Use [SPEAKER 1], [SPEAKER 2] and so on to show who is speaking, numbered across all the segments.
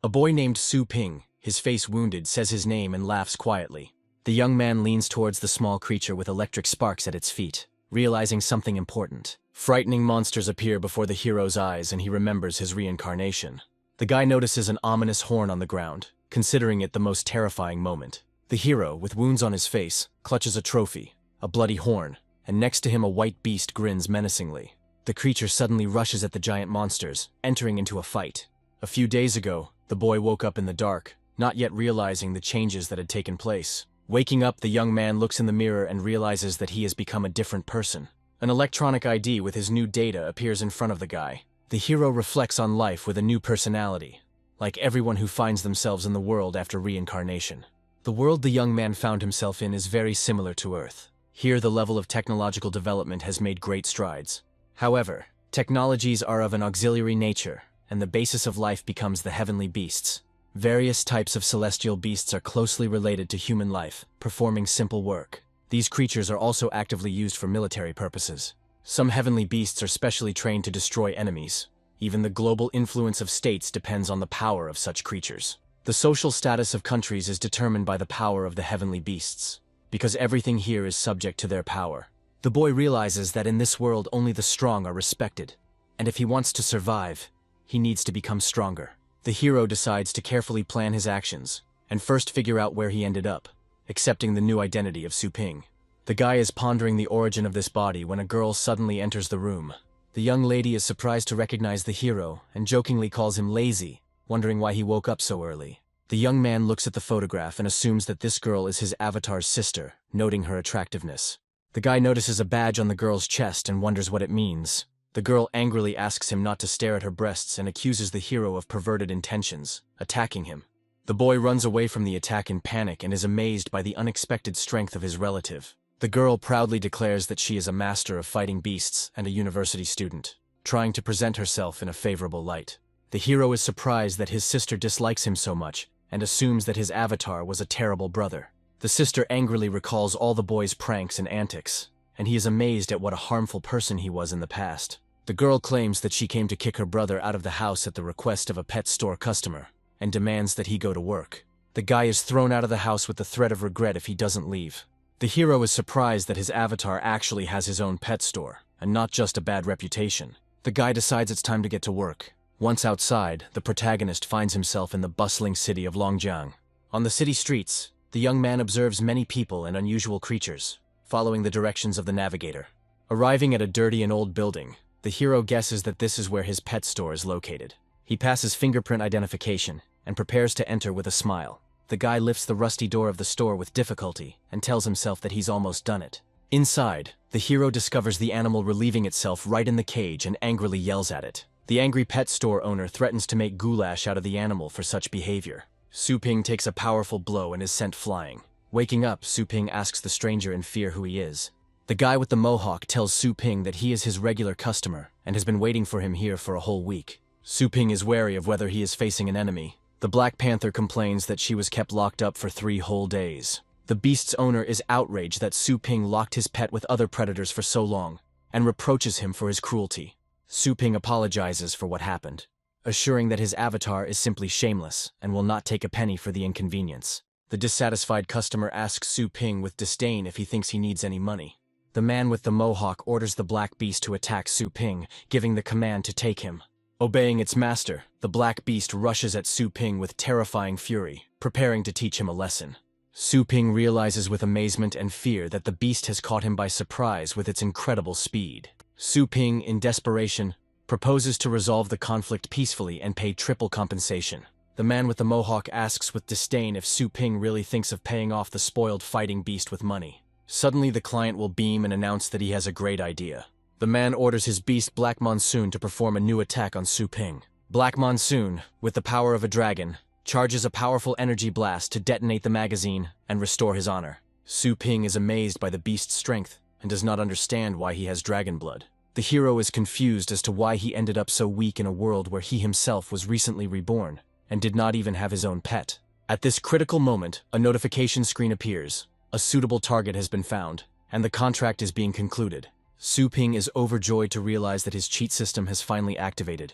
[SPEAKER 1] A boy named Su Ping, his face wounded, says his name and laughs quietly. The young man leans towards the small creature with electric sparks at its feet, realizing something important. Frightening monsters appear before the hero's eyes and he remembers his reincarnation. The guy notices an ominous horn on the ground, considering it the most terrifying moment. The hero, with wounds on his face, clutches a trophy, a bloody horn, and next to him a white beast grins menacingly. The creature suddenly rushes at the giant monsters, entering into a fight. A few days ago, the boy woke up in the dark, not yet realizing the changes that had taken place. Waking up, the young man looks in the mirror and realizes that he has become a different person. An electronic ID with his new data appears in front of the guy. The hero reflects on life with a new personality, like everyone who finds themselves in the world after reincarnation. The world the young man found himself in is very similar to Earth. Here, the level of technological development has made great strides. However, technologies are of an auxiliary nature, and the basis of life becomes the heavenly beasts. Various types of celestial beasts are closely related to human life, performing simple work. These creatures are also actively used for military purposes. Some heavenly beasts are specially trained to destroy enemies. Even the global influence of states depends on the power of such creatures. The social status of countries is determined by the power of the heavenly beasts, because everything here is subject to their power. The boy realizes that in this world only the strong are respected, and if he wants to survive, he needs to become stronger. The hero decides to carefully plan his actions, and first figure out where he ended up, accepting the new identity of Su Ping. The guy is pondering the origin of this body when a girl suddenly enters the room. The young lady is surprised to recognize the hero and jokingly calls him lazy, wondering why he woke up so early. The young man looks at the photograph and assumes that this girl is his avatar's sister, noting her attractiveness. The guy notices a badge on the girl's chest and wonders what it means. The girl angrily asks him not to stare at her breasts and accuses the hero of perverted intentions, attacking him. The boy runs away from the attack in panic and is amazed by the unexpected strength of his relative. The girl proudly declares that she is a master of fighting beasts and a university student, trying to present herself in a favorable light. The hero is surprised that his sister dislikes him so much and assumes that his avatar was a terrible brother. The sister angrily recalls all the boy's pranks and antics, and he is amazed at what a harmful person he was in the past. The girl claims that she came to kick her brother out of the house at the request of a pet store customer, and demands that he go to work. The guy is thrown out of the house with the threat of regret if he doesn't leave. The hero is surprised that his avatar actually has his own pet store, and not just a bad reputation. The guy decides it's time to get to work. Once outside, the protagonist finds himself in the bustling city of Longjiang. On the city streets, the young man observes many people and unusual creatures, following the directions of the navigator. Arriving at a dirty and old building, the hero guesses that this is where his pet store is located. He passes fingerprint identification and prepares to enter with a smile. The guy lifts the rusty door of the store with difficulty and tells himself that he's almost done it. Inside, the hero discovers the animal relieving itself right in the cage and angrily yells at it. The angry pet store owner threatens to make goulash out of the animal for such behavior. Su Ping takes a powerful blow and is sent flying. Waking up, Su Ping asks the stranger in fear who he is. The guy with the mohawk tells Su Ping that he is his regular customer and has been waiting for him here for a whole week. Su Ping is wary of whether he is facing an enemy. The Black Panther complains that she was kept locked up for 3 whole days. The beast's owner is outraged that Su Ping locked his pet with other predators for so long, and reproaches him for his cruelty. Su Ping apologizes for what happened, assuring that his avatar is simply shameless and will not take a penny for the inconvenience. The dissatisfied customer asks Su Ping with disdain if he thinks he needs any money. The man with the mohawk orders the black beast to attack Su Ping, giving the command to take him. Obeying its master, the black beast rushes at Su Ping with terrifying fury, preparing to teach him a lesson. Su Ping realizes with amazement and fear that the beast has caught him by surprise with its incredible speed. Su Ping, in desperation, proposes to resolve the conflict peacefully and pay triple compensation. The man with the mohawk asks with disdain if Su Ping really thinks of paying off the spoiled fighting beast with money. Suddenly the client will beam and announce that he has a great idea. The man orders his beast Black Monsoon to perform a new attack on Su Ping. Black Monsoon, with the power of a dragon, charges a powerful energy blast to detonate the magazine and restore his honor. Su Ping is amazed by the beast's strength and does not understand why he has dragon blood. The hero is confused as to why he ended up so weak in a world where he himself was recently reborn and did not even have his own pet. At this critical moment, a notification screen appears. A suitable target has been found, and the contract is being concluded. Su Ping is overjoyed to realize that his cheat system has finally activated,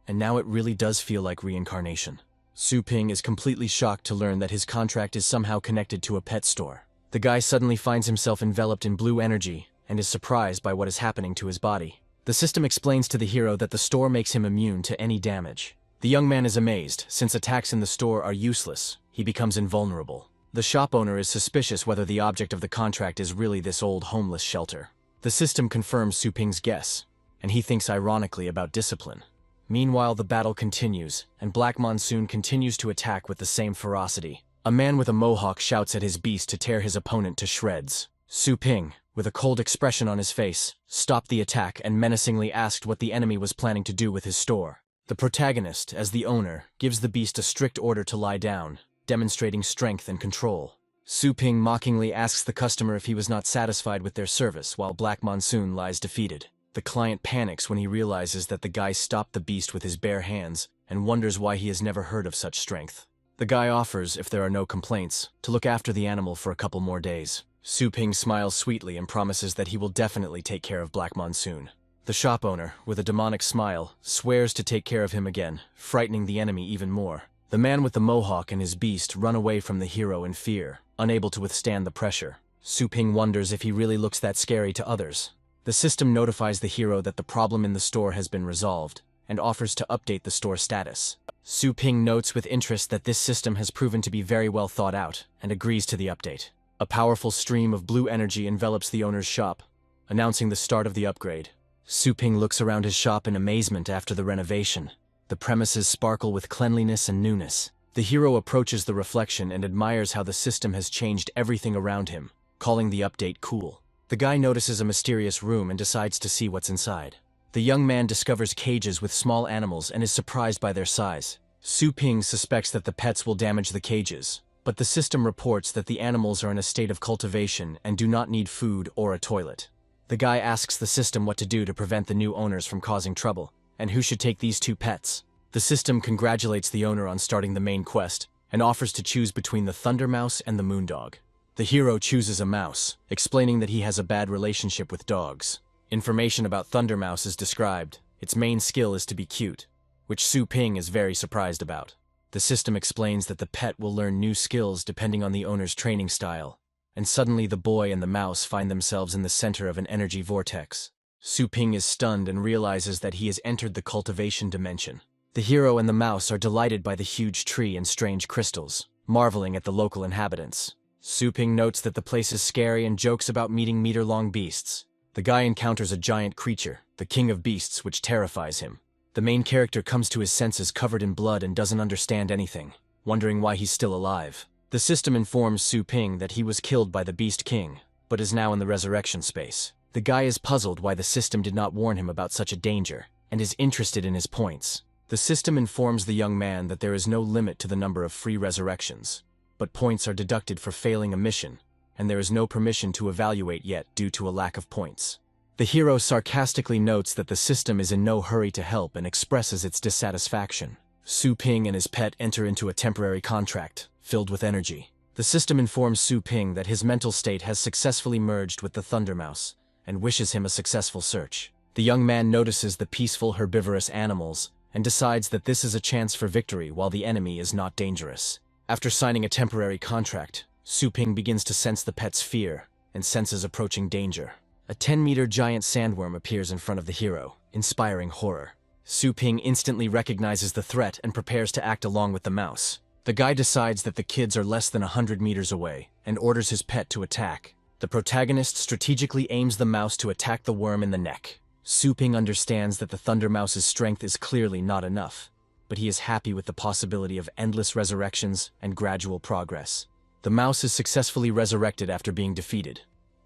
[SPEAKER 1] and now it really does feel like reincarnation. Su Ping is completely shocked to learn that his contract is somehow connected to a pet store. The guy suddenly finds himself enveloped in blue energy and is surprised by what is happening to his body. The system explains to the hero that the store makes him immune to any damage. The young man is amazed, since attacks in the store are useless. He becomes invulnerable. The shop owner is suspicious whether the object of the contract is really this old homeless shelter. The system confirms Su Ping's guess, and he thinks ironically about discipline. Meanwhile, the battle continues, and Black Monsoon continues to attack with the same ferocity. A man with a mohawk shouts at his beast to tear his opponent to shreds. Su Ping, with a cold expression on his face, stopped the attack and menacingly asked what the enemy was planning to do with his store. The protagonist, as the owner, gives the beast a strict order to lie down, demonstrating strength and control. Su Ping mockingly asks the customer if he was not satisfied with their service, while Black Monsoon lies defeated. The client panics when he realizes that the guy stopped the beast with his bare hands and wonders why he has never heard of such strength. The guy offers, if there are no complaints, to look after the animal for a couple more days. Su Ping smiles sweetly and promises that he will definitely take care of Black Monsoon. The shop owner, with a demonic smile, swears to take care of him again, frightening the enemy even more. The man with the mohawk and his beast run away from the hero in fear, unable to withstand the pressure. Su Ping wonders if he really looks that scary to others. The system notifies the hero that the problem in the store has been resolved, and offers to update the store status. Su Ping notes with interest that this system has proven to be very well thought out, and agrees to the update. A powerful stream of blue energy envelops the owner's shop, announcing the start of the upgrade. Su Ping looks around his shop in amazement after the renovation. The premises sparkle with cleanliness and newness. The hero approaches the reflection and admires how the system has changed everything around him, calling the update cool. The guy notices a mysterious room and decides to see what's inside. The young man discovers cages with small animals and is surprised by their size. Su Ping suspects that the pets will damage the cages, but the system reports that the animals are in a state of cultivation and do not need food or a toilet. The guy asks the system what to do to prevent the new owners from causing trouble, and who should take these two pets. The system congratulates the owner on starting the main quest, and offers to choose between the Thunder Mouse and the Moondog. The hero chooses a mouse, explaining that he has a bad relationship with dogs. Information about Thunder Mouse is described. Its main skill is to be cute, which Su Ping is very surprised about. The system explains that the pet will learn new skills depending on the owner's training style, and suddenly the boy and the mouse find themselves in the center of an energy vortex. Su Ping is stunned and realizes that he has entered the cultivation dimension. The hero and the mouse are delighted by the huge tree and strange crystals, marveling at the local inhabitants. Su Ping notes that the place is scary and jokes about meeting meter-long beasts. The guy encounters a giant creature, the king of beasts, which terrifies him. The main character comes to his senses covered in blood and doesn't understand anything, wondering why he's still alive. The system informs Su Ping that he was killed by the Beast King, but is now in the resurrection space. The guy is puzzled why the system did not warn him about such a danger, and is interested in his points. The system informs the young man that there is no limit to the number of free resurrections, but points are deducted for failing a mission, and there is no permission to evaluate yet due to a lack of points. The hero sarcastically notes that the system is in no hurry to help and expresses its dissatisfaction. Su Ping and his pet enter into a temporary contract, filled with energy. The system informs Su Ping that his mental state has successfully merged with the Thunder Mouse, and wishes him a successful search. The young man notices the peaceful herbivorous animals, and decides that this is a chance for victory while the enemy is not dangerous. After signing a temporary contract, Su Ping begins to sense the pet's fear, and senses approaching danger. A 10-meter giant sandworm appears in front of the hero, inspiring horror. Su Ping instantly recognizes the threat and prepares to act along with the mouse. The guy decides that the kids are less than 100 meters away, and orders his pet to attack. The protagonist strategically aims the mouse to attack the worm in the neck. Su Ping understands that the Thunder Mouse's strength is clearly not enough, but he is happy with the possibility of endless resurrections and gradual progress. The mouse is successfully resurrected after being defeated.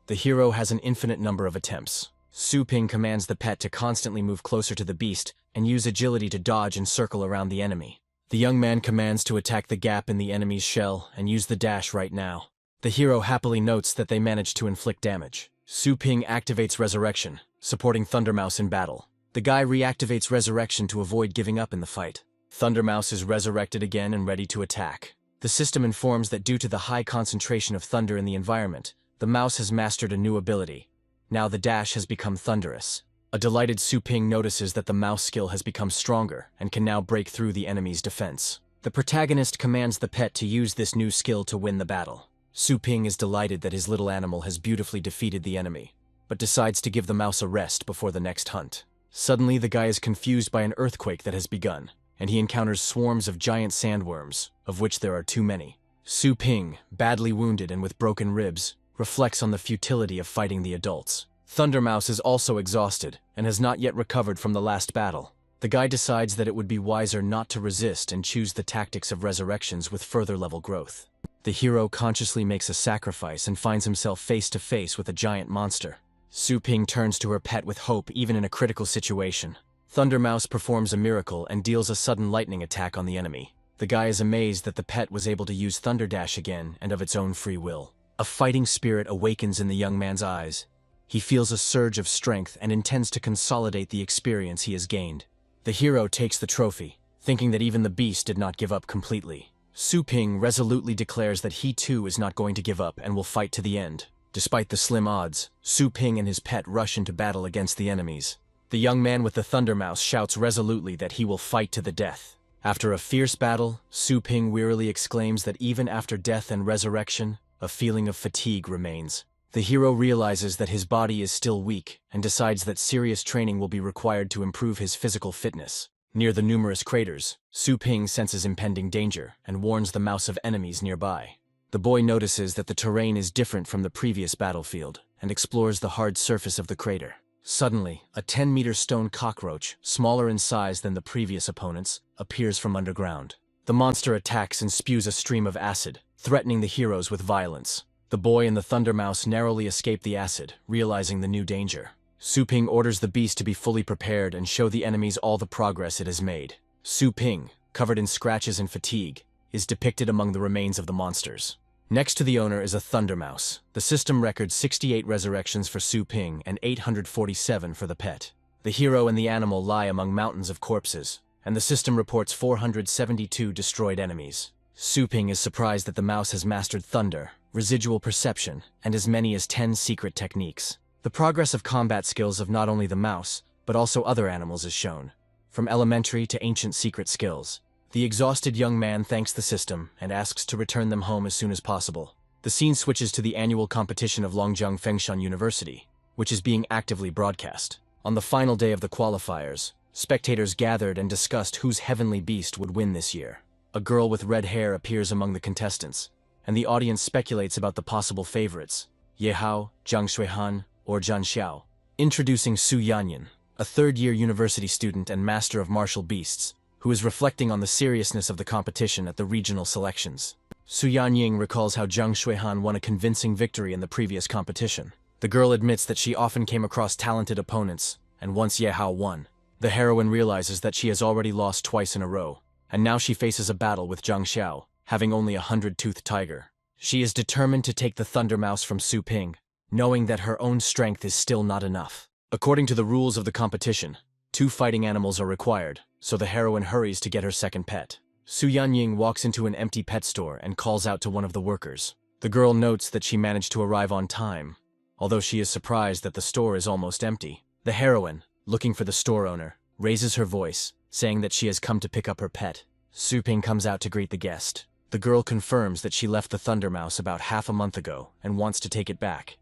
[SPEAKER 1] The hero has an infinite number of attempts. Su Ping commands the pet to constantly move closer to the beast and use agility to dodge and circle around the enemy. The young man commands to attack the gap in the enemy's shell and use the dash right now. The hero happily notes that they managed to inflict damage. Su Ping activates Resurrection, supporting Thunder Mouse in battle. The guy reactivates Resurrection to avoid giving up in the fight. Thunder Mouse is resurrected again and ready to attack. The system informs that due to the high concentration of thunder in the environment, the mouse has mastered a new ability. Now the dash has become thunderous. A delighted Su Ping notices that the mouse skill has become stronger and can now break through the enemy's defense. The protagonist commands the pet to use this new skill to win the battle. Su Ping is delighted that his little animal has beautifully defeated the enemy, but decides to give the mouse a rest before the next hunt. Suddenly, the guy is confused by an earthquake that has begun, and he encounters swarms of giant sandworms, of which there are too many. Su Ping, badly wounded and with broken ribs, reflects on the futility of fighting the adults. Thundermouse is also exhausted and has not yet recovered from the last battle. The guy decides that it would be wiser not to resist and choose the tactics of resurrections with further level growth. The hero consciously makes a sacrifice and finds himself face to face with a giant monster. Su Ping turns to her pet with hope even in a critical situation. Thundermouse performs a miracle and deals a sudden lightning attack on the enemy. The guy is amazed that the pet was able to use Thunder Dash again and of its own free will. A fighting spirit awakens in the young man's eyes. He feels a surge of strength and intends to consolidate the experience he has gained. The hero takes the trophy, thinking that even the beast did not give up completely. Su Ping resolutely declares that he too is not going to give up and will fight to the end. Despite the slim odds, Su Ping and his pet rush into battle against the enemies. The young man with the Thundermouse shouts resolutely that he will fight to the death. After a fierce battle, Su Ping wearily exclaims that even after death and resurrection, a feeling of fatigue remains. The hero realizes that his body is still weak and decides that serious training will be required to improve his physical fitness. Near the numerous craters, Su Ping senses impending danger and warns the mouse of enemies nearby. The boy notices that the terrain is different from the previous battlefield and explores the hard surface of the crater. Suddenly, a 10-meter stone cockroach, smaller in size than the previous opponents, appears from underground. The monster attacks and spews a stream of acid, threatening the heroes with violence. The boy and the Thundermouse narrowly escape the acid, realizing the new danger. Su Ping orders the beast to be fully prepared and show the enemies all the progress it has made. Su Ping, covered in scratches and fatigue, is depicted among the remains of the monsters. Next to the owner is a Thundermouse. The system records 68 resurrections for Su Ping and 847 for the pet. The hero and the animal lie among mountains of corpses, and the system reports 472 destroyed enemies. Su Ping is surprised that the mouse has mastered thunder, residual perception, and as many as 10 secret techniques. The progress of combat skills of not only the mouse, but also other animals is shown, from elementary to ancient secret skills. The exhausted young man thanks the system and asks to return them home as soon as possible. The scene switches to the annual competition of Longjiang Fengshan University, which is being actively broadcast. On the final day of the qualifiers, spectators gathered and discussed whose heavenly beast would win this year. A girl with red hair appears among the contestants, and the audience speculates about the possible favorites, Yahello, Zhang Shuihan, or Zhan Xiao. Introducing Su Yanyan, a third-year university student and master of martial beasts, who is reflecting on the seriousness of the competition at the regional selections. Su Yanyin recalls how Zhang Shuihan won a convincing victory in the previous competition. The girl admits that she often came across talented opponents, and once Yahello won. The heroine realizes that she has already lost twice in a row, and now she faces a battle with Zhang Xiao, having only a 100-toothed tiger. She is determined to take the Thundermouse from Su Ping, knowing that her own strength is still not enough. According to the rules of the competition, 2 fighting animals are required, so the heroine hurries to get her second pet. Su Yanyin walks into an empty pet store and calls out to one of the workers. The girl notes that she managed to arrive on time, although she is surprised that the store is almost empty. The heroine, looking for the store owner, raises her voice, saying that she has come to pick up her pet. Su Ping comes out to greet the guest. The girl confirms that she left the Thundermouse about half a month ago and wants to take it back.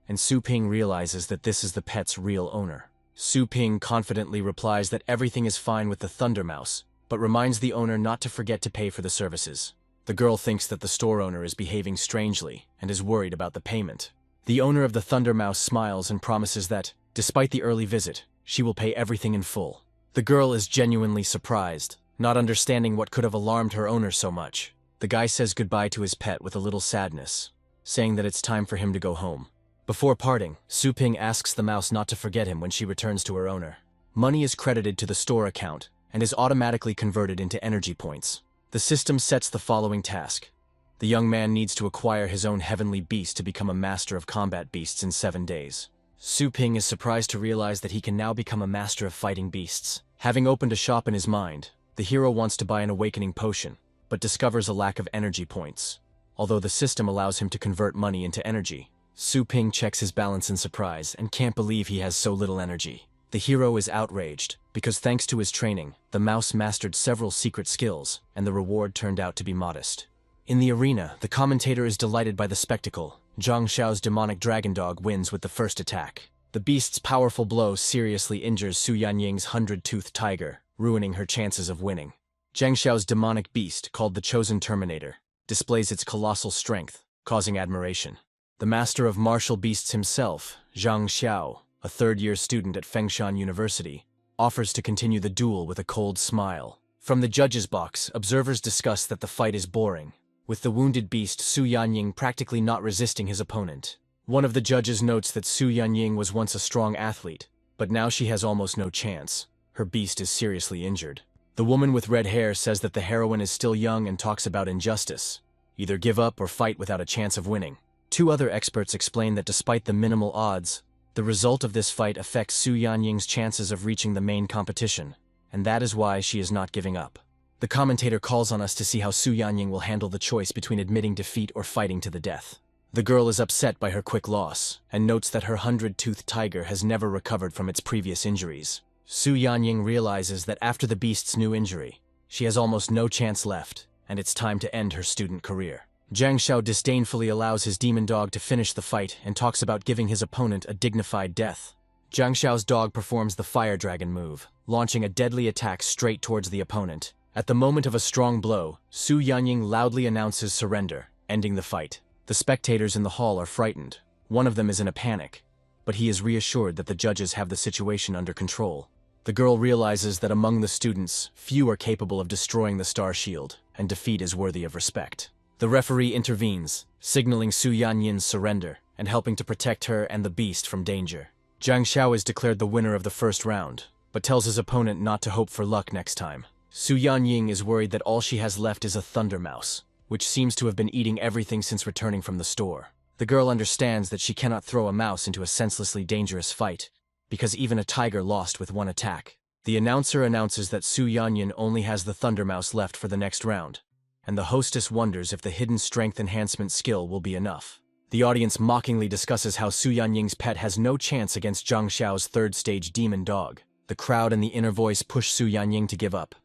[SPEAKER 1] And Su Ping realizes that this is the pet's real owner. Su Ping confidently replies that everything is fine with the Thundermouse, but reminds the owner not to forget to pay for the services. The girl thinks that the store owner is behaving strangely and is worried about the payment. The owner of the Thundermouse smiles and promises that, despite the early visit, she will pay everything in full. The girl is genuinely surprised, not understanding what could have alarmed her owner so much. The guy says goodbye to his pet with a little sadness, saying that it's time for him to go home. Before parting, Su Ping asks the mouse not to forget him when she returns to her owner. Money is credited to the store account and is automatically converted into energy points. The system sets the following task. The young man needs to acquire his own heavenly beast to become a master of combat beasts in 7 days. Su Ping is surprised to realize that he can now become a master of fighting beasts. Having opened a shop in his mind, the hero wants to buy an awakening potion, but discovers a lack of energy points. Although the system allows him to convert money into energy, Su Ping checks his balance in surprise and can't believe he has so little energy. The hero is outraged, because thanks to his training, the mouse mastered several secret skills, and the reward turned out to be modest. In the arena, the commentator is delighted by the spectacle. Zhang Xiao's demonic dragon dog wins with the first attack. The beast's powerful blow seriously injures Su Yanying's 100-toothed tiger, ruining her chances of winning. Zhang Xiao's demonic beast, called the Chosen Terminator, displays its colossal strength, causing admiration. The master of martial beasts himself, Zhang Xiao, a third-year student at Fengshan University, offers to continue the duel with a cold smile. From the judges' box, observers discuss that the fight is boring, with the wounded beast Su Yanying practically not resisting his opponent. One of the judges notes that Su Yanying was once a strong athlete, but now she has almost no chance. Her beast is seriously injured. The woman with red hair says that the heroine is still young and talks about injustice. Either give up or fight without a chance of winning. Two other experts explain that despite the minimal odds, the result of this fight affects Su Yanying's chances of reaching the main competition, and that is why she is not giving up. The commentator calls on us to see how Su Yanying will handle the choice between admitting defeat or fighting to the death. The girl is upset by her quick loss, and notes that her 100-toothed tiger has never recovered from its previous injuries. Su Yanying realizes that after the beast's new injury, she has almost no chance left, and it's time to end her student career. Zhang Xiao disdainfully allows his demon dog to finish the fight and talks about giving his opponent a dignified death. Zhang Xiao's dog performs the fire dragon move, launching a deadly attack straight towards the opponent. At the moment of a strong blow, Su Yanying loudly announces surrender, ending the fight. The spectators in the hall are frightened. One of them is in a panic, but he is reassured that the judges have the situation under control. The girl realizes that among the students, few are capable of destroying the star shield, and defeat is worthy of respect. The referee intervenes, signaling Su Yanying's surrender, and helping to protect her and the beast from danger. Zhang Xiao is declared the winner of the first round, but tells his opponent not to hope for luck next time. Su Yanying is worried that all she has left is a thunder mouse, which seems to have been eating everything since returning from the store. The girl understands that she cannot throw a mouse into a senselessly dangerous fight, because even a tiger lost with one attack. The announcer announces that Su Yanying only has the thunder mouse left for the next round, and the hostess wonders if the hidden strength enhancement skill will be enough. The audience mockingly discusses how Su Yanying's pet has no chance against Zhang Xiao's third-stage demon dog. The crowd and the inner voice push Su Yanying to give up,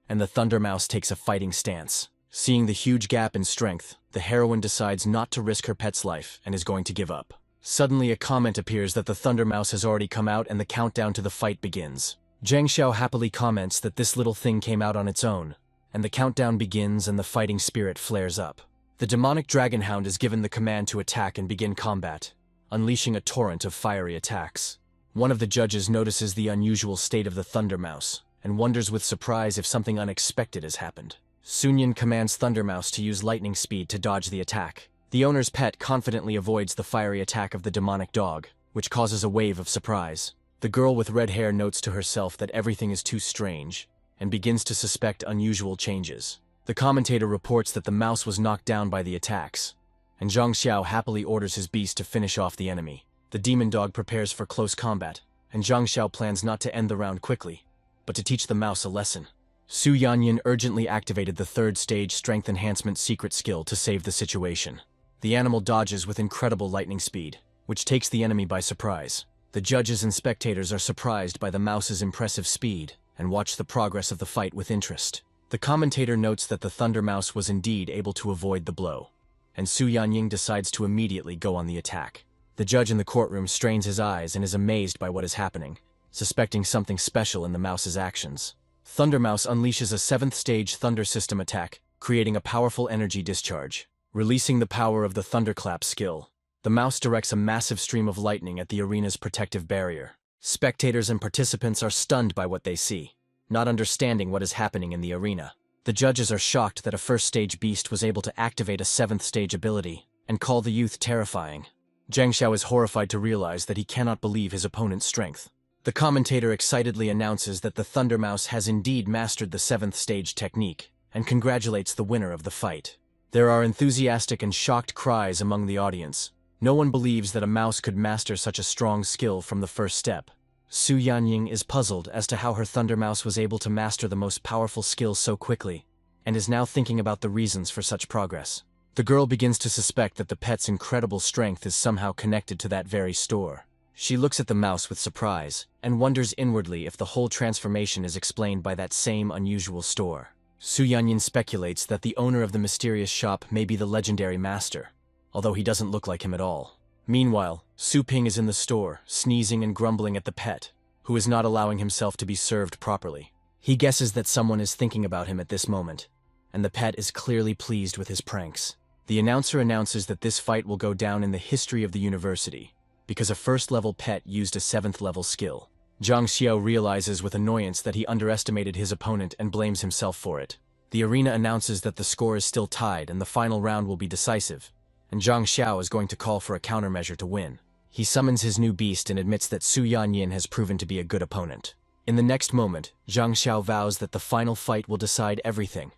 [SPEAKER 1] and the thunder mouse takes a fighting stance. Seeing the huge gap in strength, the heroine decides not to risk her pet's life and is going to give up. Suddenly a comment appears that the thunder mouse has already come out and the countdown to the fight begins. Zhang Xiao happily comments that this little thing came out on its own, and the countdown begins and the fighting spirit flares up. The demonic dragon hound is given the command to attack and begin combat, unleashing a torrent of fiery attacks. One of the judges notices the unusual state of the thunder mouse, and wonders with surprise if something unexpected has happened. Sunyan commands Thunder Mouse to use lightning speed to dodge the attack. The owner's pet confidently avoids the fiery attack of the demonic dog, which causes a wave of surprise. The girl with red hair notes to herself that everything is too strange, and begins to suspect unusual changes. The commentator reports that the mouse was knocked down by the attacks, and Zhang Xiao happily orders his beast to finish off the enemy. The demon dog prepares for close combat, and Zhang Xiao plans not to end the round quickly, but to teach the mouse a lesson. Su Yanying urgently activated the third-stage strength enhancement secret skill to save the situation. The animal dodges with incredible lightning speed, which takes the enemy by surprise. The judges and spectators are surprised by the mouse's impressive speed and watch the progress of the fight with interest. The commentator notes that the Thunder Mouse was indeed able to avoid the blow, and Su Yanying decides to immediately go on the attack. The judge in the courtroom strains his eyes and is amazed by what is happening, suspecting something special in the mouse's actions. Thunder Mouse unleashes a 7th-stage Thunder System attack, creating a powerful energy discharge. Releasing the power of the Thunderclap skill, the mouse directs a massive stream of lightning at the arena's protective barrier. Spectators and participants are stunned by what they see, not understanding what is happening in the arena. The judges are shocked that a first-stage beast was able to activate a 7th-stage ability, and call the youth terrifying. Zhang Xiao is horrified to realize that he cannot believe his opponent's strength. The commentator excitedly announces that the Thunder Mouse has indeed mastered the 7th-stage technique, and congratulates the winner of the fight. There are enthusiastic and shocked cries among the audience. No one believes that a mouse could master such a strong skill from the first step. Su Yanying is puzzled as to how her Thunder Mouse was able to master the most powerful skill so quickly, and is now thinking about the reasons for such progress. The girl begins to suspect that the pet's incredible strength is somehow connected to that very store. She looks at the mouse with surprise, and wonders inwardly if the whole transformation is explained by that same unusual store. Su Yanyin speculates that the owner of the mysterious shop may be the legendary master, although he doesn't look like him at all. Meanwhile, Su Ping is in the store, sneezing and grumbling at the pet, who is not allowing himself to be served properly. He guesses that someone is thinking about him at this moment, and the pet is clearly pleased with his pranks. The announcer announces that this fight will go down in the history of the university, because a first-level pet used a 7th-level skill. Zhang Xiao realizes with annoyance that he underestimated his opponent and blames himself for it. The arena announces that the score is still tied and the final round will be decisive, and Zhang Xiao is going to call for a countermeasure to win. He summons his new beast and admits that Su Yanyin has proven to be a good opponent. In the next moment, Zhang Xiao vows that the final fight will decide everything,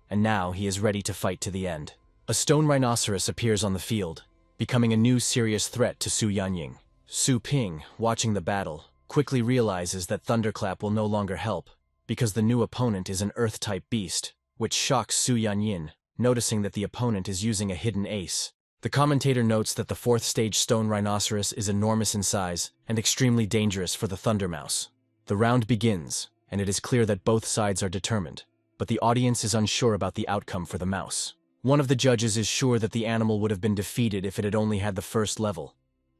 [SPEAKER 1] and now he is ready to fight to the end. A stone rhinoceros appears on the field, becoming a new serious threat to Su Yanyin. Su Ping, watching the battle, quickly realizes that Thunderclap will no longer help, because the new opponent is an Earth-type beast, which shocks Su Yanyin, noticing that the opponent is using a hidden ace. The commentator notes that the 4th-stage stone rhinoceros is enormous in size and extremely dangerous for the Thunder Mouse. The round begins, and it is clear that both sides are determined, but the audience is unsure about the outcome for the mouse. One of the judges is sure that the animal would have been defeated if it had only had the 1st level,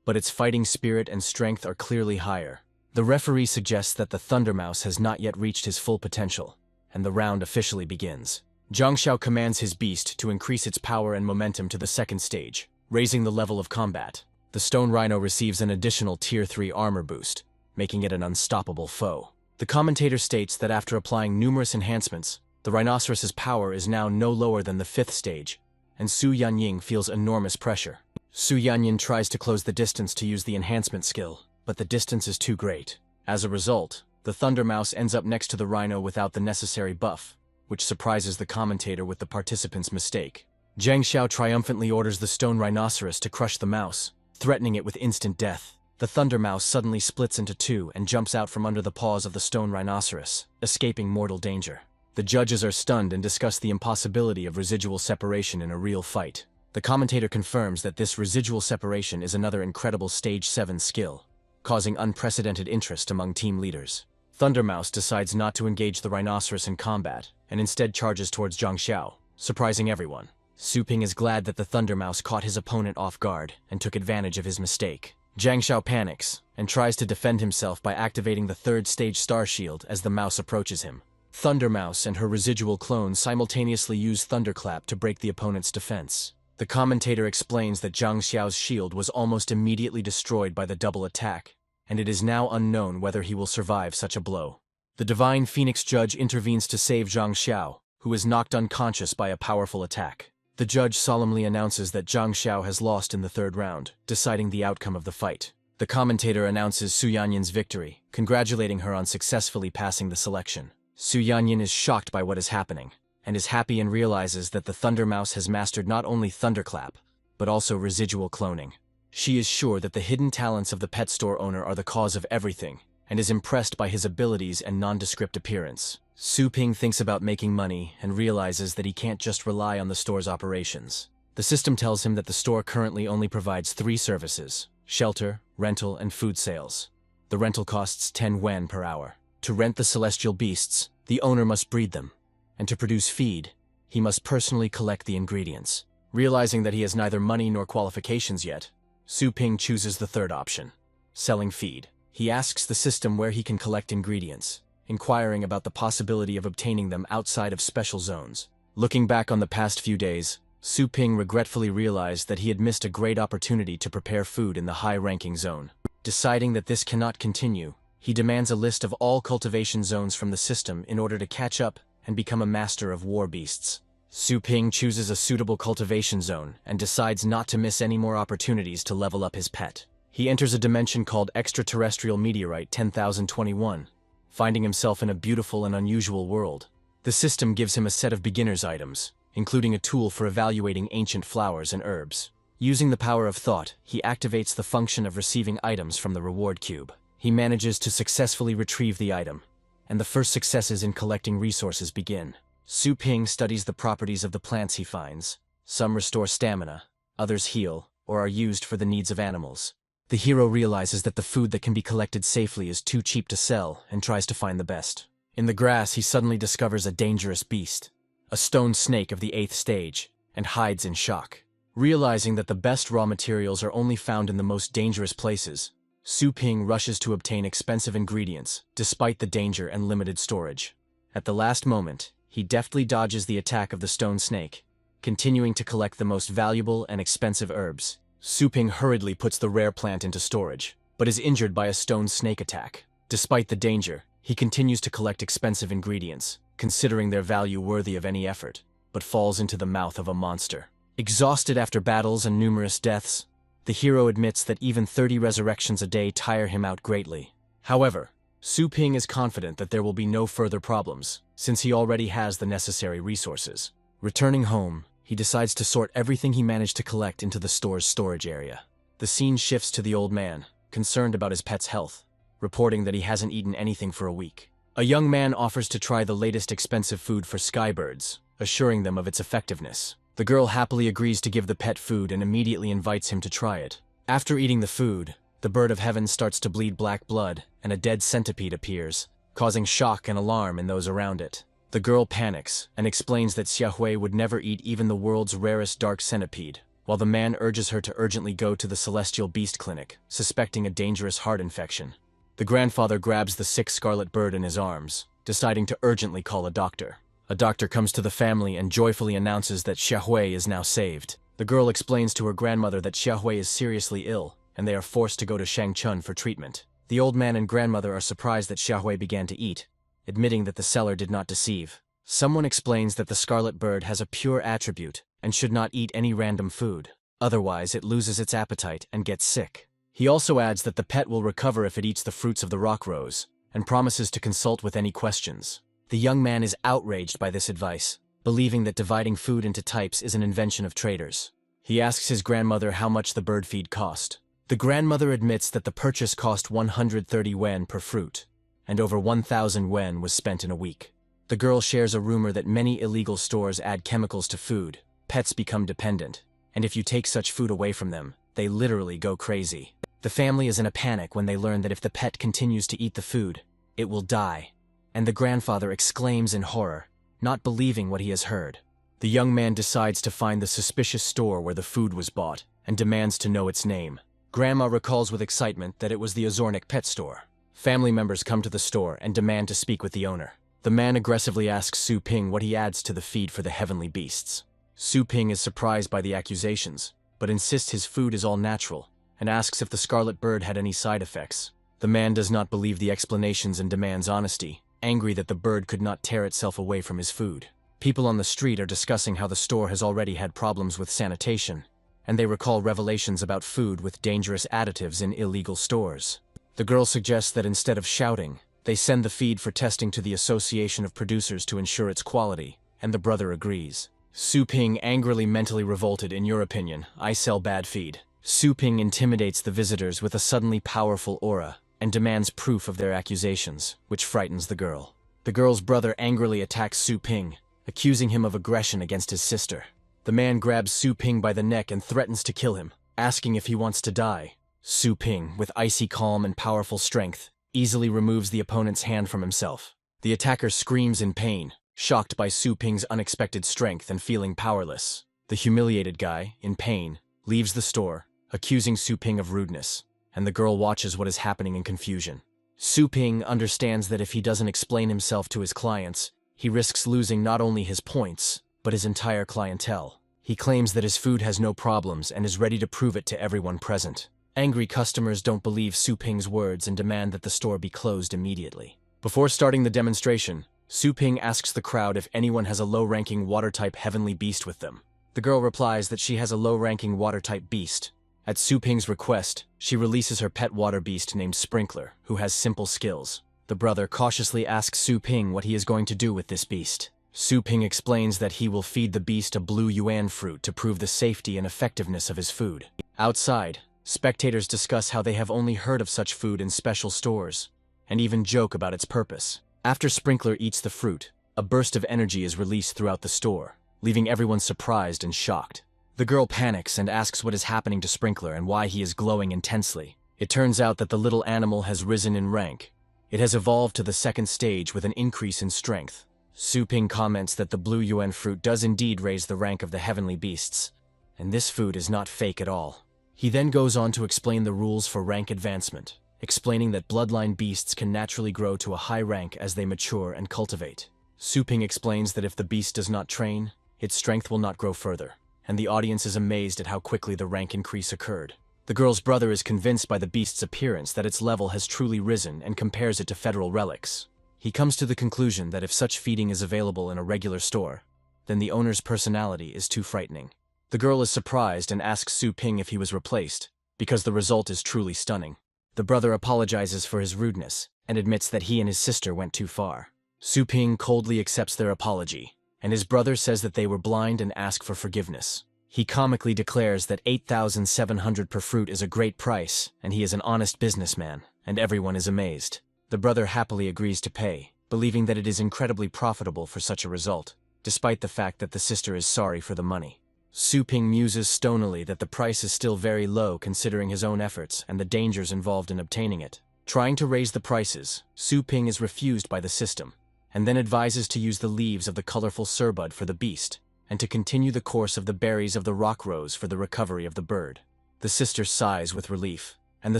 [SPEAKER 1] but its fighting spirit and strength are clearly higher. The referee suggests that the Thunder Mouse has not yet reached his full potential, and the round officially begins. Zhang Xiao commands his beast to increase its power and momentum to the 2nd stage, raising the level of combat. The stone rhino receives an additional Tier 3 armor boost, making it an unstoppable foe. The commentator states that after applying numerous enhancements, the rhinoceros's power is now no lower than the 5th stage, and Su Yanyin feels enormous pressure. Su Yanyin tries to close the distance to use the enhancement skill, but the distance is too great. As a result, the Thunder Mouse ends up next to the rhino without the necessary buff, which surprises the commentator with the participant's mistake. Zhang Xiao triumphantly orders the stone rhinoceros to crush the mouse, threatening it with instant death. The Thunder Mouse suddenly splits into two and jumps out from under the paws of the stone rhinoceros, escaping mortal danger. The judges are stunned and discuss the impossibility of residual separation in a real fight. The commentator confirms that this residual separation is another incredible Stage 7 skill, causing unprecedented interest among team leaders. Thunder Mouse decides not to engage the rhinoceros in combat, and instead charges towards Zhang Xiao, surprising everyone. Su Ping is glad that the Thunder Mouse caught his opponent off guard and took advantage of his mistake. Zhang Xiao panics and tries to defend himself by activating the 3rd stage star shield as the mouse approaches him. Thunder Mouse and her residual clone simultaneously use Thunderclap to break the opponent's defense. The commentator explains that Zhang Xiao's shield was almost immediately destroyed by the double attack, and it is now unknown whether he will survive such a blow. The Divine Phoenix Judge intervenes to save Zhang Xiao, who is knocked unconscious by a powerful attack. The judge solemnly announces that Zhang Xiao has lost in the 3rd round, deciding the outcome of the fight. The commentator announces Su Yanyin's victory, congratulating her on successfully passing the selection. Su Yanyin is shocked by what is happening, and is happy and realizes that the Thunder Mouse has mastered not only Thunderclap, but also residual cloning. She is sure that the hidden talents of the pet store owner are the cause of everything, and is impressed by his abilities and nondescript appearance. Su Ping thinks about making money and realizes that he can't just rely on the store's operations. The system tells him that the store currently only provides 3 services: shelter, rental, and food sales. The rental costs 10 yuan per hour. To rent the celestial beasts, the owner must breed them, and to produce feed, he must personally collect the ingredients. Realizing that he has neither money nor qualifications yet, Su Ping chooses the 3rd option: selling feed. He asks the system where he can collect ingredients, inquiring about the possibility of obtaining them outside of special zones. Looking back on the past few days, Su Ping regretfully realized that he had missed a great opportunity to prepare food in the high-ranking zone. Deciding that this cannot continue, he demands a list of all cultivation zones from the system in order to catch up and become a master of war beasts. Su Ping chooses a suitable cultivation zone and decides not to miss any more opportunities to level up his pet. He enters a dimension called Extraterrestrial Meteorite 10,021, finding himself in a beautiful and unusual world. The system gives him a set of beginner's items, including a tool for evaluating ancient flowers and herbs. Using the power of thought, he activates the function of receiving items from the reward cube. He manages to successfully retrieve the item, and the first successes in collecting resources begin. Su Ping studies the properties of the plants he finds. Some restore stamina, others heal, or are used for the needs of animals. The hero realizes that the food that can be collected safely is too cheap to sell and tries to find the best. In the grass, he suddenly discovers a dangerous beast, a stone snake of the 8th stage, and hides in shock. Realizing that the best raw materials are only found in the most dangerous places, Su Ping rushes to obtain expensive ingredients, despite the danger and limited storage. At the last moment, he deftly dodges the attack of the stone snake, continuing to collect the most valuable and expensive herbs. Su Ping hurriedly puts the rare plant into storage, but is injured by a stone snake attack. Despite the danger, he continues to collect expensive ingredients, considering their value worthy of any effort, but falls into the mouth of a monster. Exhausted after battles and numerous deaths, the hero admits that even 30 resurrections a day tire him out greatly. However, Su Ping is confident that there will be no further problems, since he already has the necessary resources. Returning home, he decides to sort everything he managed to collect into the store's storage area. The scene shifts to the old man, concerned about his pet's health, reporting that he hasn't eaten anything for a week. A young man offers to try the latest expensive food for skybirds, assuring them of its effectiveness. The girl happily agrees to give the pet food and immediately invites him to try it. After eating the food, the bird of heaven starts to bleed black blood, and a dead centipede appears, causing shock and alarm in those around it. The girl panics and explains that Xiaohui would never eat even the world's rarest dark centipede, while the man urges her to urgently go to the Celestial Beast Clinic, suspecting a dangerous heart infection. The grandfather grabs the sick scarlet bird in his arms, deciding to urgently call a doctor. A doctor comes to the family and joyfully announces that Xiaohui is now saved. The girl explains to her grandmother that Xiaohui is seriously ill, and they are forced to go to Shangchun for treatment. The old man and grandmother are surprised that Xiaohui began to eat, admitting that the seller did not deceive. Someone explains that the scarlet bird has a pure attribute and should not eat any random food. Otherwise, it loses its appetite and gets sick. He also adds that the pet will recover if it eats the fruits of the rock rose, and promises to consult with any questions. The young man is outraged by this advice, believing that dividing food into types is an invention of traders. He asks his grandmother how much the bird feed cost. The grandmother admits that the purchase cost 130 yuan per fruit, and over 1,000 yuan was spent in a week. The girl shares a rumor that many illegal stores add chemicals to food. Pets become dependent, and if you take such food away from them, they literally go crazy. The family is in a panic when they learn that if the pet continues to eat the food, it will die, and the grandfather exclaims in horror, not believing what he has heard. The young man decides to find the suspicious store where the food was bought and demands to know its name. Grandma recalls with excitement that it was the Azornik pet store. Family members come to the store and demand to speak with the owner. The man aggressively asks Su Ping what he adds to the feed for the heavenly beasts. Su Ping is surprised by the accusations, but insists his food is all natural, and asks if the scarlet bird had any side effects. The man does not believe the explanations and demands honesty, angry that the bird could not tear itself away from his food. People on the street are discussing how the store has already had problems with sanitation, and they recall revelations about food with dangerous additives in illegal stores. The girl suggests that instead of shouting, they send the feed for testing to the Association of Producers to ensure its quality, and the brother agrees. Su Ping angrily mentally revolted. In your opinion, I sell bad feed. Su Ping intimidates the visitors with a suddenly powerful aura, and demands proof of their accusations, which frightens the girl. The girl's brother angrily attacks Su Ping, accusing him of aggression against his sister. The man grabs Su Ping by the neck and threatens to kill him, asking if he wants to die. Su Ping, with icy calm and powerful strength, easily removes the opponent's hand from himself. The attacker screams in pain, shocked by Su Ping's unexpected strength and feeling powerless. The humiliated guy, in pain, leaves the store, accusing Su Ping of rudeness, and the girl watches what is happening in confusion. Su Ping understands that if he doesn't explain himself to his clients, he risks losing not only his points, but his entire clientele. He claims that his food has no problems and is ready to prove it to everyone present. Angry customers don't believe Su Ping's words and demand that the store be closed immediately. Before starting the demonstration, Su Ping asks the crowd if anyone has a low-ranking water-type heavenly beast with them. The girl replies that she has a low-ranking water-type beast. At Su Ping's request, she releases her pet water beast named Sprinkler, who has simple skills. The brother cautiously asks Su Ping what he is going to do with this beast. Su Ping explains that he will feed the beast a blue yuan fruit to prove the safety and effectiveness of his food. Outside, spectators discuss how they have only heard of such food in special stores, and even joke about its purpose. After Sprinkler eats the fruit, a burst of energy is released throughout the store, leaving everyone surprised and shocked. The girl panics and asks what is happening to Sprinkler and why he is glowing intensely. It turns out that the little animal has risen in rank. It has evolved to the second stage with an increase in strength. Su Ping comments that the blue yuan fruit does indeed raise the rank of the heavenly beasts, and this food is not fake at all. He then goes on to explain the rules for rank advancement, explaining that bloodline beasts can naturally grow to a high rank as they mature and cultivate. Su Ping explains that if the beast does not train, its strength will not grow further, and the audience is amazed at how quickly the rank increase occurred. The girl's brother is convinced by the beast's appearance that its level has truly risen and compares it to federal relics. He comes to the conclusion that if such feeding is available in a regular store, then the owner's personality is too frightening. The girl is surprised and asks Su Ping if he was replaced, because the result is truly stunning. The brother apologizes for his rudeness and admits that he and his sister went too far. Su Ping coldly accepts their apology, and his brother says that they were blind and ask for forgiveness. He comically declares that 8,700 per fruit is a great price, and he is an honest businessman, and everyone is amazed. The brother happily agrees to pay, believing that it is incredibly profitable for such a result, despite the fact that the sister is sorry for the money. Su Ping muses stonily that the price is still very low considering his own efforts and the dangers involved in obtaining it. Trying to raise the prices, Su Ping is refused by the system, and then advises to use the leaves of the colorful surbud for the beast, and to continue the course of the berries of the rock rose for the recovery of the bird. The sister sighs with relief, and the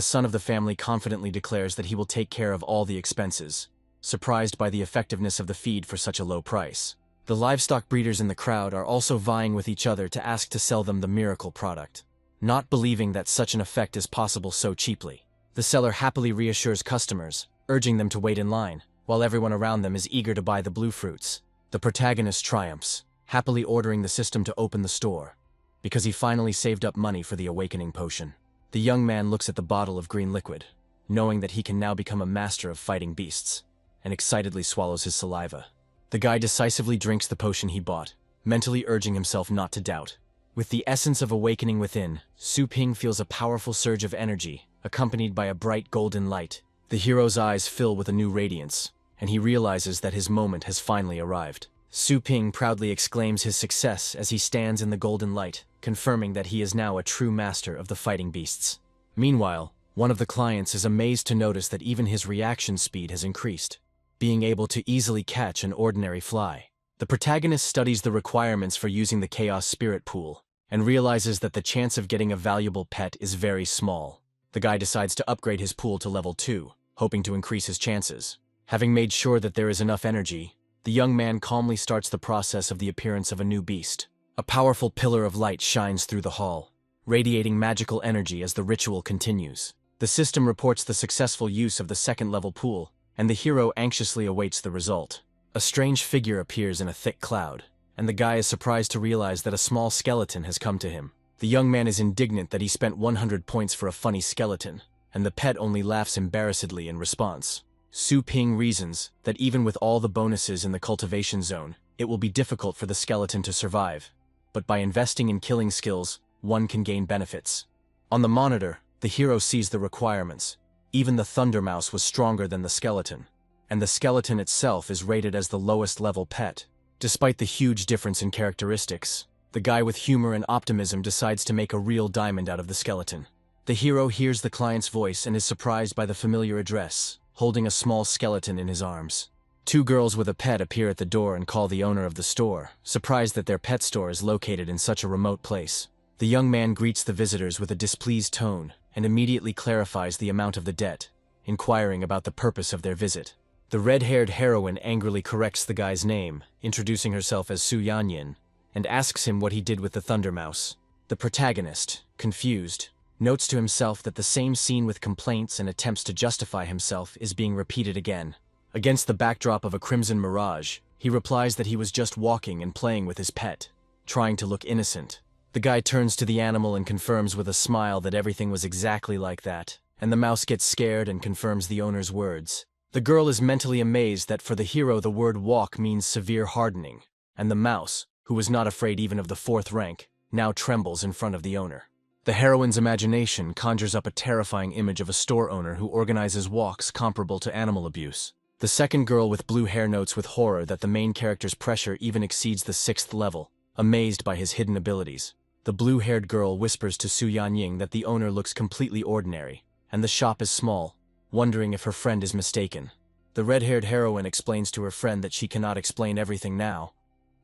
[SPEAKER 1] son of the family confidently declares that he will take care of all the expenses, surprised by the effectiveness of the feed for such a low price. The livestock breeders in the crowd are also vying with each other to ask to sell them the miracle product, not believing that such an effect is possible so cheaply. The seller happily reassures customers, urging them to wait in line, while everyone around them is eager to buy the blue fruits. The protagonist triumphs, happily ordering the system to open the store, because he finally saved up money for the awakening potion. The young man looks at the bottle of green liquid, knowing that he can now become a master of fighting beasts, and excitedly swallows his saliva. The guy decisively drinks the potion he bought, mentally urging himself not to doubt. With the essence of awakening within, Su Ping feels a powerful surge of energy, accompanied by a bright golden light. The hero's eyes fill with a new radiance, and he realizes that his moment has finally arrived. Su Ping proudly exclaims his success as he stands in the golden light, confirming that he is now a true master of the fighting beasts. Meanwhile, one of the clients is amazed to notice that even his reaction speed has increased, being able to easily catch an ordinary fly. The protagonist studies the requirements for using the Chaos Spirit Pool, and realizes that the chance of getting a valuable pet is very small. The guy decides to upgrade his pool to level 2, hoping to increase his chances. Having made sure that there is enough energy, the young man calmly starts the process of the appearance of a new beast. A powerful pillar of light shines through the hall, radiating magical energy as the ritual continues. The system reports the successful use of the second-level pool, and the hero anxiously awaits the result. A strange figure appears in a thick cloud, and the guy is surprised to realize that a small skeleton has come to him. The young man is indignant that he spent 100 points for a funny skeleton, and the pet only laughs embarrassedly in response. Su Ping reasons that even with all the bonuses in the cultivation zone, it will be difficult for the skeleton to survive, but by investing in killing skills, one can gain benefits. On the monitor, the hero sees the requirements. Even the Thunder Mouse was stronger than the skeleton, and the skeleton itself is rated as the lowest level pet. Despite the huge difference in characteristics, the guy with humor and optimism decides to make a real diamond out of the skeleton. The hero hears the client's voice and is surprised by the familiar address, holding a small skeleton in his arms. Two girls with a pet appear at the door and call the owner of the store, surprised that their pet store is located in such a remote place. The young man greets the visitors with a displeased tone and immediately clarifies the amount of the debt, inquiring about the purpose of their visit. The red-haired heroine angrily corrects the guy's name, introducing herself as Su Yanyin, and asks him what he did with the Thunder Mouse. The protagonist, confused, notes to himself that the same scene with complaints and attempts to justify himself is being repeated again. Against the backdrop of a crimson mirage, he replies that he was just walking and playing with his pet, trying to look innocent. The guy turns to the animal and confirms with a smile that everything was exactly like that, and the mouse gets scared and confirms the owner's words. The girl is mentally amazed that for the hero the word walk means severe hardening, and the mouse, who was not afraid even of the 4th rank, now trembles in front of the owner. The heroine's imagination conjures up a terrifying image of a store owner who organizes walks comparable to animal abuse. The second girl with blue hair notes with horror that the main character's pressure even exceeds the 6th level, amazed by his hidden abilities. The blue-haired girl whispers to Su Yanyin that the owner looks completely ordinary, and the shop is small, wondering if her friend is mistaken. The red-haired heroine explains to her friend that she cannot explain everything now,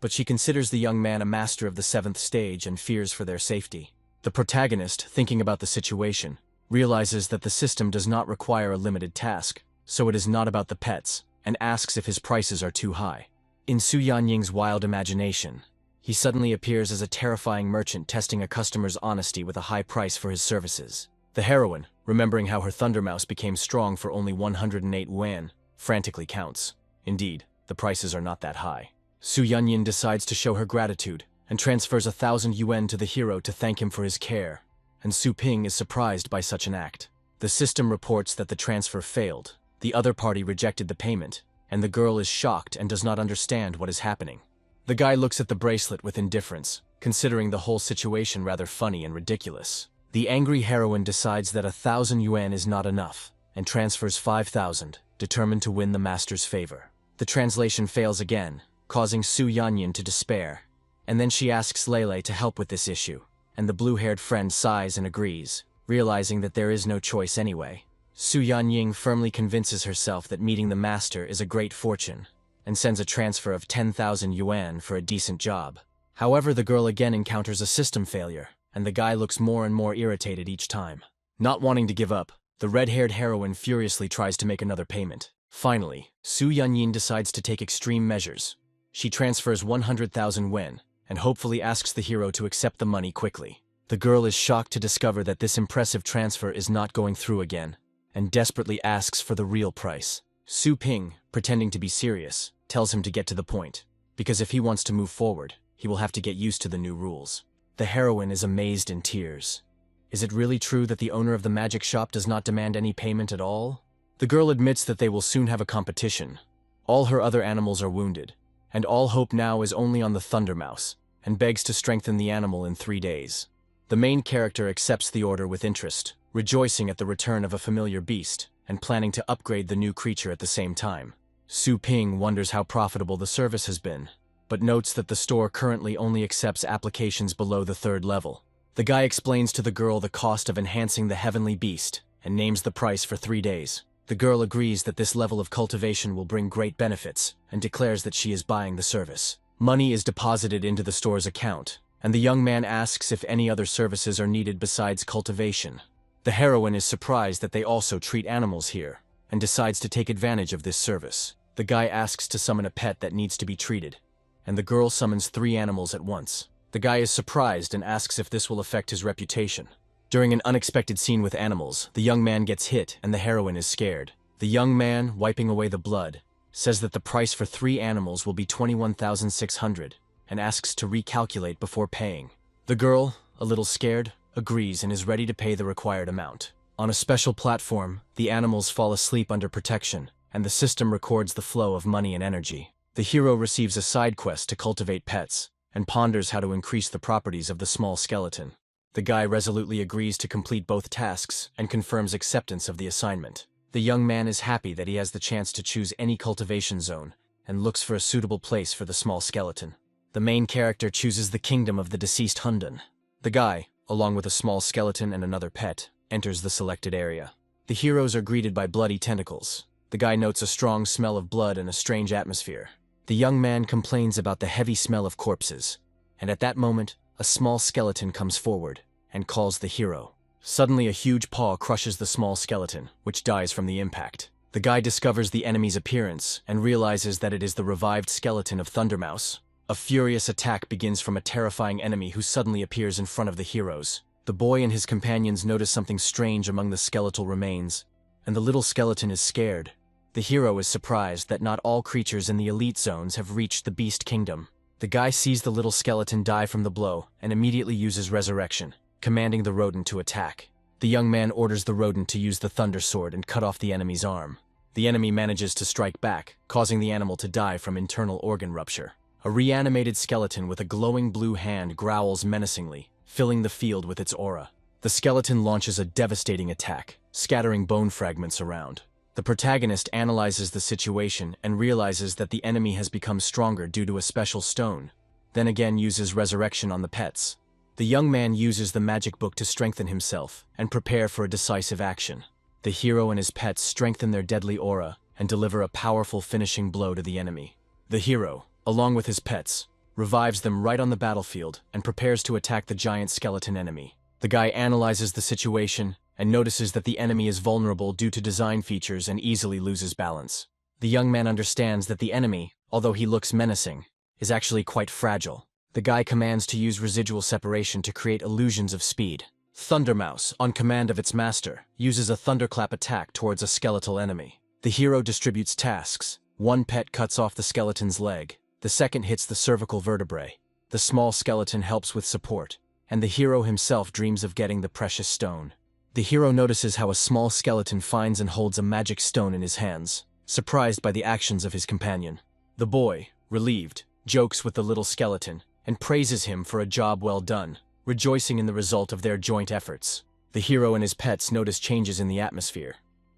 [SPEAKER 1] but she considers the young man a master of the 7th stage and fears for their safety. The protagonist, thinking about the situation, realizes that the system does not require a limited task, so it is not about the pets, and asks if his prices are too high. In Su Yanying's wild imagination, he suddenly appears as a terrifying merchant testing a customer's honesty with a high price for his services. The heroine, remembering how her Thundermouse became strong for only 108 yuan, frantically counts. Indeed, the prices are not that high. Su Yanyin decides to show her gratitude and transfers 1,000 yuan to the hero to thank him for his care, and Su Ping is surprised by such an act. The system reports that the transfer failed, the other party rejected the payment, and the girl is shocked and does not understand what is happening. The guy looks at the bracelet with indifference, considering the whole situation rather funny and ridiculous. The angry heroine decides that 1,000 yuan is not enough, and transfers 5,000, determined to win the master's favor. The translation fails again, causing Su Yanyin to despair, and then she asks Lele to help with this issue, and the blue-haired friend sighs and agrees, realizing that there is no choice anyway. Su Yanying firmly convinces herself that meeting the master is a great fortune, and sends a transfer of 10,000 yuan for a decent job. However, the girl again encounters a system failure, and the guy looks more and more irritated each time. Not wanting to give up, the red-haired heroine furiously tries to make another payment. Finally, Su Yanyin decides to take extreme measures. She transfers 100,000 yuan, and hopefully asks the hero to accept the money quickly. The girl is shocked to discover that this impressive transfer is not going through again, and desperately asks for the real price. Su Ping, pretending to be serious, tells him to get to the point, because if he wants to move forward, he will have to get used to the new rules. The heroine is amazed in tears. Is it really true that the owner of the magic shop does not demand any payment at all? The girl admits that they will soon have a competition. All her other animals are wounded, and all hope now is only on the Thundermouse, and begs to strengthen the animal in 3 days. The main character accepts the order with interest, rejoicing at the return of a familiar beast, and planning to upgrade the new creature at the same time. Su Ping wonders how profitable the service has been, but notes that the store currently only accepts applications below the 3rd level. The guy explains to the girl the cost of enhancing the heavenly beast, and names the price for 3 days. The girl agrees that this level of cultivation will bring great benefits, and declares that she is buying the service. Money is deposited into the store's account, and the young man asks if any other services are needed besides cultivation. The heroine is surprised that they also treat animals here, and decides to take advantage of this service. The guy asks to summon a pet that needs to be treated, and the girl summons 3 animals at once. The guy is surprised and asks if this will affect his reputation. During an unexpected scene with animals, the young man gets hit and the heroine is scared. The young man, wiping away the blood, says that the price for 3 animals will be 21,600, and asks to recalculate before paying. The girl, a little scared, agrees and is ready to pay the required amount. On a special platform, the animals fall asleep under protection, and the system records the flow of money and energy. The hero receives a side quest to cultivate pets, and ponders how to increase the properties of the small skeleton. The guy resolutely agrees to complete both tasks and confirms acceptance of the assignment. The young man is happy that he has the chance to choose any cultivation zone, and looks for a suitable place for the small skeleton. The main character chooses the kingdom of the deceased Hundan. The guy, along with a small skeleton and another pet, enters the selected area. The heroes are greeted by bloody tentacles. The guy notes a strong smell of blood and a strange atmosphere. The young man complains about the heavy smell of corpses, and at that moment, a small skeleton comes forward and calls the hero. Suddenly, a huge paw crushes the small skeleton, which dies from the impact. The guy discovers the enemy's appearance and realizes that it is the revived skeleton of Thundermouse. A furious attack begins from a terrifying enemy who suddenly appears in front of the heroes. The boy and his companions notice something strange among the skeletal remains, and the little skeleton is scared. The hero is surprised that not all creatures in the elite zones have reached the Beast Kingdom. The guy sees the little skeleton die from the blow and immediately uses Resurrection, commanding the rodent to attack. The young man orders the rodent to use the Thunder Sword and cut off the enemy's arm. The enemy manages to strike back, causing the animal to die from internal organ rupture. A reanimated skeleton with a glowing blue hand growls menacingly, filling the field with its aura. The skeleton launches a devastating attack, scattering bone fragments around. The protagonist analyzes the situation and realizes that the enemy has become stronger due to a special stone, then again uses Resurrection on the pets. The young man uses the magic book to strengthen himself and prepare for a decisive action. The hero and his pets strengthen their deadly aura and deliver a powerful finishing blow to the enemy. The hero, along with his pets, revives them right on the battlefield and prepares to attack the giant skeleton enemy. The guy analyzes the situation and notices that the enemy is vulnerable due to design features and easily loses balance. The young man understands that the enemy, although he looks menacing, is actually quite fragile. The guy commands to use residual separation to create illusions of speed. Thundermouse, on command of its master, uses a thunderclap attack towards a skeletal enemy. The hero distributes tasks. One pet cuts off the skeleton's leg, the second hits the cervical vertebrae, the small skeleton helps with support, and the hero himself dreams of getting the precious stone. The hero notices how a small skeleton finds and holds a magic stone in his hands, surprised by the actions of his companion. The boy, relieved, jokes with the little skeleton, and praises him for a job well done, rejoicing in the result of their joint efforts. The hero and his pets notice changes in the atmosphere.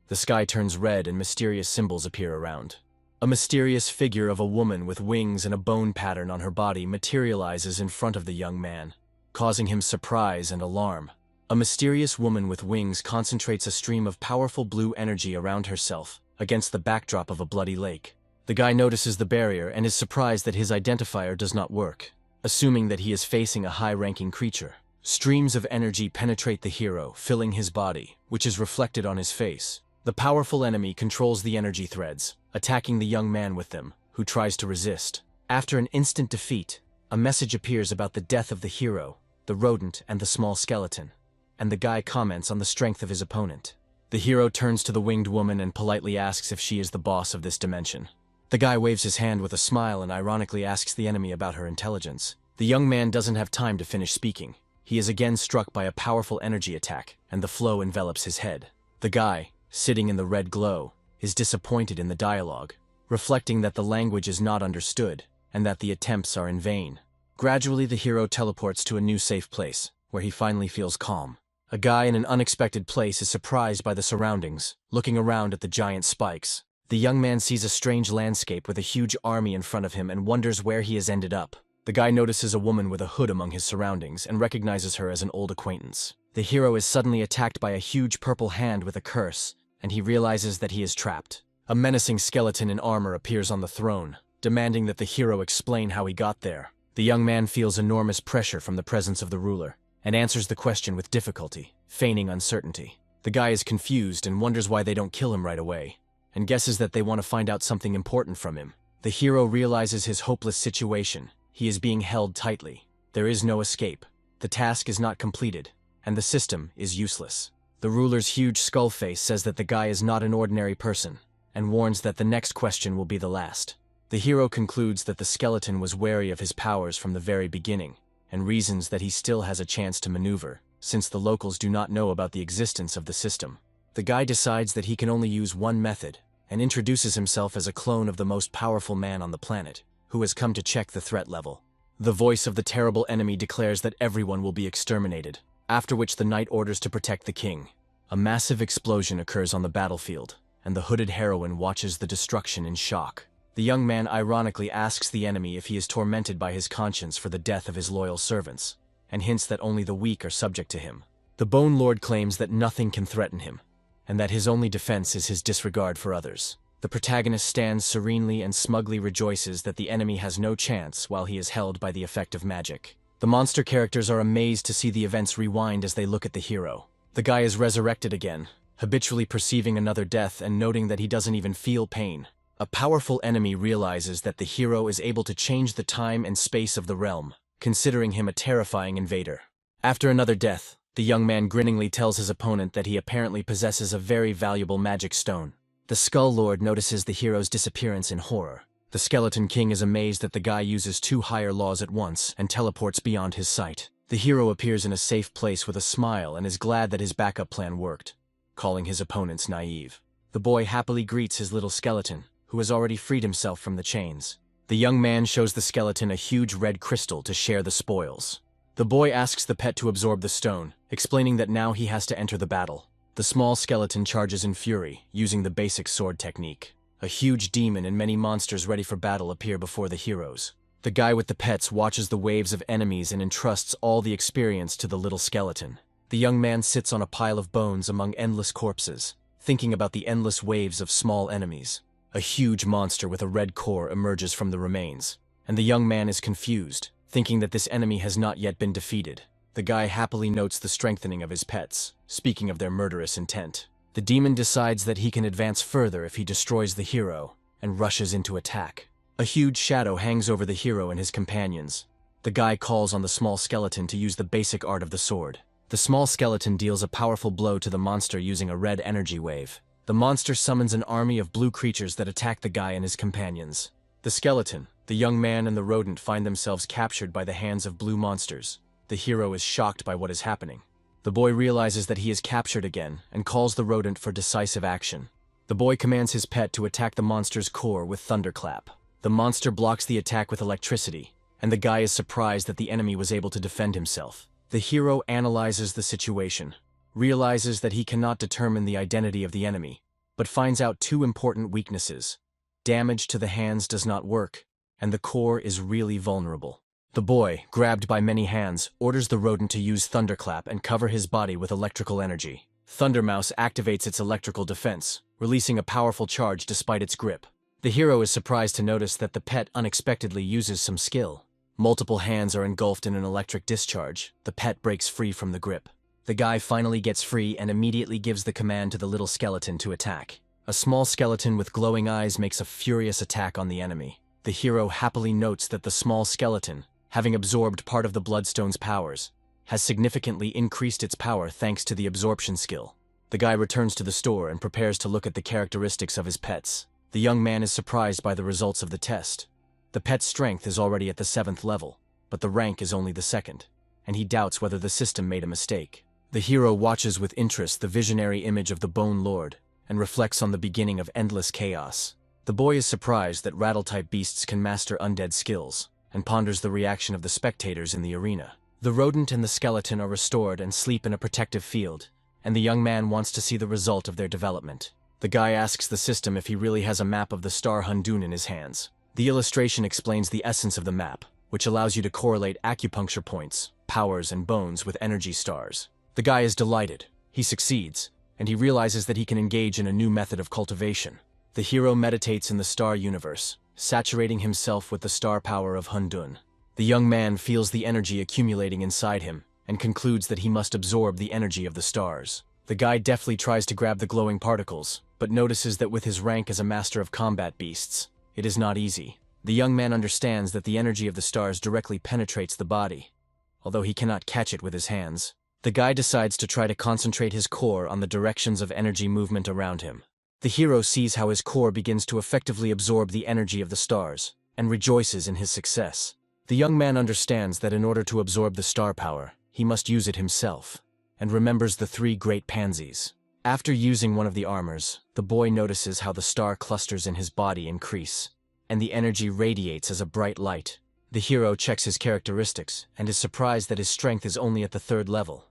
[SPEAKER 1] The sky turns red and mysterious symbols appear around. A mysterious figure of a woman with wings and a bone pattern on her body materializes in front of the young man, causing him surprise and alarm. A mysterious woman with wings concentrates a stream of powerful blue energy around herself against the backdrop of a bloody lake. The guy notices the barrier and is surprised that his identifier does not work, assuming that he is facing a high-ranking creature. Streams of energy penetrate the hero, filling his body, which is reflected on his face. The powerful enemy controls the energy threads, attacking the young man with them, who tries to resist. After an instant defeat, a message appears about the death of the hero, the rodent, and the small skeleton, and the guy comments on the strength of his opponent. The hero turns to the winged woman and politely asks if she is the boss of this dimension. The guy waves his hand with a smile and ironically asks the enemy about her intelligence. The young man doesn't have time to finish speaking. He is again struck by a powerful energy attack, and the flow envelops his head. The guy, sitting in the red glow, is disappointed in the dialogue, reflecting that the language is not understood, and that the attempts are in vain. Gradually the hero teleports to a new safe place, where he finally feels calm. A guy in an unexpected place is surprised by the surroundings, looking around at the giant spikes. The young man sees a strange landscape with a huge army in front of him and wonders where he has ended up. The guy notices a woman with a hood among his surroundings and recognizes her as an old acquaintance. The hero is suddenly attacked by a huge purple hand with a curse, and he realizes that he is trapped. A menacing skeleton in armor appears on the throne, demanding that the hero explain how he got there. The young man feels enormous pressure from the presence of the ruler, and answers the question with difficulty, feigning uncertainty. The guy is confused and wonders why they don't kill him right away, and guesses that they want to find out something important from him. The hero realizes his hopeless situation. He is being held tightly. There is no escape. The task is not completed, and the system is useless. The ruler's huge skull face says that the guy is not an ordinary person, and warns that the next question will be the last. The hero concludes that the skeleton was wary of his powers from the very beginning, and reasons that he still has a chance to maneuver, since the locals do not know about the existence of the system. The guy decides that he can only use one method, and introduces himself as a clone of the most powerful man on the planet, who has come to check the threat level. The voice of the terrible enemy declares that everyone will be exterminated, after which the knight orders to protect the king. A massive explosion occurs on the battlefield, and the hooded heroine watches the destruction in shock. The young man ironically asks the enemy if he is tormented by his conscience for the death of his loyal servants, and hints that only the weak are subject to him. The Bone Lord claims that nothing can threaten him, and that his only defense is his disregard for others. The protagonist stands serenely and smugly rejoices that the enemy has no chance while he is held by the effect of magic. The monster characters are amazed to see the events rewind as they look at the hero. The guy is resurrected again, habitually perceiving another death and noting that he doesn't even feel pain. A powerful enemy realizes that the hero is able to change the time and space of the realm, considering him a terrifying invader. After another death, the young man grinningly tells his opponent that he apparently possesses a very valuable magic stone. The Skull Lord notices the hero's disappearance in horror. The Skeleton King is amazed that the guy uses two higher laws at once and teleports beyond his sight. The hero appears in a safe place with a smile and is glad that his backup plan worked, calling his opponents naive. The boy happily greets his little skeleton, who has already freed himself from the chains. The young man shows the skeleton a huge red crystal to share the spoils. The boy asks the pet to absorb the stone, explaining that now he has to enter the battle. The small skeleton charges in fury, using the basic sword technique. A huge demon and many monsters ready for battle appear before the heroes. The guy with the pets watches the waves of enemies and entrusts all the experience to the little skeleton. The young man sits on a pile of bones among endless corpses, thinking about the endless waves of small enemies. A huge monster with a red core emerges from the remains, and the young man is confused, thinking that this enemy has not yet been defeated. The guy happily notes the strengthening of his pets, speaking of their murderous intent. The demon decides that he can advance further if he destroys the hero, and rushes into attack. A huge shadow hangs over the hero and his companions. The guy calls on the small skeleton to use the basic art of the sword. The small skeleton deals a powerful blow to the monster using a red energy wave. The monster summons an army of blue creatures that attack the guy and his companions. The skeleton, the young man, and the rodent find themselves captured by the hands of blue monsters. The hero is shocked by what is happening. The boy realizes that he is captured again and calls the rodent for decisive action. The boy commands his pet to attack the monster's core with thunderclap. The monster blocks the attack with electricity, and the guy is surprised that the enemy was able to defend himself. The hero analyzes the situation, realizes that he cannot determine the identity of the enemy, but finds out two important weaknesses. Damage to the hands does not work, and the core is really vulnerable. The boy, grabbed by many hands, orders the rodent to use thunderclap and cover his body with electrical energy. Thundermouse activates its electrical defense, releasing a powerful charge despite its grip. The hero is surprised to notice that the pet unexpectedly uses some skill. Multiple hands are engulfed in an electric discharge. The pet breaks free from the grip. The guy finally gets free and immediately gives the command to the little skeleton to attack. A small skeleton with glowing eyes makes a furious attack on the enemy. The hero happily notes that the small skeleton, having absorbed part of the Bloodstone's powers, has significantly increased its power thanks to the absorption skill. The guy returns to the store and prepares to look at the characteristics of his pets. The young man is surprised by the results of the test. The pet's strength is already at the 7th level, but the rank is only the 2nd, and he doubts whether the system made a mistake. The hero watches with interest the visionary image of the Bone Lord and reflects on the beginning of endless chaos. The boy is surprised that rattle-type beasts can master undead skills, and ponders the reaction of the spectators in the arena. The rodent and the skeleton are restored and sleep in a protective field, and the young man wants to see the result of their development. The guy asks the system if he really has a map of the star Hundun in his hands. The illustration explains the essence of the map, which allows you to correlate acupuncture points, powers, and bones with energy stars. The guy is delighted. He succeeds, and he realizes that he can engage in a new method of cultivation. The hero meditates in the star universe, saturating himself with the star power of Hundun. The young man feels the energy accumulating inside him and concludes that he must absorb the energy of the stars. The guy deftly tries to grab the glowing particles, but notices that with his rank as a master of combat beasts, it is not easy. The young man understands that the energy of the stars directly penetrates the body, although he cannot catch it with his hands. The guy decides to try to concentrate his core on the directions of energy movement around him. The hero sees how his core begins to effectively absorb the energy of the stars, and rejoices in his success. The young man understands that in order to absorb the star power, he must use it himself, and remembers the 3 great pansies. After using one of the armors, the boy notices how the star clusters in his body increase, and the energy radiates as a bright light. The hero checks his characteristics, and is surprised that his strength is only at the 3rd level,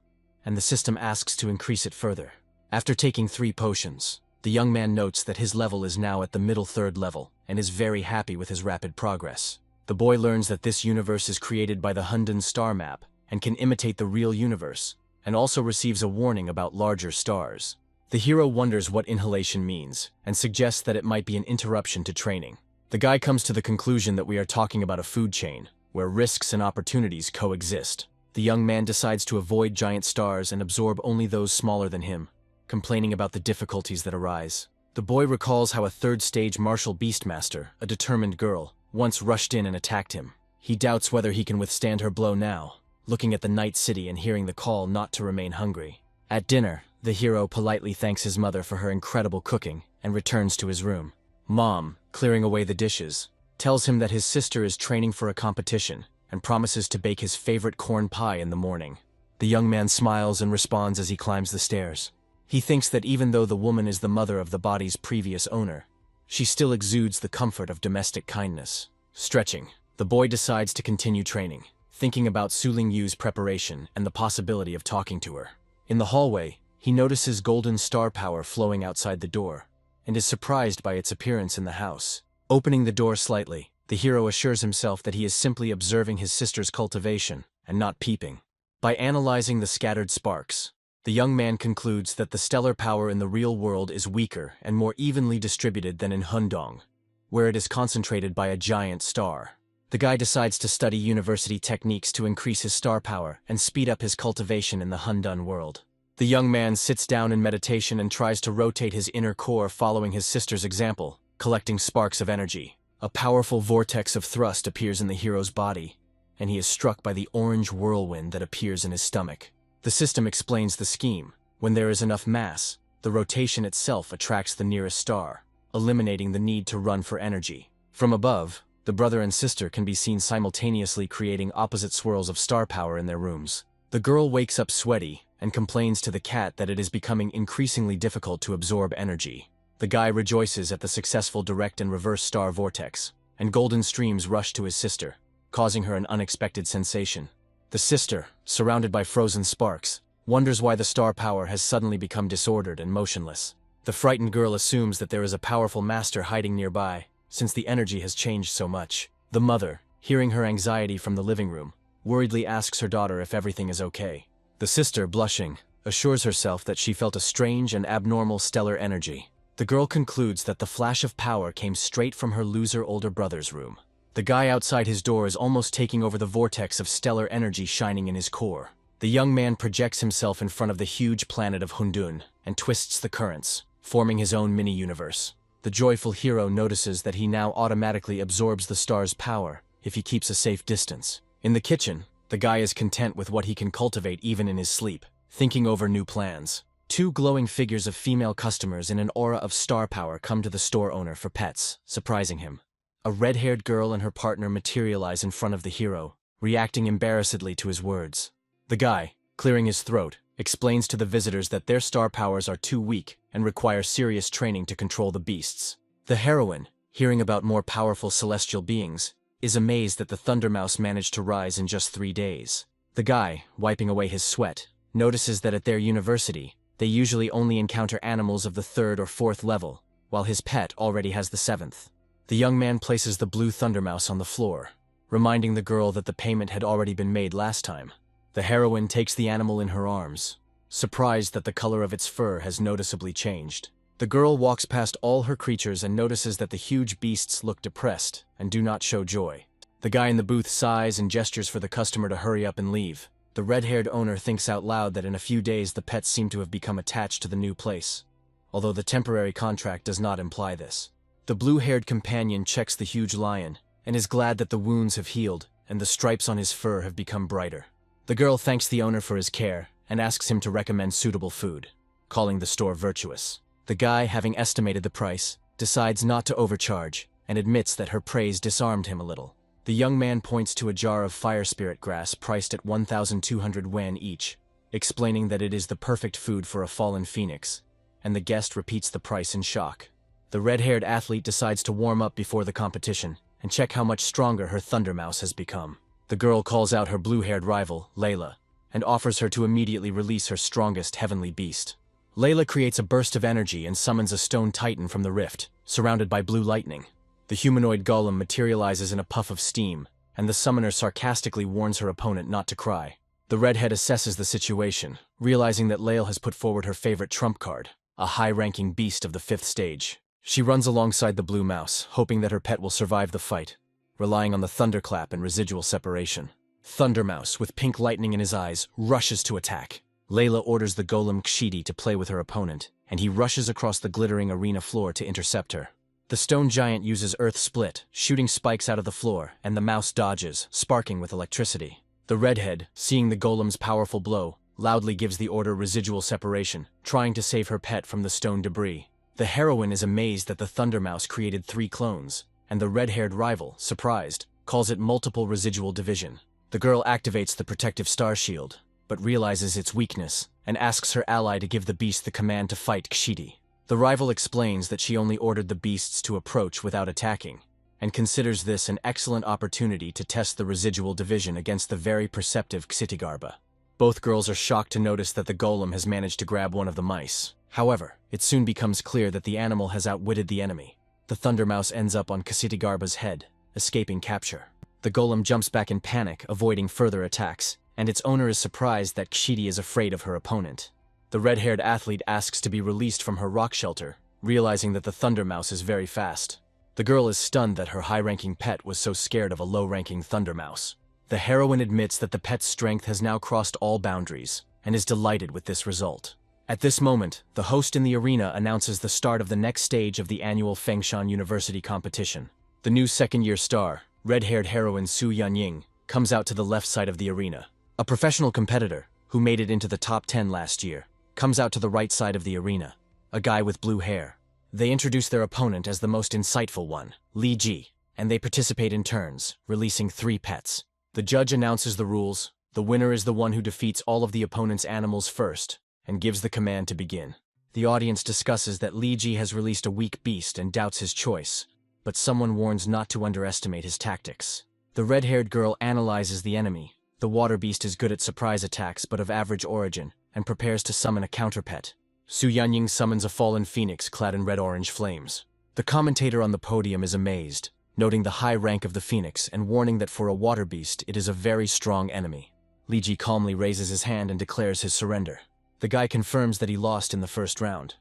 [SPEAKER 1] and the system asks to increase it further. After taking 3 potions, the young man notes that his level is now at the middle 3rd level, and is very happy with his rapid progress. The boy learns that this universe is created by the Hundun star map, and can imitate the real universe, and also receives a warning about larger stars. The hero wonders what inhalation means, and suggests that it might be an interruption to training. The guy comes to the conclusion that we are talking about a food chain, where risks and opportunities coexist. The young man decides to avoid giant stars and absorb only those smaller than him, complaining about the difficulties that arise. The boy recalls how a 3rd-stage martial beastmaster, a determined girl, once rushed in and attacked him. He doubts whether he can withstand her blow now, looking at the night city and hearing the call not to remain hungry. At dinner, the hero politely thanks his mother for her incredible cooking and returns to his room. Mom, clearing away the dishes, tells him that his sister is training for a competition and promises to bake his favorite corn pie in the morning. The young man smiles and responds as he climbs the stairs. He thinks that even though the woman is the mother of the body's previous owner, she still exudes the comfort of domestic kindness. Stretching, the boy decides to continue training, thinking about Su Lingyu's preparation and the possibility of talking to her. In the hallway, he notices golden star power flowing outside the door, and is surprised by its appearance in the house. Opening the door slightly, the hero assures himself that he is simply observing his sister's cultivation, and not peeping. By analyzing the scattered sparks, The young man concludes that the stellar power in the real world is weaker and more evenly distributed than in Hundong, where it is concentrated by a giant star. The guy decides to study university techniques to increase his star power and speed up his cultivation in the Hundun world. The young man sits down in meditation and tries to rotate his inner core following his sister's example, collecting sparks of energy. A powerful vortex of thrust appears in the hero's body, and he is struck by the orange whirlwind that appears in his stomach. The system explains the scheme. When there is enough mass, the rotation itself attracts the nearest star, eliminating the need to run for energy. From above, the brother and sister can be seen simultaneously creating opposite swirls of star power in their rooms. The girl wakes up sweaty and complains to the cat that it is becoming increasingly difficult to absorb energy. The guy rejoices at the successful direct and reverse star vortex, and golden streams rush to his sister, causing her an unexpected sensation. The sister, surrounded by frozen sparks, wonders why the star power has suddenly become disordered and motionless. The frightened girl assumes that there is a powerful master hiding nearby, since the energy has changed so much. The mother, hearing her anxiety from the living room, worriedly asks her daughter if everything is okay. The sister, blushing, assures herself that she felt a strange and abnormal stellar energy. The girl concludes that the flash of power came straight from her loser older brother's room. The guy outside his door is almost taking over the vortex of stellar energy shining in his core. The young man projects himself in front of the huge planet of Hundun and twists the currents, forming his own mini-universe. The joyful hero notices that he now automatically absorbs the star's power if he keeps a safe distance. In the kitchen, the guy is content with what he can cultivate even in his sleep, thinking over new plans. Two glowing figures of female customers in an aura of star power come to the store owner for pets, surprising him. A red-haired girl and her partner materialize in front of the hero, reacting embarrassedly to his words. The guy, clearing his throat, explains to the visitors that their star powers are too weak and require serious training to control the beasts. The heroine, hearing about more powerful celestial beings, is amazed that the Thundermouse managed to rise in just 3 days. The guy, wiping away his sweat, notices that at their university, they usually only encounter animals of the 3rd or 4th level, while his pet already has the 7th. The young man places the blue Thundermouse on the floor, reminding the girl that the payment had already been made last time. The heroine takes the animal in her arms, surprised that the color of its fur has noticeably changed. The girl walks past all her creatures and notices that the huge beasts look depressed and do not show joy. The guy in the booth sighs and gestures for the customer to hurry up and leave. The red-haired owner thinks out loud that in a few days the pets seem to have become attached to the new place, although the temporary contract does not imply this. The blue-haired companion checks the huge lion and is glad that the wounds have healed and the stripes on his fur have become brighter. The girl thanks the owner for his care and asks him to recommend suitable food, calling the store virtuous. The guy, having estimated the price, decides not to overcharge and admits that her praise disarmed him a little. The young man points to a jar of fire spirit grass priced at 1,200 wen each, explaining that it is the perfect food for a fallen phoenix, and the guest repeats the price in shock. The red-haired athlete decides to warm up before the competition and check how much stronger her Thundermouse has become. The girl calls out her blue-haired rival, Layla, and offers her to immediately release her strongest heavenly beast. Layla creates a burst of energy and summons a stone titan from the rift, surrounded by blue lightning. The humanoid golem materializes in a puff of steam, and the summoner sarcastically warns her opponent not to cry. The redhead assesses the situation, realizing that Layla has put forward her favorite trump card, a high-ranking beast of the 5th stage. She runs alongside the blue mouse, hoping that her pet will survive the fight, relying on the thunderclap and residual separation. Thundermouse, with pink lightning in his eyes, rushes to attack. Layla orders the golem Kshidi to play with her opponent, and he rushes across the glittering arena floor to intercept her. The stone giant uses Earth Split, shooting spikes out of the floor, and the mouse dodges, sparking with electricity. The redhead, seeing the golem's powerful blow, loudly gives the order Residual Separation, trying to save her pet from the stone debris. The heroine is amazed that the Thundermouse created 3 clones, and the red-haired rival, surprised, calls it Multiple Residual Division. The girl activates the protective star shield, but realizes its weakness, and asks her ally to give the beast the command to fight Kshidi. The rival explains that she only ordered the beasts to approach without attacking, and considers this an excellent opportunity to test the residual division against the very perceptive Ksitigarba. Both girls are shocked to notice that the golem has managed to grab one of the mice. However, it soon becomes clear that the animal has outwitted the enemy. The Thundermouse ends up on Ksitigarba's head, escaping capture. The golem jumps back in panic, avoiding further attacks, and its owner is surprised that Kshidi is afraid of her opponent. The red-haired athlete asks to be released from her rock shelter, realizing that the Thunder Mouse is very fast. The girl is stunned that her high-ranking pet was so scared of a low-ranking Thunder Mouse. The heroine admits that the pet's strength has now crossed all boundaries, and is delighted with this result. At this moment, the host in the arena announces the start of the next stage of the annual Fengshan University competition. The new second-year star, red-haired heroine Su Yanying, comes out to the left side of the arena. A professional competitor, who made it into the top 10 last year, comes out to the right side of the arena. A guy with blue hair. They introduce their opponent as the most insightful one, Li Ji, and they participate in turns, releasing 3 pets. The judge announces the rules. The winner is the one who defeats all of the opponent's animals first, and gives the command to begin. The audience discusses that Li Ji has released a weak beast and doubts his choice, but someone warns not to underestimate his tactics. The red-haired girl analyzes the enemy. The water beast is good at surprise attacks but of average origin, and prepares to summon a counterpet. Su Yanying summons a fallen phoenix clad in red-orange flames. The commentator on the podium is amazed, noting the high rank of the phoenix and warning that for a water beast it is a very strong enemy. Li Ji calmly raises his hand and declares his surrender. The guy confirms that he lost in the first round,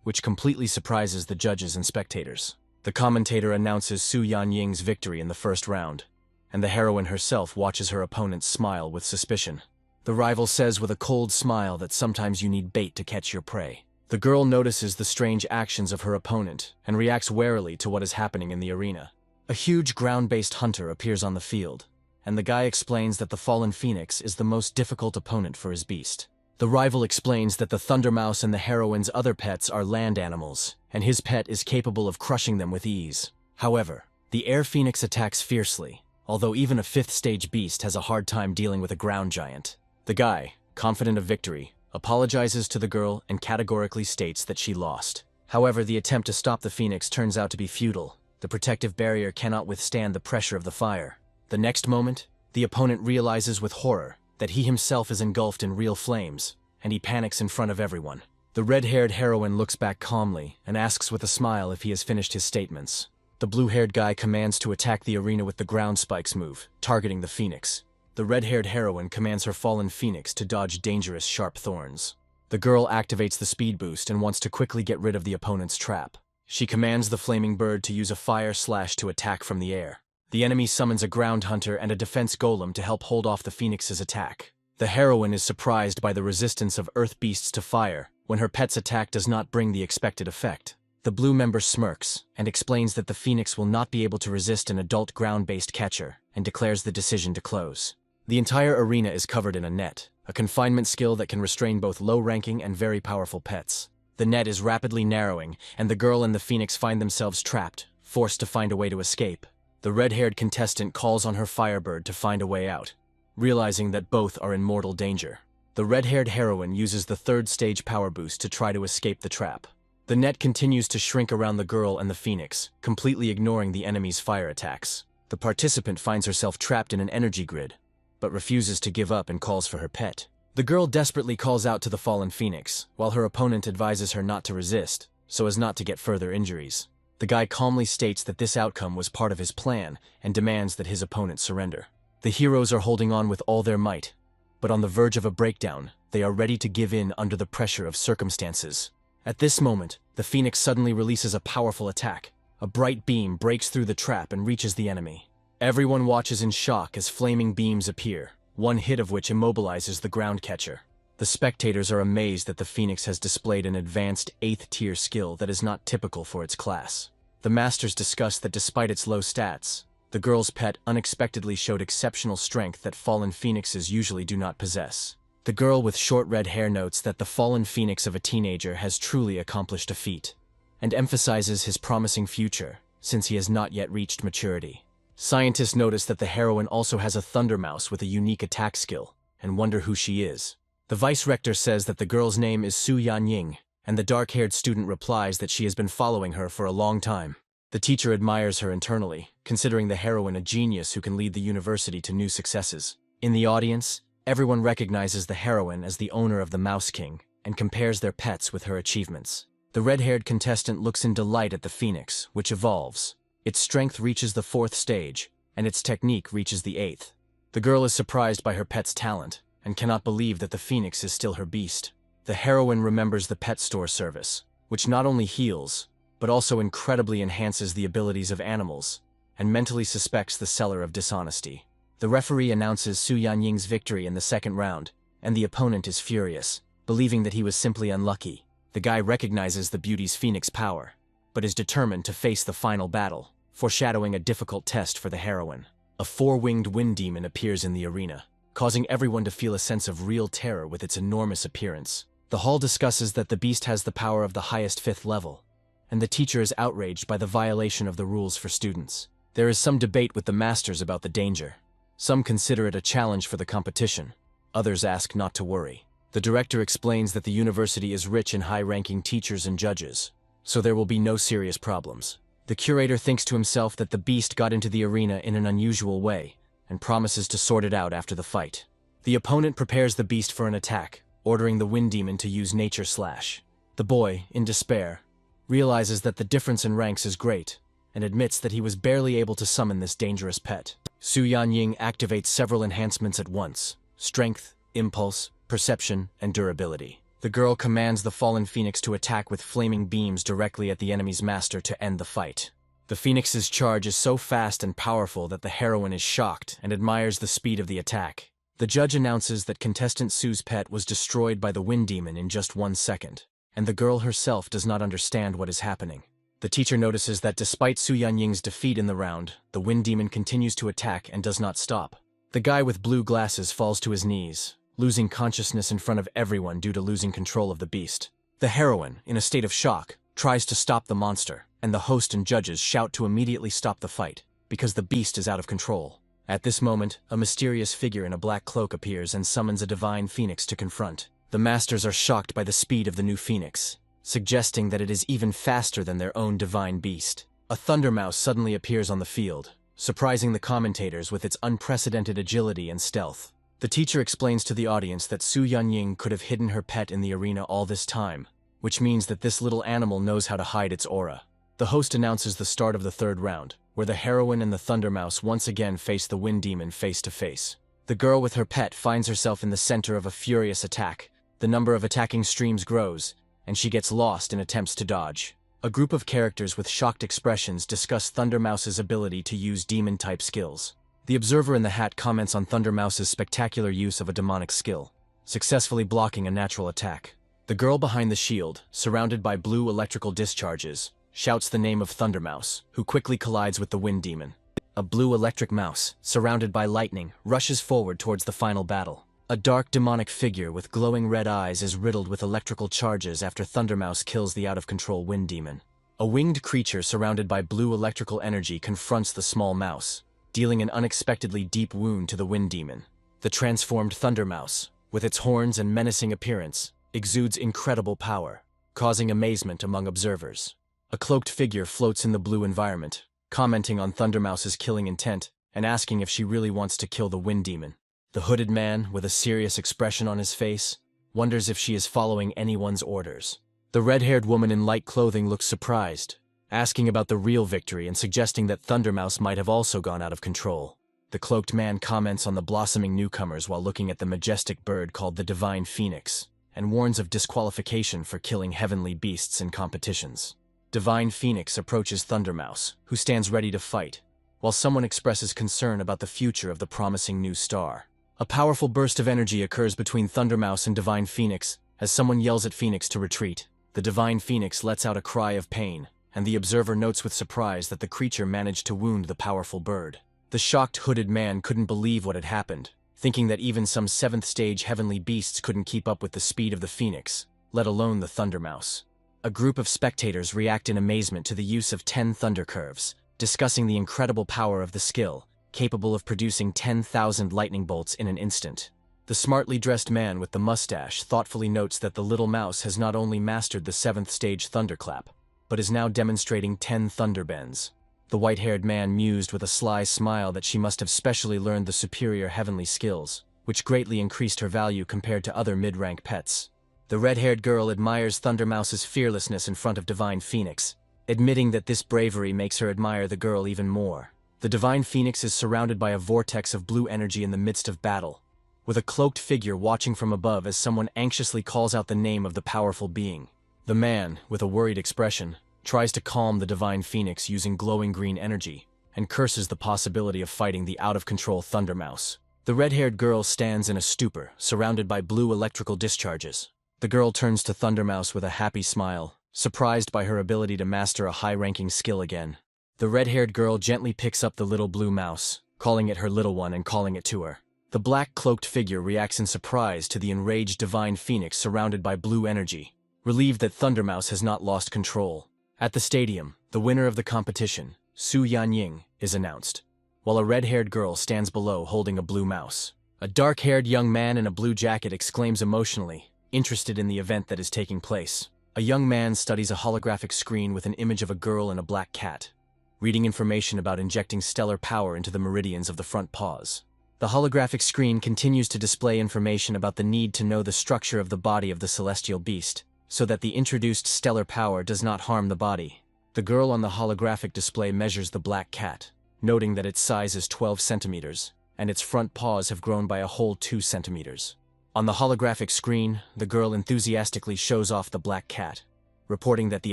[SPEAKER 1] which completely surprises the judges and spectators. The commentator announces Su Yanying's victory in the first round, and the heroine herself watches her opponent smile with suspicion. The rival says with a cold smile that sometimes you need bait to catch your prey. The girl notices the strange actions of her opponent and reacts warily to what is happening in the arena. A huge ground-based hunter appears on the field, and the guy explains that the fallen phoenix is the most difficult opponent for his beast. The rival explains that the Thunder Mouse and the heroine's other pets are land animals, and his pet is capable of crushing them with ease. However, the air phoenix attacks fiercely, although even a 5th-stage beast has a hard time dealing with a ground giant. The guy, confident of victory, apologizes to the girl and categorically states that she lost. However, the attempt to stop the phoenix turns out to be futile. The protective barrier cannot withstand the pressure of the fire. The next moment, the opponent realizes with horror that he himself is engulfed in real flames, and he panics in front of everyone. The red-haired heroine looks back calmly and asks with a smile if he has finished his statements. The blue-haired guy commands to attack the arena with the ground spikes move, targeting the phoenix. The red-haired heroine commands her fallen phoenix to dodge dangerous sharp thorns. The girl activates the speed boost and wants to quickly get rid of the opponent's trap. She commands the flaming bird to use a fire slash to attack from the air. The enemy summons a ground hunter and a defense golem to help hold off the phoenix's attack. The heroine is surprised by the resistance of earth beasts to fire when her pet's attack does not bring the expected effect. The blue member smirks and explains that the phoenix will not be able to resist an adult ground-based catcher and declares the decision to close. The entire arena is covered in a net, a confinement skill that can restrain both low-ranking and very powerful pets. The net is rapidly narrowing, and the girl and the phoenix find themselves trapped, forced to find a way to escape. The red-haired contestant calls on her firebird to find a way out, realizing that both are in mortal danger. The red-haired heroine uses the 3rd-stage power boost to try to escape the trap. The net continues to shrink around the girl and the phoenix, completely ignoring the enemy's fire attacks. The participant finds herself trapped in an energy grid, but refuses to give up and calls for her pet. The girl desperately calls out to the fallen phoenix, while her opponent advises her not to resist, so as not to get further injuries. The guy calmly states that this outcome was part of his plan and demands that his opponent surrender. The heroes are holding on with all their might, but on the verge of a breakdown, they are ready to give in under the pressure of circumstances. At this moment, the phoenix suddenly releases a powerful attack. A bright beam breaks through the trap and reaches the enemy. Everyone watches in shock as flaming beams appear, one hit of which immobilizes the ground catcher. The spectators are amazed that the phoenix has displayed an advanced 8th-tier skill that is not typical for its class. The masters discuss that despite its low stats, the girl's pet unexpectedly showed exceptional strength that fallen phoenixes usually do not possess. The girl with short red hair notes that the fallen phoenix of a teenager has truly accomplished a feat, and emphasizes his promising future, since he has not yet reached maturity. Scientists notice that the heroine also has a thunder mouse with a unique attack skill, and wonder who she is. The vice-rector says that the girl's name is Su Yanying, and the dark-haired student replies that she has been following her for a long time. The teacher admires her internally, considering the heroine a genius who can lead the university to new successes. In the audience, everyone recognizes the heroine as the owner of the Mouse King, and compares their pets with her achievements. The red-haired contestant looks in delight at the phoenix, which evolves. Its strength reaches the 4th stage, and its technique reaches the 8th. The girl is surprised by her pet's talent, and cannot believe that the phoenix is still her beast. The heroine remembers the pet store service, which not only heals, but also incredibly enhances the abilities of animals, and mentally suspects the seller of dishonesty. The referee announces Su Yanying's victory in the second round, and the opponent is furious, believing that he was simply unlucky. The guy recognizes the beauty's phoenix power, but is determined to face the final battle, foreshadowing a difficult test for the heroine. A four-winged wind demon appears in the arena, causing everyone to feel a sense of real terror with its enormous appearance. The hall discusses that the beast has the power of the highest 5th level, and the teacher is outraged by the violation of the rules for students. There is some debate with the masters about the danger. Some consider it a challenge for the competition. Others ask not to worry. The director explains that the university is rich in high-ranking teachers and judges, so there will be no serious problems. The curator thinks to himself that the beast got into the arena in an unusual way, and promises to sort it out after the fight. The opponent prepares the beast for an attack, ordering the wind demon to use Nature Slash. The boy, in despair, realizes that the difference in ranks is great, and admits that he was barely able to summon this dangerous pet. Su Yanying activates several enhancements at once: strength, impulse, perception, and durability. The girl commands the fallen phoenix to attack with flaming beams directly at the enemy's master to end the fight. The phoenix's charge is so fast and powerful that the heroine is shocked and admires the speed of the attack. The judge announces that contestant Su's pet was destroyed by the wind demon in just 1 second, and the girl herself does not understand what is happening. The teacher notices that despite Su Yanying's defeat in the round, the wind demon continues to attack and does not stop. The guy with blue glasses falls to his knees, losing consciousness in front of everyone due to losing control of the beast. The heroine, in a state of shock, tries to stop the monster, and the host and judges shout to immediately stop the fight, because the beast is out of control. At this moment, a mysterious figure in a black cloak appears and summons a divine phoenix to confront. The masters are shocked by the speed of the new phoenix, suggesting that it is even faster than their own divine beast. A thunder mouse suddenly appears on the field, surprising the commentators with its unprecedented agility and stealth. The teacher explains to the audience that Su Yanying could have hidden her pet in the arena all this time, which means that this little animal knows how to hide its aura. The host announces the start of the third round, where the heroine and the thunder mouse once again face the wind demon face to face. The girl with her pet finds herself in the center of a furious attack. The number of attacking streams grows, and she gets lost in attempts to dodge. A group of characters with shocked expressions discuss Thunder Mouse's ability to use demon-type skills. The observer in the hat comments on Thunder Mouse's spectacular use of a demonic skill, successfully blocking a natural attack. The girl behind the shield, surrounded by blue electrical discharges, shouts the name of Thunder Mouse, who quickly collides with the wind demon. A blue electric mouse, surrounded by lightning, rushes forward towards the final battle. A dark demonic figure with glowing red eyes is riddled with electrical charges after Thunder Mouse kills the out-of-control wind demon. A winged creature surrounded by blue electrical energy confronts the small mouse, dealing an unexpectedly deep wound to the wind demon. The transformed Thunder Mouse, with its horns and menacing appearance, exudes incredible power, causing amazement among observers. A cloaked figure floats in the blue environment, commenting on Thunder Mouse's killing intent and asking if she really wants to kill the wind demon. The hooded man, with a serious expression on his face, wonders if she is following anyone's orders. The red-haired woman in light clothing looks surprised, asking about the real victory and suggesting that Thunder Mouse might have also gone out of control. The cloaked man comments on the blossoming newcomers while looking at the majestic bird called the Divine Phoenix, and warns of disqualification for killing heavenly beasts in competitions. Divine Phoenix approaches Thunder Mouse, who stands ready to fight, while someone expresses concern about the future of the promising new star. A powerful burst of energy occurs between Thunder Mouse and Divine Phoenix as someone yells at Phoenix to retreat. The Divine Phoenix lets out a cry of pain, and the observer notes with surprise that the creature managed to wound the powerful bird. The shocked hooded man couldn't believe what had happened, thinking that even some 7th-stage heavenly beasts couldn't keep up with the speed of the Phoenix, let alone the Thunder Mouse. A group of spectators react in amazement to the use of 10 thunder curves, discussing the incredible power of the skill, capable of producing 10,000 lightning bolts in an instant. The smartly dressed man with the mustache thoughtfully notes that the little mouse has not only mastered the 7th-stage thunderclap, but is now demonstrating 10 thunder bends. The white-haired man mused with a sly smile that she must have specially learned the superior heavenly skills, which greatly increased her value compared to other mid-rank pets. The red-haired girl admires Thunder Mouse's fearlessness in front of Divine Phoenix, admitting that this bravery makes her admire the girl even more. The Divine Phoenix is surrounded by a vortex of blue energy in the midst of battle, with a cloaked figure watching from above as someone anxiously calls out the name of the powerful being. The man, with a worried expression, tries to calm the divine phoenix using glowing green energy, and curses the possibility of fighting the out-of-control Thundermouse. The red-haired girl stands in a stupor, surrounded by blue electrical discharges. The girl turns to Thundermouse with a happy smile, surprised by her ability to master a high-ranking skill again. The red-haired girl gently picks up the little blue mouse, calling it her little one and calling it to her. The black cloaked figure reacts in surprise to the enraged divine phoenix surrounded by blue energy, relieved that Thundermouse has not lost control. At the stadium, the winner of the competition, Su Yanying, is announced, while a red-haired girl stands below holding a blue mouse. A dark-haired young man in a blue jacket exclaims emotionally, interested in the event that is taking place. A young man studies a holographic screen with an image of a girl and a black cat, reading information about injecting stellar power into the meridians of the front paws. The holographic screen continues to display information about the need to know the structure of the body of the celestial beast, so that the introduced stellar power does not harm the body. The girl on the holographic display measures the black cat, noting that its size is 12 centimeters, and its front paws have grown by a whole 2 centimeters. On the holographic screen, the girl enthusiastically shows off the black cat, reporting that the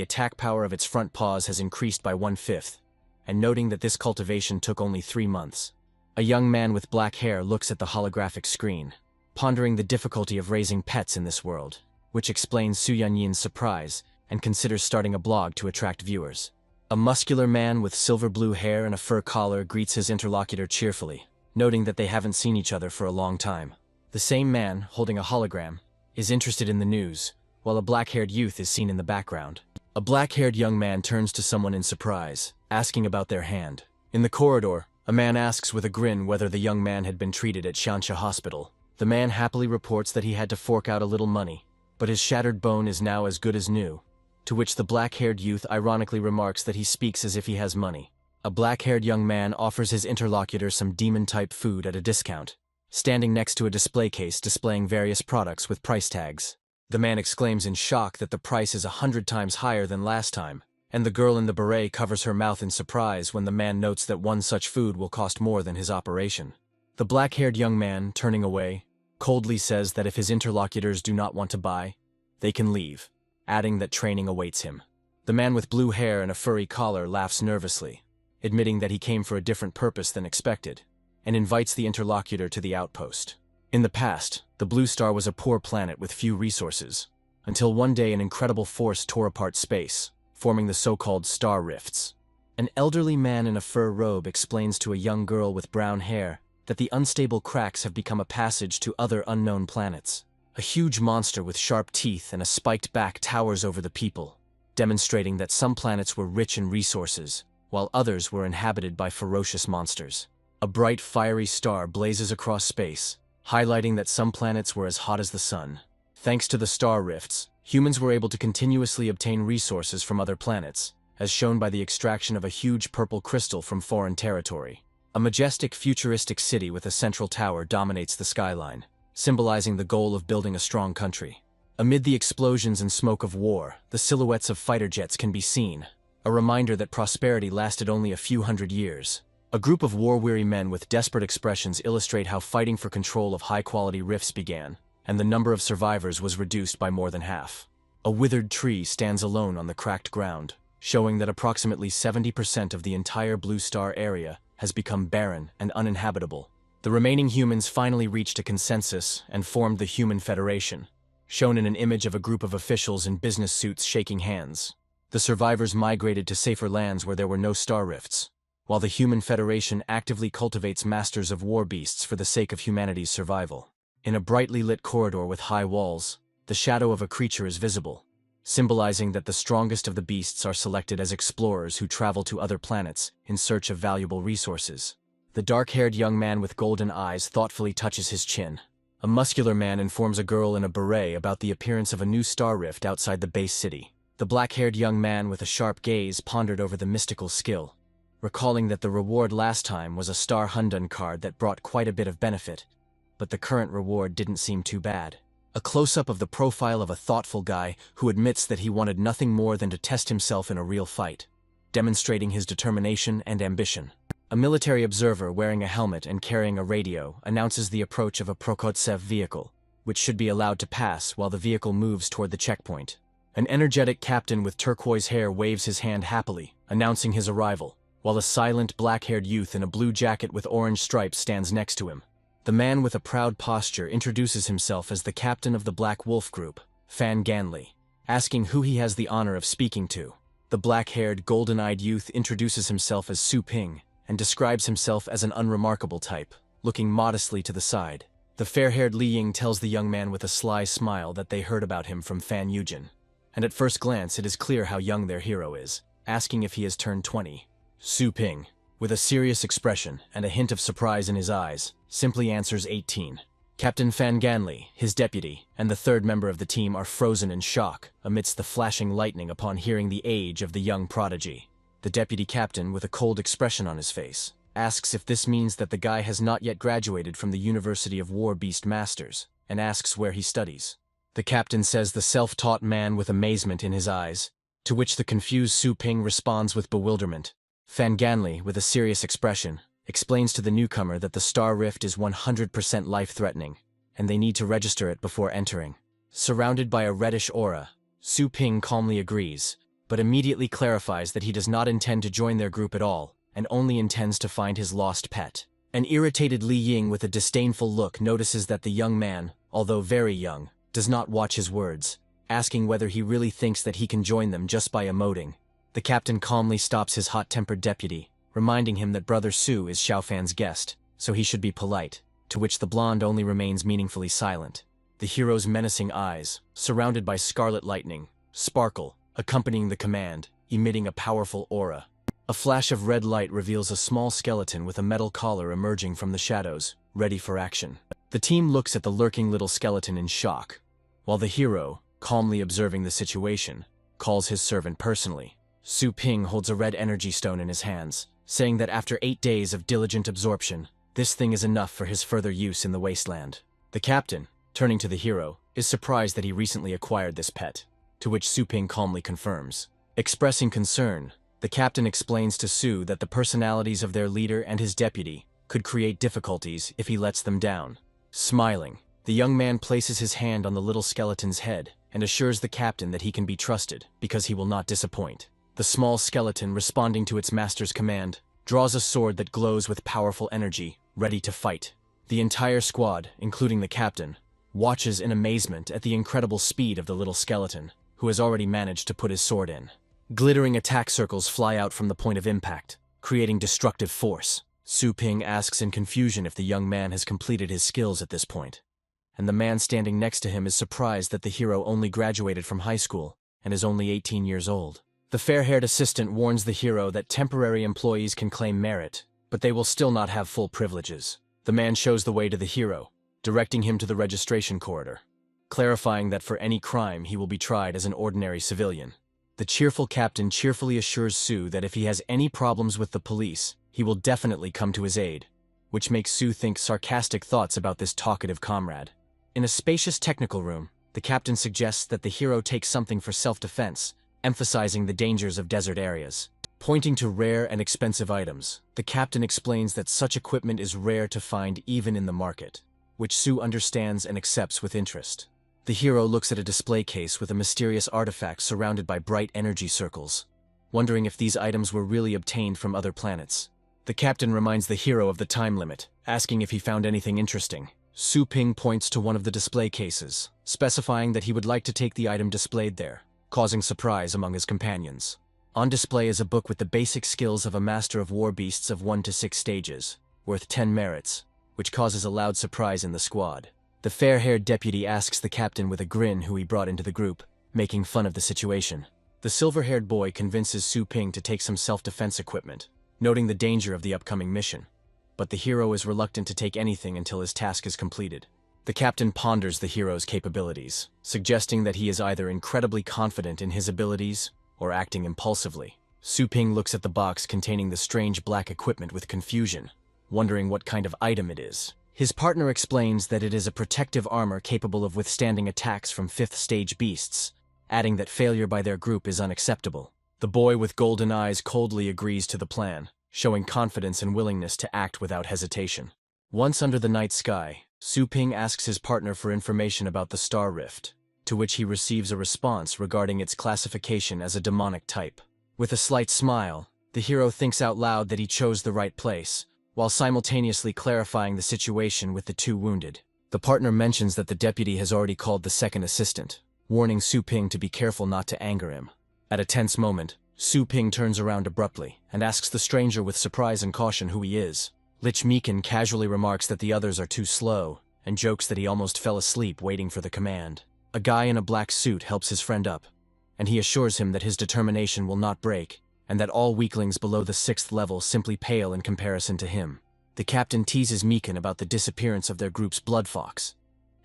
[SPEAKER 1] attack power of its front paws has increased by 1/5, and noting that this cultivation took only 3 months. A young man with black hair looks at the holographic screen, pondering the difficulty of raising pets in this world, which explains Su Yanyin's surprise and considers starting a blog to attract viewers. A muscular man with silver blue hair and a fur collar greets his interlocutor cheerfully, noting that they haven't seen each other for a long time. The same man, holding a hologram, is interested in the news, while a black-haired youth is seen in the background. A black-haired young man turns to someone in surprise, asking about their hand. In the corridor, a man asks with a grin whether the young man had been treated at Shansha Hospital. The man happily reports that he had to fork out a little money, but his shattered bone is now as good as new, to which the black-haired youth ironically remarks that he speaks as if he has money. A black-haired young man offers his interlocutor some demon-type food at a discount, standing next to a display case displaying various products with price tags. The man exclaims in shock that the price is 100 times higher than last time, and the girl in the beret covers her mouth in surprise when the man notes that one such food will cost more than his operation. The black-haired young man, turning away, coldly says that if his interlocutors do not want to buy, they can leave, adding that training awaits him. The man with blue hair and a furry collar laughs nervously, admitting that he came for a different purpose than expected, and invites the interlocutor to the outpost. In the past, the Blue Star was a poor planet with few resources, until one day an incredible force tore apart space, forming the so-called star rifts. An elderly man in a fur robe explains to a young girl with brown hair that the unstable cracks have become a passage to other unknown planets. A huge monster with sharp teeth and a spiked back towers over the people, demonstrating that some planets were rich in resources, while others were inhabited by ferocious monsters. A bright fiery star blazes across space, highlighting that some planets were as hot as the sun. Thanks to the star rifts, humans were able to continuously obtain resources from other planets, as shown by the extraction of a huge purple crystal from foreign territory. A majestic futuristic city with a central tower dominates the skyline, symbolizing the goal of building a strong country. Amid the explosions and smoke of war, the silhouettes of fighter jets can be seen, a reminder that prosperity lasted only a few hundred years. A group of war-weary men with desperate expressions illustrate how fighting for control of high-quality rifts began, and the number of survivors was reduced by more than half. A withered tree stands alone on the cracked ground, showing that approximately 70% of the entire Blue Star area has become barren and uninhabitable. The remaining humans finally reached a consensus and formed the Human Federation, shown in an image of a group of officials in business suits shaking hands. The survivors migrated to safer lands where there were no star rifts, while the Human Federation actively cultivates masters of war beasts for the sake of humanity's survival. In a brightly lit corridor with high walls, the shadow of a creature is visible, symbolizing that the strongest of the beasts are selected as explorers who travel to other planets in search of valuable resources. The dark-haired young man with golden eyes thoughtfully touches his chin. A muscular man informs a girl in a beret about the appearance of a new star rift outside the base city. The black-haired young man with a sharp gaze pondered over the mystical skill, recalling that the reward last time was a Star Hundun card that brought quite a bit of benefit, but the current reward didn't seem too bad. A close-up of the profile of a thoughtful guy who admits that he wanted nothing more than to test himself in a real fight, demonstrating his determination and ambition. A military observer wearing a helmet and carrying a radio announces the approach of a Prokotsev vehicle, which should be allowed to pass while the vehicle moves toward the checkpoint. An energetic captain with turquoise hair waves his hand happily, announcing his arrival, while a silent black-haired youth in a blue jacket with orange stripes stands next to him. The man with a proud posture introduces himself as the captain of the Black Wolf Group, Fan Ganli, asking who he has the honor of speaking to. The black-haired, golden-eyed youth introduces himself as Su Ping and describes himself as an unremarkable type, looking modestly to the side. The fair-haired Li Ying tells the young man with a sly smile that they heard about him from Fan Yujin. And at first glance it is clear how young their hero is, asking if he has turned 20. Su Ping, with a serious expression and a hint of surprise in his eyes, simply answers 18. Captain Fan Ganli, his deputy, and the third member of the team are frozen in shock amidst the flashing lightning upon hearing the age of the young prodigy. The deputy captain, with a cold expression on his face, asks if this means that the guy has not yet graduated from the University of War Beast Masters, and asks where he studies. The captain says the self-taught man with amazement in his eyes, to which the confused Su Ping responds with bewilderment. Fan Ganli, with a serious expression, explains to the newcomer that the Star Rift is 100% life-threatening, and they need to register it before entering. Surrounded by a reddish aura, Su Ping calmly agrees, but immediately clarifies that he does not intend to join their group at all, and only intends to find his lost pet. An irritated Li Ying with a disdainful look notices that the young man, although very young, does not watch his words, asking whether he really thinks that he can join them just by emoting. The captain calmly stops his hot-tempered deputy, reminding him that Brother Su is Xiaofan's guest, so he should be polite, to which the blonde only remains meaningfully silent. The hero's menacing eyes, surrounded by scarlet lightning, sparkle, accompanying the command, emitting a powerful aura. A flash of red light reveals a small skeleton with a metal collar emerging from the shadows, ready for action. The team looks at the lurking little skeleton in shock, while the hero, calmly observing the situation, calls his servant personally. Su Ping holds a red energy stone in his hands, saying that after 8 days of diligent absorption, this thing is enough for his further use in the wasteland. The captain, turning to the hero, is surprised that he recently acquired this pet, to which Su Ping calmly confirms. Expressing concern, the captain explains to Su that the personalities of their leader and his deputy could create difficulties if he lets them down. Smiling, the young man places his hand on the little skeleton's head and assures the captain that he can be trusted because he will not disappoint. The small skeleton, responding to its master's command, draws a sword that glows with powerful energy, ready to fight. The entire squad, including the captain, watches in amazement at the incredible speed of the little skeleton, who has already managed to put his sword in. Glittering attack circles fly out from the point of impact, creating destructive force. Su Ping asks in confusion if the young man has completed his skills at this point, and the man standing next to him is surprised that the hero only graduated from high school and is only 18 years old. The fair-haired assistant warns the hero that temporary employees can claim merit, but they will still not have full privileges. The man shows the way to the hero, directing him to the registration corridor, clarifying that for any crime he will be tried as an ordinary civilian. The cheerful captain cheerfully assures Su that if he has any problems with the police, he will definitely come to his aid, which makes Su think sarcastic thoughts about this talkative comrade. In a spacious technical room, the captain suggests that the hero take something for self-defense, emphasizing the dangers of desert areas. Pointing to rare and expensive items, the captain explains that such equipment is rare to find even in the market, which Su understands and accepts with interest. The hero looks at a display case with a mysterious artifact surrounded by bright energy circles, wondering if these items were really obtained from other planets. The captain reminds the hero of the time limit, asking if he found anything interesting. Su Ping points to one of the display cases, specifying that he would like to take the item displayed there, causing surprise among his companions. On display is a book with the basic skills of a master of war beasts of 1 to 6 stages, worth 10 merits, which causes a loud surprise in the squad. The fair-haired deputy asks the captain with a grin who he brought into the group, making fun of the situation. The silver-haired boy convinces Su Ping to take some self-defense equipment, noting the danger of the upcoming mission, but the hero is reluctant to take anything until his task is completed. The captain ponders the hero's capabilities, suggesting that he is either incredibly confident in his abilities or acting impulsively. Su Ping looks at the box containing the strange black equipment with confusion, wondering what kind of item it is. His partner explains that it is a protective armor capable of withstanding attacks from 5th stage beasts, adding that failure by their group is unacceptable. The boy with golden eyes coldly agrees to the plan, showing confidence and willingness to act without hesitation. Once under the night sky, Su Ping asks his partner for information about the star rift, to which he receives a response regarding its classification as a demonic type. With a slight smile, the hero thinks out loud that he chose the right place, while simultaneously clarifying the situation with the two wounded. The partner mentions that the deputy has already called the second assistant, warning Su Ping to be careful not to anger him. At a tense moment, Su Ping turns around abruptly and asks the stranger with surprise and caution who he is. Lich Meekin casually remarks that the others are too slow and jokes that he almost fell asleep waiting for the command. A guy in a black suit helps his friend up, and he assures him that his determination will not break and that all weaklings below the 6th level simply pale in comparison to him. The captain teases Meekin about the disappearance of their group's blood fox,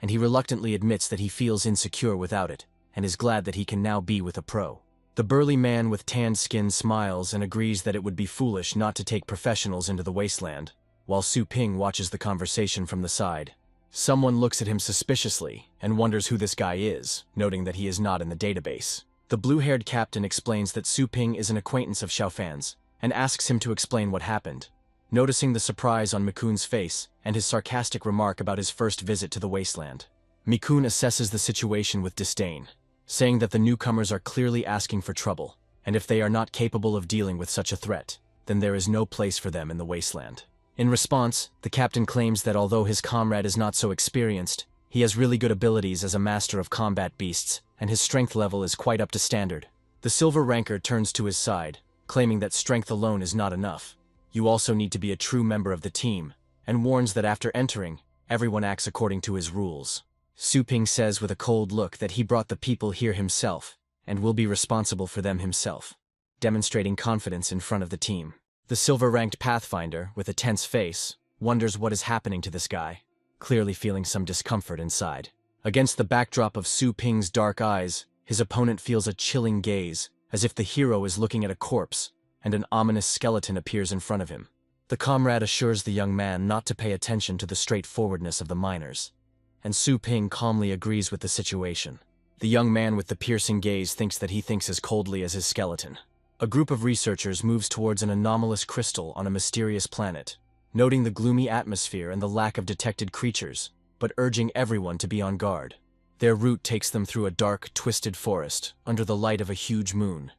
[SPEAKER 1] and he reluctantly admits that he feels insecure without it and is glad that he can now be with a pro. The burly man with tanned skin smiles and agrees that it would be foolish not to take professionals into the wasteland, while Su Ping watches the conversation from the side. Someone looks at him suspiciously and wonders who this guy is, noting that he is not in the database. The blue-haired captain explains that Su Ping is an acquaintance of Xiaofan's and asks him to explain what happened. Noticing the surprise on Mikun's face and his sarcastic remark about his first visit to the wasteland, Mikun assesses the situation with disdain, saying that the newcomers are clearly asking for trouble, and if they are not capable of dealing with such a threat, then there is no place for them in the wasteland. In response, the captain claims that although his comrade is not so experienced, he has really good abilities as a master of combat beasts, and his strength level is quite up to standard. The silver ranker turns to his side, claiming that strength alone is not enough. You also need to be a true member of the team, and warns that after entering, everyone acts according to his rules. Su Ping says with a cold look that he brought the people here himself, and will be responsible for them himself, demonstrating confidence in front of the team. The silver-ranked Pathfinder, with a tense face, wonders what is happening to this guy, clearly feeling some discomfort inside. Against the backdrop of Su Ping's dark eyes, his opponent feels a chilling gaze, as if the hero is looking at a corpse, and an ominous skeleton appears in front of him. The comrade assures the young man not to pay attention to the straightforwardness of the miners, and Su Ping calmly agrees with the situation. The young man with the piercing gaze thinks that he thinks as coldly as his skeleton. A group of researchers moves towards an anomalous crystal on a mysterious planet, noting the gloomy atmosphere and the lack of detected creatures, but urging everyone to be on guard. Their route takes them through a dark, twisted forest under the light of a huge moon,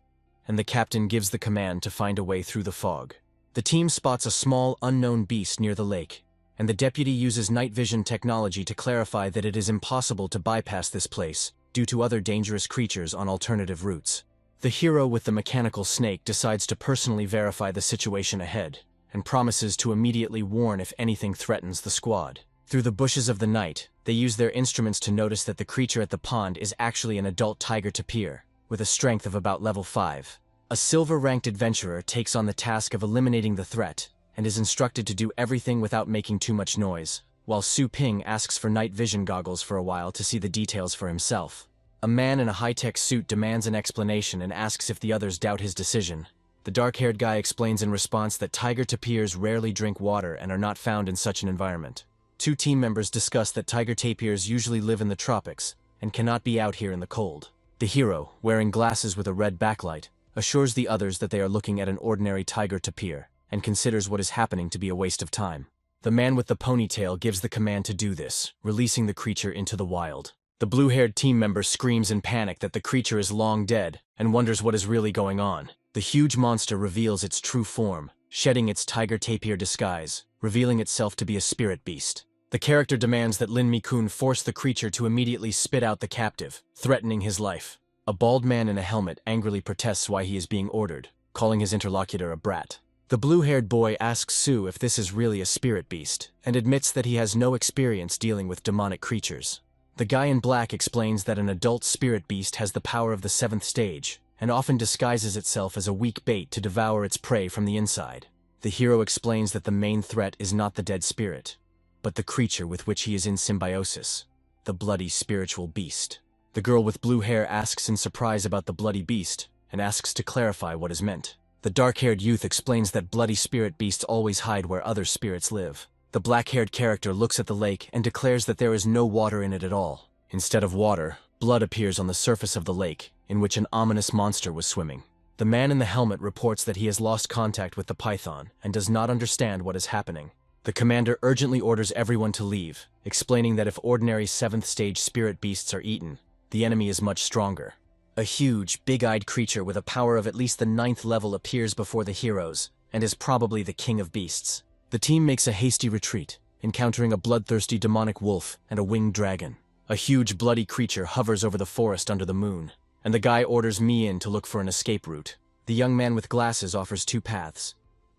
[SPEAKER 1] and the captain gives the command to find a way through the fog. The team spots a small, unknown beast near the lake, and the deputy uses night vision technology to clarify that it is impossible to bypass this place due to other dangerous creatures on alternative routes. The hero with the mechanical snake decides to personally verify the situation ahead, and promises to immediately warn if anything threatens the squad. Through the bushes of the night, they use their instruments to notice that the creature at the pond is actually an adult tiger tapir, with a strength of about level 5. A silver-ranked adventurer takes on the task of eliminating the threat, and is instructed to do everything without making too much noise, while Su Ping asks for night vision goggles for a while to see the details for himself. A man in a high-tech suit demands an explanation and asks if the others doubt his decision. The dark-haired guy explains in response that tiger tapirs rarely drink water and are not found in such an environment. Two team members discuss that tiger tapirs usually live in the tropics and cannot be out here in the cold. The hero, wearing glasses with a red backlight, assures the others that they are looking at an ordinary tiger tapir and considers what is happening to be a waste of time. The man with the ponytail gives the command to do this, releasing the creature into the wild. The blue-haired team member screams in panic that the creature is long dead and wonders what is really going on. The huge monster reveals its true form, shedding its tiger tapir disguise, revealing itself to be a spirit beast. The character demands that Lin Mikun force the creature to immediately spit out the captive, threatening his life. A bald man in a helmet angrily protests why he is being ordered, calling his interlocutor a brat. The blue-haired boy asks Su if this is really a spirit beast, and admits that he has no experience dealing with demonic creatures. The guy in black explains that an adult spirit beast has the power of the 7th stage, and often disguises itself as a weak bait to devour its prey from the inside. The hero explains that the main threat is not the dead spirit, but the creature with which he is in symbiosis, the bloody spiritual beast. The girl with blue hair asks in surprise about the bloody beast, and asks to clarify what is meant. The dark-haired youth explains that bloody spirit beasts always hide where other spirits live. The black-haired character looks at the lake and declares that there is no water in it at all. Instead of water, blood appears on the surface of the lake, in which an ominous monster was swimming. The man in the helmet reports that he has lost contact with the python and does not understand what is happening. The commander urgently orders everyone to leave, explaining that if ordinary 7th stage spirit beasts are eaten, the enemy is much stronger. A huge, big-eyed creature with a power of at least the 9th level appears before the heroes and is probably the king of beasts. The team makes a hasty retreat, encountering a bloodthirsty demonic wolf and a winged dragon. A huge, bloody creature hovers over the forest under the moon, and the guy orders me in to look for an escape route. The young man with glasses offers 2 paths.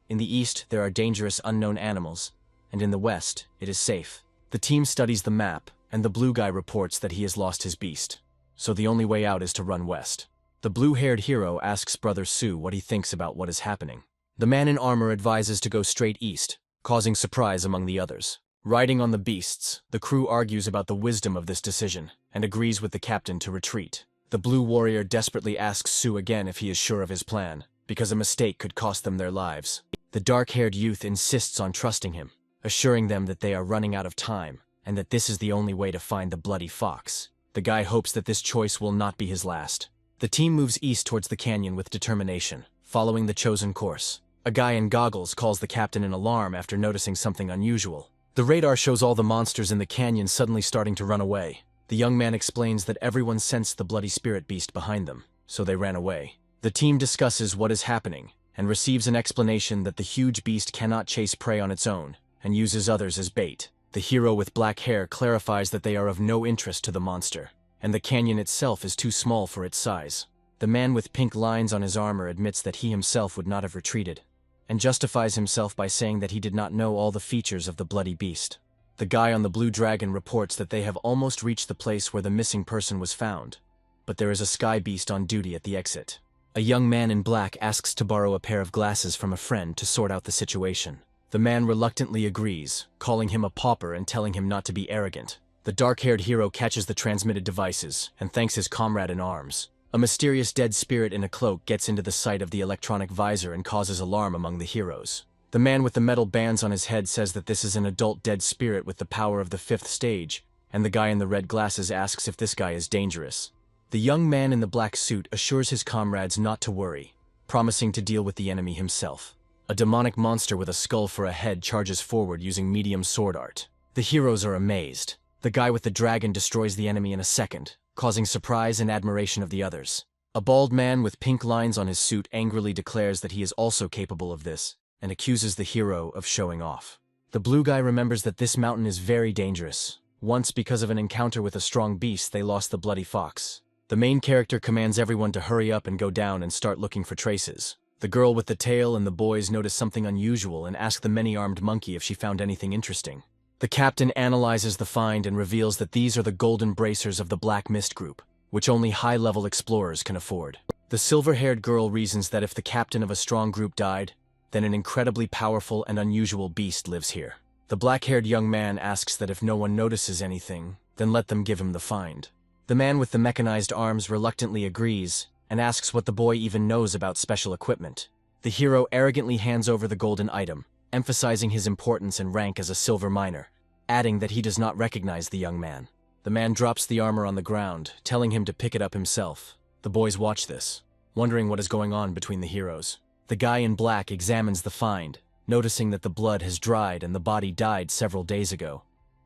[SPEAKER 1] In the east, there are dangerous unknown animals, and in the west, it is safe. The team studies the map, and the blue guy reports that he has lost his beast, so the only way out is to run west. The blue-haired hero asks Brother Sue what he thinks about what is happening. The man in armor advises to go straight east, causing surprise among the others. Riding on the beasts, the crew argues about the wisdom of this decision, and agrees with the captain to retreat. The blue warrior desperately asks Sue again if he is sure of his plan, because a mistake could cost them their lives. The dark-haired youth insists on trusting him, assuring them that they are running out of time, and that this is the only way to find the bloody fox. The guy hopes that this choice will not be his last. The team moves east towards the canyon with determination, following the chosen course. A guy in goggles calls the captain an alarm after noticing something unusual. The radar shows all the monsters in the canyon suddenly starting to run away. The young man explains that everyone sensed the bloody spirit beast behind them, so they ran away. The team discusses what is happening, and receives an explanation that the huge beast cannot chase prey on its own, and uses others as bait. The hero with black hair clarifies that they are of no interest to the monster, and the canyon itself is too small for its size. The man with pink lines on his armor admits that he himself would not have retreated, and justifies himself by saying that he did not know all the features of the bloody beast. The guy on the blue dragon reports that they have almost reached the place where the missing person was found, but there is a sky beast on duty at the exit. A young man in black asks to borrow a pair of glasses from a friend to sort out the situation. The man reluctantly agrees, calling him a pauper and telling him not to be arrogant. The dark-haired hero catches the transmitted devices and thanks his comrade in arms. A mysterious dead spirit in a cloak gets into the sight of the electronic visor and causes alarm among the heroes. The man with the metal bands on his head says that this is an adult dead spirit with the power of the 5th stage, and the guy in the red glasses asks if this guy is dangerous. The young man in the black suit assures his comrades not to worry, promising to deal with the enemy himself. A demonic monster with a skull for a head charges forward using medium sword art. The heroes are amazed. The guy with the dragon destroys the enemy in a second, causing surprise and admiration of the others. A bald man with pink lines on his suit angrily declares that he is also capable of this, and accuses the hero of showing off. The blue guy remembers that this mountain is very dangerous. Once, because of an encounter with a strong beast, they lost the bloody fox. The main character commands everyone to hurry up and go down and start looking for traces. The girl with the tail and the boys notice something unusual and ask the many-armed monkey if she found anything interesting. The captain analyzes the find and reveals that these are the golden bracers of the Black Mist group, which only high-level explorers can afford. The silver-haired girl reasons that if the captain of a strong group died, then an incredibly powerful and unusual beast lives here. The black-haired young man asks that if no one notices anything, then let them give him the find. The man with the mechanized arms reluctantly agrees, and asks what the boy even knows about special equipment. The hero arrogantly hands over the golden item, emphasizing his importance and rank as a silver miner, adding that he does not recognize the young man. The man drops the armor on the ground, telling him to pick it up himself. The boys watch this, wondering what is going on between the heroes. The guy in black examines the find, noticing that the blood has dried and the body died several days ago.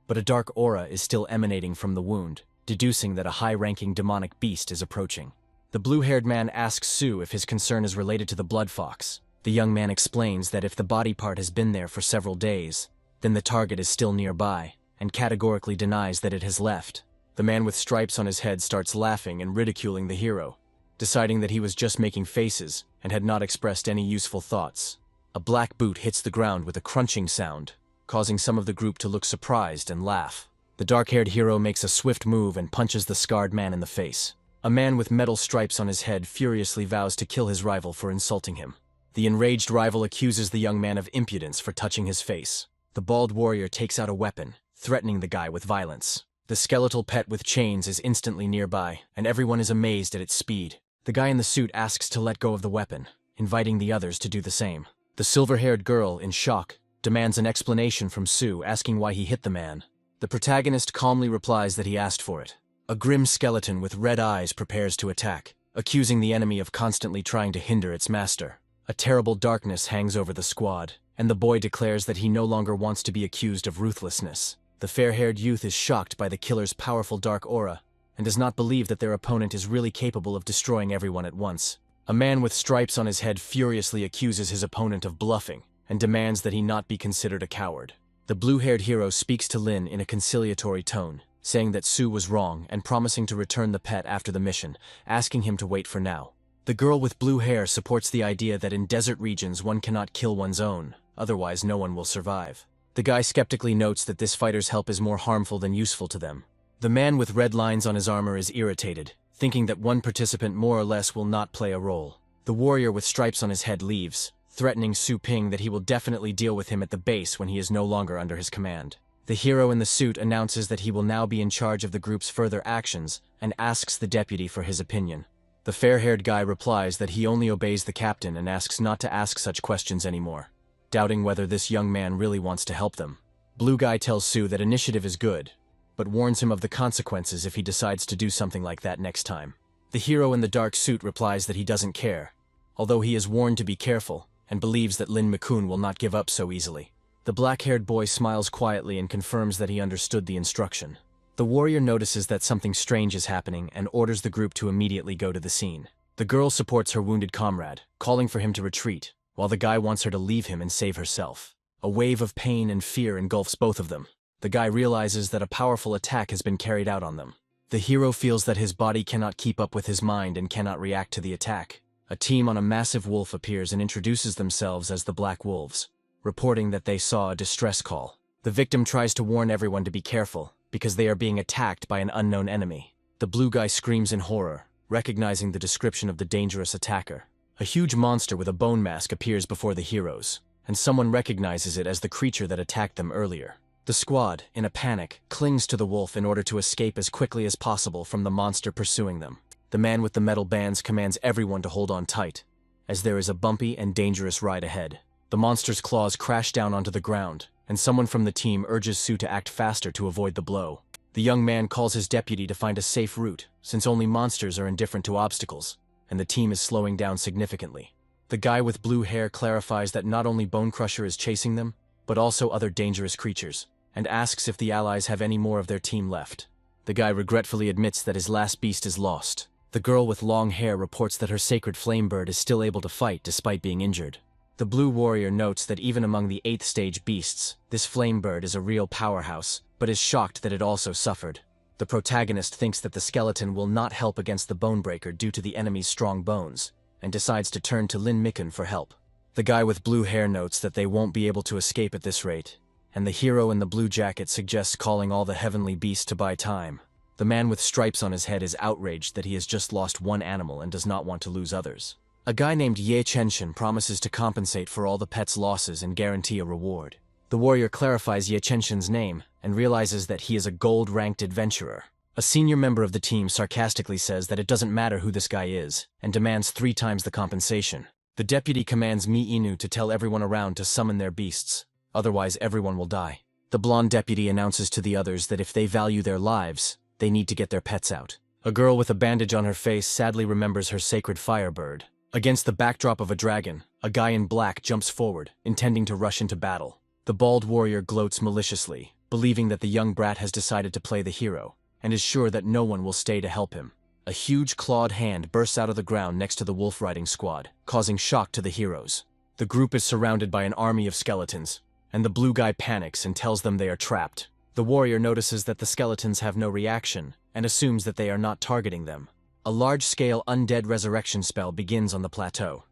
[SPEAKER 1] But a dark aura is still emanating from the wound, deducing that a high-ranking demonic beast is approaching. The blue-haired man asks Sue if his concern is related to the blood fox. The young man explains that if the body part has been there for several days, then the target is still nearby, and categorically denies that it has left. The man with stripes on his head starts laughing and ridiculing the hero, deciding that he was just making faces and had not expressed any useful thoughts. A black boot hits the ground with a crunching sound, causing some of the group to look surprised and laugh. The dark-haired hero makes a swift move and punches the scarred man in the face. A man with metal stripes on his head furiously vows to kill his rival for insulting him. The enraged rival accuses the young man of impudence for touching his face. The bald warrior takes out a weapon, threatening the guy with violence. The skeletal pet with chains is instantly nearby, and everyone is amazed at its speed. The guy in the suit asks to let go of the weapon, inviting the others to do the same. The silver-haired girl, in shock, demands an explanation from Sue, asking why he hit the man. The protagonist calmly replies that he asked for it. A grim skeleton with red eyes prepares to attack, accusing the enemy of constantly trying to hinder its master. A terrible darkness hangs over the squad, and the boy declares that he no longer wants to be accused of ruthlessness. The fair-haired youth is shocked by the killer's powerful dark aura, and does not believe that their opponent is really capable of destroying everyone at once. A man with stripes on his head furiously accuses his opponent of bluffing, and demands that he not be considered a coward. The blue-haired hero speaks to Lin in a conciliatory tone, saying that Sue was wrong and promising to return the pet after the mission, asking him to wait for now. The girl with blue hair supports the idea that in desert regions one cannot kill one's own, otherwise no one will survive. The guy skeptically notes that this fighter's help is more harmful than useful to them. The man with red lines on his armor is irritated, thinking that one participant more or less will not play a role. The warrior with stripes on his head leaves, threatening Su Ping that he will definitely deal with him at the base when he is no longer under his command. The hero in the suit announces that he will now be in charge of the group's further actions and asks the deputy for his opinion. The fair-haired guy replies that he only obeys the captain and asks not to ask such questions anymore, doubting whether this young man really wants to help them. Blue guy tells Su that initiative is good, but warns him of the consequences if he decides to do something like that next time. The hero in the dark suit replies that he doesn't care, although he is warned to be careful, and believes that Lin Mikun will not give up so easily. The black-haired boy smiles quietly and confirms that he understood the instruction. The warrior notices that something strange is happening and orders the group to immediately go to the scene. The girl supports her wounded comrade, calling for him to retreat, while the guy wants her to leave him and save herself. A wave of pain and fear engulfs both of them. The guy realizes that a powerful attack has been carried out on them. The hero feels that his body cannot keep up with his mind and cannot react to the attack. A team on a massive wolf appears and introduces themselves as the Black Wolves, reporting that they saw a distress call. The victim tries to warn everyone to be careful, because they are being attacked by an unknown enemy. The blue guy screams in horror, recognizing the description of the dangerous attacker. A huge monster with a bone mask appears before the heroes, and someone recognizes it as the creature that attacked them earlier. The squad, in a panic, clings to the wolf in order to escape as quickly as possible from the monster pursuing them. The man with the metal bands commands everyone to hold on tight, as there is a bumpy and dangerous ride ahead. The monster's claws crash down onto the ground, and someone from the team urges Su to act faster to avoid the blow. The young man calls his deputy to find a safe route, since only monsters are indifferent to obstacles, and the team is slowing down significantly. The guy with blue hair clarifies that not only Bone Crusher is chasing them, but also other dangerous creatures, and asks if the allies have any more of their team left. The guy regretfully admits that his last beast is lost. The girl with long hair reports that her sacred flame bird is still able to fight despite being injured. The blue warrior notes that even among the 8th stage beasts, this flame bird is a real powerhouse, but is shocked that it also suffered. The protagonist thinks that the skeleton will not help against the Bonebreaker due to the enemy's strong bones, and decides to turn to Lin Mikun for help. The guy with blue hair notes that they won't be able to escape at this rate, and the hero in the blue jacket suggests calling all the heavenly beasts to buy time. The man with stripes on his head is outraged that he has just lost one animal and does not want to lose others. A guy named Ye Chenshin promises to compensate for all the pet's losses and guarantee a reward. The warrior clarifies Ye Chenshin's name and realizes that he is a gold-ranked adventurer. A senior member of the team sarcastically says that it doesn't matter who this guy is, and demands 3 times the compensation. The deputy commands Mi Inu to tell everyone around to summon their beasts, otherwise everyone will die. The blonde deputy announces to the others that if they value their lives, they need to get their pets out. A girl with a bandage on her face sadly remembers her sacred firebird. Against the backdrop of a dragon, a guy in black jumps forward, intending to rush into battle. The bald warrior gloats maliciously, believing that the young brat has decided to play the hero, and is sure that no one will stay to help him. A huge clawed hand bursts out of the ground next to the wolf-riding squad, causing shock to the heroes. The group is surrounded by an army of skeletons, and the blue guy panics and tells them they are trapped. The warrior notices that the skeletons have no reaction, and assumes that they are not targeting them. A large-scale undead resurrection spell begins on the plateau,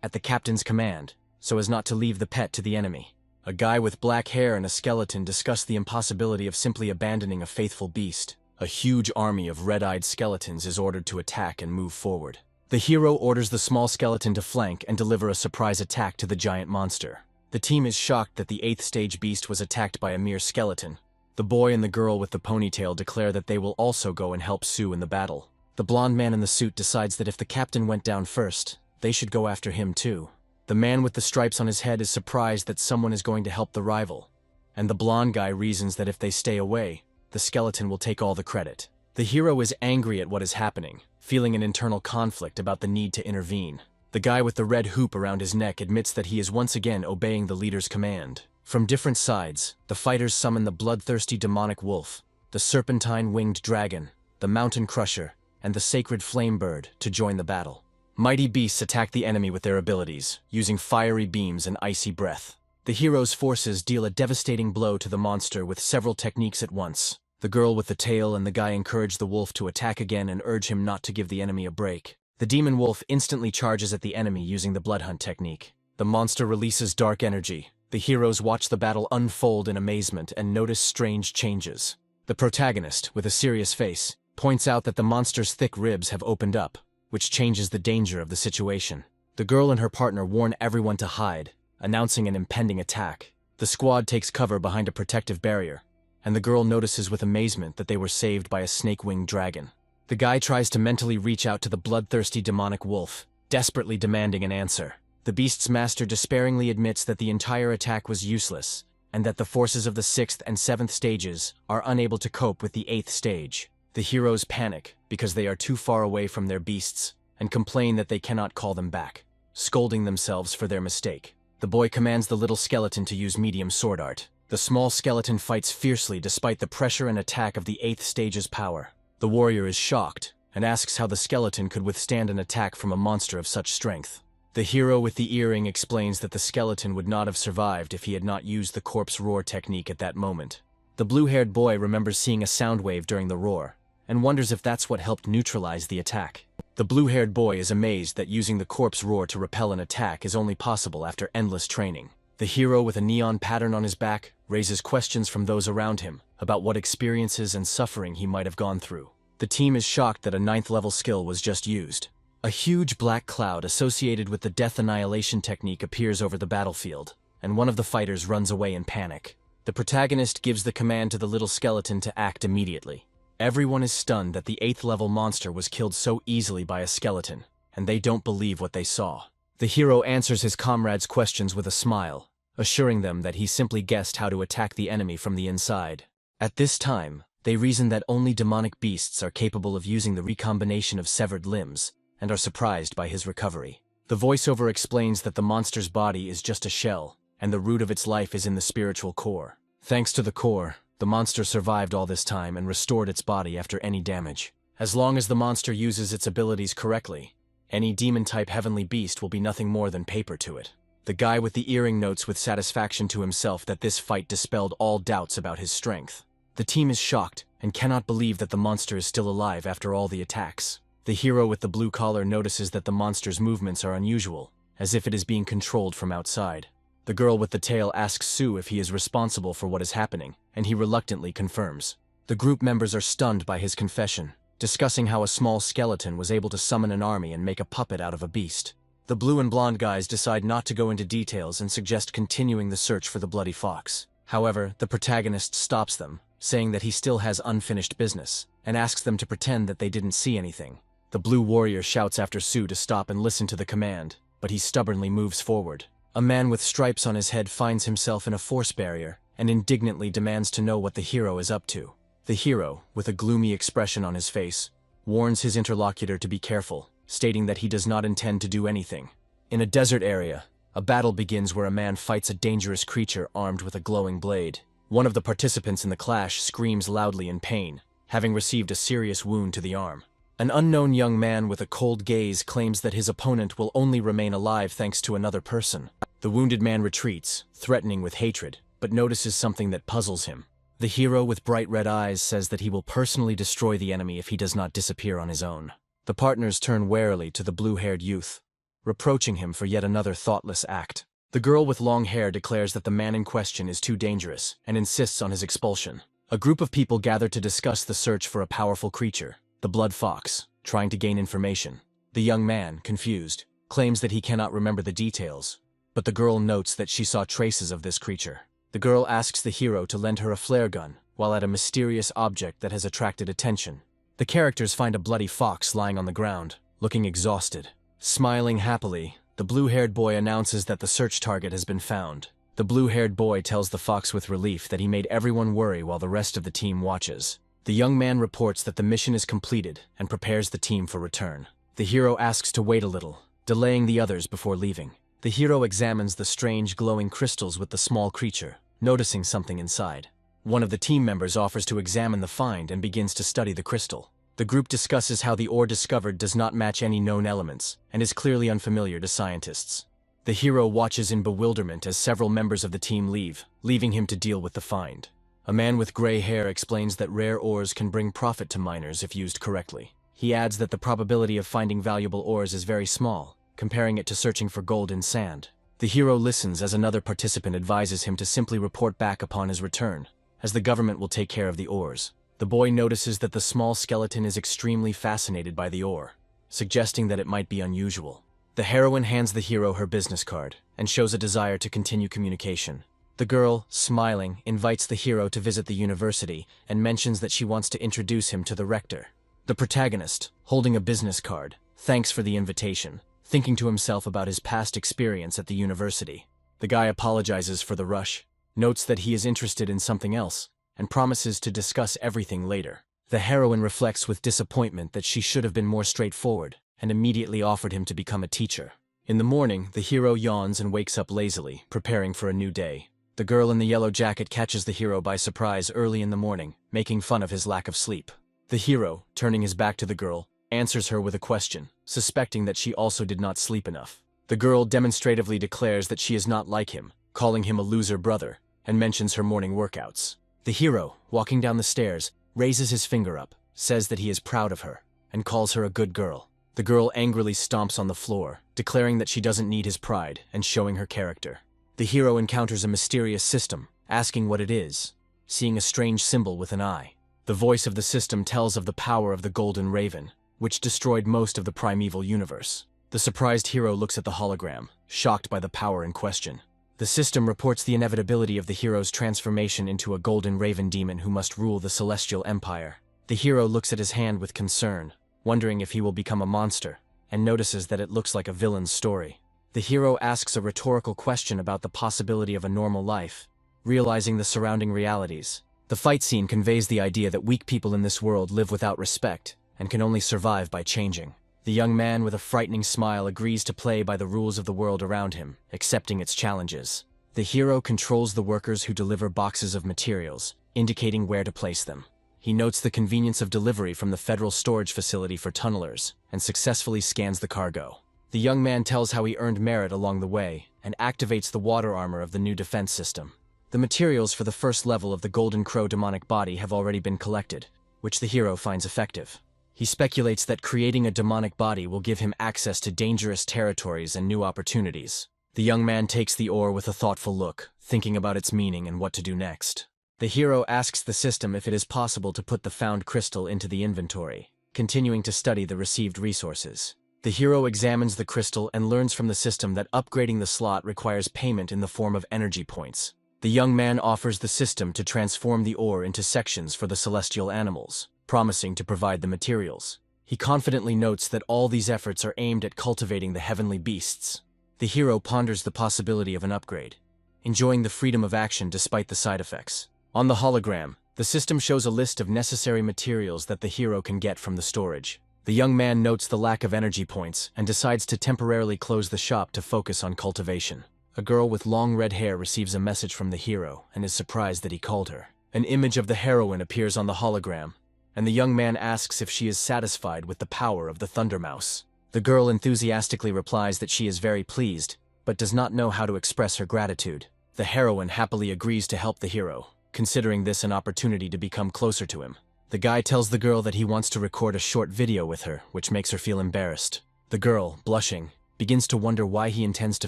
[SPEAKER 1] at the captain's command, so as not to leave the pet to the enemy. A guy with black hair and a skeleton discuss the impossibility of simply abandoning a faithful beast. A huge army of red-eyed skeletons is ordered to attack and move forward. The hero orders the small skeleton to flank and deliver a surprise attack to the giant monster. The team is shocked that the 8th stage beast was attacked by a mere skeleton. The boy and the girl with the ponytail declare that they will also go and help Sue in the battle. The blonde man in the suit decides that if the captain went down first, they should go after him too. The man with the stripes on his head is surprised that someone is going to help the rival, and the blonde guy reasons that if they stay away, the skeleton will take all the credit. The hero is angry at what is happening, feeling an internal conflict about the need to intervene. The guy with the red hoop around his neck admits that he is once again obeying the leader's command. From different sides, the fighters summon the bloodthirsty demonic wolf, the serpentine-winged dragon, the mountain crusher, and the sacred flame bird to join the battle. Mighty beasts attack the enemy with their abilities, using fiery beams and icy breath. The hero's forces deal a devastating blow to the monster with several techniques at once. The girl with the tail and the guy encourage the wolf to attack again and urge him not to give the enemy a break. The demon wolf instantly charges at the enemy using the bloodhunt technique. The monster releases dark energy. The heroes watch the battle unfold in amazement and notice strange changes. The protagonist, with a serious face, points out that the monster's thick ribs have opened up, which changes the danger of the situation. The girl and her partner warn everyone to hide, announcing an impending attack. The squad takes cover behind a protective barrier, and the girl notices with amazement that they were saved by a snake-winged dragon. The guy tries to mentally reach out to the bloodthirsty demonic wolf, desperately demanding an answer. The beast's master despairingly admits that the entire attack was useless, and that the forces of the 6th and 7th stages are unable to cope with the 8th stage. The heroes panic because they are too far away from their beasts and complain that they cannot call them back, scolding themselves for their mistake. The boy commands the little skeleton to use medium sword art. The small skeleton fights fiercely despite the pressure and attack of the 8th stage's power. The warrior is shocked and asks how the skeleton could withstand an attack from a monster of such strength. The hero with the earring explains that the skeleton would not have survived if he had not used the corpse roar technique at that moment. The blue-haired boy remembers seeing a sound wave during the roar, and wonders if that's what helped neutralize the attack. The blue-haired boy is amazed that using the corpse roar to repel an attack is only possible after endless training. The hero with a neon pattern on his back raises questions from those around him about what experiences and suffering he might have gone through. The team is shocked that a 9th-level skill was just used. A huge black cloud associated with the death annihilation technique appears over the battlefield, and one of the fighters runs away in panic. The protagonist gives the command to the little skeleton to act immediately. Everyone is stunned that the 8th-level monster was killed so easily by a skeleton, and they don't believe what they saw. The hero answers his comrades' questions with a smile, assuring them that he simply guessed how to attack the enemy from the inside. At this time, they reason that only demonic beasts are capable of using the recombination of severed limbs, and are surprised by his recovery. The voiceover explains that the monster's body is just a shell, and the root of its life is in the spiritual core. Thanks to the core, the monster survived all this time and restored its body after any damage. As long as the monster uses its abilities correctly, any demon-type heavenly beast will be nothing more than paper to it. The guy with the earring notes with satisfaction to himself that this fight dispelled all doubts about his strength. The team is shocked and cannot believe that the monster is still alive after all the attacks. The hero with the blue collar notices that the monster's movements are unusual, as if it is being controlled from outside. The girl with the tail asks Sue if he is responsible for what is happening, and he reluctantly confirms. The group members are stunned by his confession, discussing how a small skeleton was able to summon an army and make a puppet out of a beast. The blue and blonde guys decide not to go into details and suggest continuing the search for the bloody fox. However, the protagonist stops them, saying that he still has unfinished business, and asks them to pretend that they didn't see anything. The blue warrior shouts after Sue to stop and listen to the command, but he stubbornly moves forward. A man with stripes on his head finds himself in a force barrier and indignantly demands to know what the hero is up to. The hero, with a gloomy expression on his face, warns his interlocutor to be careful, stating that he does not intend to do anything. In a desert area, a battle begins where a man fights a dangerous creature armed with a glowing blade. One of the participants in the clash screams loudly in pain, having received a serious wound to the arm. An unknown young man with a cold gaze claims that his opponent will only remain alive thanks to another person. The wounded man retreats, threatening with hatred, but notices something that puzzles him. The hero with bright red eyes says that he will personally destroy the enemy if he does not disappear on his own. The partners turn warily to the blue-haired youth, reproaching him for yet another thoughtless act. The girl with long hair declares that the man in question is too dangerous and insists on his expulsion. A group of people gather to discuss the search for a powerful creature, the blood fox, trying to gain information. The young man, confused, claims that he cannot remember the details, but the girl notes that she saw traces of this creature. The girl asks the hero to lend her a flare gun while at a mysterious object that has attracted attention. The characters find a bloody fox lying on the ground, looking exhausted. Smiling happily, the blue-haired boy announces that the search target has been found. The blue-haired boy tells the fox with relief that he made everyone worry while the rest of the team watches. The young man reports that the mission is completed and prepares the team for return. The hero asks to wait a little, delaying the others before leaving. The hero examines the strange glowing crystals with the small creature, noticing something inside. One of the team members offers to examine the find and begins to study the crystal. The group discusses how the ore discovered does not match any known elements and is clearly unfamiliar to scientists. The hero watches in bewilderment as several members of the team leave, leaving him to deal with the find. A man with gray hair explains that rare ores can bring profit to miners if used correctly. He adds that the probability of finding valuable ores is very small, comparing it to searching for gold in sand. The hero listens as another participant advises him to simply report back upon his return, as the government will take care of the ores. The boy notices that the small skeleton is extremely fascinated by the ore, suggesting that it might be unusual. The heroine hands the hero her business card and shows a desire to continue communication. The girl, smiling, invites the hero to visit the university and mentions that she wants to introduce him to the rector. The protagonist, holding a business card, thanks for the invitation, thinking to himself about his past experience at the university. The guy apologizes for the rush, notes that he is interested in something else, and promises to discuss everything later. The heroine reflects with disappointment that she should have been more straightforward, and immediately offered him to become a teacher. In the morning, the hero yawns and wakes up lazily, preparing for a new day. The girl in the yellow jacket catches the hero by surprise early in the morning, making fun of his lack of sleep. The hero, turning his back to the girl, answers her with a question, suspecting that she also did not sleep enough. The girl demonstratively declares that she is not like him, calling him a loser brother, and mentions her morning workouts. The hero, walking down the stairs, raises his finger up, says that he is proud of her, and calls her a good girl. The girl angrily stomps on the floor, declaring that she doesn't need his pride and showing her character. The hero encounters a mysterious system, asking what it is, seeing a strange symbol with an eye. The voice of the system tells of the power of the Golden Raven, which destroyed most of the primeval universe. The surprised hero looks at the hologram, shocked by the power in question. The system reports the inevitability of the hero's transformation into a Golden Raven demon who must rule the Celestial Empire. The hero looks at his hand with concern, wondering if he will become a monster, and notices that it looks like a villain's story. The hero asks a rhetorical question about the possibility of a normal life, realizing the surrounding realities. The fight scene conveys the idea that weak people in this world live without respect and can only survive by changing. The young man with a frightening smile agrees to play by the rules of the world around him, accepting its challenges. The hero controls the workers who deliver boxes of materials, indicating where to place them. He notes the convenience of delivery from the federal storage facility for tunnelers and successfully scans the cargo. The young man tells how he earned merit along the way and activates the water armor of the new defense system. The materials for the first level of the Golden Crow demonic body have already been collected, which the hero finds effective. He speculates that creating a demonic body will give him access to dangerous territories and new opportunities. The young man takes the ore with a thoughtful look, thinking about its meaning and what to do next. The hero asks the system if it is possible to put the found crystal into the inventory, continuing to study the received resources. The hero examines the crystal and learns from the system that upgrading the slot requires payment in the form of energy points. The young man offers the system to transform the ore into sections for the celestial animals, promising to provide the materials. He confidently notes that all these efforts are aimed at cultivating the heavenly beasts. The hero ponders the possibility of an upgrade, enjoying the freedom of action despite the side effects. On the hologram, the system shows a list of necessary materials that the hero can get from the storage. The young man notes the lack of energy points and decides to temporarily close the shop to focus on cultivation. A girl with long red hair receives a message from the hero and is surprised that he called her. An image of the heroine appears on the hologram, and the young man asks if she is satisfied with the power of the Thunder Mouse. The girl enthusiastically replies that she is very pleased, but does not know how to express her gratitude. The heroine happily agrees to help the hero, considering this an opportunity to become closer to him. The guy tells the girl that he wants to record a short video with her, which makes her feel embarrassed. The girl, blushing, begins to wonder why he intends to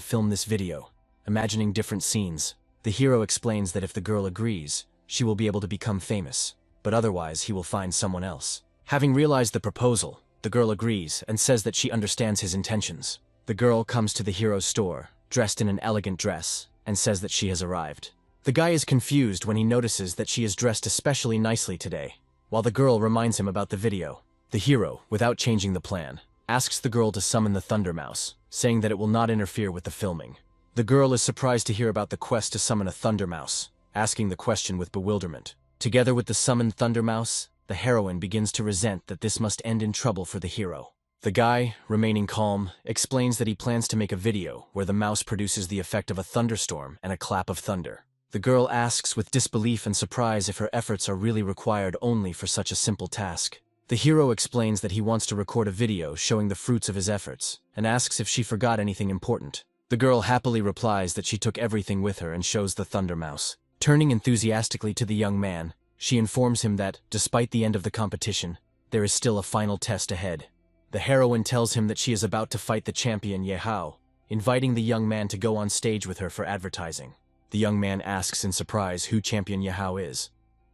[SPEAKER 1] film this video, imagining different scenes. The hero explains that if the girl agrees, she will be able to become famous, but otherwise he will find someone else. Having realized the proposal, the girl agrees and says that she understands his intentions. The girl comes to the hero's store, dressed in an elegant dress, and says that she has arrived. The guy is confused when he notices that she is dressed especially nicely today, while the girl reminds him about the video. The hero, without changing the plan, asks the girl to summon the Thunder Mouse, saying that it will not interfere with the filming. The girl is surprised to hear about the quest to summon a Thunder Mouse, asking the question with bewilderment. Together with the summoned Thunder Mouse, the heroine begins to resent that this must end in trouble for the hero. The guy, remaining calm, explains that he plans to make a video where the mouse produces the effect of a thunderstorm and a clap of thunder. The girl asks with disbelief and surprise if her efforts are really required only for such a simple task. The hero explains that he wants to record a video showing the fruits of his efforts, and asks if she forgot anything important. The girl happily replies that she took everything with her and shows the thunder mouse. Turning enthusiastically to the young man, she informs him that, despite the end of the competition, there is still a final test ahead. The heroine tells him that she is about to fight the champion Yahello, inviting the young man to go on stage with her for advertising. The young man asks in surprise who champion Yahello is,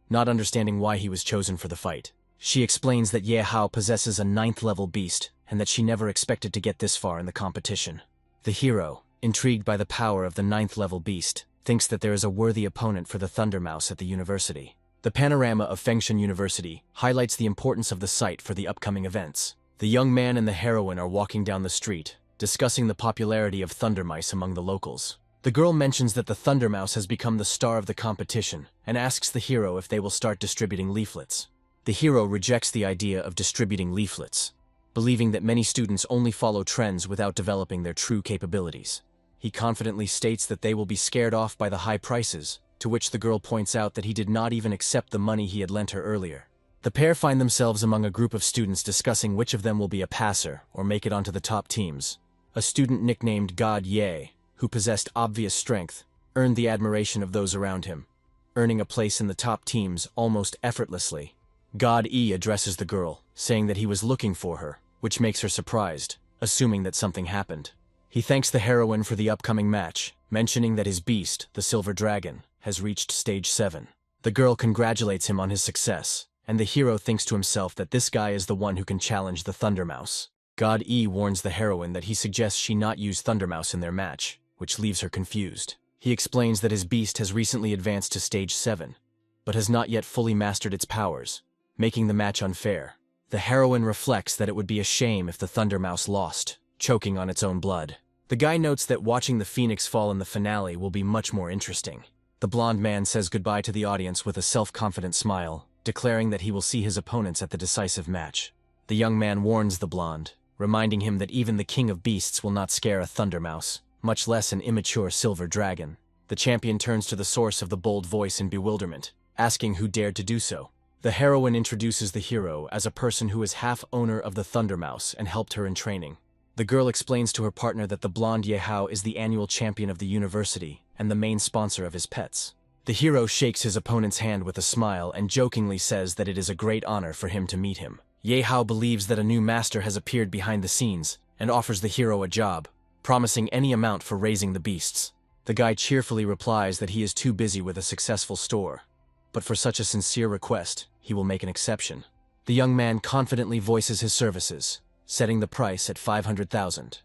[SPEAKER 1] not understanding why he was chosen for the fight. She explains that Yahello possesses a 9th-level beast and that she never expected to get this far in the competition. The hero, intrigued by the power of the 9th-level beast, thinks that there is a worthy opponent for the Thunder Mouse at the university. The panorama of Fengshan University highlights the importance of the site for the upcoming events. The young man and the heroine are walking down the street, discussing the popularity of thunder mice among the locals. The girl mentions that the thunder mouse has become the star of the competition and asks the hero if they will start distributing leaflets. The hero rejects the idea of distributing leaflets, believing that many students only follow trends without developing their true capabilities. He confidently states that they will be scared off by the high prices, to which the girl points out that he did not even accept the money he had lent her earlier. The pair find themselves among a group of students discussing which of them will be a passer or make it onto the top teams. A student nicknamed God Ye, who possessed obvious strength, earned the admiration of those around him, earning a place in the top teams almost effortlessly. God E addresses the girl, saying that he was looking for her, which makes her surprised, assuming that something happened. He thanks the heroine for the upcoming match, mentioning that his beast, the Silver Dragon, has reached stage 7. The girl congratulates him on his success, and the hero thinks to himself that this guy is the one who can challenge the Thunder Mouse. God E warns the heroine that he suggests she not use Thunder Mouse in their match, which leaves her confused. He explains that his beast has recently advanced to stage 7, but has not yet fully mastered its powers, making the match unfair. The heroine reflects that it would be a shame if the Thunder Mouse lost, choking on its own blood. The guy notes that watching the phoenix fall in the finale will be much more interesting. The blonde man says goodbye to the audience with a self-confident smile, declaring that he will see his opponents at the decisive match. The young man warns the blonde, reminding him that even the king of beasts will not scare a thunder mouse, much less an immature silver dragon. The champion turns to the source of the bold voice in bewilderment, asking who dared to do so. The heroine introduces the hero as a person who is half owner of the thunder mouse and helped her in training. The girl explains to her partner that the blonde Yahello is the annual champion of the university and the main sponsor of his pets. The hero shakes his opponent's hand with a smile and jokingly says that it is a great honor for him to meet him. Yahello believes that a new master has appeared behind the scenes and offers the hero a job, promising any amount for raising the beasts. The guy cheerfully replies that he is too busy with a successful store, but for such a sincere request, he will make an exception. The young man confidently voices his services, setting the price at 500,000,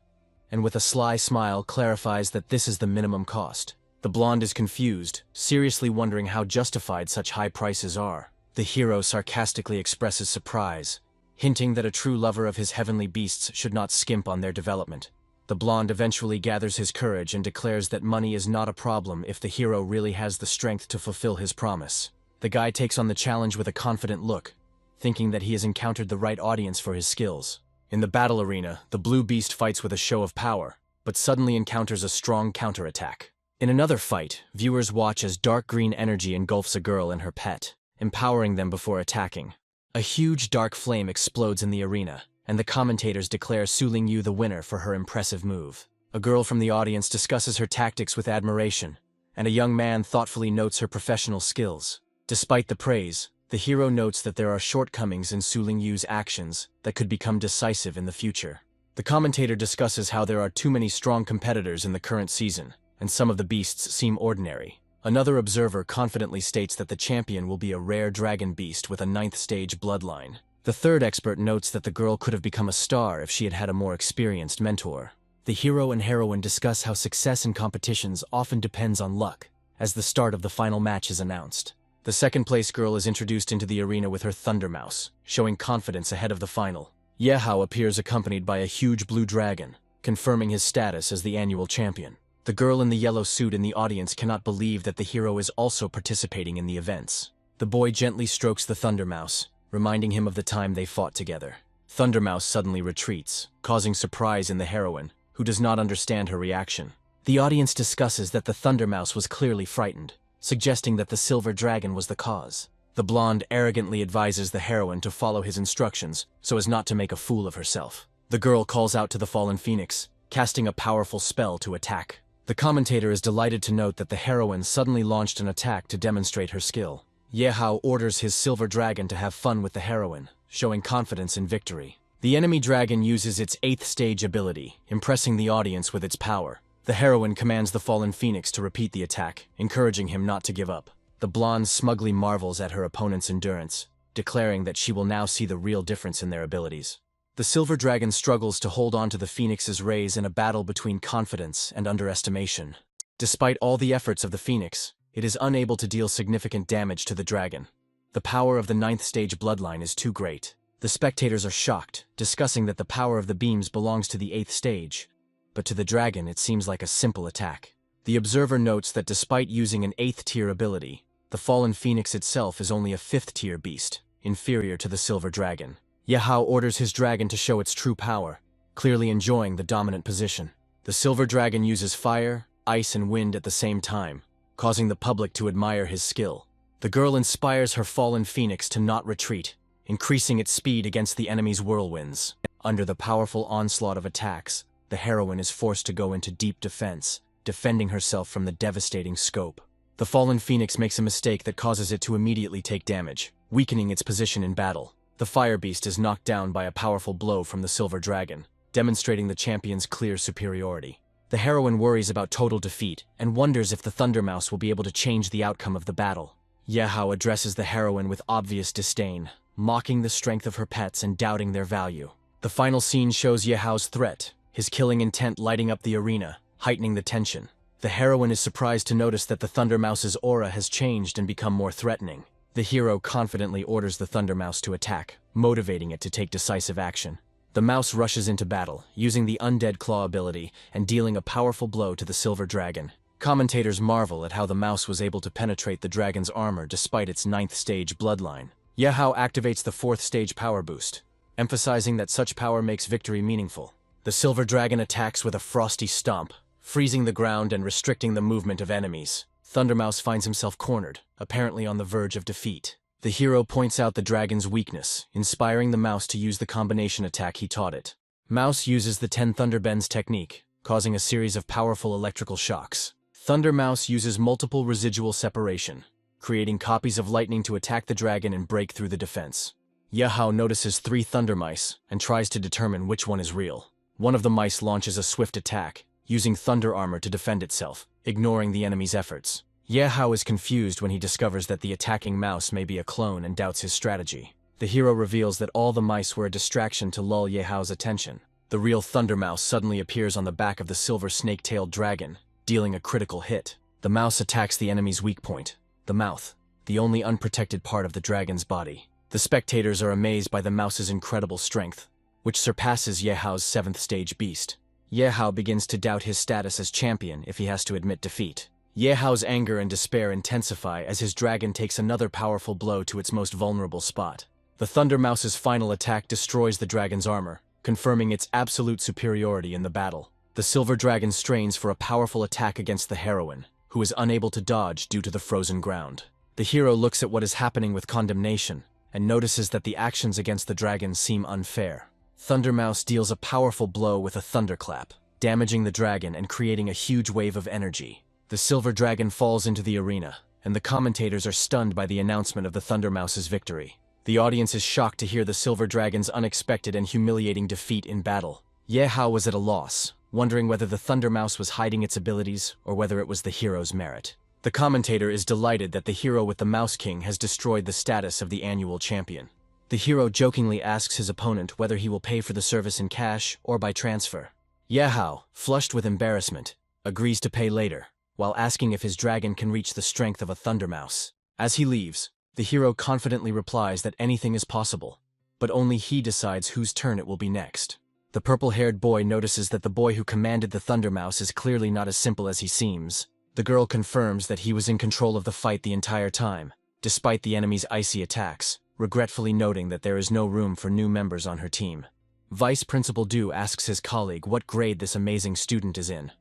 [SPEAKER 1] and with a sly smile clarifies that this is the minimum cost. The blonde is confused, seriously wondering how justified such high prices are. The hero sarcastically expresses surprise, hinting that a true lover of his heavenly beasts should not skimp on their development. The blonde eventually gathers his courage and declares that money is not a problem if the hero really has the strength to fulfill his promise. The guy takes on the challenge with a confident look, thinking that he has encountered the right audience for his skills. In the battle arena, the blue beast fights with a show of power, but suddenly encounters a strong counterattack. In another fight, viewers watch as dark green energy engulfs a girl and her pet, empowering them before attacking. A huge dark flame explodes in the arena, and the commentators declare Su Lingyu the winner for her impressive move. A girl from the audience discusses her tactics with admiration, and a young man thoughtfully notes her professional skills. Despite the praise, the hero notes that there are shortcomings in Su Lingyu's actions that could become decisive in the future. The commentator discusses how there are too many strong competitors in the current season, and some of the beasts seem ordinary. Another observer confidently states that the champion will be a rare dragon beast with a 9th stage bloodline. The third expert notes that the girl could have become a star if she had had a more experienced mentor. The hero and heroine discuss how success in competitions often depends on luck, as the start of the final match is announced. The second-place girl is introduced into the arena with her Thunder Mouse, showing confidence ahead of the final. Yahello appears accompanied by a huge blue dragon, confirming his status as the annual champion. The girl in the yellow suit in the audience cannot believe that the hero is also participating in the events. The boy gently strokes the Thunder Mouse, reminding him of the time they fought together. Thundermouse suddenly retreats, causing surprise in the heroine, who does not understand her reaction. The audience discusses that the Thundermouse was clearly frightened, suggesting that the silver dragon was the cause. The blonde arrogantly advises the heroine to follow his instructions so as not to make a fool of herself. The girl calls out to the fallen phoenix, casting a powerful spell to attack. The commentator is delighted to note that the heroine suddenly launched an attack to demonstrate her skill. Yahello orders his silver dragon to have fun with the heroine, showing confidence in victory. The enemy dragon uses its 8th stage ability, impressing the audience with its power. The heroine commands the fallen phoenix to repeat the attack, encouraging him not to give up. The blonde smugly marvels at her opponent's endurance, declaring that she will now see the real difference in their abilities. The silver dragon struggles to hold on to the phoenix's rays in a battle between confidence and underestimation. Despite all the efforts of the phoenix, it is unable to deal significant damage to the dragon. The power of the 9th stage bloodline is too great. The spectators are shocked, discussing that the power of the beams belongs to the 8th stage, but to the dragon it seems like a simple attack. The observer notes that despite using an 8th tier ability, the fallen phoenix itself is only a 5th tier beast, inferior to the silver dragon. Yahello orders his dragon to show its true power, clearly enjoying the dominant position. The silver dragon uses fire, ice and wind at the same time, causing the public to admire his skill. The girl inspires her fallen phoenix to not retreat, increasing its speed against the enemy's whirlwinds. Under the powerful onslaught of attacks, the heroine is forced to go into deep defense, defending herself from the devastating scope. The fallen phoenix makes a mistake that causes it to immediately take damage, weakening its position in battle. The fire beast is knocked down by a powerful blow from the silver dragon, demonstrating the champion's clear superiority. The heroine worries about total defeat and wonders if the Thundermouse will be able to change the outcome of the battle. Yahello addresses the heroine with obvious disdain, mocking the strength of her pets and doubting their value. The final scene shows Yahello's threat, his killing intent lighting up the arena, heightening the tension. The heroine is surprised to notice that the Thundermouse's aura has changed and become more threatening. The hero confidently orders the Thundermouse to attack, motivating it to take decisive action. The mouse rushes into battle, using the Undead Claw ability and dealing a powerful blow to the silver dragon. Commentators marvel at how the mouse was able to penetrate the dragon's armor despite its 9th stage bloodline. Yahello activates the 4th stage power boost, emphasizing that such power makes victory meaningful. The silver dragon attacks with a frosty stomp, freezing the ground and restricting the movement of enemies. Thundermouse finds himself cornered, apparently on the verge of defeat. The hero points out the dragon's weakness, inspiring the mouse to use the combination attack he taught it. Mouse uses the 10 Thunderbends technique, causing a series of powerful electrical shocks. Thundermouse uses multiple residual separation, creating copies of lightning to attack the dragon and break through the defense. Yahello notices 3 Thundermice and tries to determine which one is real. One of the mice launches a swift attack, using thunder armor to defend itself, ignoring the enemy's efforts. Yahello is confused when he discovers that the attacking mouse may be a clone and doubts his strategy. The hero reveals that all the mice were a distraction to lull Yahello's attention. The real Thundermouse suddenly appears on the back of the silver snake-tailed dragon, dealing a critical hit. The mouse attacks the enemy's weak point, the mouth, the only unprotected part of the dragon's body. The spectators are amazed by the mouse's incredible strength, which surpasses Yahello's 7th stage beast. Yahello begins to doubt his status as champion if he has to admit defeat. Yahello's anger and despair intensify as his dragon takes another powerful blow to its most vulnerable spot. The Thundermouse's final attack destroys the dragon's armor, confirming its absolute superiority in the battle. The silver dragon strains for a powerful attack against the heroine, who is unable to dodge due to the frozen ground. The hero looks at what is happening with condemnation, and notices that the actions against the dragon seem unfair. Thundermouse deals a powerful blow with a thunderclap, damaging the dragon and creating a huge wave of energy. The silver dragon falls into the arena, and the commentators are stunned by the announcement of the Thundermouse's victory. The audience is shocked to hear the silver dragon's unexpected and humiliating defeat in battle. Yahello was at a loss, wondering whether the Thundermouse was hiding its abilities or whether it was the hero's merit. The commentator is delighted that the hero with the Mouse King has destroyed the status of the annual champion. The hero jokingly asks his opponent whether he will pay for the service in cash or by transfer. Yahello, flushed with embarrassment, agrees to pay later, while asking if his dragon can reach the strength of a Thundermouse. As he leaves, the hero confidently replies that anything is possible, but only he decides whose turn it will be next. The purple-haired boy notices that the boy who commanded the Thundermouse is clearly not as simple as he seems. The girl confirms that he was in control of the fight the entire time, despite the enemy's icy attacks, regretfully noting that there is no room for new members on her team. Vice Principal Du asks his colleague what grade this amazing student is in,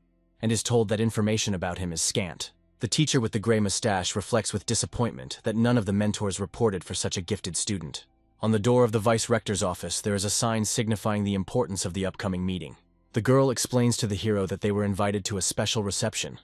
[SPEAKER 1] and is told that information about him is scant. The teacher with the gray mustache reflects with disappointment that none of the mentors reported for such a gifted student. On the door of the vice rector's office, there is a sign signifying the importance of the upcoming meeting. The girl explains to the hero that they were invited to a special reception,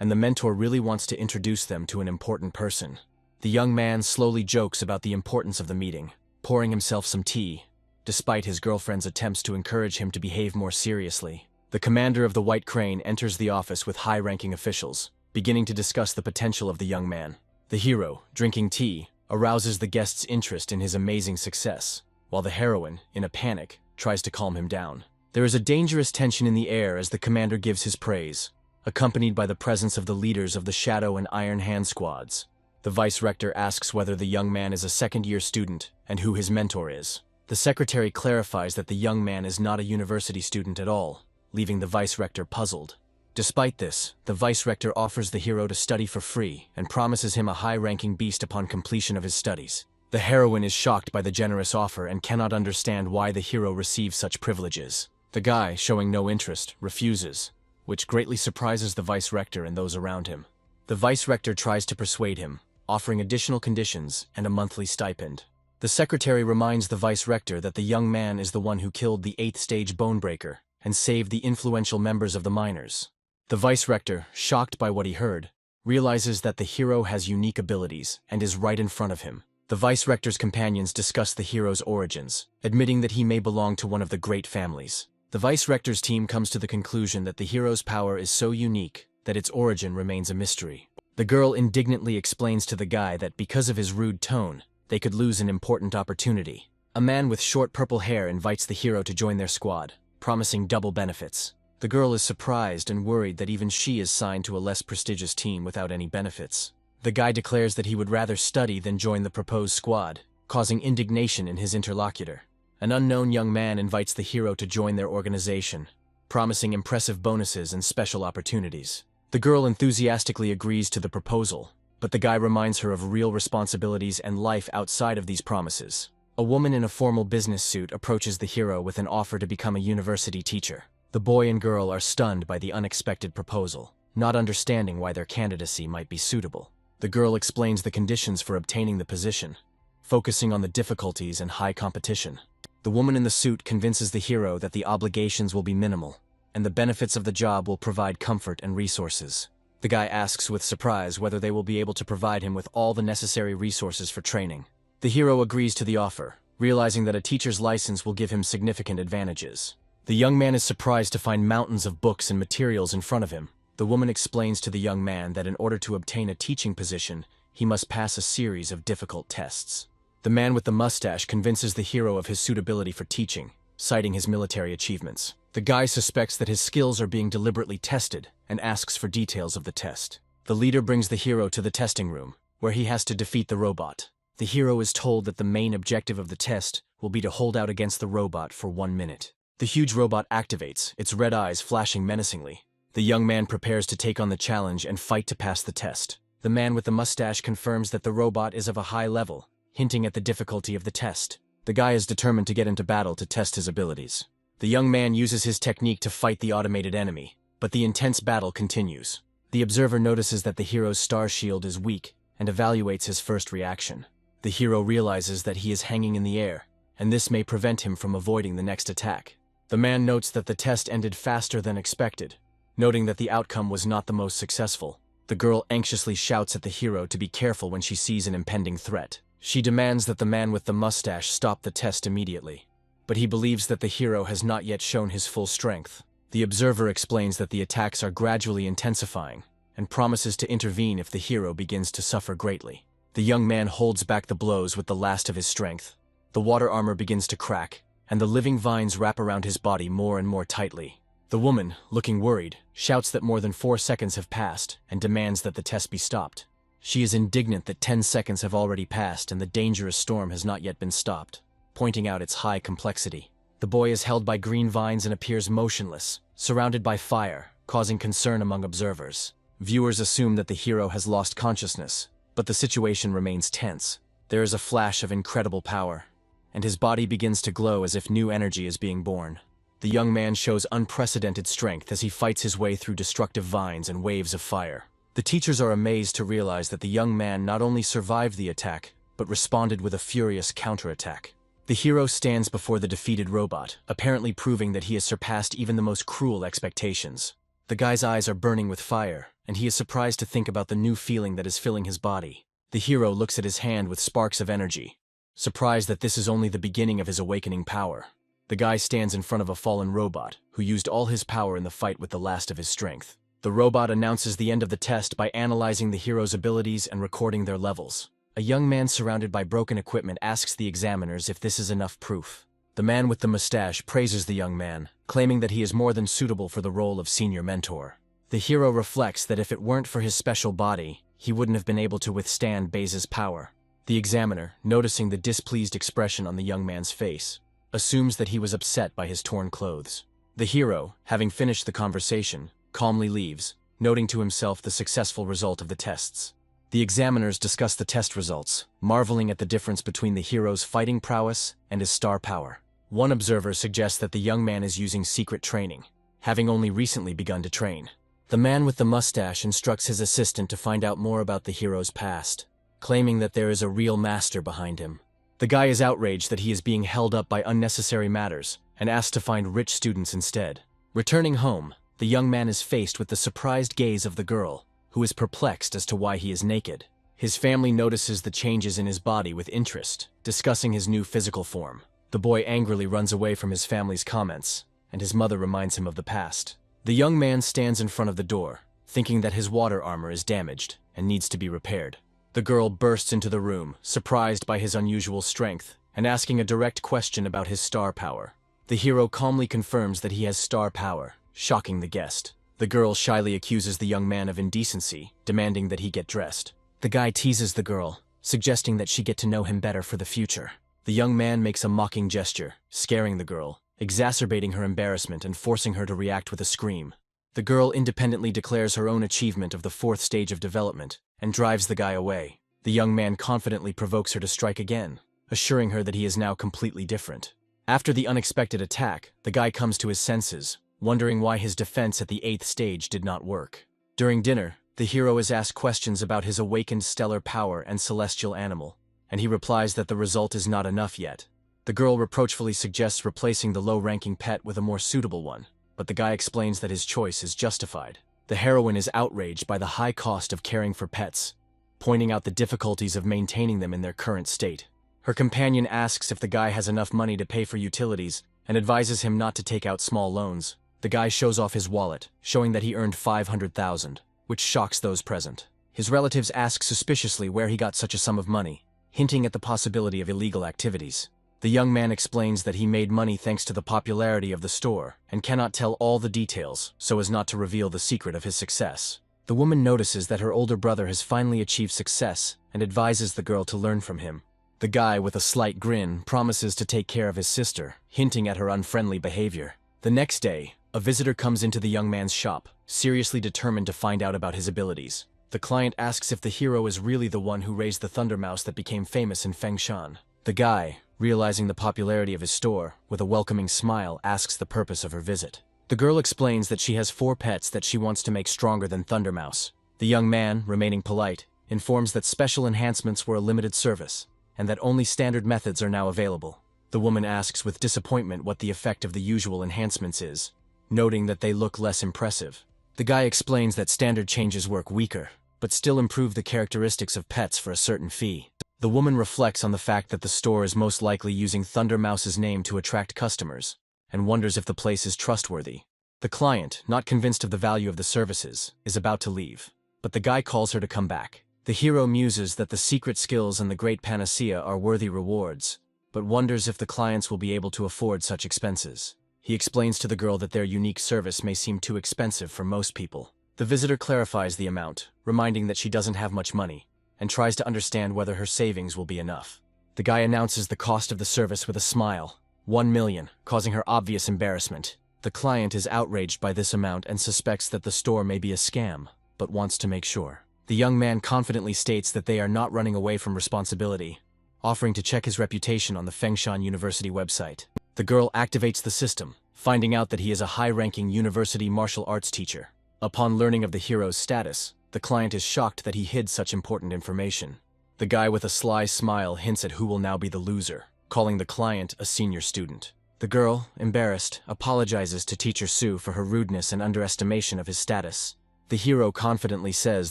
[SPEAKER 1] and the mentor really wants to introduce them to an important person. The young man slowly jokes about the importance of the meeting, pouring himself some tea, despite his girlfriend's attempts to encourage him to behave more seriously. The commander of the White Crane enters the office with high-ranking officials, beginning to discuss the potential of the young man. The hero, drinking tea, arouses the guest's interest in his amazing success, while the heroine, in a panic, tries to calm him down. There is a dangerous tension in the air as the commander gives his praise, accompanied by the presence of the leaders of the Shadow and Iron Hand squads. The vice rector asks whether the young man is a second-year student and who his mentor is. The secretary clarifies that the young man is not a university student at all, leaving the vice rector puzzled. Despite this, the vice rector offers the hero to study for free and promises him a high-ranking beast upon completion of his studies. The heroine is shocked by the generous offer and cannot understand why the hero receives such privileges. The guy, showing no interest, refuses, which greatly surprises the vice rector and those around him. The vice rector tries to persuade him, offering additional conditions and a monthly stipend. The secretary reminds the vice rector that the young man is the one who killed the 8th stage Bonebreaker and saved the influential members of the miners. The vice rector, shocked by what he heard, realizes that the hero has unique abilities and is right in front of him. The vice rector's companions discuss the hero's origins, admitting that he may belong to one of the great families. The vice rector's team comes to the conclusion that the hero's power is so unique that its origin remains a mystery. The girl indignantly explains to the guy that because of his rude tone, they could lose an important opportunity. A man with short purple hair invites the hero to join their squad, promising double benefits. The girl is surprised and worried that even she is signed to a less prestigious team without any benefits. The guy declares that he would rather study than join the proposed squad, causing indignation in his interlocutor. An unknown young man invites the hero to join their organization, promising impressive bonuses and special opportunities. The girl enthusiastically agrees to the proposal, but the guy reminds her of real responsibilities and life outside of these promises. A woman in a formal business suit approaches the hero with an offer to become a university teacher. The boy and girl are stunned by the unexpected proposal, not understanding why their candidacy might be suitable. The girl explains the conditions for obtaining the position, focusing on the difficulties and high competition. The woman in the suit convinces the hero that the obligations will be minimal, and the benefits of the job will provide comfort and resources. The guy asks with surprise whether they will be able to provide him with all the necessary resources for training. The hero agrees to the offer, realizing that a teacher's license will give him significant advantages. The young man is surprised to find mountains of books and materials in front of him. The woman explains to the young man that in order to obtain a teaching position, he must pass a series of difficult tests. The man with the mustache convinces the hero of his suitability for teaching, citing his military achievements. The guy suspects that his skills are being deliberately tested and asks for details of the test. The leader brings the hero to the testing room, where he has to defeat the robot. The hero is told that the main objective of the test will be to hold out against the robot for 1 minute. The huge robot activates, its red eyes flashing menacingly. The young man prepares to take on the challenge and fight to pass the test. The man with the mustache confirms that the robot is of a high level, hinting at the difficulty of the test. The guy is determined to get into battle to test his abilities. The young man uses his technique to fight the automated enemy, but the intense battle continues. The observer notices that the hero's star shield is weak and evaluates his first reaction. The hero realizes that he is hanging in the air, and this may prevent him from avoiding the next attack. The man notes that the test ended faster than expected, noting that the outcome was not the most successful. The girl anxiously shouts at the hero to be careful when she sees an impending threat. She demands that the man with the mustache stop the test immediately, but he believes that the hero has not yet shown his full strength. The observer explains that the attacks are gradually intensifying, and promises to intervene if the hero begins to suffer greatly. The young man holds back the blows with the last of his strength. The water armor begins to crack, and the living vines wrap around his body more and more tightly. The woman, looking worried, shouts that more than 4 seconds have passed and demands that the test be stopped. She is indignant that 10 seconds have already passed and the dangerous storm has not yet been stopped, pointing out its high complexity. The boy is held by green vines and appears motionless, surrounded by fire, causing concern among observers. Viewers assume that the hero has lost consciousness, but the situation remains tense. There is a flash of incredible power, and his body begins to glow as if new energy is being born. The young man shows unprecedented strength as he fights his way through destructive vines and waves of fire. The teachers are amazed to realize that the young man not only survived the attack, but responded with a furious counterattack. The hero stands before the defeated robot, apparently proving that he has surpassed even the most cruel expectations. The guy's eyes are burning with fire, and he is surprised to think about the new feeling that is filling his body. The hero looks at his hand with sparks of energy, surprised that this is only the beginning of his awakening power. The guy stands in front of a fallen robot, who used all his power in the fight with the last of his strength. The robot announces the end of the test by analyzing the hero's abilities and recording their levels. A young man surrounded by broken equipment asks the examiners if this is enough proof. The man with the mustache praises the young man, claiming that he is more than suitable for the role of senior mentor. The hero reflects that if it weren't for his special body, he wouldn't have been able to withstand Baze's power. The examiner, noticing the displeased expression on the young man's face, assumes that he was upset by his torn clothes. The hero, having finished the conversation, calmly leaves, noting to himself the successful result of the tests. The examiners discuss the test results, marveling at the difference between the hero's fighting prowess and his star power. One observer suggests that the young man is using secret training, having only recently begun to train. The man with the mustache instructs his assistant to find out more about the hero's past, claiming that there is a real master behind him. The guy is outraged that he is being held up by unnecessary matters and asks to find rich students instead. Returning home, the young man is faced with the surprised gaze of the girl, who is perplexed as to why he is naked. His family notices the changes in his body with interest, discussing his new physical form. The boy angrily runs away from his family's comments, and his mother reminds him of the past. The young man stands in front of the door, thinking that his water armor is damaged and needs to be repaired. The girl bursts into the room, surprised by his unusual strength, and asking a direct question about his star power. The hero calmly confirms that he has star power, shocking the guest. The girl shyly accuses the young man of indecency, demanding that he get dressed. The guy teases the girl, suggesting that she get to know him better for the future. The young man makes a mocking gesture, scaring the girl, exacerbating her embarrassment and forcing her to react with a scream. The girl independently declares her own achievement of the 4th stage of development and drives the guy away. The young man confidently provokes her to strike again, assuring her that he is now completely different. After the unexpected attack, the guy comes to his senses, wondering why his defense at the 8th stage did not work. During dinner, the hero is asked questions about his awakened stellar power and celestial animal, and he replies that the result is not enough yet. The girl reproachfully suggests replacing the low-ranking pet with a more suitable one, but the guy explains that his choice is justified. The heroine is outraged by the high cost of caring for pets, pointing out the difficulties of maintaining them in their current state. Her companion asks if the guy has enough money to pay for utilities and advises him not to take out small loans. The guy shows off his wallet, showing that he earned $500,000, which shocks those present. His relatives ask suspiciously where he got such a sum of money, hinting at the possibility of illegal activities. The young man explains that he made money thanks to the popularity of the store and cannot tell all the details so as not to reveal the secret of his success. The woman notices that her older brother has finally achieved success and advises the girl to learn from him. The guy, with a slight grin, promises to take care of his sister, hinting at her unfriendly behavior. The next day, a visitor comes into the young man's shop, seriously determined to find out about his abilities. The client asks if the hero is really the one who raised the thunder mouse that became famous in Fengshan. The guy, realizing the popularity of his store, with a welcoming smile asks the purpose of her visit. The girl explains that she has 4 pets that she wants to make stronger than Thunder Mouse. The young man, remaining polite, informs that special enhancements were a limited service, and that only standard methods are now available. The woman asks with disappointment what the effect of the usual enhancements is, noting that they look less impressive. The guy explains that standard changes work weaker, but still improve the characteristics of pets for a certain fee. The woman reflects on the fact that the store is most likely using Thunder Mouse's name to attract customers, and wonders if the place is trustworthy. The client, not convinced of the value of the services, is about to leave, but the guy calls her to come back. The hero muses that the secret skills and the great panacea are worthy rewards, but wonders if the clients will be able to afford such expenses. He explains to the girl that their unique service may seem too expensive for most people. The visitor clarifies the amount, reminding that she doesn't have much money, and tries to understand whether her savings will be enough. The guy announces the cost of the service with a smile, 1 million, causing her obvious embarrassment. The client is outraged by this amount and suspects that the store may be a scam, but wants to make sure. The young man confidently states that they are not running away from responsibility, offering to check his reputation on the Fengshan University website. The girl activates the system, finding out that he is a high-ranking university martial arts teacher. Upon learning of the hero's status, the client is shocked that he hid such important information. The guy with a sly smile hints at who will now be the loser, calling the client a senior student. The girl, embarrassed, apologizes to teacher Su for her rudeness and underestimation of his status. The hero confidently says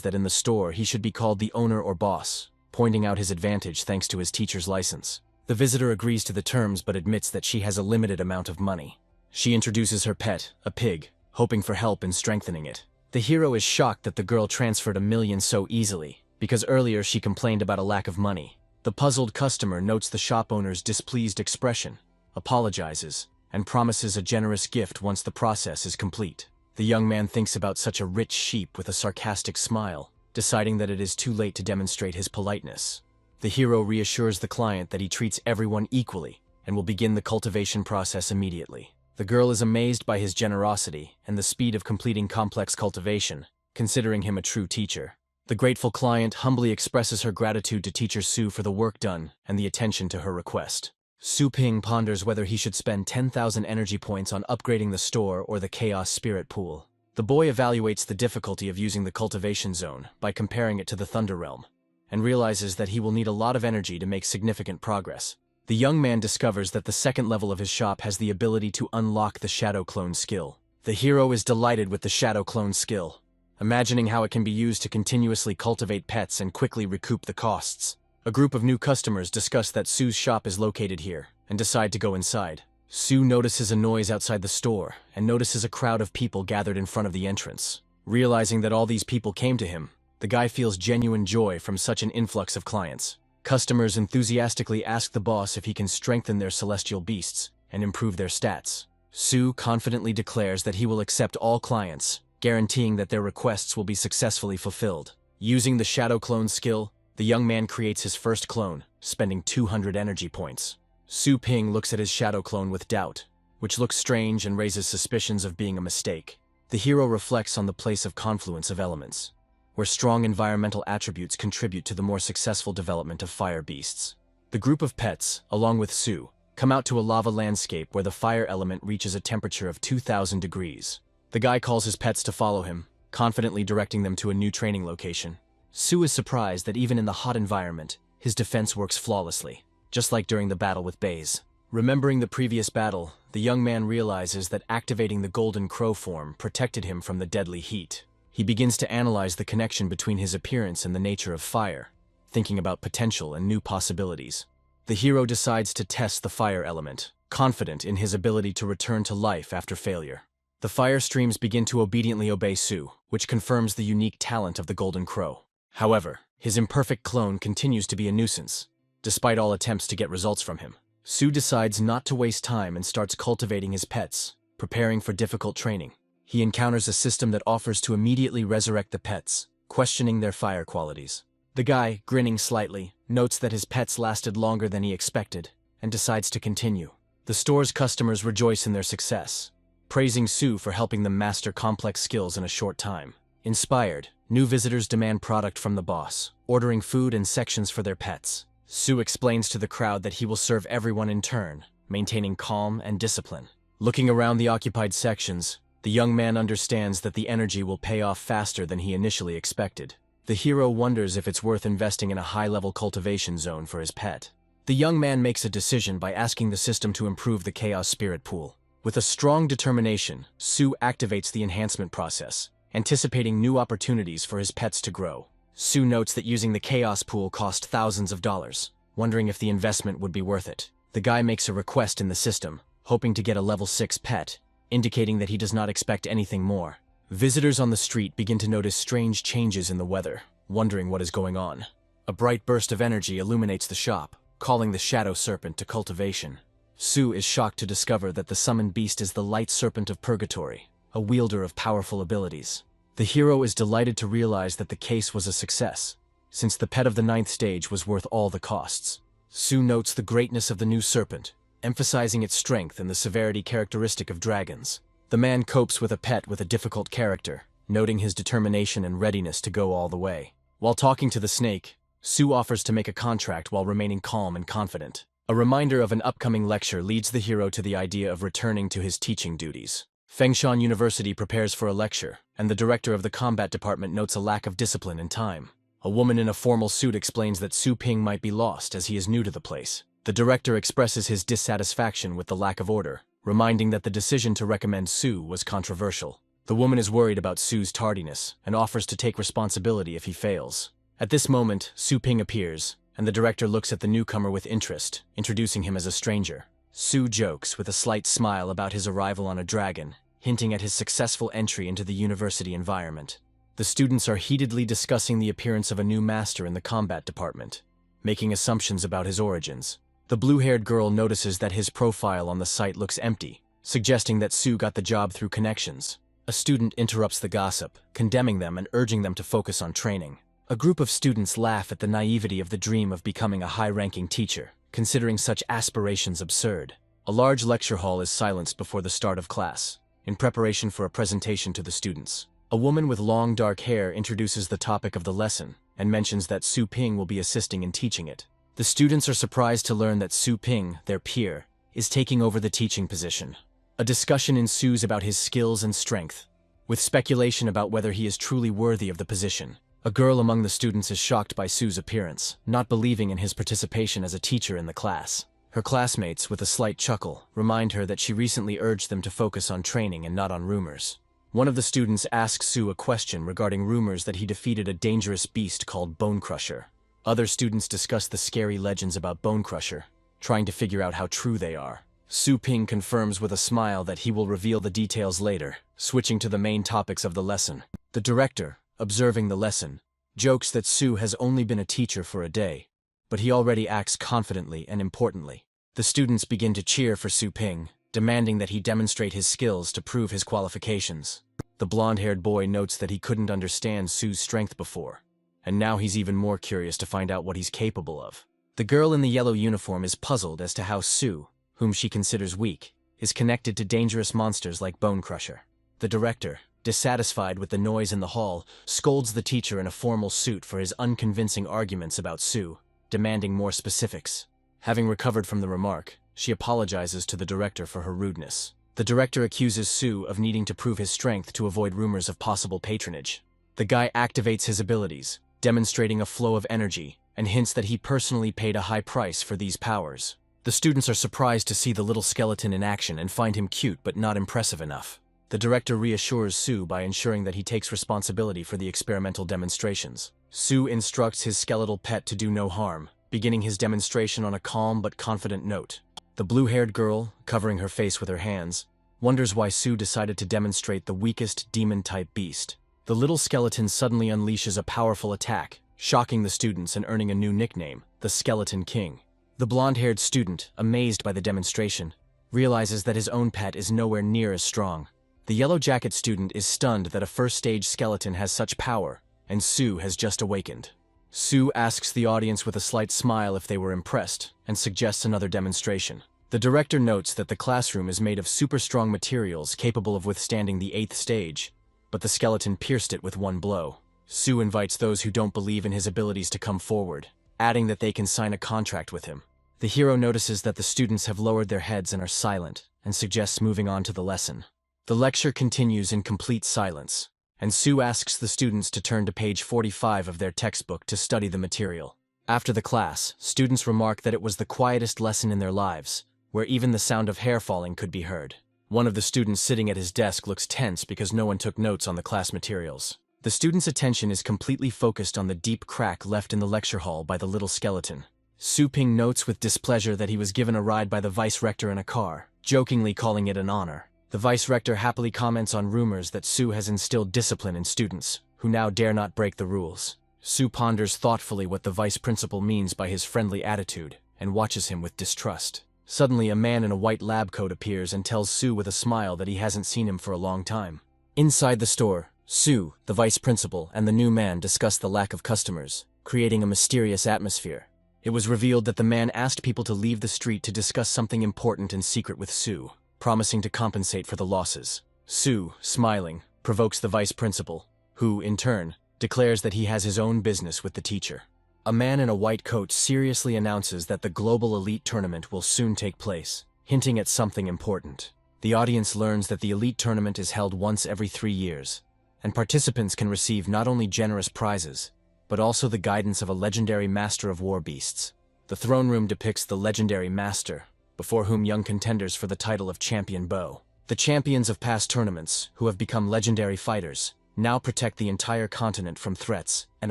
[SPEAKER 1] that in the store he should be called the owner or boss, pointing out his advantage thanks to his teacher's license. The visitor agrees to the terms but admits that she has a limited amount of money. She introduces her pet, a pig, hoping for help in strengthening it. The hero is shocked that the girl transferred $1 million so easily, because earlier she complained about a lack of money. The puzzled customer notes the shop owner's displeased expression, apologizes, and promises a generous gift once the process is complete. The young man thinks about such a rich sheep with a sarcastic smile, deciding that it is too late to demonstrate his politeness. The hero reassures the client that he treats everyone equally and will begin the cultivation process immediately. The girl is amazed by his generosity and the speed of completing complex cultivation, considering him a true teacher. The grateful client humbly expresses her gratitude to teacher Su for the work done and the attention to her request. Su Ping ponders whether he should spend 10,000 energy points on upgrading the store or the Chaos Spirit Pool. The boy evaluates the difficulty of using the cultivation zone by comparing it to the Thunder Realm, and realizes that he will need a lot of energy to make significant progress. The young man discovers that the second level of his shop has the ability to unlock the Shadow Clone skill. The hero is delighted with the Shadow Clone skill, imagining how it can be used to continuously cultivate pets and quickly recoup the costs. A group of new customers discuss that Su's shop is located here, and decide to go inside. Su notices a noise outside the store, and notices a crowd of people gathered in front of the entrance. Realizing that all these people came to him, the guy feels genuine joy from such an influx of clients. Customers enthusiastically ask the boss if he can strengthen their celestial beasts and improve their stats. Su confidently declares that he will accept all clients, guaranteeing that their requests will be successfully fulfilled. Using the Shadow Clone skill, the young man creates his first clone, spending 200 energy points. Su Ping looks at his Shadow Clone with doubt, which looks strange and raises suspicions of being a mistake. The hero reflects on the place of confluence of elements, where strong environmental attributes contribute to the more successful development of fire beasts. The group of pets, along with Su, come out to a lava landscape where the fire element reaches a temperature of 2,000 degrees. The guy calls his pets to follow him, confidently directing them to a new training location. Su is surprised that even in the hot environment, his defense works flawlessly, just like during the battle with Baze. Remembering the previous battle, the young man realizes that activating the Golden Crow form protected him from the deadly heat. He begins to analyze the connection between his appearance and the nature of fire, thinking about potential and new possibilities. The hero decides to test the fire element, confident in his ability to return to life after failure. The fire streams begin to obediently obey Su, which confirms the unique talent of the Golden Crow. However, his imperfect clone continues to be a nuisance, despite all attempts to get results from him. Su decides not to waste time and starts cultivating his pets, preparing for difficult training. He encounters a system that offers to immediately resurrect the pets, questioning their fire qualities. The guy, grinning slightly, notes that his pets lasted longer than he expected, and decides to continue. The store's customers rejoice in their success, praising Su for helping them master complex skills in a short time. Inspired, new visitors demand product from the boss, ordering food and sections for their pets. Su explains to the crowd that he will serve everyone in turn, maintaining calm and discipline. Looking around the occupied sections, the young man understands that the energy will pay off faster than he initially expected. The hero wonders if it's worth investing in a high-level cultivation zone for his pet. The young man makes a decision by asking the system to improve the Chaos Spirit Pool. With a strong determination, Su activates the enhancement process, anticipating new opportunities for his pets to grow. Su notes that using the Chaos Pool cost thousands of dollars, wondering if the investment would be worth it. The guy makes a request in the system, hoping to get a level 6 pet, indicating that he does not expect anything more. Visitors on the street begin to notice strange changes in the weather, wondering what is going on. A bright burst of energy illuminates the shop, calling the Shadow Serpent to cultivation. Su is shocked to discover that the summoned beast is the Light Serpent of Purgatory, a wielder of powerful abilities. The hero is delighted to realize that the case was a success, since the pet of the 9th stage was worth all the costs. Su notes the greatness of the new serpent, emphasizing its strength and the severity characteristic of dragons. The man copes with a pet with a difficult character, noting his determination and readiness to go all the way. While talking to the snake, Sue offers to make a contract while remaining calm and confident. A reminder of an upcoming lecture leads the hero to the idea of returning to his teaching duties. Fengshan University prepares for a lecture, and the director of the combat department notes a lack of discipline and time. A woman in a formal suit explains that Su Ping might be lost as he is new to the place. The director expresses his dissatisfaction with the lack of order, reminding that the decision to recommend Su was controversial. The woman is worried about Su's tardiness and offers to take responsibility if he fails. At this moment, Su Ping appears, and the director looks at the newcomer with interest, introducing him as a stranger. Su jokes with a slight smile about his arrival on a dragon, hinting at his successful entry into the university environment. The students are heatedly discussing the appearance of a new master in the combat department, making assumptions about his origins. The blue-haired girl notices that his profile on the site looks empty, suggesting that Su got the job through connections. A student interrupts the gossip, condemning them and urging them to focus on training. A group of students laugh at the naivety of the dream of becoming a high-ranking teacher, considering such aspirations absurd. A large lecture hall is silenced before the start of class, in preparation for a presentation to the students. A woman with long dark hair introduces the topic of the lesson and mentions that Su Ping will be assisting in teaching it. The students are surprised to learn that Su Ping, their peer, is taking over the teaching position. A discussion ensues about his skills and strength, with speculation about whether he is truly worthy of the position. A girl among the students is shocked by Su's appearance, not believing in his participation as a teacher in the class. Her classmates, with a slight chuckle, remind her that she recently urged them to focus on training and not on rumors. One of the students asks Su a question regarding rumors that he defeated a dangerous beast called Bone Crusher. Other students discuss the scary legends about Bone Crusher, trying to figure out how true they are. Su Ping confirms with a smile that he will reveal the details later, switching to the main topics of the lesson. The director, observing the lesson, jokes that Su has only been a teacher for a day, but he already acts confidently and importantly. The students begin to cheer for Su Ping, demanding that he demonstrate his skills to prove his qualifications. The blonde-haired boy notes that he couldn't understand Su's strength before, and now he's even more curious to find out what he's capable of. The girl in the yellow uniform is puzzled as to how Su, whom she considers weak, is connected to dangerous monsters like Bone Crusher. The director, dissatisfied with the noise in the hall, scolds the teacher in a formal suit for his unconvincing arguments about Su, demanding more specifics. Having recovered from the remark, she apologizes to the director for her rudeness. The director accuses Su of needing to prove his strength to avoid rumors of possible patronage. The guy activates his abilities, demonstrating a flow of energy, and hints that he personally paid a high price for these powers. The students are surprised to see the little skeleton in action and find him cute but not impressive enough. The director reassures Su by ensuring that he takes responsibility for the experimental demonstrations. Su instructs his skeletal pet to do no harm, beginning his demonstration on a calm but confident note. The blue-haired girl, covering her face with her hands, wonders why Su decided to demonstrate the weakest demon-type beast. The little skeleton suddenly unleashes a powerful attack, shocking the students and earning a new nickname, the Skeleton King. The blonde-haired student, amazed by the demonstration, realizes that his own pet is nowhere near as strong. The yellow jacket student is stunned that a first-stage skeleton has such power, and Su has just awakened. Su asks the audience with a slight smile if they were impressed, and suggests another demonstration. The director notes that the classroom is made of super-strong materials capable of withstanding the 8th stage, but the skeleton pierced it with one blow. Su invites those who don't believe in his abilities to come forward, adding that they can sign a contract with him. The hero notices that the students have lowered their heads and are silent, and suggests moving on to the lesson. The lecture continues in complete silence, and Su asks the students to turn to page 45 of their textbook to study the material. After the class, students remark that it was the quietest lesson in their lives, where even the sound of hair falling could be heard. One of the students sitting at his desk looks tense because no one took notes on the class materials. The student's attention is completely focused on the deep crack left in the lecture hall by the little skeleton. Su Ping notes with displeasure that he was given a ride by the vice-rector in a car, jokingly calling it an honor. The vice-rector happily comments on rumors that Su has instilled discipline in students, who now dare not break the rules. Su ponders thoughtfully what the vice-principal means by his friendly attitude, and watches him with distrust. Suddenly, a man in a white lab coat appears and tells Su with a smile that he hasn't seen him for a long time. Inside the store, Su, the vice-principal, and the new man discuss the lack of customers, creating a mysterious atmosphere. It was revealed that the man asked people to leave the street to discuss something important in secret with Su, promising to compensate for the losses. Su, smiling, provokes the vice-principal, who, in turn, declares that he has his own business with the teacher. A man in a white coat seriously announces that the global elite tournament will soon take place, hinting at something important. The audience learns that the elite tournament is held once every 3 years, and participants can receive not only generous prizes, but also the guidance of a legendary master of war beasts. The throne room depicts the legendary master, before whom young contenders for the title of champion bow. The champions of past tournaments, who have become legendary fighters, now protect the entire continent from threats and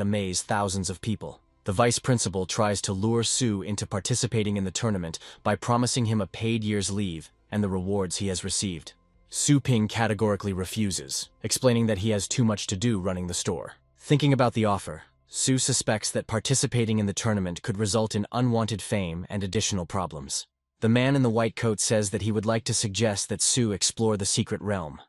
[SPEAKER 1] amaze thousands of people. The vice principal tries to lure Su into participating in the tournament by promising him a paid year's leave and the rewards he has received. Su Ping categorically refuses, explaining that he has too much to do running the store. Thinking about the offer, Su suspects that participating in the tournament could result in unwanted fame and additional problems. The man in the white coat says that he would like to suggest that Su explore the secret realm,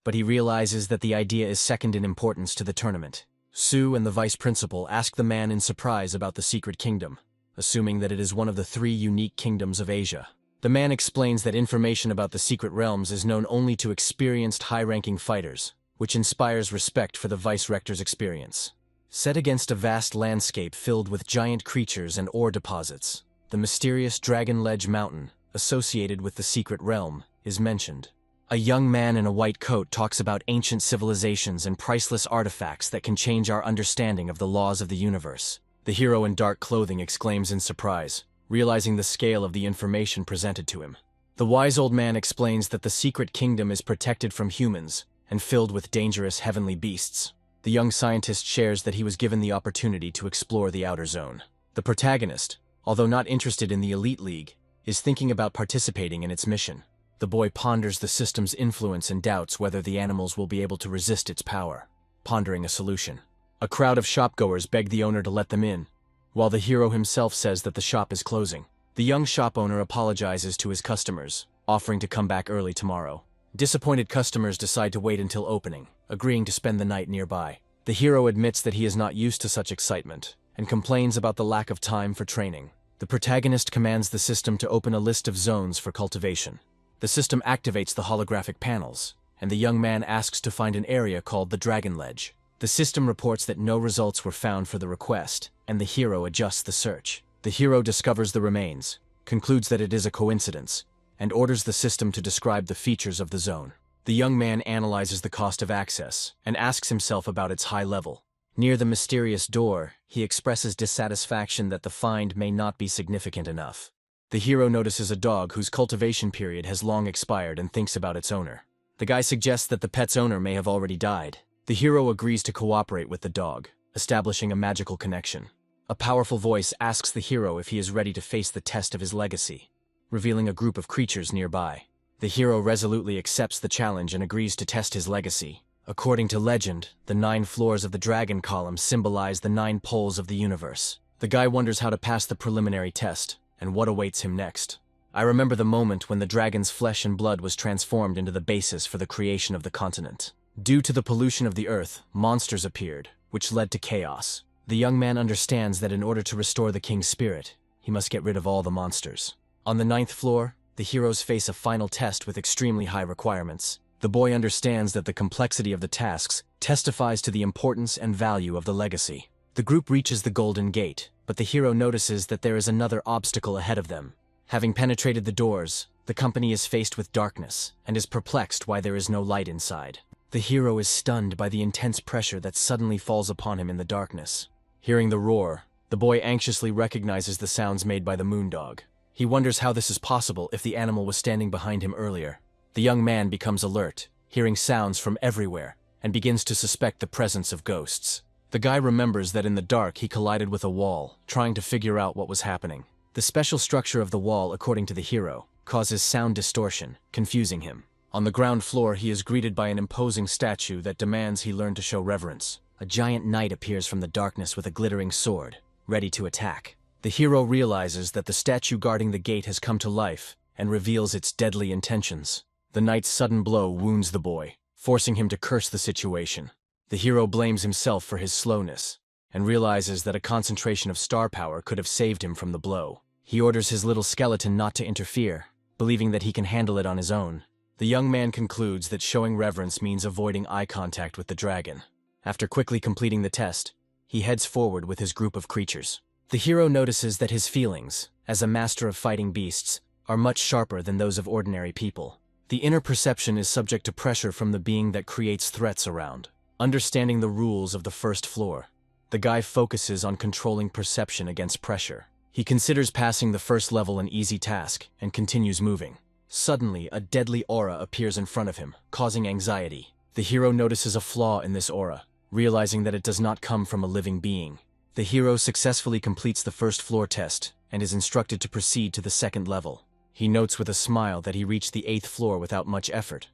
[SPEAKER 1] but he realizes that the idea is second in importance to the tournament. Su and the vice principal ask the man in surprise about the secret kingdom, assuming that it is one of the 3 unique kingdoms of Asia. The man explains that information about the secret realms is known only to experienced high-ranking fighters, which inspires respect for the vice-rector's experience. Set against a vast landscape filled with giant creatures and ore deposits, the mysterious Dragon Ledge Mountain, associated with the secret realm, is mentioned. A young man in a white coat talks about ancient civilizations and priceless artifacts that can change our understanding of the laws of the universe. The hero in dark clothing exclaims in surprise, realizing the scale of the information presented to him. The wise old man explains that the secret kingdom is protected from humans and filled with dangerous heavenly beasts. The young scientist shares that he was given the opportunity to explore the outer zone. The protagonist, although not interested in the Elite League, is thinking about participating in its mission. The boy ponders the system's influence and doubts whether the animals will be able to resist its power, pondering a solution. A crowd of shopgoers beg the owner to let them in, while the hero himself says that the shop is closing. The young shop owner apologizes to his customers, offering to come back early tomorrow. Disappointed customers decide to wait until opening, agreeing to spend the night nearby. The hero admits that he is not used to such excitement, and complains about the lack of time for training. The protagonist commands the system to open a list of zones for cultivation. The system activates the holographic panels, and the young man asks to find an area called the Dragon Ledge. The system reports that no results were found for the request, and the hero adjusts the search. The hero discovers the remains, concludes that it is a coincidence, and orders the system to describe the features of the zone. The young man analyzes the cost of access, and asks himself about its high level. Near the mysterious door, he expresses dissatisfaction that the find may not be significant enough. The hero notices a dog whose cultivation period has long expired and thinks about its owner. The guy suggests that the pet's owner may have already died. The hero agrees to cooperate with the dog, establishing a magical connection. A powerful voice asks the hero if he is ready to face the test of his legacy, revealing a group of creatures nearby. The hero resolutely accepts the challenge and agrees to test his legacy. According to legend, the 9 floors of the dragon column symbolize the 9 poles of the universe. The guy wonders how to pass the preliminary test, and what awaits him next. I remember the moment when the dragon's flesh and blood was transformed into the basis for the creation of the continent. Due to the pollution of the earth, monsters appeared, which led to chaos. The young man understands that in order to restore the king's spirit, he must get rid of all the monsters. On the 9th floor, the heroes face a final test with extremely high requirements. The boy understands that the complexity of the tasks testifies to the importance and value of the legacy. The group reaches the Golden Gate, but the hero notices that there is another obstacle ahead of them. Having penetrated the doors, the company is faced with darkness and is perplexed why there is no light inside. The hero is stunned by the intense pressure that suddenly falls upon him in the darkness. Hearing the roar, the boy anxiously recognizes the sounds made by the moondog. He wonders how this is possible if the animal was standing behind him earlier. The young man becomes alert, hearing sounds from everywhere, and begins to suspect the presence of ghosts. The guy remembers that in the dark he collided with a wall, trying to figure out what was happening. The special structure of the wall, according to the hero, causes sound distortion, confusing him. On the ground floor, he is greeted by an imposing statue that demands he learn to show reverence. A giant knight appears from the darkness with a glittering sword, ready to attack. The hero realizes that the statue guarding the gate has come to life and reveals its deadly intentions. The knight's sudden blow wounds the boy, forcing him to curse the situation. The hero blames himself for his slowness and realizes that a concentration of star power could have saved him from the blow. He orders his little skeleton not to interfere, believing that he can handle it on his own. The young man concludes that showing reverence means avoiding eye contact with the dragon. After quickly completing the test, he heads forward with his group of creatures. The hero notices that his feelings, as a master of fighting beasts, are much sharper than those of ordinary people. The inner perception is subject to pressure from the being that creates threats around. Understanding the rules of the first floor, the guy focuses on controlling perception against pressure. He considers passing the first level an easy task and continues moving. Suddenly, a deadly aura appears in front of him, causing anxiety. The hero notices a flaw in this aura, realizing that it does not come from a living being. The hero successfully completes the first floor test and is instructed to proceed to the second level. He notes with a smile that he reached the 8th floor without much effort.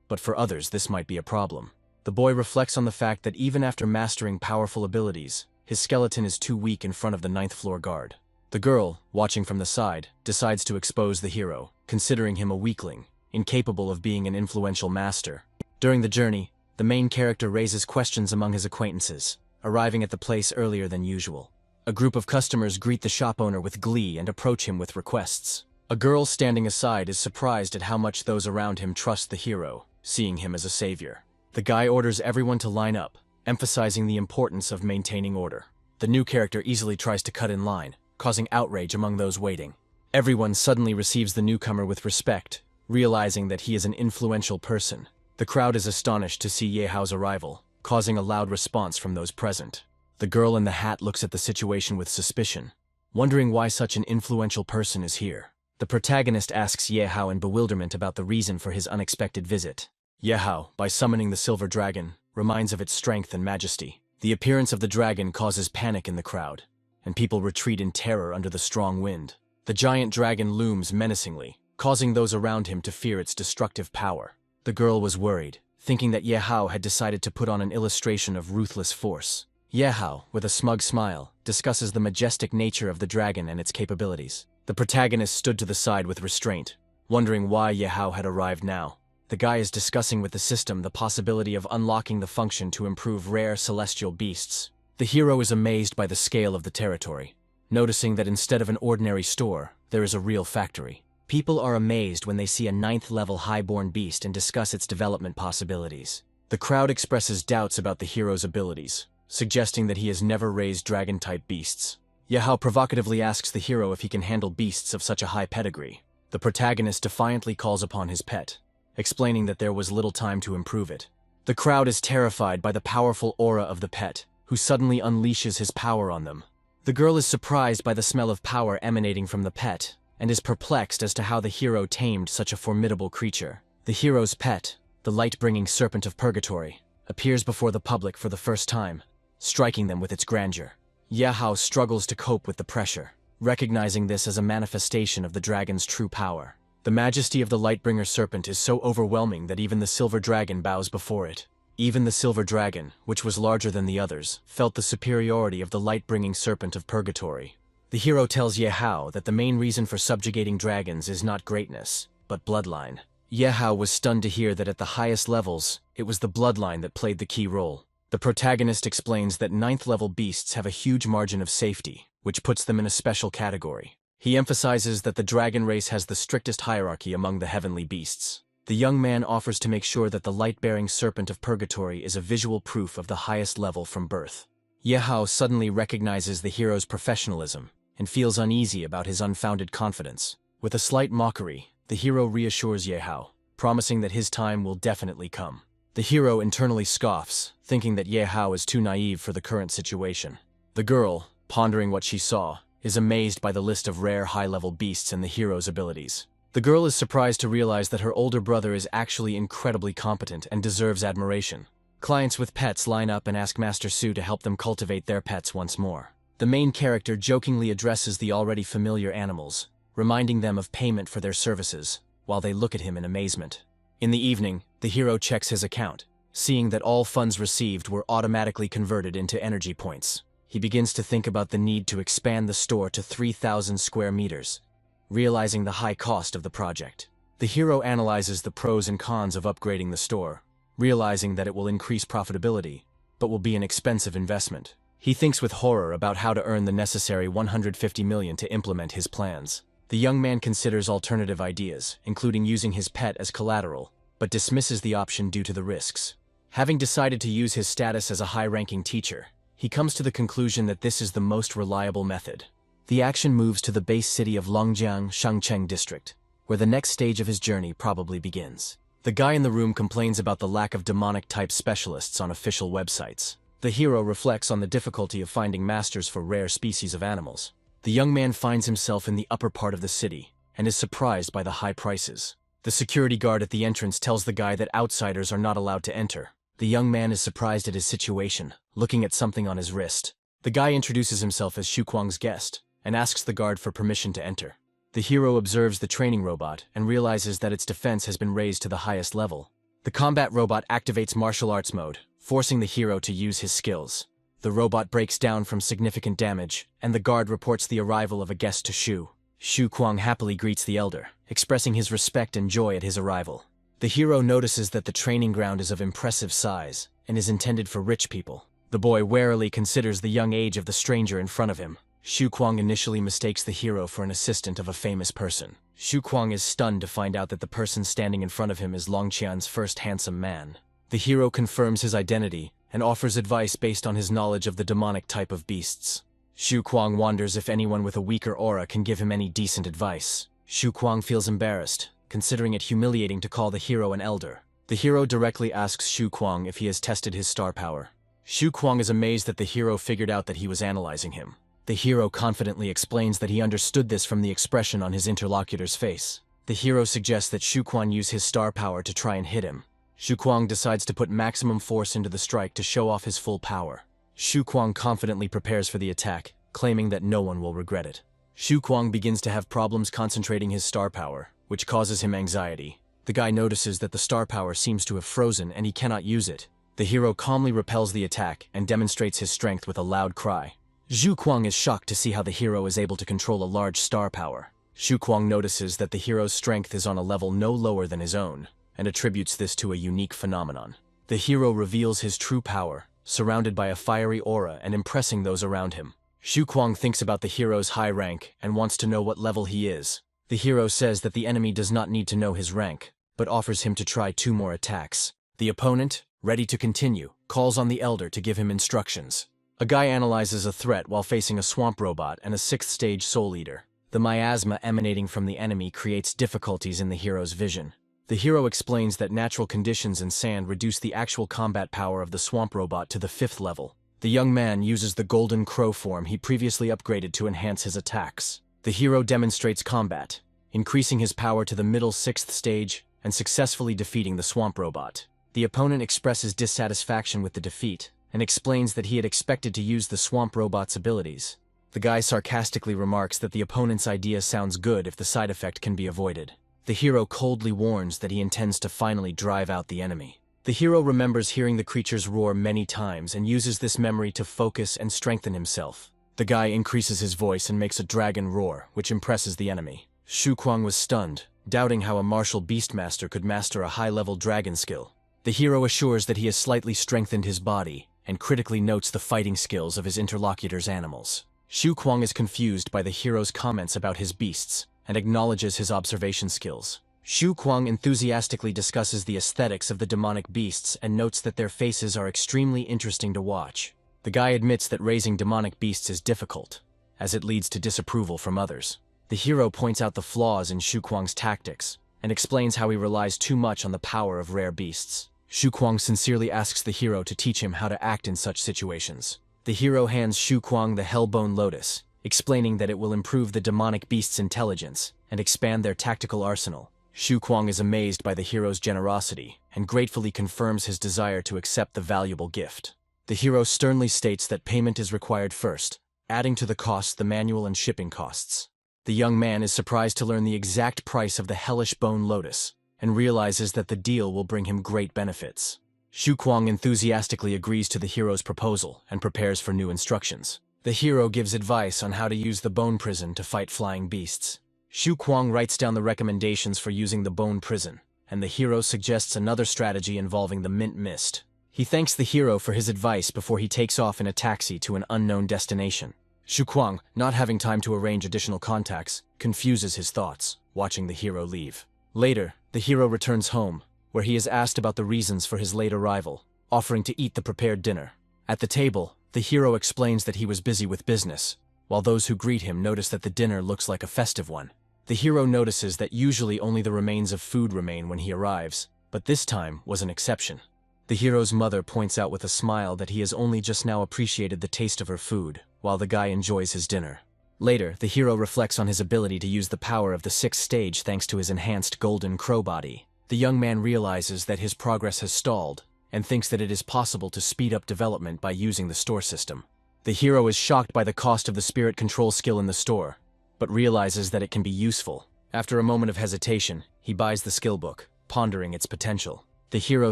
[SPEAKER 1] But for others, this might be a problem. The boy reflects on the fact that even after mastering powerful abilities, his skeleton is too weak in front of the 9th floor guard. The girl, watching from the side, decides to expose the hero, considering him a weakling, incapable of being an influential master. During the journey, the main character raises questions among his acquaintances, arriving at the place earlier than usual. A group of customers greet the shop owner with glee and approach him with requests. A girl standing aside is surprised at how much those around him trust the hero, seeing him as a savior. The guy orders everyone to line up, emphasizing the importance of maintaining order. The new character easily tries to cut in line, causing outrage among those waiting. Everyone suddenly receives the newcomer with respect, realizing that he is an influential person. The crowd is astonished to see Yahello's arrival, causing a loud response from those present. The girl in the hat looks at the situation with suspicion, wondering why such an influential person is here. The protagonist asks Yahello in bewilderment about the reason for his unexpected visit. Yahello, by summoning the silver dragon, reminds of its strength and majesty. The appearance of the dragon causes panic in the crowd, and people retreat in terror under the strong wind. The giant dragon looms menacingly, causing those around him to fear its destructive power. The girl was worried, thinking that Yahello had decided to put on an illustration of ruthless force. Yahello, with a smug smile, discusses the majestic nature of the dragon and its capabilities. The protagonist stood to the side with restraint, wondering why Yahello had arrived now. The guy is discussing with the system the possibility of unlocking the function to improve rare celestial beasts. The hero is amazed by the scale of the territory, noticing that instead of an ordinary store, there is a real factory. People are amazed when they see a 9th-level highborn beast and discuss its development possibilities. The crowd expresses doubts about the hero's abilities, suggesting that he has never raised dragon-type beasts. Yahello provocatively asks the hero if he can handle beasts of such a high pedigree. The protagonist defiantly calls upon his pet, explaining that there was little time to improve it. The crowd is terrified by the powerful aura of the pet, who suddenly unleashes his power on them. The girl is surprised by the smell of power emanating from the pet, and is perplexed as to how the hero tamed such a formidable creature. The hero's pet, the light-bringing serpent of purgatory, appears before the public for the first time, striking them with its grandeur. Yahello struggles to cope with the pressure, recognizing this as a manifestation of the dragon's true power. The majesty of the Lightbringer serpent is so overwhelming that even the silver dragon bows before it. Even the silver dragon, which was larger than the others, felt the superiority of the light-bringing serpent of purgatory. The hero tells Yahello that the main reason for subjugating dragons is not greatness, but bloodline. Yahello was stunned to hear that at the highest levels, it was the bloodline that played the key role. The protagonist explains that 9th-level beasts have a huge margin of safety, which puts them in a special category. He emphasizes that the dragon race has the strictest hierarchy among the heavenly beasts. The young man offers to make sure that the light-bearing serpent of purgatory is a visual proof of the highest level from birth. Yahello suddenly recognizes the hero's professionalism and feels uneasy about his unfounded confidence. With a slight mockery, the hero reassures Yahello, promising that his time will definitely come. The hero internally scoffs, thinking that Yahello is too naive for the current situation. The girl, pondering what she saw, is amazed by the list of rare high-level beasts and the hero's abilities. The girl is surprised to realize that her older brother is actually incredibly competent and deserves admiration. Clients with pets line up and ask Master Su to help them cultivate their pets once more. The main character jokingly addresses the already familiar animals, reminding them of payment for their services, while they look at him in amazement. In the evening, the hero checks his account, seeing that all funds received were automatically converted into energy points. He begins to think about the need to expand the store to 3,000 square meters, realizing the high cost of the project. The hero analyzes the pros and cons of upgrading the store, realizing that it will increase profitability, but will be an expensive investment. He thinks with horror about how to earn the necessary 150 million to implement his plans. The young man considers alternative ideas, including using his pet as collateral, but dismisses the option due to the risks. Having decided to use his status as a high-ranking teacher, he comes to the conclusion that this is the most reliable method. The action moves to the base city of Longjiang, Shangcheng district, where the next stage of his journey probably begins. The guy in the room complains about the lack of demonic-type specialists on official websites. The hero reflects on the difficulty of finding masters for rare species of animals. The young man finds himself in the upper part of the city and is surprised by the high prices. The security guard at the entrance tells the guy that outsiders are not allowed to enter. The young man is surprised at his situation, looking at something on his wrist. The guy introduces himself as Xu Kuang's guest and asks the guard for permission to enter. The hero observes the training robot and realizes that its defense has been raised to the highest level. The combat robot activates martial arts mode, forcing the hero to use his skills. The robot breaks down from significant damage, and the guard reports the arrival of a guest to Xu. Xu Kuang happily greets the elder, expressing his respect and joy at his arrival. The hero notices that the training ground is of impressive size and is intended for rich people. The boy warily considers the young age of the stranger in front of him. Xu Kuang initially mistakes the hero for an assistant of a famous person. Xu Kuang is stunned to find out that the person standing in front of him is Longqian's first handsome man. The hero confirms his identity and offers advice based on his knowledge of the demonic type of beasts. Xu Kuang wonders if anyone with a weaker aura can give him any decent advice. Xu Kuang feels embarrassed, considering it humiliating to call the hero an elder. The hero directly asks Xu Kuang if he has tested his star power. Xu Kuang is amazed that the hero figured out that he was analyzing him. The hero confidently explains that he understood this from the expression on his interlocutor's face. The hero suggests that Xu Kuang use his star power to try and hit him. Xu Kuang decides to put maximum force into the strike to show off his full power. Xu Kuang confidently prepares for the attack, claiming that no one will regret it. Xu Kuang begins to have problems concentrating his star power, which causes him anxiety. The guy notices that the star power seems to have frozen and he cannot use it. The hero calmly repels the attack and demonstrates his strength with a loud cry. Xu Kuang is shocked to see how the hero is able to control a large star power. Xu Kuang notices that the hero's strength is on a level no lower than his own, and attributes this to a unique phenomenon. The hero reveals his true power, surrounded by a fiery aura and impressing those around him. Xu Kuang thinks about the hero's high rank and wants to know what level he is. The hero says that the enemy does not need to know his rank, but offers him to try 2 more attacks. The opponent, ready to continue, calls on the elder to give him instructions. A guy analyzes a threat while facing a swamp robot and a 6th stage soul eater. The miasma emanating from the enemy creates difficulties in the hero's vision. The hero explains that natural conditions and sand reduce the actual combat power of the swamp robot to the 5th level. The young man uses the golden crow form he previously upgraded to enhance his attacks. The hero demonstrates combat, increasing his power to the middle 6th stage and successfully defeating the swamp robot. The opponent expresses dissatisfaction with the defeat and explains that he had expected to use the swamp robot's abilities. The guy sarcastically remarks that the opponent's idea sounds good if the side effect can be avoided. The hero coldly warns that he intends to finally drive out the enemy. The hero remembers hearing the creature's roar many times and uses this memory to focus and strengthen himself. The guy increases his voice and makes a dragon roar, which impresses the enemy. Xu Kuang was stunned, doubting how a martial beastmaster could master a high-level dragon skill. The hero assures that he has slightly strengthened his body and critically notes the fighting skills of his interlocutor's animals. Xu Kuang is confused by the hero's comments about his beasts and acknowledges his observation skills. Xu Kuang enthusiastically discusses the aesthetics of the demonic beasts and notes that their faces are extremely interesting to watch. The guy admits that raising demonic beasts is difficult, as it leads to disapproval from others. The hero points out the flaws in Xu Kuang's tactics and explains how he relies too much on the power of rare beasts. Xu Kuang sincerely asks the hero to teach him how to act in such situations. The hero hands Xu Kuang the Hellbone Lotus, explaining that it will improve the demonic beast's intelligence and expand their tactical arsenal. Xu Kuang is amazed by the hero's generosity and gratefully confirms his desire to accept the valuable gift. The hero sternly states that payment is required first, adding to the costs the manual and shipping costs. The young man is surprised to learn the exact price of the Hellish Bone Lotus and realizes that the deal will bring him great benefits. Xu Kuang enthusiastically agrees to the hero's proposal and prepares for new instructions. The hero gives advice on how to use the bone prison to fight flying beasts. Xu Kuang writes down the recommendations for using the bone prison, and the hero suggests another strategy involving the mint mist. He thanks the hero for his advice before he takes off in a taxi to an unknown destination. Xu Kuang, not having time to arrange additional contacts, confuses his thoughts, watching the hero leave. Later, the hero returns home, where he is asked about the reasons for his late arrival, offering to eat the prepared dinner. At the table, The hero explains that he was busy with business, while those who greet him notice that the dinner looks like a festive one. The hero notices that usually only the remains of food remain when he arrives, but this time was an exception. The hero's mother points out with a smile that he has only just now appreciated the taste of her food, while the guy enjoys his dinner. Later, the hero reflects on his ability to use the power of the 6th stage thanks to his enhanced golden crow body. The young man realizes that his progress has stalled, and thinks that it is possible to speed up development by using the store system. The hero is shocked by the cost of the spirit control skill in the store, but realizes that it can be useful. After a moment of hesitation, he buys the skill book, pondering its potential. The hero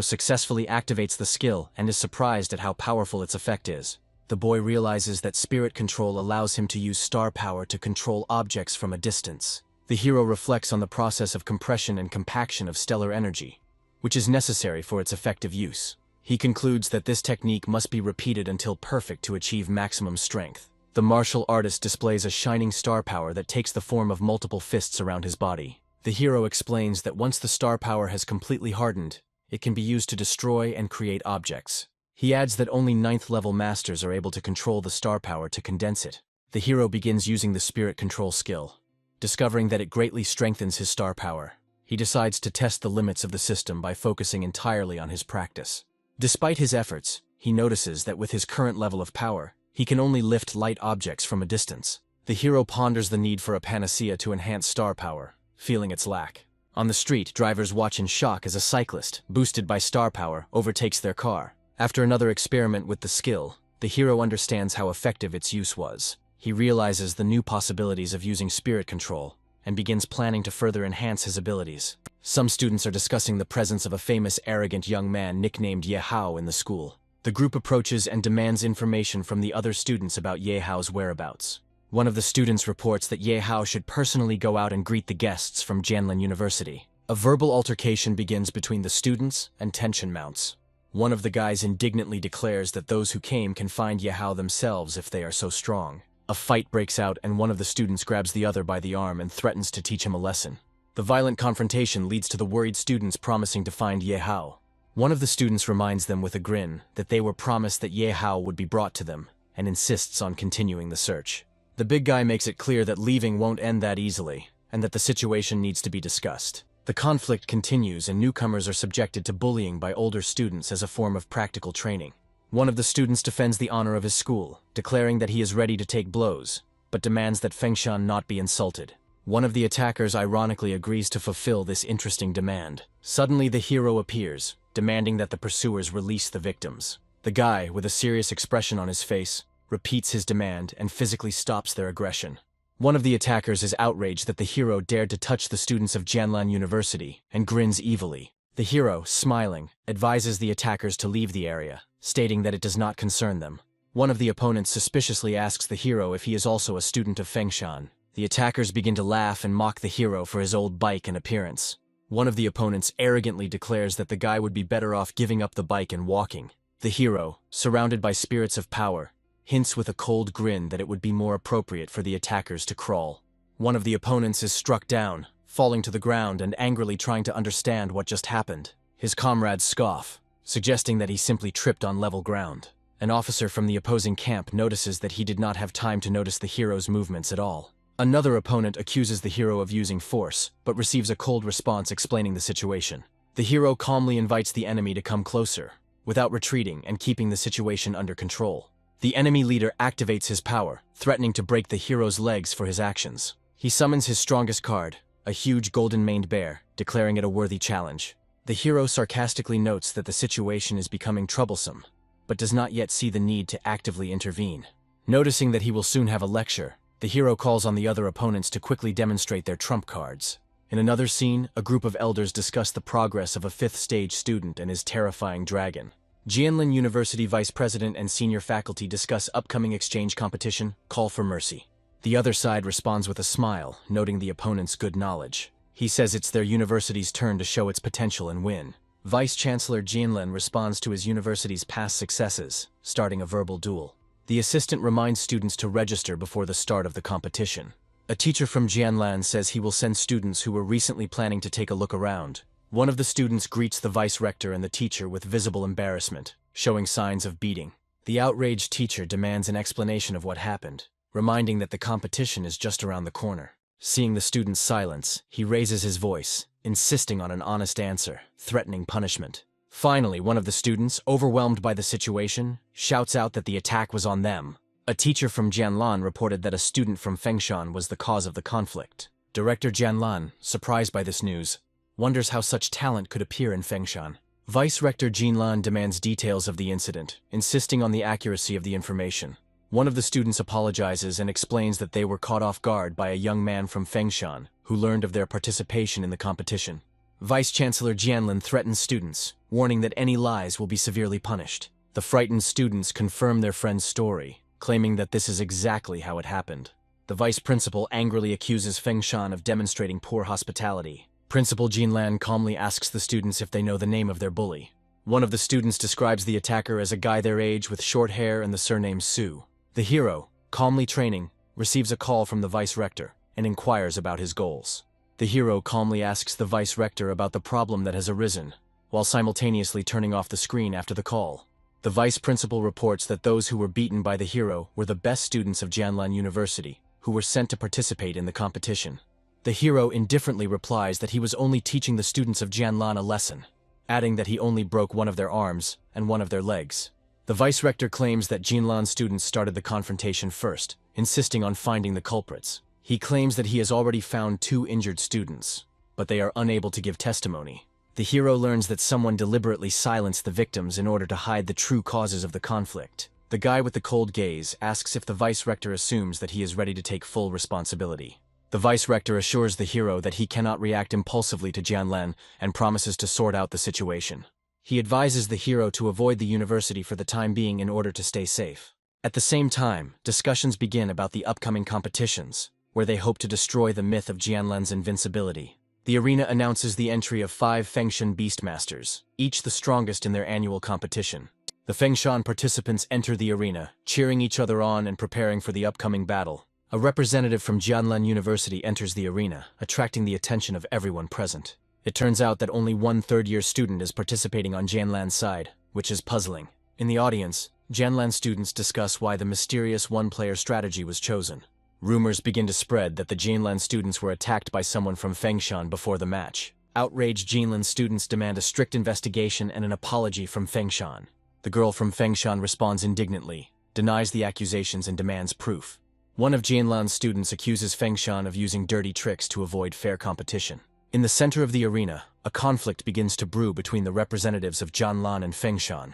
[SPEAKER 1] successfully activates the skill and is surprised at how powerful its effect is. The boy realizes that spirit control allows him to use star power to control objects from a distance. The hero reflects on the process of compression and compaction of stellar energy, which is necessary for its effective use. He concludes that this technique must be repeated until perfect to achieve maximum strength. The martial artist displays a shining star power that takes the form of multiple fists around his body. The hero explains that once the star power has completely hardened, it can be used to destroy and create objects. He adds that only 9th level masters are able to control the star power to condense it. The hero begins using the spirit control skill. Discovering that it greatly strengthens his star power, he decides to test the limits of the system by focusing entirely on his practice. Despite his efforts, he notices that with his current level of power, he can only lift light objects from a distance. The hero ponders the need for a panacea to enhance star power, feeling its lack. On the street, drivers watch in shock as a cyclist, boosted by star power, overtakes their car. After another experiment with the skill, the hero understands how effective its use was. He realizes the new possibilities of using spirit control, and begins planning to further enhance his abilities. Some students are discussing the presence of a famous arrogant young man nicknamed Yahello in the school. The group approaches and demands information from the other students about Yahello's whereabouts. One of the students reports that Yahello should personally go out and greet the guests from Jianlan University. A verbal altercation begins between the students, and tension mounts. One of the guys indignantly declares that those who came can find Yahello themselves if they are so strong. A fight breaks out and one of the students grabs the other by the arm and threatens to teach him a lesson. The violent confrontation leads to the worried students promising to find Yahello. One of the students reminds them with a grin that they were promised that Yahello would be brought to them, and insists on continuing the search. The big guy makes it clear that leaving won't end that easily, and that the situation needs to be discussed. The conflict continues and newcomers are subjected to bullying by older students as a form of practical training. One of the students defends the honor of his school, declaring that he is ready to take blows, but demands that Fengshan not be insulted. One of the attackers ironically agrees to fulfill this interesting demand. Suddenly the hero appears, demanding that the pursuers release the victims. The guy, with a serious expression on his face, repeats his demand and physically stops their aggression. One of the attackers is outraged that the hero dared to touch the students of Jianlan University and grins evilly. The hero, smiling, advises the attackers to leave the area, stating that it does not concern them. One of the opponents suspiciously asks the hero if he is also a student of Fengshan. The attackers begin to laugh and mock the hero for his old bike and appearance. One of the opponents arrogantly declares that the guy would be better off giving up the bike and walking. The hero, surrounded by spirits of power, hints with a cold grin that it would be more appropriate for the attackers to crawl. One of the opponents is struck down, falling to the ground and angrily trying to understand what just happened. His comrades scoff, suggesting that he simply tripped on level ground. An officer from the opposing camp notices that he did not have time to notice the hero's movements at all. Another opponent accuses the hero of using force, but receives a cold response explaining the situation. The hero calmly invites the enemy to come closer, without retreating and keeping the situation under control. The enemy leader activates his power, threatening to break the hero's legs for his actions. He summons his strongest card, a huge golden-maned bear, declaring it a worthy challenge. The hero sarcastically notes that the situation is becoming troublesome, but does not yet see the need to actively intervene. Noticing that he will soon have a lecture, the hero calls on the other opponents to quickly demonstrate their trump cards. In another scene, a group of elders discuss the progress of a 5th stage student and his terrifying dragon. Jianlan University Vice President and senior faculty discuss upcoming exchange competition, Call for Mercy. The other side responds with a smile, noting the opponent's good knowledge. He says it's their university's turn to show its potential and win. Vice Chancellor Jianlan responds to his university's past successes, starting a verbal duel. The assistant reminds students to register before the start of the competition. A teacher from Jianlan says he will send students who were recently planning to take a look around. One of the students greets the vice rector and the teacher with visible embarrassment, showing signs of beating. The outraged teacher demands an explanation of what happened, reminding that the competition is just around the corner. Seeing the student's silence, he raises his voice, insisting on an honest answer, threatening punishment. Finally, one of the students, overwhelmed by the situation, shouts out that the attack was on them. A teacher from Jianlan reported that a student from Fengshan was the cause of the conflict. Director Jianlan, surprised by this news, wonders how such talent could appear in Fengshan. Vice Rector Jinlan demands details of the incident, insisting on the accuracy of the information. One of the students apologizes and explains that they were caught off guard by a young man from Fengshan, who learned of their participation in the competition. Vice Chancellor Jianlin threatens students, warning that any lies will be severely punished. The frightened students confirm their friend's story, claiming that this is exactly how it happened. The vice principal angrily accuses Fengshan of demonstrating poor hospitality. Principal Jinlan calmly asks the students if they know the name of their bully. One of the students describes the attacker as a guy their age with short hair and the surname Su. The hero, calmly training, receives a call from the vice rector and inquires about his goals. The hero calmly asks the vice rector about the problem that has arisen, while simultaneously turning off the screen after the call. The vice principal reports that those who were beaten by the hero were the best students of Jianlan University, who were sent to participate in the competition. The hero indifferently replies that he was only teaching the students of Jianlan a lesson, adding that he only broke one of their arms and one of their legs. The vice rector claims that Jianlan students started the confrontation first, insisting on finding the culprits. He claims that he has already found 2 injured students, but they are unable to give testimony. The hero learns that someone deliberately silenced the victims in order to hide the true causes of the conflict. The guy with the cold gaze asks if the vice rector assumes that he is ready to take full responsibility. The vice rector assures the hero that he cannot react impulsively to Jianlan and promises to sort out the situation. He advises the hero to avoid the university for the time being in order to stay safe. At the same time, discussions begin about the upcoming competitions, where they hope to destroy the myth of Jianlan's invincibility. The arena announces the entry of 5 Fengshan Beastmasters, each the strongest in their annual competition. The Fengshan participants enter the arena, cheering each other on and preparing for the upcoming battle. A representative from Jianlan University enters the arena, attracting the attention of everyone present. It turns out that only one third-year student is participating on Jianlan's side, which is puzzling. In the audience, Jianlan students discuss why the mysterious one-player strategy was chosen. Rumors begin to spread that the Jianlan students were attacked by someone from Fengshan before the match. Outraged Jianlan students demand a strict investigation and an apology from Fengshan. The girl from Fengshan responds indignantly, denies the accusations and demands proof. One of Jianlan's students accuses Fengshan of using dirty tricks to avoid fair competition. In the center of the arena, a conflict begins to brew between the representatives of Jianlan and Fengshan,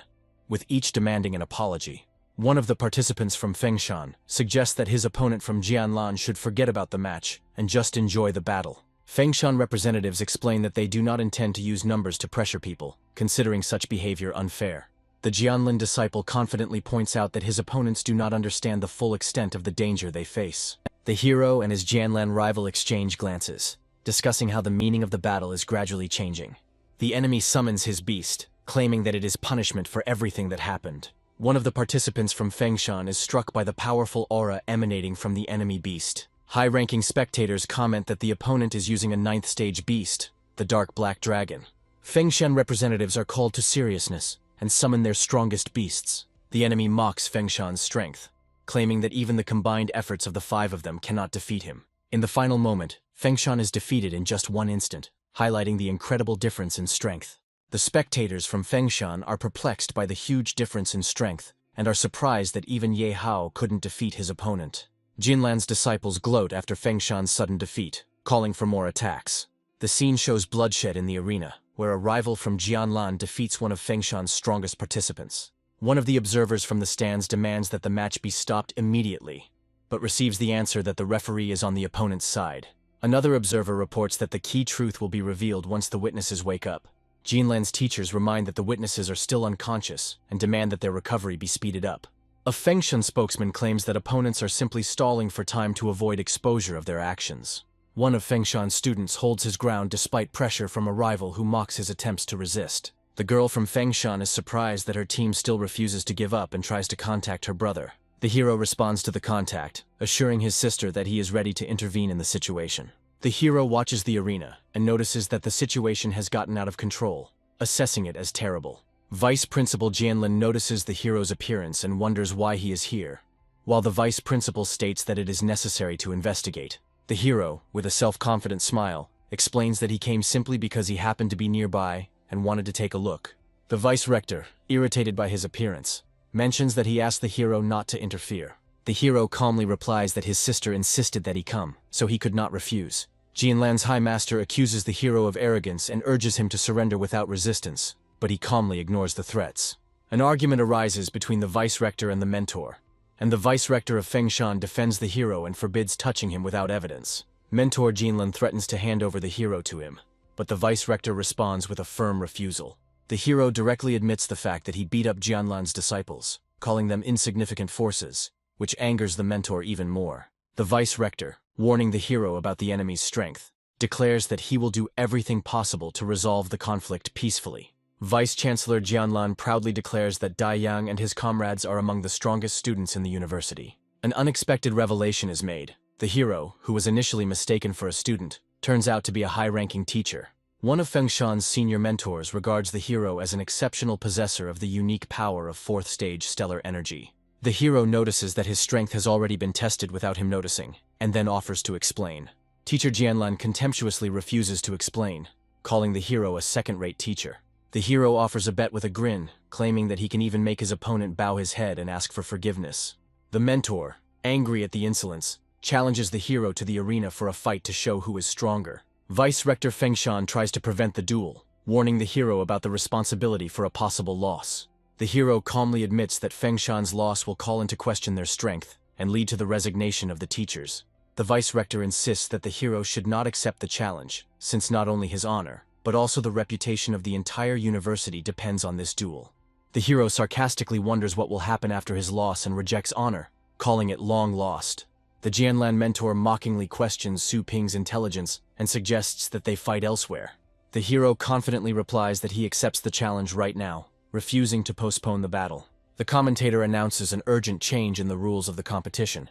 [SPEAKER 1] with each demanding an apology. One of the participants from Fengshan suggests that his opponent from Jianlan should forget about the match and just enjoy the battle. Fengshan representatives explain that they do not intend to use numbers to pressure people, considering such behavior unfair. The Jianlan disciple confidently points out that his opponents do not understand the full extent of the danger they face. The hero and his Jianlan rival exchange glances, discussing how the meaning of the battle is gradually changing. The enemy summons his beast, claiming that it is punishment for everything that happened. One of the participants from Fengshan is struck by the powerful aura emanating from the enemy beast. High-ranking spectators comment that the opponent is using a 9th stage beast, the Dark Black Dragon. Fengshan representatives are called to seriousness and summon their strongest beasts. The enemy mocks Fengshan's strength, claiming that even the combined efforts of the 5 of them cannot defeat him. In the final moment, Fengshan is defeated in just 1 instant, highlighting the incredible difference in strength. The spectators from Fengshan are perplexed by the huge difference in strength and are surprised that even Yahello couldn't defeat his opponent. Jinlan's disciples gloat after Fengshan's sudden defeat, calling for more attacks. The scene shows bloodshed in the arena, where a rival from Jianlan defeats one of Fengshan's strongest participants. One of the observers from the stands demands that the match be stopped immediately, but receives the answer that the referee is on the opponent's side. Another observer reports that the key truth will be revealed once the witnesses wake up. Jinlan's teachers remind that the witnesses are still unconscious and demand that their recovery be speeded up. A Fengshan spokesman claims that opponents are simply stalling for time to avoid exposure of their actions. One of Fengshan's students holds his ground despite pressure from a rival who mocks his attempts to resist. The girl from Fengshan is surprised that her team still refuses to give up and tries to contact her brother. The hero responds to the contact, assuring his sister that he is ready to intervene in the situation. The hero watches the arena and notices that the situation has gotten out of control, assessing it as terrible. Vice Principal Jianlin notices the hero's appearance and wonders why he is here. While the Vice Principal states that it is necessary to investigate, the hero, with a self-confident smile, explains that he came simply because he happened to be nearby and wanted to take a look. The Vice Rector, irritated by his appearance, mentions that he asked the hero not to interfere. The hero calmly replies that his sister insisted that he come, so he could not refuse. Jianlan's High Master accuses the hero of arrogance and urges him to surrender without resistance, but he calmly ignores the threats. An argument arises between the Vice Rector and the Mentor, and the Vice Rector of Fengshan defends the hero and forbids touching him without evidence. Mentor Jianlan threatens to hand over the hero to him, but the Vice Rector responds with a firm refusal. The hero directly admits the fact that he beat up Jianlan's disciples, calling them insignificant forces, which angers the Mentor even more. The Vice Rector, warning the hero about the enemy's strength, declares that he will do everything possible to resolve the conflict peacefully. Vice-Chancellor Jianlan proudly declares that Dai Yang and his comrades are among the strongest students in the university. An unexpected revelation is made. The hero, who was initially mistaken for a student, turns out to be a high-ranking teacher. One of Fengshan's senior mentors regards the hero as an exceptional possessor of the unique power of fourth-stage stellar energy. The hero notices that his strength has already been tested without him noticing, and then offers to explain. Teacher Jianlan contemptuously refuses to explain, calling the hero a second-rate teacher. The hero offers a bet with a grin, claiming that he can even make his opponent bow his head and ask for forgiveness. The mentor, angry at the insolence, challenges the hero to the arena for a fight to show who is stronger. Vice Rector Fengshan tries to prevent the duel, warning the hero about the responsibility for a possible loss. The hero calmly admits that Fengshan's loss will call into question their strength and lead to the resignation of the teachers. The Vice Rector insists that the hero should not accept the challenge, since not only his honor, but also the reputation of the entire university depends on this duel. The hero sarcastically wonders what will happen after his loss and rejects honor, calling it long lost. The Jianlan mentor mockingly questions Su Ping's intelligence and suggests that they fight elsewhere. The hero confidently replies that he accepts the challenge right now, refusing to postpone the battle. The commentator announces an urgent change in the rules of the competition.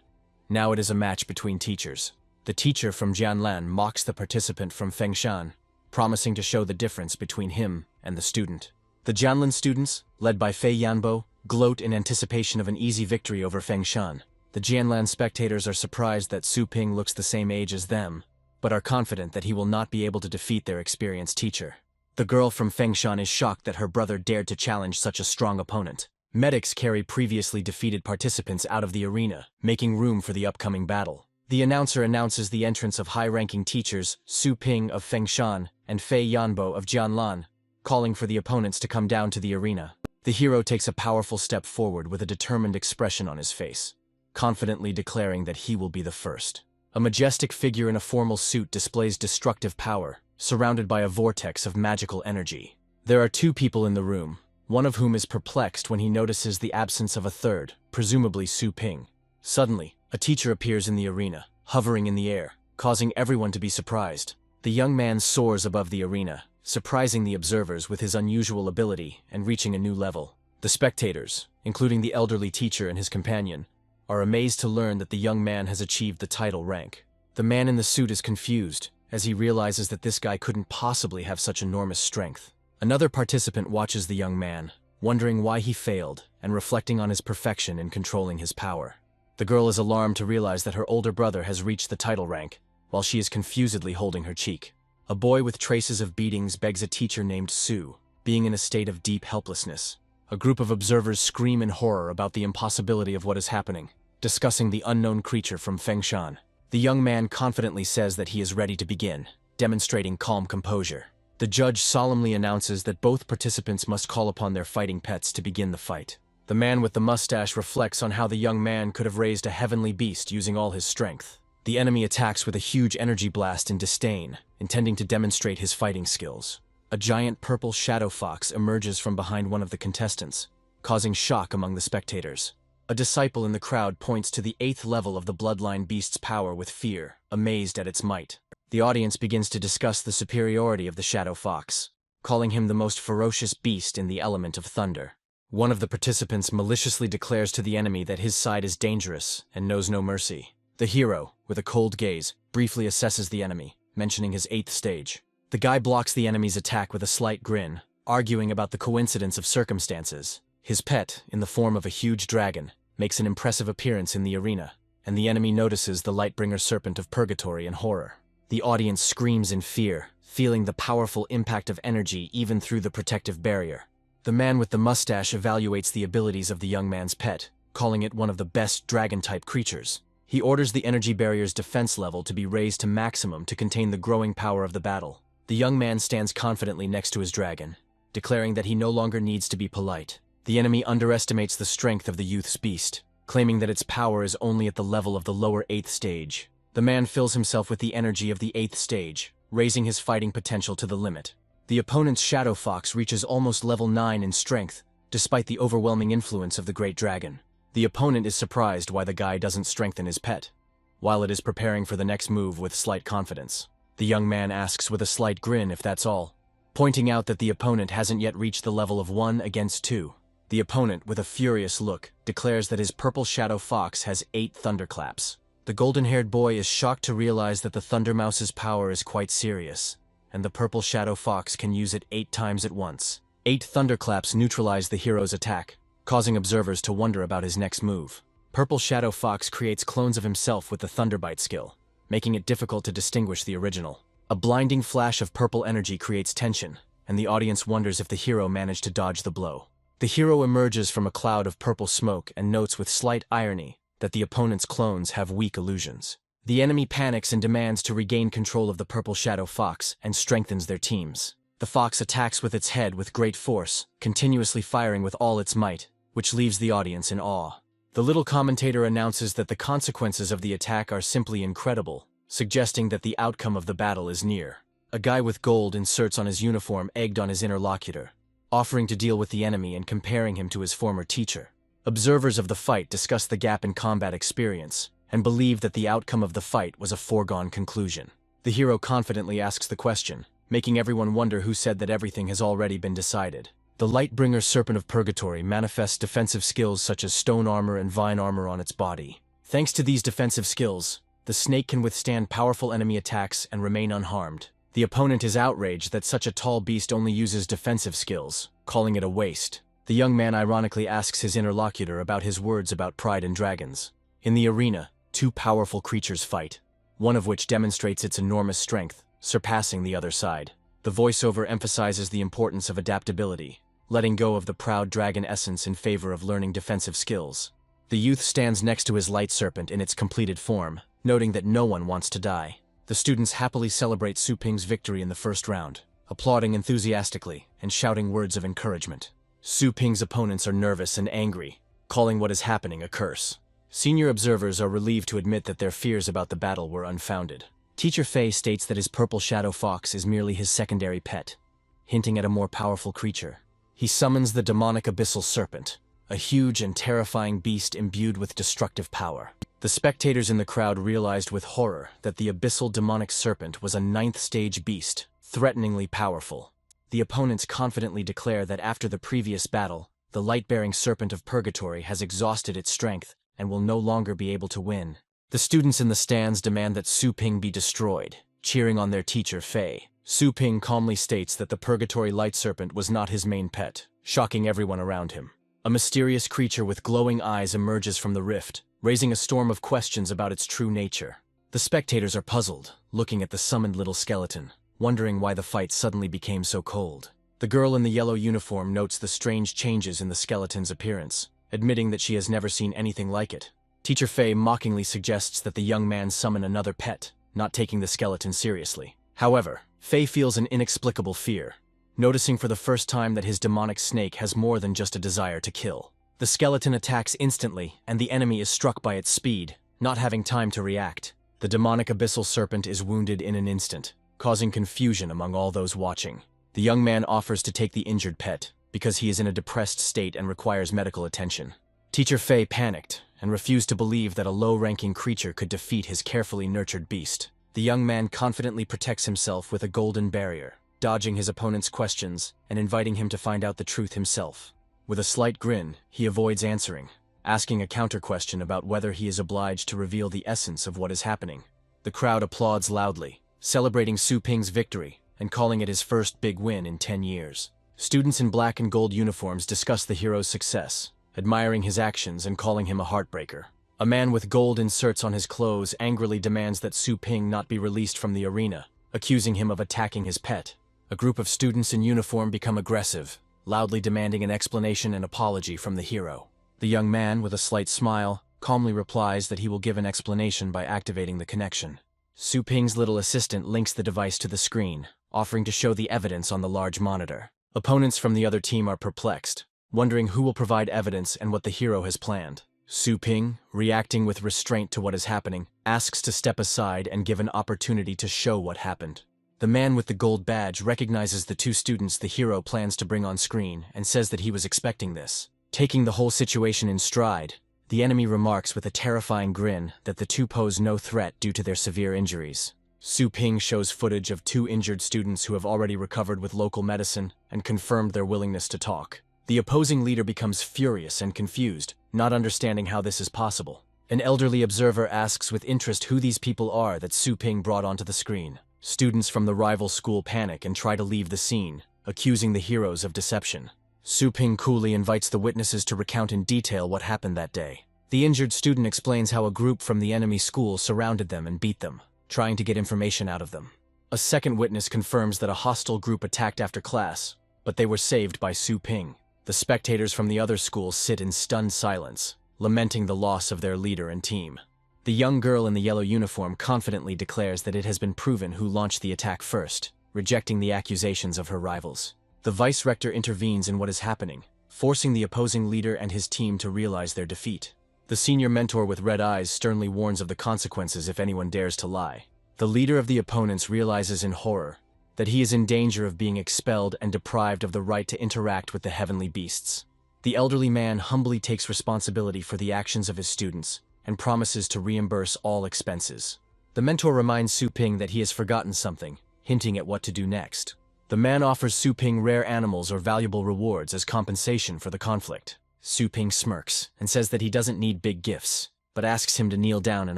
[SPEAKER 1] Now it is a match between teachers. The teacher from Jianlan mocks the participant from Fengshan, promising to show the difference between him and the student. The Jianlan students, led by Fei Yanbo, gloat in anticipation of an easy victory over Fengshan. The Jianlan spectators are surprised that Su Ping looks the same age as them, but are confident that he will not be able to defeat their experienced teacher. The girl from Fengshan is shocked that her brother dared to challenge such a strong opponent. Medics carry previously defeated participants out of the arena, making room for the upcoming battle. The announcer announces the entrance of high-ranking teachers Su Ping of Fengshan and Fei Yanbo of Jianlan, calling for the opponents to come down to the arena. The hero takes a powerful step forward with a determined expression on his face, confidently declaring that he will be the first. A majestic figure in a formal suit displays destructive power, surrounded by a vortex of magical energy. There are two people in the room, one of whom is perplexed when he notices the absence of a third, presumably Su Ping. Suddenly, a teacher appears in the arena, hovering in the air, causing everyone to be surprised. The young man soars above the arena, surprising the observers with his unusual ability and reaching a new level. The spectators, including the elderly teacher and his companion, are amazed to learn that the young man has achieved the title rank. The man in the suit is confused, as he realizes that this guy couldn't possibly have such enormous strength. Another participant watches the young man, wondering why he failed and reflecting on his perfection in controlling his power. The girl is alarmed to realize that her older brother has reached the title rank, while she is confusedly holding her cheek. A boy with traces of beatings begs a teacher named Su, being in a state of deep helplessness. A group of observers scream in horror about the impossibility of what is happening, discussing the unknown creature from Fengshan. The young man confidently says that he is ready to begin, demonstrating calm composure. The judge solemnly announces that both participants must call upon their fighting pets to begin the fight. The man with the mustache reflects on how the young man could have raised a heavenly beast using all his strength. The enemy attacks with a huge energy blast in disdain, intending to demonstrate his fighting skills. A giant purple shadow fox emerges from behind one of the contestants, causing shock among the spectators. A disciple in the crowd points to the 8th level of the bloodline beast's power with fear, amazed at its might. The audience begins to discuss the superiority of the shadow fox, calling him the most ferocious beast in the element of thunder. One of the participants maliciously declares to the enemy that his side is dangerous and knows no mercy. The hero, with a cold gaze, briefly assesses the enemy, mentioning his 8th stage. The guy blocks the enemy's attack with a slight grin, arguing about the coincidence of circumstances. His pet, in the form of a huge dragon, makes an impressive appearance in the arena, and the enemy notices the Lightbringer Serpent of Purgatory in horror. The audience screams in fear, feeling the powerful impact of energy even through the protective barrier. The man with the mustache evaluates the abilities of the young man's pet, calling it one of the best dragon-type creatures. He orders the energy barrier's defense level to be raised to maximum to contain the growing power of the battle. The young man stands confidently next to his dragon, declaring that he no longer needs to be polite. The enemy underestimates the strength of the youth's beast, claiming that its power is only at the level of the lower 8th stage. The man fills himself with the energy of the 8th stage, raising his fighting potential to the limit. The opponent's Shadow Fox reaches almost level 9 in strength, despite the overwhelming influence of the Great Dragon. The opponent is surprised why the guy doesn't strengthen his pet, while it is preparing for the next move with slight confidence. The young man asks with a slight grin if that's all, pointing out that the opponent hasn't yet reached the level of 1 against 2. The opponent, with a furious look, declares that his purple Shadow Fox has 8 thunderclaps. The golden-haired boy is shocked to realize that the Thundermouse's power is quite serious, and the purple Shadow Fox can use it 8 times at once. 8 thunderclaps neutralize the hero's attack, causing observers to wonder about his next move. Purple Shadow Fox creates clones of himself with the Thunderbite skill, making it difficult to distinguish the original. A blinding flash of purple energy creates tension, and the audience wonders if the hero managed to dodge the blow. The hero emerges from a cloud of purple smoke and notes with slight irony that the opponent's clones have weak illusions. The enemy panics and demands to regain control of the purple Shadow Fox and strengthens their teams. The fox attacks with its head with great force, continuously firing with all its might, which leaves the audience in awe. The little commentator announces that the consequences of the attack are simply incredible, suggesting that the outcome of the battle is near. A guy with gold inserts on his uniform egged on his interlocutor, offering to deal with the enemy and comparing him to his former teacher. Observers of the fight discuss the gap in combat experience, and believe that the outcome of the fight was a foregone conclusion. The hero confidently asks the question, making everyone wonder who said that everything has already been decided. The Lightbringer Serpent of Purgatory manifests defensive skills such as stone armor and vine armor on its body. Thanks to these defensive skills, the snake can withstand powerful enemy attacks and remain unharmed. The opponent is outraged that such a tall beast only uses defensive skills, calling it a waste. The young man ironically asks his interlocutor about his words about pride and dragons. In the arena, 2 powerful creatures fight, one of which demonstrates its enormous strength, surpassing the other side. The voiceover emphasizes the importance of adaptability, letting go of the proud dragon essence in favor of learning defensive skills. The youth stands next to his light serpent in its completed form, noting that no one wants to die. The students happily celebrate Su Ping's victory in the first round, applauding enthusiastically and shouting words of encouragement. Su Ping's opponents are nervous and angry, calling what is happening a curse. Senior observers are relieved to admit that their fears about the battle were unfounded. Teacher Fei states that his purple Shadow Fox is merely his secondary pet, hinting at a more powerful creature. He summons the demonic Abyssal Serpent, a huge and terrifying beast imbued with destructive power. The spectators in the crowd realized with horror that the Abyssal Demonic Serpent was a 9th stage beast, threateningly powerful. The opponents confidently declare that after the previous battle, the light-bearing Serpent of Purgatory has exhausted its strength and will no longer be able to win. The students in the stands demand that Su Ping be destroyed, cheering on their teacher Fei. Su Ping calmly states that the Purgatory Light Serpent was not his main pet, shocking everyone around him. A mysterious creature with glowing eyes emerges from the rift, raising a storm of questions about its true nature. The spectators are puzzled, looking at the summoned little skeleton, wondering why the fight suddenly became so cold. The girl in the yellow uniform notes the strange changes in the skeleton's appearance, admitting that she has never seen anything like it. Teacher Fei mockingly suggests that the young man summon another pet, not taking the skeleton seriously. However, Fei feels an inexplicable fear, noticing for the first time that his demonic snake has more than just a desire to kill. The skeleton attacks instantly, and the enemy is struck by its speed, not having time to react. The demonic Abyssal Serpent is wounded in an instant, causing confusion among all those watching. The young man offers to take the injured pet, because he is in a depressed state and requires medical attention. Teacher Fei panicked, and refused to believe that a low-ranking creature could defeat his carefully nurtured beast. The young man confidently protects himself with a golden barrier, dodging his opponent's questions and inviting him to find out the truth himself. With a slight grin, he avoids answering, asking a counter-question about whether he is obliged to reveal the essence of what is happening. The crowd applauds loudly, celebrating Su Ping's victory and calling it his first big win in 10 years. Students in black and gold uniforms discuss the hero's success, admiring his actions and calling him a heartbreaker. A man with gold inserts on his clothes angrily demands that Su Ping not be released from the arena, accusing him of attacking his pet. A group of students in uniform become aggressive, loudly demanding an explanation and apology from the hero. The young man, with a slight smile, calmly replies that he will give an explanation by activating the connection. Su Ping's little assistant links the device to the screen, offering to show the evidence on the large monitor. Opponents from the other team are perplexed, wondering who will provide evidence and what the hero has planned. Su Ping, reacting with restraint to what is happening, asks to step aside and give an opportunity to show what happened. The man with the gold badge recognizes the two students the hero plans to bring on screen and says that he was expecting this. Taking the whole situation in stride, the enemy remarks with a terrifying grin that the two pose no threat due to their severe injuries. Su Ping shows footage of two injured students who have already recovered with local medicine and confirmed their willingness to talk. The opposing leader becomes furious and confused, not understanding how this is possible. An elderly observer asks with interest who these people are that Su Ping brought onto the screen. Students from the rival school panic and try to leave the scene, accusing the heroes of deception. Su Ping coolly invites the witnesses to recount in detail what happened that day. The injured student explains how a group from the enemy school surrounded them and beat them, trying to get information out of them. A second witness confirms that a hostile group attacked after class, but they were saved by Su Ping. The spectators from the other schools sit in stunned silence, lamenting the loss of their leader and team. The young girl in the yellow uniform confidently declares that it has been proven who launched the attack first, rejecting the accusations of her rivals. The vice-rector intervenes in what is happening, forcing the opposing leader and his team to realize their defeat. The senior mentor with red eyes sternly warns of the consequences if anyone dares to lie. The leader of the opponents realizes in horror that he is in danger of being expelled and deprived of the right to interact with the heavenly beasts. The elderly man humbly takes responsibility for the actions of his students and promises to reimburse all expenses. The mentor reminds Su Ping that he has forgotten something, hinting at what to do next. The man offers Su Ping rare animals or valuable rewards as compensation for the conflict. Su Ping smirks and says that he doesn't need big gifts, but asks him to kneel down and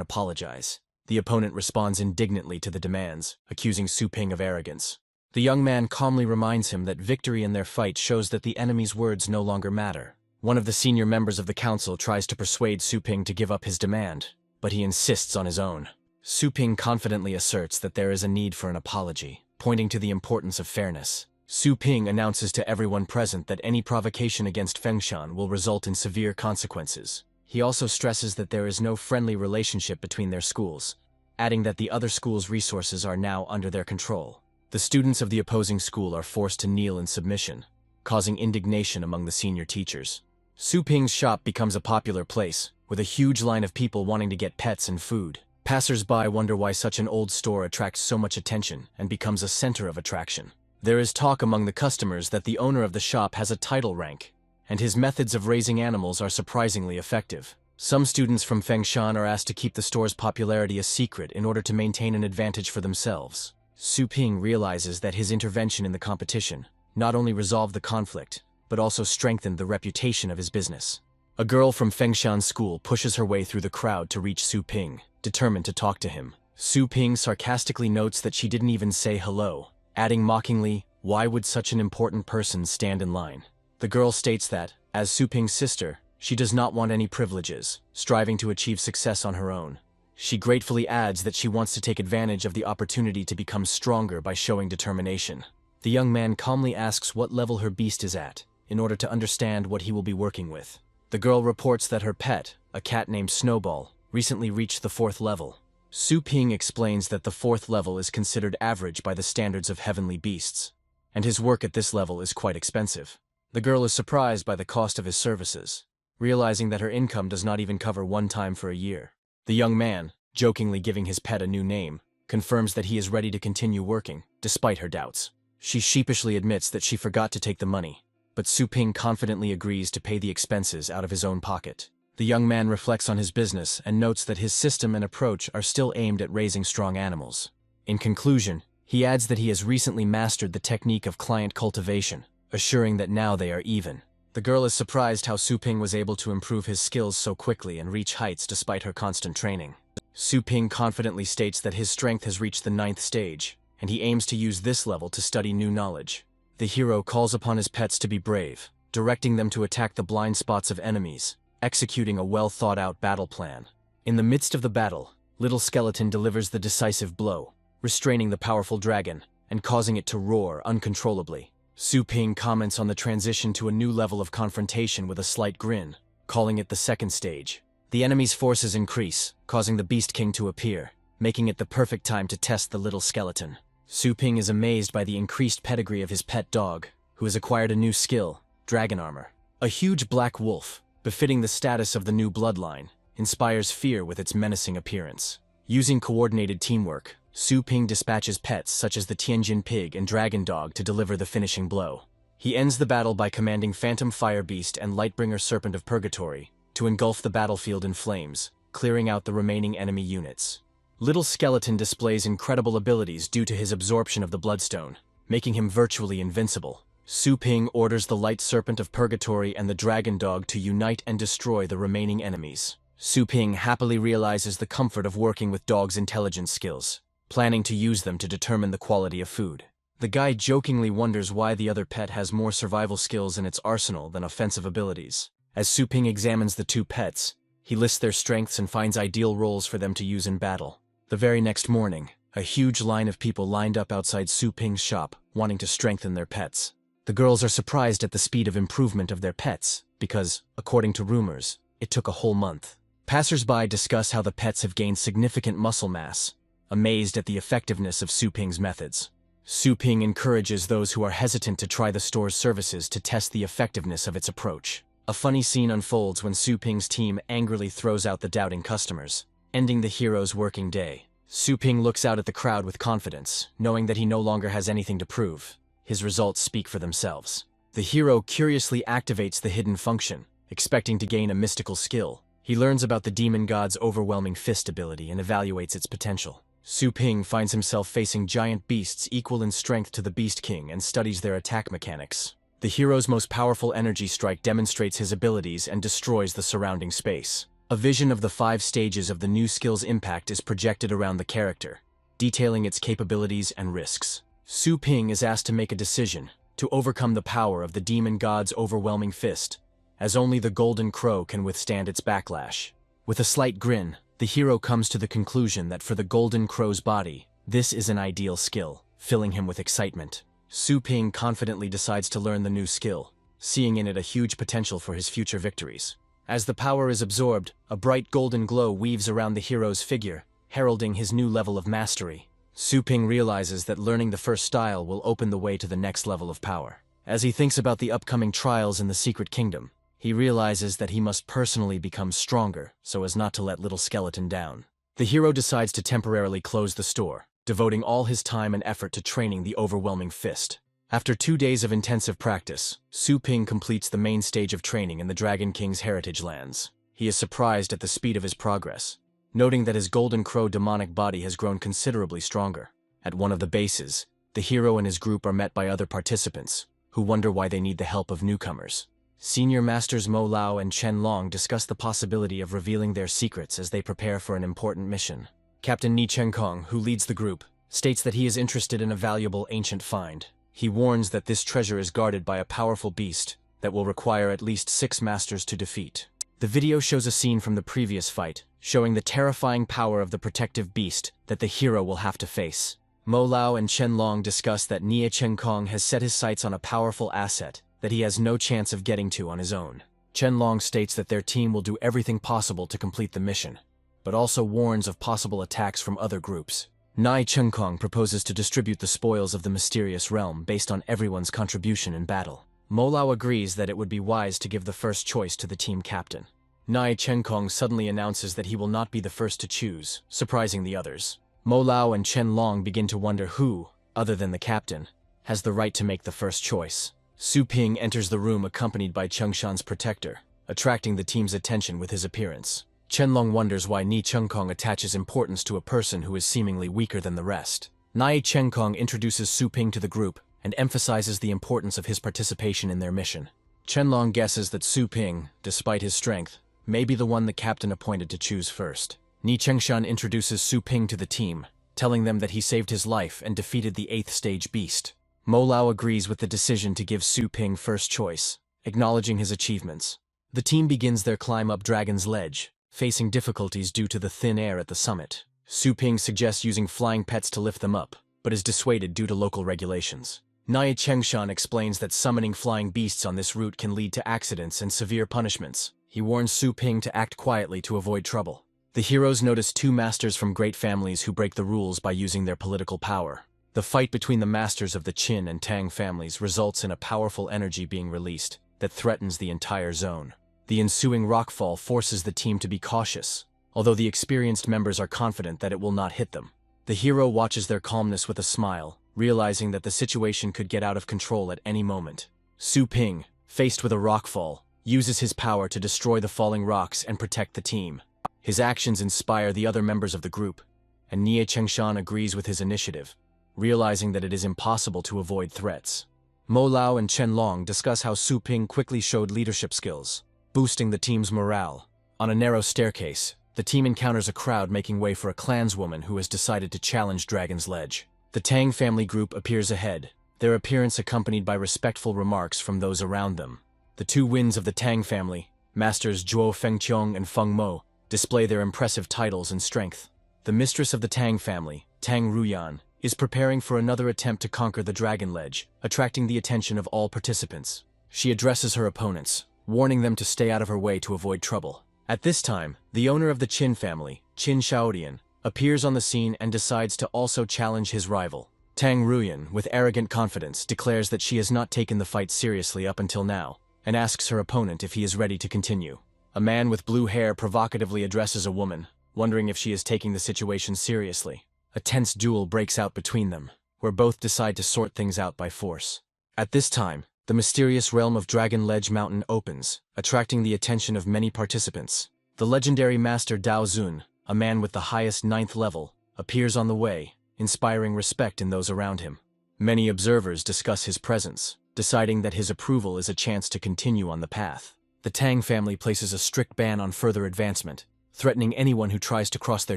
[SPEAKER 1] apologize. The opponent responds indignantly to the demands, accusing Su Ping of arrogance. The young man calmly reminds him that victory in their fight shows that the enemy's words no longer matter. One of the senior members of the council tries to persuade Su Ping to give up his demand, but he insists on his own. Su Ping confidently asserts that there is a need for an apology, pointing to the importance of fairness. Su Ping announces to everyone present that any provocation against Fengshan will result in severe consequences. He also stresses that there is no friendly relationship between their schools, adding that the other school's resources are now under their control. The students of the opposing school are forced to kneel in submission, causing indignation among the senior teachers. Su Ping's shop becomes a popular place, with a huge line of people wanting to get pets and food. Passers-by wonder why such an old store attracts so much attention and becomes a center of attraction. There is talk among the customers that the owner of the shop has a title rank, and his methods of raising animals are surprisingly effective. Some students from Fengshan are asked to keep the store's popularity a secret in order to maintain an advantage for themselves. Su Ping realizes that his intervention in the competition not only resolved the conflict, but also strengthened the reputation of his business. A girl from Fengshan school pushes her way through the crowd to reach Su Ping, determined to talk to him. Su Ping sarcastically notes that she didn't even say hello, adding mockingly, "Why would such an important person stand in line?" The girl states that, as Su Ping's sister, she does not want any privileges, striving to achieve success on her own. She gratefully adds that she wants to take advantage of the opportunity to become stronger by showing determination. The young man calmly asks what level her beast is at, in order to understand what he will be working with. The girl reports that her pet, a cat named Snowball, recently reached the 4th level. Su Ping explains that the 4th level is considered average by the standards of heavenly beasts, and his work at this level is quite expensive. The girl is surprised by the cost of his services, realizing that her income does not even cover one time for a year. The young man, jokingly giving his pet a new name, confirms that he is ready to continue working, despite her doubts. She sheepishly admits that she forgot to take the money, but Su Ping confidently agrees to pay the expenses out of his own pocket. The young man reflects on his business and notes that his system and approach are still aimed at raising strong animals. In conclusion, he adds that he has recently mastered the technique of client cultivation, assuring that now they are even. The girl is surprised how Su Ping was able to improve his skills so quickly and reach heights despite her constant training. Su Ping confidently states that his strength has reached the 9th stage, and he aims to use this level to study new knowledge. the hero calls upon his pets to be brave, directing them to attack the blind spots of enemies, executing a well-thought-out battle plan. In the midst of the battle, Little Skeleton delivers the decisive blow, restraining the powerful dragon and causing it to roar uncontrollably. Su Ping comments on the transition to a new level of confrontation with a slight grin, calling it the second stage. The enemy's forces increase, causing the Beast King to appear, making it the perfect time to test the Little Skeleton. Su Ping is amazed by the increased pedigree of his pet dog, who has acquired a new skill, Dragon Armor. A huge black wolf, befitting the status of the new bloodline, inspires fear with its menacing appearance. Using coordinated teamwork, Su Ping dispatches pets such as the Tianjin Pig and Dragon Dog to deliver the finishing blow. He ends the battle by commanding Phantom Fire Beast and Lightbringer Serpent of Purgatory to engulf the battlefield in flames, clearing out the remaining enemy units. Little Skeleton displays incredible abilities due to his absorption of the Bloodstone, making him virtually invincible. Su Ping orders the Light Serpent of Purgatory and the Dragon Dog to unite and destroy the remaining enemies. Su Ping happily realizes the comfort of working with dogs' intelligence skills, planning to use them to determine the quality of food. The guy jokingly wonders why the other pet has more survival skills in its arsenal than offensive abilities. As Su Ping examines the two pets, he lists their strengths and finds ideal roles for them to use in battle. The very next morning, a huge line of people lined up outside Su Ping's shop, wanting to strengthen their pets. The girls are surprised at the speed of improvement of their pets, because, according to rumors, it took a whole month. Passers-by discuss how the pets have gained significant muscle mass, amazed at the effectiveness of Su Ping's methods. Su Ping encourages those who are hesitant to try the store's services to test the effectiveness of its approach. A funny scene unfolds when Su Ping's team angrily throws out the doubting customers, ending the hero's working day. Su Ping looks out at the crowd with confidence, knowing that he no longer has anything to prove. His results speak for themselves. The hero curiously activates the hidden function, expecting to gain a mystical skill. He learns about the demon god's overwhelming fist ability and evaluates its potential. Su Ping finds himself facing giant beasts equal in strength to the Beast King and studies their attack mechanics. The hero's most powerful energy strike demonstrates his abilities and destroys the surrounding space. A vision of the 5 stages of the new skill's impact is projected around the character, detailing its capabilities and risks. Su Ping is asked to make a decision to overcome the power of the demon god's overwhelming fist, as only the Golden Crow can withstand its backlash. With a slight grin, the hero comes to the conclusion that for the Golden Crow's body, this is an ideal skill, filling him with excitement. Su Ping confidently decides to learn the new skill, seeing in it a huge potential for his future victories. As the power is absorbed, a bright golden glow weaves around the hero's figure, heralding his new level of mastery. Su Ping realizes that learning the first style will open the way to the next level of power. As he thinks about the upcoming trials in the Secret Kingdom, he realizes that he must personally become stronger so as not to let Little Skeleton down. The hero decides to temporarily close the store, devoting all his time and effort to training the overwhelming fist. After 2 days of intensive practice, Su Ping completes the main stage of training in the Dragon King's heritage lands. He is surprised at the speed of his progress, noting that his Golden Crow demonic body has grown considerably stronger. At one of the bases, the hero and his group are met by other participants, who wonder why they need the help of newcomers. Senior Masters Mo Lao and Chen Long discuss the possibility of revealing their secrets as they prepare for an important mission. Captain Ni Chenkong, who leads the group, states that he is interested in a valuable ancient find. He warns that this treasure is guarded by a powerful beast that will require at least 6 masters to defeat. The video shows a scene from the previous fight, showing the terrifying power of the protective beast that the hero will have to face. Mo Lao and Chen Long discuss that Nie Chenkong has set his sights on a powerful asset that he has no chance of getting to on his own. Chen Long states that their team will do everything possible to complete the mission, but also warns of possible attacks from other groups. Nie Chenkong proposes to distribute the spoils of the mysterious realm based on everyone's contribution in battle. Mo Lao agrees that it would be wise to give the first choice to the team captain. Nie Chenkong suddenly announces that he will not be the first to choose, surprising the others. Mo Lao and Chen Long begin to wonder who, other than the captain, has the right to make the first choice. Su Ping enters the room accompanied by Chengshan's protector, attracting the team's attention with his appearance. Chen Long wonders why Nie Chenkong attaches importance to a person who is seemingly weaker than the rest. Nie Chenkong introduces Su Ping to the group and emphasizes the importance of his participation in their mission. Chen Long guesses that Su Ping, despite his strength, may be the one the captain appointed to choose first. Nie Chengshan introduces Su Ping to the team, telling them that he saved his life and defeated the 8th stage beast. Mo Lao agrees with the decision to give Su Ping first choice, acknowledging his achievements. The team begins their climb up Dragon's Ledge, facing difficulties due to the thin air at the summit. Su Ping suggests using flying pets to lift them up, but is dissuaded due to local regulations. Naya Chengshan explains that summoning flying beasts on this route can lead to accidents and severe punishments. He warns Su Ping to act quietly to avoid trouble. The heroes notice two masters from great families who break the rules by using their political power. The fight between the masters of the Qin and Tang families results in a powerful energy being released that threatens the entire zone. The ensuing rockfall forces the team to be cautious, although the experienced members are confident that it will not hit them. The hero watches their calmness with a smile, realizing that the situation could get out of control at any moment. Su Ping, faced with a rockfall, uses his power to destroy the falling rocks and protect the team. His actions inspire the other members of the group, and Nie Chengshan agrees with his initiative, realizing that it is impossible to avoid threats. Mo Lao and Chen Long discuss how Su Ping quickly showed leadership skills, boosting the team's morale. On a narrow staircase, the team encounters a crowd making way for a clanswoman who has decided to challenge Dragon's Ledge. The Tang family group appears ahead, their appearance accompanied by respectful remarks from those around them. The two winds of the Tang family, Masters Zhuo Fengqiong and Feng Mo, display their impressive titles and strength. The mistress of the Tang family, Tang Ruyan, is preparing for another attempt to conquer the Dragon Ledge, attracting the attention of all participants. She addresses her opponents, warning them to stay out of her way to avoid trouble. At this time, the owner of the Qin family, Qin Shaodian, appears on the scene and decides to also challenge his rival. Tang Ruyan, with arrogant confidence, declares that she has not taken the fight seriously up until now, and asks her opponent if he is ready to continue. A man with blue hair provocatively addresses a woman, wondering if she is taking the situation seriously. A tense duel breaks out between them, where both decide to sort things out by force. At this time, the mysterious realm of Dragon Ledge Mountain opens, attracting the attention of many participants. The legendary master Dao Zun, a man with the highest 9th level, appears on the way, inspiring respect in those around him. Many observers discuss his presence, deciding that his approval is a chance to continue on the path. The Tang family places a strict ban on further advancement, threatening anyone who tries to cross their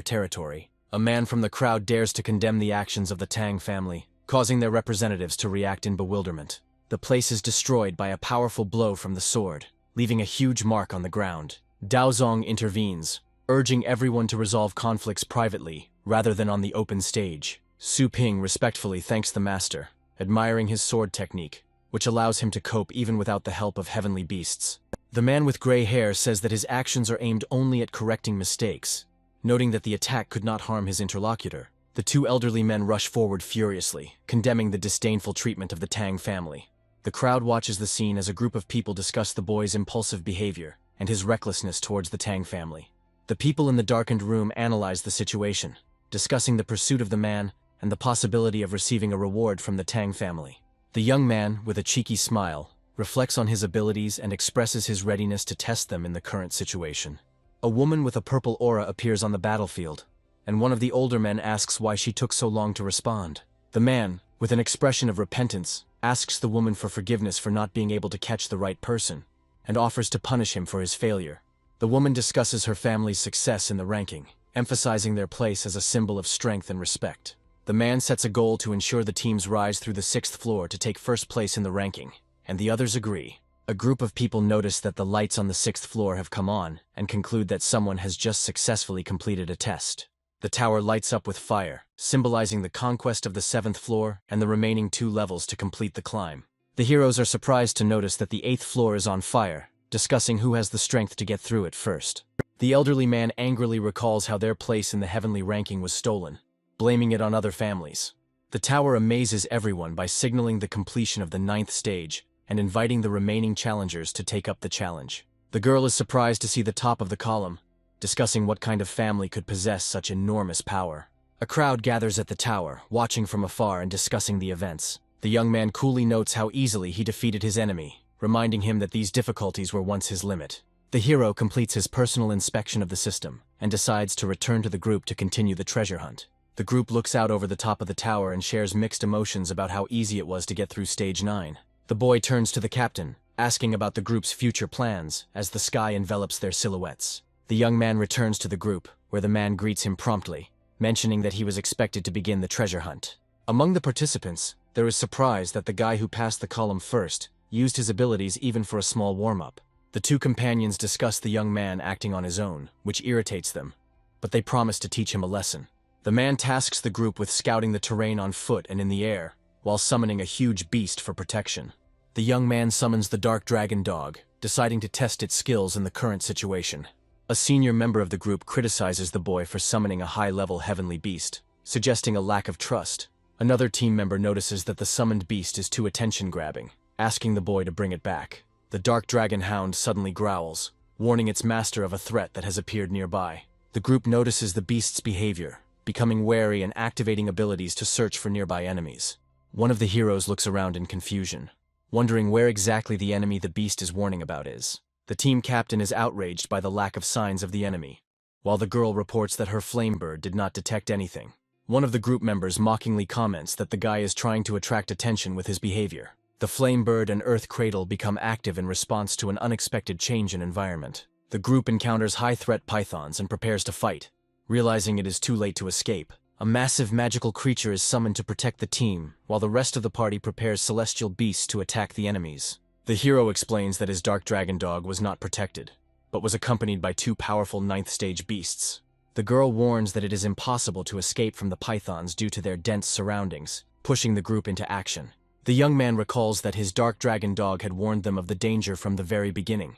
[SPEAKER 1] territory. A man from the crowd dares to condemn the actions of the Tang family, causing their representatives to react in bewilderment. The place is destroyed by a powerful blow from the sword, leaving a huge mark on the ground. Dao Zong intervenes, urging everyone to resolve conflicts privately, rather than on the open stage. Su Ping respectfully thanks the master, admiring his sword technique, which allows him to cope even without the help of heavenly beasts. The man with gray hair says that his actions are aimed only at correcting mistakes, noting that the attack could not harm his interlocutor. The two elderly men rush forward furiously, condemning the disdainful treatment of the Tang family. The crowd watches the scene as a group of people discuss the boy's impulsive behavior and his recklessness towards the Tang family. The people in the darkened room analyze the situation, discussing the pursuit of the man and the possibility of receiving a reward from the Tang family. The young man, with a cheeky smile, reflects on his abilities and expresses his readiness to test them in the current situation. A woman with a purple aura appears on the battlefield, and one of the older men asks why she took so long to respond. The man, with an expression of repentance, asks the woman for forgiveness for not being able to catch the right person, and offers to punish him for his failure. The woman discusses her family's success in the ranking, emphasizing their place as a symbol of strength and respect. The man sets a goal to ensure the teams rise through the 6th floor to take first place in the ranking, and the others agree. A group of people notice that the lights on the 6th floor have come on and conclude that someone has just successfully completed a test. The tower lights up with fire, symbolizing the conquest of the 7th floor and the remaining 2 levels to complete the climb. The heroes are surprised to notice that the 8th floor is on fire, discussing who has the strength to get through it first. The elderly man angrily recalls how their place in the heavenly ranking was stolen, blaming it on other families. The tower amazes everyone by signaling the completion of the 9th stage and inviting the remaining challengers to take up the challenge. The girl is surprised to see the top of the column, discussing what kind of family could possess such enormous power. A crowd gathers at the tower, watching from afar and discussing the events. The young man coolly notes how easily he defeated his enemy, reminding him that these difficulties were once his limit. The hero completes his personal inspection of the system and decides to return to the group to continue the treasure hunt. The group looks out over the top of the tower and shares mixed emotions about how easy it was to get through stage 9. The boy turns to the captain, asking about the group's future plans as the sky envelops their silhouettes. The young man returns to the group, where the man greets him promptly, mentioning that he was expected to begin the treasure hunt. Among the participants, There is surprise that the guy who passed the column first used his abilities even for a small warm-up. The two companions discuss the young man acting on his own, which irritates them, but they promise to teach him a lesson. The man tasks the group with scouting the terrain on foot and in the air, while summoning a huge beast for protection. The young man summons the dark dragon dog, deciding to test its skills in the current situation. A senior member of the group criticizes the boy for summoning a high-level heavenly beast, suggesting a lack of trust. Another team member notices that the summoned beast is too attention-grabbing, asking the boy to bring it back. The dark dragon hound suddenly growls, warning its master of a threat that has appeared nearby. The group notices the beast's behavior, becoming wary and activating abilities to search for nearby enemies. One of the heroes looks around in confusion, wondering where exactly the enemy the beast is warning about is. The team captain is outraged by the lack of signs of the enemy, while the girl reports that her flamebird did not detect anything. One of the group members mockingly comments that the guy is trying to attract attention with his behavior. The flamebird and earth cradle become active in response to an unexpected change in environment. The group encounters high-threat pythons and prepares to fight. Realizing it is too late to escape, a massive magical creature is summoned to protect the team, while the rest of the party prepares celestial beasts to attack the enemies. The hero explains that his dark dragon dog was not protected, but was accompanied by two powerful 9th-stage beasts. The girl warns that it is impossible to escape from the pythons due to their dense surroundings, pushing the group into action. The young man recalls that his dark dragon dog had warned them of the danger from the very beginning,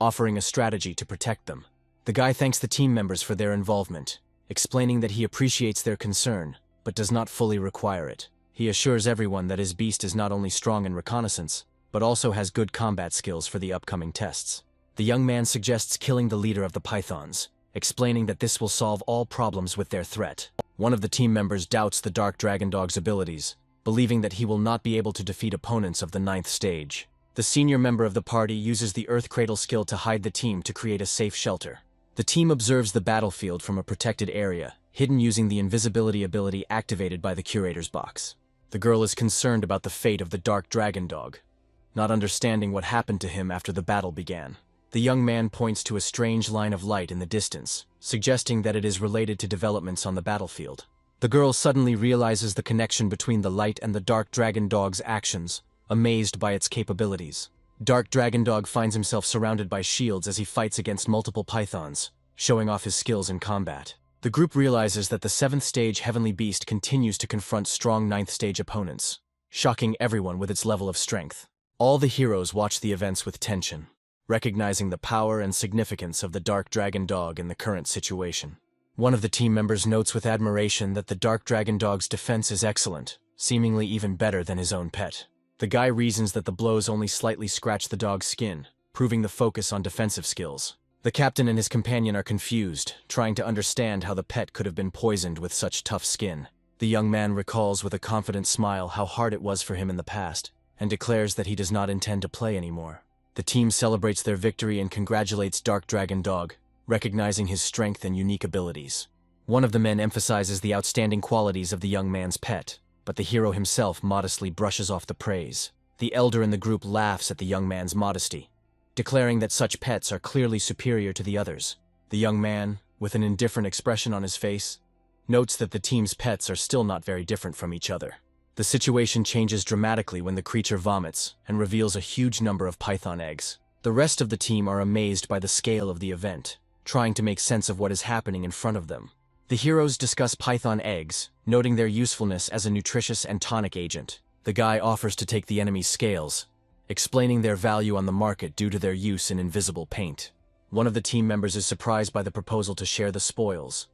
[SPEAKER 1] offering a strategy to protect them. The guy thanks the team members for their involvement, explaining that he appreciates their concern, but does not fully require it. He assures everyone that his beast is not only strong in reconnaissance, but also has good combat skills for the upcoming tests. The young man suggests killing the leader of the pythons, explaining that this will solve all problems with their threat. One of the team members doubts the dark dragon dog's abilities, believing that he will not be able to defeat opponents of the 9th stage. The senior member of the party uses the Earth Cradle skill to hide the team to create a safe shelter. The team observes the battlefield from a protected area, hidden using the invisibility ability activated by the curator's box. The girl is concerned about the fate of the dark dragon dog, not understanding what happened to him after the battle began. The young man points to a strange line of light in the distance, suggesting that it is related to developments on the battlefield. The girl suddenly realizes the connection between the light and the dark dragon dog's actions, amazed by its capabilities. Dark Dragon Dog finds himself surrounded by shields as he fights against multiple pythons, showing off his skills in combat. The group realizes that the 7th stage Heavenly Beast continues to confront strong 9th stage opponents, shocking everyone with its level of strength. All the heroes watch the events with tension, recognizing the power and significance of the Dark Dragon Dog in the current situation. One of the team members notes with admiration that the Dark Dragon Dog's defense is excellent, seemingly even better than his own pet. The guy reasons that the blows only slightly scratch the dog's skin, proving the focus on defensive skills. The captain and his companion are confused, trying to understand how the pet could have been poisoned with such tough skin. The young man recalls with a confident smile how hard it was for him in the past, and declares that he does not intend to play anymore. The team celebrates their victory and congratulates Dark Dragon Dog, recognizing his strength and unique abilities. One of the men emphasizes the outstanding qualities of the young man's pet, but the hero himself modestly brushes off the praise. The elder in the group laughs at the young man's modesty, declaring that such pets are clearly superior to the others. The young man, with an indifferent expression on his face, notes that the team's pets are still not very different from each other. The situation changes dramatically when the creature vomits and reveals a huge number of python eggs. The rest of the team are amazed by the scale of the event, trying to make sense of what is happening in front of them. The heroes discuss python eggs, noting their usefulness as a nutritious and tonic agent. The guy offers to take the enemy's scales, explaining their value on the market due to their use in invisible paint. One of the team members is surprised by the proposal to share the spoils,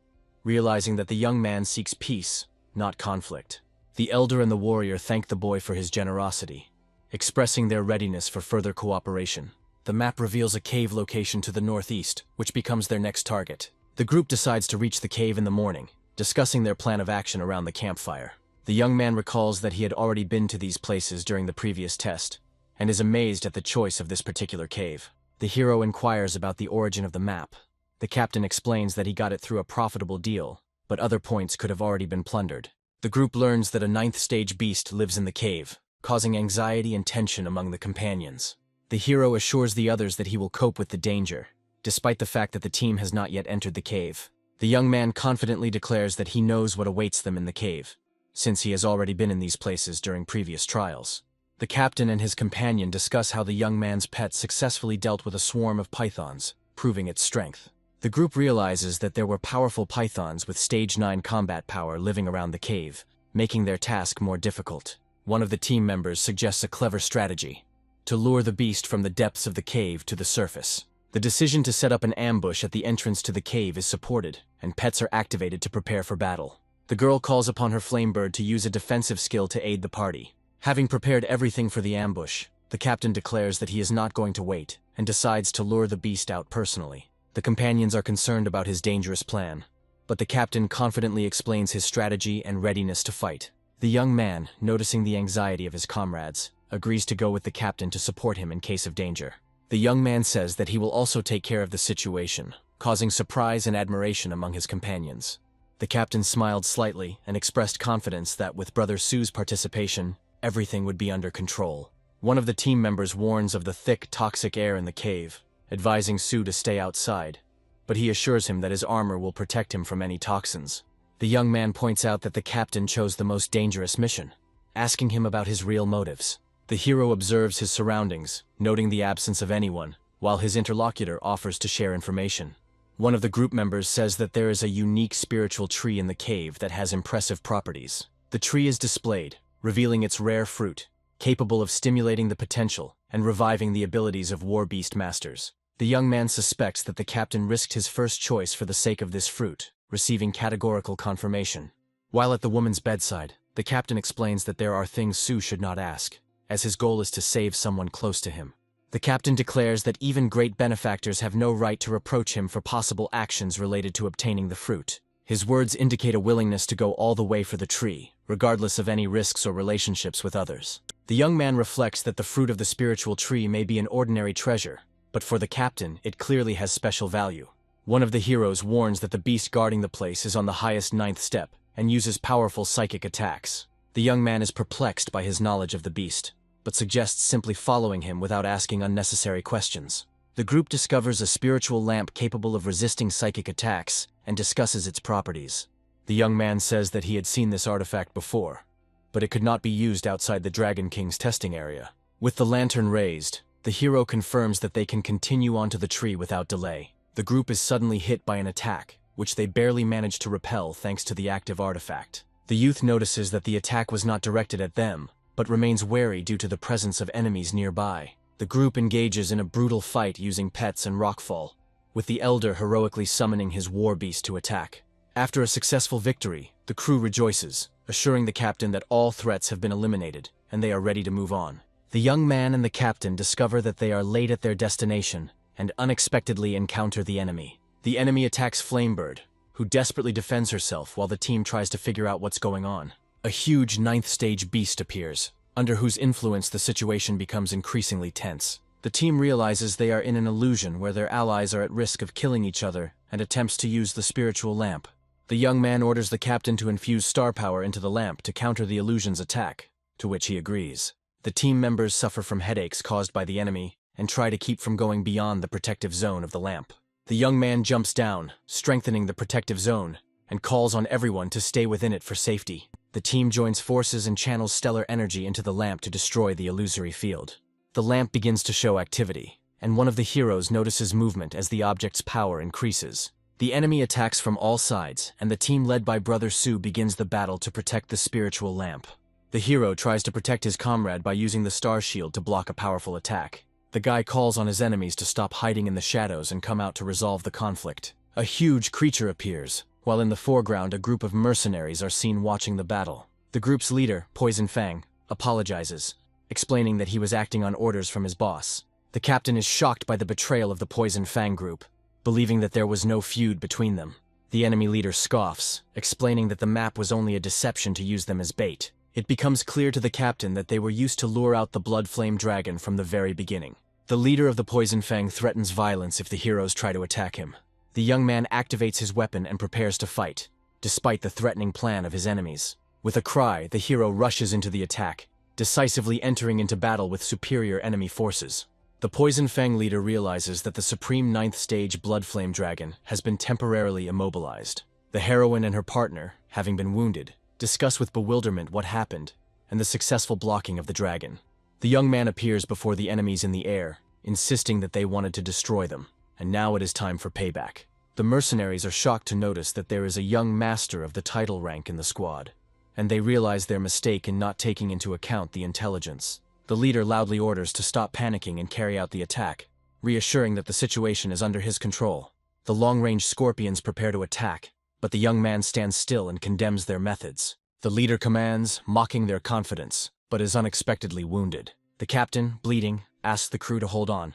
[SPEAKER 1] realizing that the young man seeks peace, not conflict. The elder and the warrior thank the boy for his generosity, expressing their readiness for further cooperation. The map reveals a cave location to the northeast, which becomes their next target. The group decides to reach the cave in the morning, discussing their plan of action around the campfire. The young man recalls that he had already been to these places during the previous test, and is amazed at the choice of this particular cave. The hero inquires about the origin of the map. The captain explains that he got it through a profitable deal, but other points could have already been plundered. The group learns that a 9th stage beast lives in the cave, causing anxiety and tension among the companions. The hero assures the others that he will cope with the danger, despite the fact that the team has not yet entered the cave. The young man confidently declares that he knows what awaits them in the cave, since he has already been in these places during previous trials. The captain and his companion discuss how the young man's pet successfully dealt with a swarm of pythons, proving its strength. The group realizes that there were powerful pythons with stage 9 combat power living around the cave, making their task more difficult. One of the team members suggests a clever strategy: to lure the beast from the depths of the cave to the surface. The decision to set up an ambush at the entrance to the cave is supported, and pets are activated to prepare for battle. The girl calls upon her flamebird to use a defensive skill to aid the party. Having prepared everything for the ambush, the captain declares that he is not going to wait, and decides to lure the beast out personally. The companions are concerned about his dangerous plan, but the captain confidently explains his strategy and readiness to fight. The young man, noticing the anxiety of his comrades, agrees to go with the captain to support him in case of danger. The young man says that he will also take care of the situation, causing surprise and admiration among his companions. The captain smiled slightly and expressed confidence that with Brother Su's participation, everything would be under control. One of the team members warns of the thick, toxic air in the cave, advising Su to stay outside, but he assures him that his armor will protect him from any toxins. The young man points out that the captain chose the most dangerous mission, asking him about his real motives. The hero observes his surroundings, noting the absence of anyone, while his interlocutor offers to share information. One of the group members says that there is a unique spiritual tree in the cave that has impressive properties. The tree is displayed, revealing its rare fruit, capable of stimulating the potential and reviving the abilities of war beast masters. The young man suspects that the captain risked his first choice for the sake of this fruit, receiving categorical confirmation. While at the woman's bedside, the captain explains that there are things Su should not ask, as his goal is to save someone close to him. The captain declares that even great benefactors have no right to reproach him for possible actions related to obtaining the fruit. His words indicate a willingness to go all the way for the tree, regardless of any risks or relationships with others. The young man reflects that the fruit of the spiritual tree may be an ordinary treasure, but for the captain, it clearly has special value. One of the heroes warns that the beast guarding the place is on the highest 9th step and uses powerful psychic attacks. The young man is perplexed by his knowledge of the beast, but suggests simply following him without asking unnecessary questions. The group discovers a spiritual lamp capable of resisting psychic attacks and discusses its properties. The young man says that he had seen this artifact before, but it could not be used outside the Dragon King's testing area. With the lantern raised, the hero confirms that they can continue onto the tree without delay. The group is suddenly hit by an attack, which they barely manage to repel thanks to the active artifact. The youth notices that the attack was not directed at them, but remains wary due to the presence of enemies nearby. The group engages in a brutal fight using pets and rockfall, with the elder heroically summoning his war beast to attack. After a successful victory, the crew rejoices, assuring the captain that all threats have been eliminated, and they are ready to move on. The young man and the captain discover that they are late at their destination, and unexpectedly encounter the enemy. The enemy attacks Flamebird, who desperately defends herself while the team tries to figure out what's going on. A huge 9th stage beast appears, under whose influence the situation becomes increasingly tense. The team realizes they are in an illusion where their allies are at risk of killing each other and attempts to use the spiritual lamp. The young man orders the captain to infuse star power into the lamp to counter the illusion's attack, to which he agrees. The team members suffer from headaches caused by the enemy and try to keep from going beyond the protective zone of the lamp. The young man jumps down, strengthening the protective zone, and calls on everyone to stay within it for safety. The team joins forces and channels stellar energy into the lamp to destroy the illusory field. The lamp begins to show activity, and one of the heroes notices movement as the object's power increases. The enemy attacks from all sides, and the team led by Brother Su begins the battle to protect the spiritual lamp. The hero tries to protect his comrade by using the star shield to block a powerful attack. The guy calls on his enemies to stop hiding in the shadows and come out to resolve the conflict. A huge creature appears, while in the foreground a group of mercenaries are seen watching the battle. The group's leader, Poison Fang, apologizes, explaining that he was acting on orders from his boss. The captain is shocked by the betrayal of the Poison Fang group, believing that there was no feud between them. The enemy leader scoffs, explaining that the map was only a deception to use them as bait. It becomes clear to the captain that they were used to lure out the Blood Flame Dragon from the very beginning. The leader of the Poison Fang threatens violence if the heroes try to attack him. The young man activates his weapon and prepares to fight, despite the threatening plan of his enemies. With a cry, the hero rushes into the attack, decisively entering into battle with superior enemy forces. The Poison Fang leader realizes that the Supreme 9th Stage Blood Flame Dragon has been temporarily immobilized. The heroine and her partner, having been wounded, discuss with bewilderment what happened and the successful blocking of the dragon. The young man appears before the enemies in the air, insisting that they wanted to destroy them, and now it is time for payback. The mercenaries are shocked to notice that there is a young master of the title rank in the squad, and they realize their mistake in not taking into account the intelligence. The leader loudly orders to stop panicking and carry out the attack, reassuring that the situation is under his control. The long-range scorpions prepare to attack, but the young man stands still and condemns their methods. The leader commands, mocking their confidence, but is unexpectedly wounded. The captain, bleeding, asks the crew to hold on,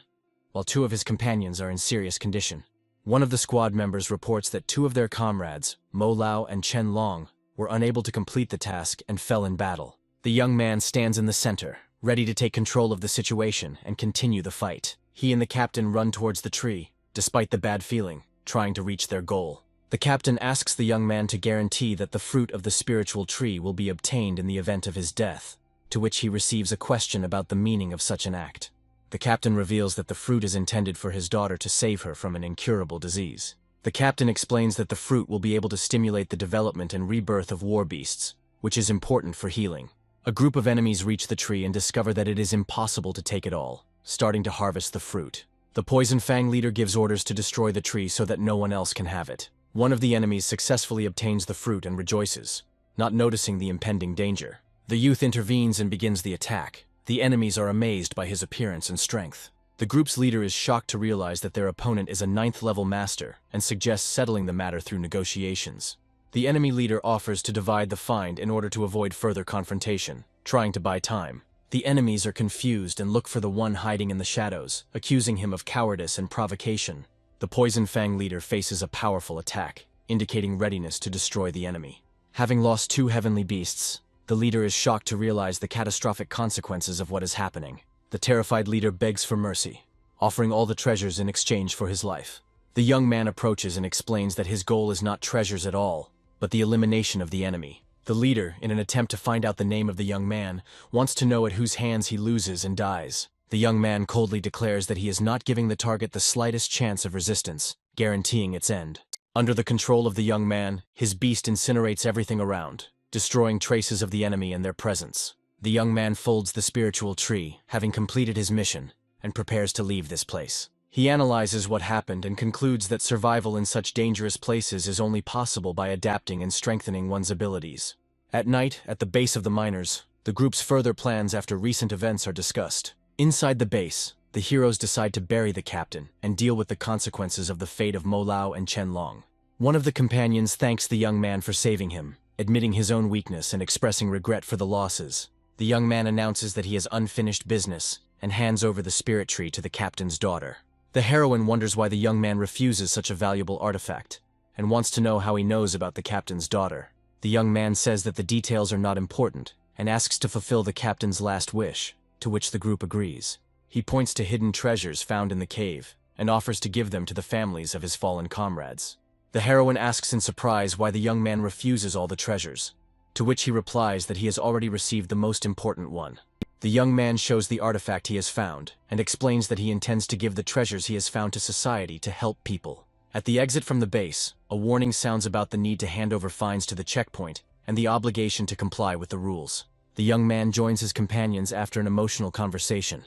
[SPEAKER 1] while two of his companions are in serious condition. One of the squad members reports that two of their comrades, Mo Lao and Chen Long, were unable to complete the task and fell in battle. The young man stands in the center, ready to take control of the situation and continue the fight. He and the captain run towards the tree, despite the bad feeling, trying to reach their goal. The captain asks the young man to guarantee that the fruit of the spiritual tree will be obtained in the event of his death, to which he receives a question about the meaning of such an act. The captain reveals that the fruit is intended for his daughter to save her from an incurable disease. The captain explains that the fruit will be able to stimulate the development and rebirth of war beasts, which is important for healing. A group of enemies reach the tree and discover that it is impossible to take it all, starting to harvest the fruit. The Poison Fang leader gives orders to destroy the tree so that no one else can have it. One of the enemies successfully obtains the fruit and rejoices, not noticing the impending danger. The youth intervenes and begins the attack. The enemies are amazed by his appearance and strength. The group's leader is shocked to realize that their opponent is a 9th-level master and suggests settling the matter through negotiations. The enemy leader offers to divide the find in order to avoid further confrontation, trying to buy time. The enemies are confused and look for the one hiding in the shadows, accusing him of cowardice and provocation. The Poison Fang leader faces a powerful attack, indicating readiness to destroy the enemy. Having lost 2 heavenly beasts, the leader is shocked to realize the catastrophic consequences of what is happening. The terrified leader begs for mercy, offering all the treasures in exchange for his life. The young man approaches and explains that his goal is not treasures at all, but the elimination of the enemy. The leader, in an attempt to find out the name of the young man, wants to know at whose hands he loses and dies. The young man coldly declares that he is not giving the target the slightest chance of resistance, guaranteeing its end. Under the control of the young man, his beast incinerates everything around, destroying traces of the enemy and their presence. The young man folds the spiritual tree, having completed his mission, and prepares to leave this place. He analyzes what happened and concludes that survival in such dangerous places is only possible by adapting and strengthening one's abilities. At night, at the base of the miners, the group's further plans after recent events are discussed. Inside the base, the heroes decide to bury the captain and deal with the consequences of the fate of Mo Lao and Chen Long. One of the companions thanks the young man for saving him, admitting his own weakness and expressing regret for the losses. The young man announces that he has unfinished business and hands over the spirit tree to the captain's daughter. The heroine wonders why the young man refuses such a valuable artifact, and wants to know how he knows about the captain's daughter. The young man says that the details are not important, and asks to fulfill the captain's last wish, to which the group agrees. He points to hidden treasures found in the cave, and offers to give them to the families of his fallen comrades. The heroine asks in surprise why the young man refuses all the treasures, to which he replies that he has already received the most important one. The young man shows the artifact he has found, and explains that he intends to give the treasures he has found to society to help people. At the exit from the base, a warning sounds about the need to hand over fines to the checkpoint, and the obligation to comply with the rules. The young man joins his companions after an emotional conversation,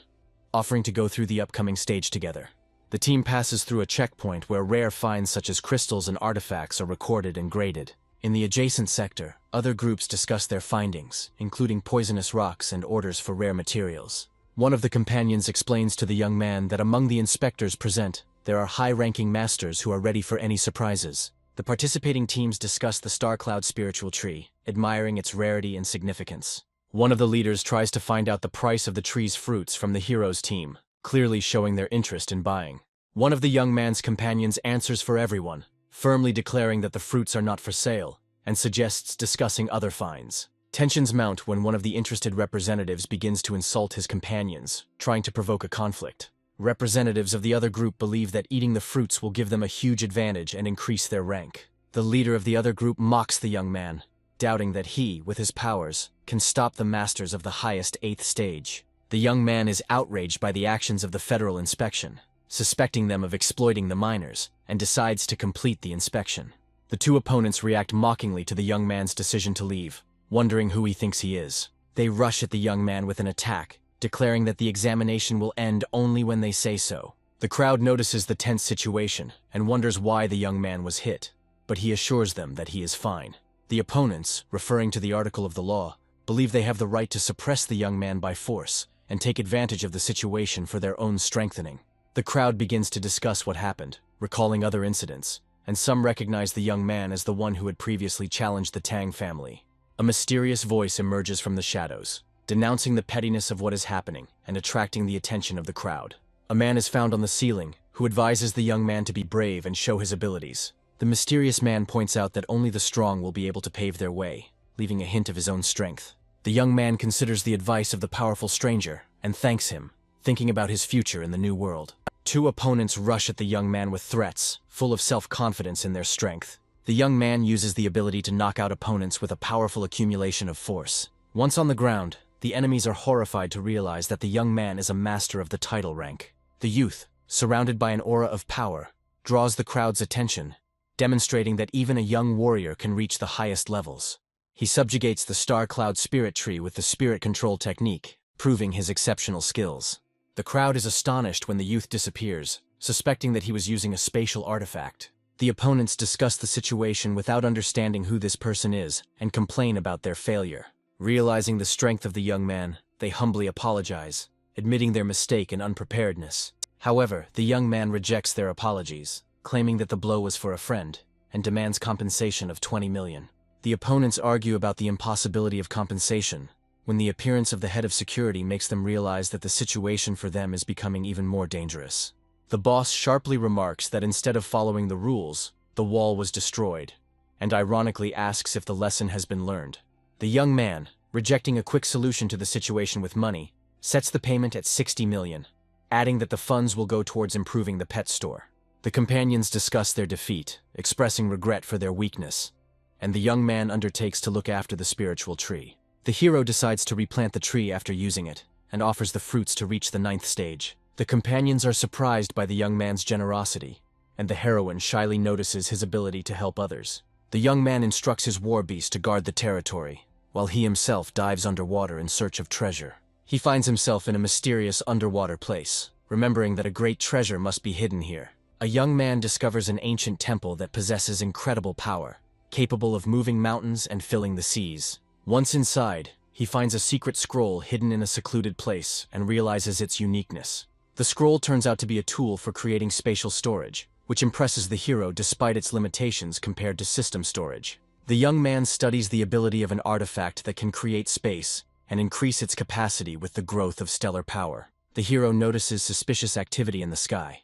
[SPEAKER 1] offering to go through the upcoming stage together. The team passes through a checkpoint where rare finds such as crystals and artifacts are recorded and graded. In the adjacent sector, other groups discuss their findings, including poisonous rocks and orders for rare materials. One of the companions explains to the young man that among the inspectors present, there are high-ranking masters who are ready for any surprises. The participating teams discuss the Star Cloud spiritual tree, admiring its rarity and significance. One of the leaders tries to find out the price of the tree's fruits from the heroes' team, clearly showing their interest in buying. One of the young man's companions answers for everyone, firmly declaring that the fruits are not for sale, and suggests discussing other finds. Tensions mount when one of the interested representatives begins to insult his companions, trying to provoke a conflict. Representatives of the other group believe that eating the fruits will give them a huge advantage and increase their rank. The leader of the other group mocks the young man, doubting that he, with his powers, can stop the masters of the highest 8th stage. The young man is outraged by the actions of the federal inspection, suspecting them of exploiting the miners, and decides to complete the inspection. The two opponents react mockingly to the young man's decision to leave, wondering who he thinks he is. They rush at the young man with an attack, declaring that the examination will end only when they say so. The crowd notices the tense situation and wonders why the young man was hit, but he assures them that he is fine. The opponents, referring to the article of the law, believe they have the right to suppress the young man by force and take advantage of the situation for their own strengthening. The crowd begins to discuss what happened, recalling other incidents, and some recognize the young man as the one who had previously challenged the Tang family. A mysterious voice emerges from the shadows, denouncing the pettiness of what is happening and attracting the attention of the crowd. A man is found on the ceiling, who advises the young man to be brave and show his abilities. The mysterious man points out that only the strong will be able to pave their way, leaving a hint of his own strength. The young man considers the advice of the powerful stranger and thanks him, thinking about his future in the new world. Two opponents rush at the young man with threats, full of self-confidence in their strength. The young man uses the ability to knock out opponents with a powerful accumulation of force. Once on the ground, the enemies are horrified to realize that the young man is a master of the title rank. The youth, surrounded by an aura of power, draws the crowd's attention, demonstrating that even a young warrior can reach the highest levels. He subjugates the Star Cloud Spirit Tree with the Spirit Control technique, proving his exceptional skills. The crowd is astonished when the youth disappears, suspecting that he was using a spatial artifact. The opponents discuss the situation without understanding who this person is and complain about their failure. Realizing the strength of the young man, they humbly apologize, admitting their mistake and unpreparedness. However, the young man rejects their apologies, claiming that the blow was for a friend, and demands compensation of 20 million. The opponents argue about the impossibility of compensation, when the appearance of the head of security makes them realize that the situation for them is becoming even more dangerous. The boss sharply remarks that instead of following the rules, the wall was destroyed, and ironically asks if the lesson has been learned. The young man, rejecting a quick solution to the situation with money, sets the payment at 60 million, adding that the funds will go towards improving the pet store. The companions discuss their defeat, expressing regret for their weakness, and the young man undertakes to look after the spiritual tree. The hero decides to replant the tree after using it, and offers the fruits to reach the 9th stage. The companions are surprised by the young man's generosity, and the heroine shyly notices his ability to help others. The young man instructs his war beast to guard the territory, while he himself dives underwater in search of treasure. He finds himself in a mysterious underwater place, remembering that a great treasure must be hidden here. A young man discovers an ancient temple that possesses incredible power, capable of moving mountains and filling the seas. Once inside, he finds a secret scroll hidden in a secluded place and realizes its uniqueness. The scroll turns out to be a tool for creating spatial storage, which impresses the hero despite its limitations compared to system storage. The young man studies the ability of an artifact that can create space and increase its capacity with the growth of stellar power. The hero notices suspicious activity in the sky.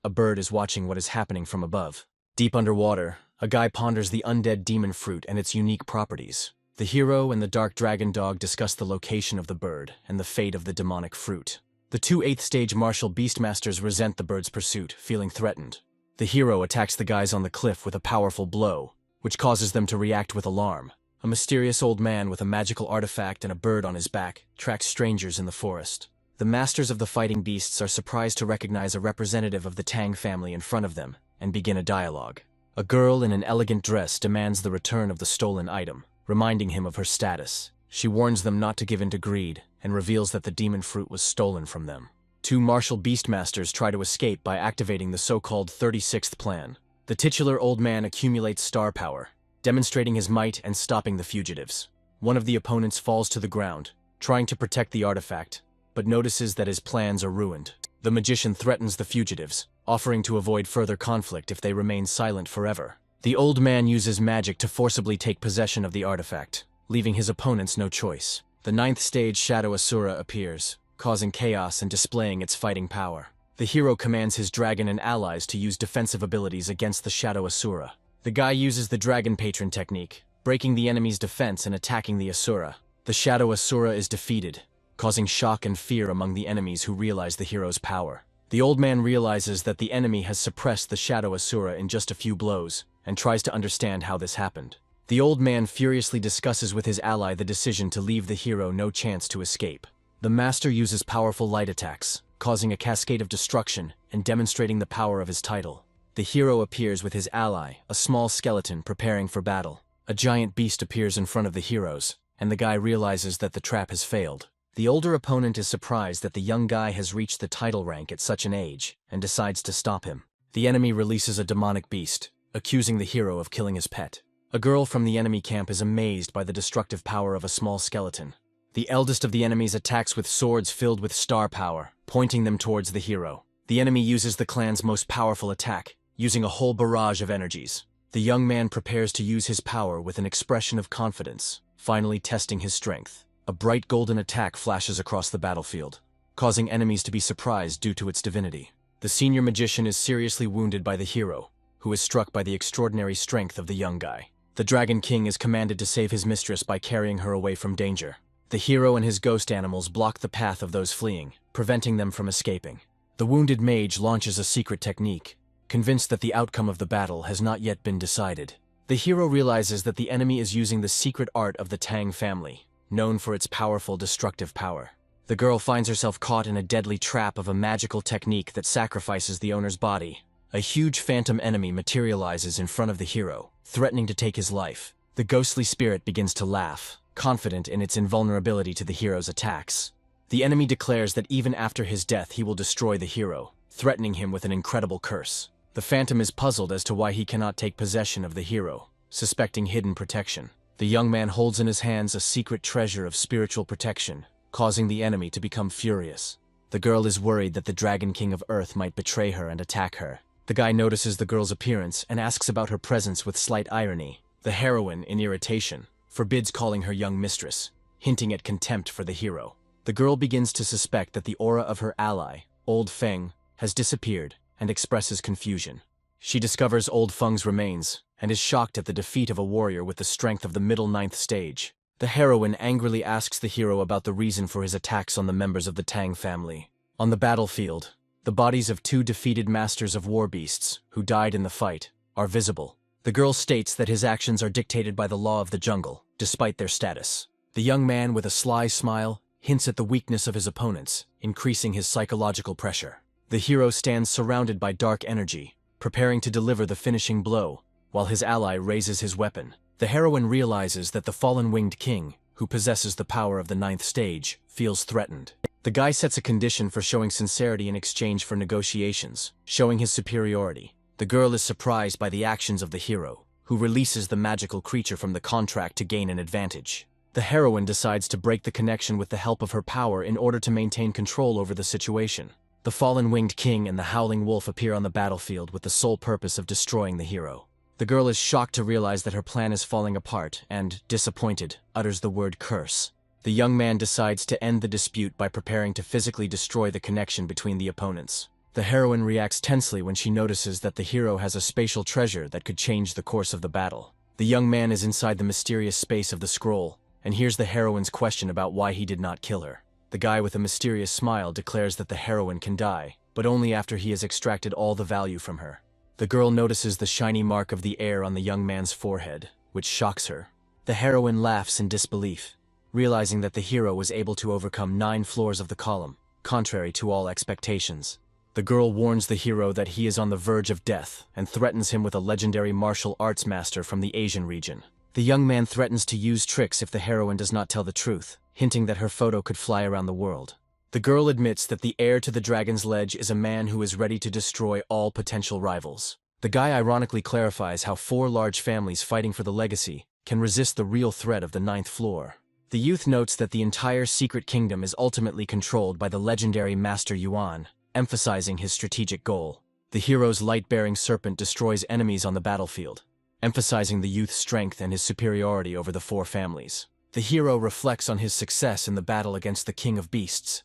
[SPEAKER 1] A bird is watching what is happening from above. Deep underwater, a guy ponders the undead demon fruit and its unique properties. The hero and the dark dragon dog discuss the location of the bird and the fate of the demonic fruit. The two 8th stage martial beastmasters resent the bird's pursuit, feeling threatened. The hero attacks the guys on the cliff with a powerful blow, which causes them to react with alarm. A mysterious old man with a magical artifact and a bird on his back tracks strangers in the forest. The masters of the fighting beasts are surprised to recognize a representative of the Tang family in front of them and begin a dialogue. A girl in an elegant dress demands the return of the stolen item, reminding him of her status. She warns them not to give in to greed and reveals that the demon fruit was stolen from them. Two martial beastmasters try to escape by activating the so-called 36th plan. The titular old man accumulates star power, demonstrating his might and stopping the fugitives. One of the opponents falls to the ground, trying to protect the artifact, but notices that his plans are ruined. The magician threatens the fugitives, offering to avoid further conflict if they remain silent forever. The old man uses magic to forcibly take possession of the artifact, leaving his opponents no choice. The 9th stage Shadow Asura appears, causing chaos and displaying its fighting power. The hero commands his dragon and allies to use defensive abilities against the Shadow Asura. The guy uses the Dragon Patron technique, breaking the enemy's defense and attacking the Asura. The Shadow Asura is defeated, causing shock and fear among the enemies who realize the hero's power. The old man realizes that the enemy has suppressed the Shadow Asura in just a few blows, and tries to understand how this happened. The old man furiously discusses with his ally the decision to leave the hero no chance to escape. The master uses powerful light attacks, causing a cascade of destruction and demonstrating the power of his title. The hero appears with his ally, a small skeleton preparing for battle. A giant beast appears in front of the heroes, and the guy realizes that the trap has failed. The older opponent is surprised that the young guy has reached the title rank at such an age, and decides to stop him. The enemy releases a demonic beast, accusing the hero of killing his pet. A girl from the enemy camp is amazed by the destructive power of a small skeleton. The eldest of the enemies attacks with swords filled with star power, pointing them towards the hero. The enemy uses the clan's most powerful attack, using a whole barrage of energies. The young man prepares to use his power with an expression of confidence, finally testing his strength. A bright golden attack flashes across the battlefield, causing enemies to be surprised due to its divinity. The senior magician is seriously wounded by the hero, who is struck by the extraordinary strength of the young guy. The Dragon King is commanded to save his mistress by carrying her away from danger. The hero and his ghost animals block the path of those fleeing, preventing them from escaping. The wounded mage launches a secret technique, convinced that the outcome of the battle has not yet been decided. The hero realizes that the enemy is using the secret art of the Tang family, known for its powerful destructive power. The girl finds herself caught in a deadly trap of a magical technique that sacrifices the owner's body. A huge phantom enemy materializes in front of the hero, threatening to take his life. The ghostly spirit begins to laugh, confident in its invulnerability to the hero's attacks. The enemy declares that even after his death he will destroy the hero, threatening him with an incredible curse. The phantom is puzzled as to why he cannot take possession of the hero, suspecting hidden protection. The young man holds in his hands a secret treasure of spiritual protection, causing the enemy to become furious. The girl is worried that the Dragon King of Earth might betray her and attack her. The guy notices the girl's appearance and asks about her presence with slight irony. The heroine, in irritation, forbids calling her young mistress, hinting at contempt for the hero. The girl begins to suspect that the aura of her ally, Old Feng, has disappeared, and expresses confusion. She discovers Old Feng's remains, and is shocked at the defeat of a warrior with the strength of the middle 9th stage. The heroine angrily asks the hero about the reason for his attacks on the members of the Tang family. On the battlefield, the bodies of 2 defeated masters of war beasts, who died in the fight, are visible. The girl states that his actions are dictated by the law of the jungle, despite their status. The young man, with a sly smile, hints at the weakness of his opponents, increasing his psychological pressure. The hero stands surrounded by dark energy, preparing to deliver the finishing blow, while his ally raises his weapon. The heroine realizes that the fallen winged king, who possesses the power of the 9th stage, feels threatened. The guy sets a condition for showing sincerity in exchange for negotiations, showing his superiority. The girl is surprised by the actions of the hero, who releases the magical creature from the contract to gain an advantage. The heroine decides to break the connection with the help of her power in order to maintain control over the situation. The fallen winged king and the howling wolf appear on the battlefield with the sole purpose of destroying the hero. The girl is shocked to realize that her plan is falling apart and, disappointed, utters the word curse. The young man decides to end the dispute by preparing to physically destroy the connection between the opponents. The heroine reacts tensely when she notices that the hero has a spatial treasure that could change the course of the battle. The young man is inside the mysterious space of the scroll, and hears the heroine's question about why he did not kill her. The guy with a mysterious smile declares that the heroine can die, but only after he has extracted all the value from her. The girl notices the shiny mark of the air on the young man's forehead, which shocks her. The heroine laughs in disbelief, realizing that the hero was able to overcome 9 floors of the column, contrary to all expectations. The girl warns the hero that he is on the verge of death and threatens him with a legendary martial arts master from the Asian region. The young man threatens to use tricks if the heroine does not tell the truth, hinting that her photo could fly around the world. The girl admits that the heir to the Dragon's Ledge is a man who is ready to destroy all potential rivals. The guy ironically clarifies how 4 large families fighting for the legacy can resist the real threat of the 9th floor. The youth notes that the entire secret kingdom is ultimately controlled by the legendary Master Yuan, emphasizing his strategic goal. The hero's light-bearing serpent destroys enemies on the battlefield, emphasizing the youth's strength and his superiority over the 4 families. The hero reflects on his success in the battle against the King of Beasts,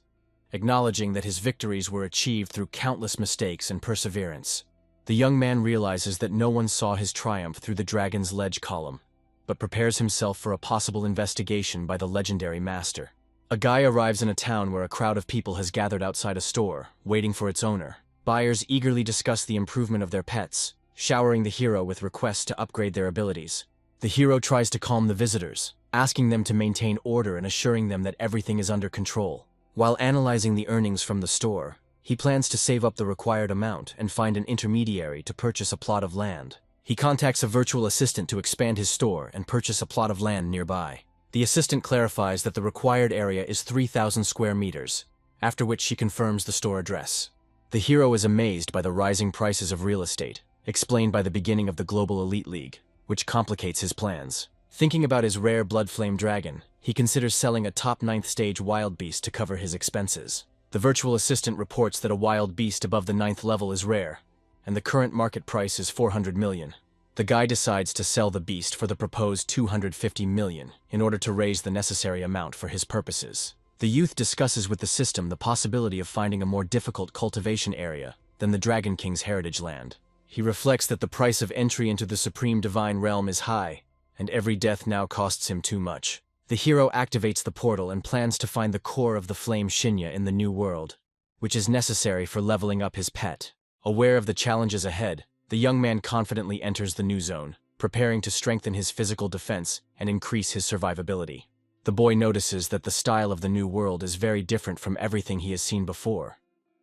[SPEAKER 1] acknowledging that his victories were achieved through countless mistakes and perseverance. The young man realizes that no one saw his triumph through the Dragon's Ledge column, but prepares himself for a possible investigation by the legendary master. A guy arrives in a town where a crowd of people has gathered outside a store, waiting for its owner. Buyers eagerly discuss the improvement of their pets, showering the hero with requests to upgrade their abilities. The hero tries to calm the visitors, asking them to maintain order and assuring them that everything is under control. While analyzing the earnings from the store, He plans to save up the required amount and find an intermediary to purchase a plot of land. He contacts a virtual assistant to expand his store and purchase a plot of land nearby. The assistant clarifies that the required area is 3,000 square meters, after which she confirms the store address. The hero is amazed by the rising prices of real estate, explained by the beginning of the Global Elite League, which complicates his plans. Thinking about his rare Bloodflame dragon, he considers selling a top 9th stage wild beast to cover his expenses. The virtual assistant reports that a wild beast above the 9th level is rare, and the current market price is 400 million. The guy decides to sell the beast for the proposed 250 million in order to raise the necessary amount for his purposes. The youth discusses with the system the possibility of finding a more difficult cultivation area than the Dragon King's heritage land. He reflects that the price of entry into the Supreme Divine Realm is high, and every death now costs him too much. The hero activates the portal and plans to find the core of the flame Shinya in the new world, which is necessary for leveling up his pet. Aware of the challenges ahead, the young man confidently enters the new zone, preparing to strengthen his physical defense and increase his survivability. The boy notices that the style of the new world is very different from everything he has seen before,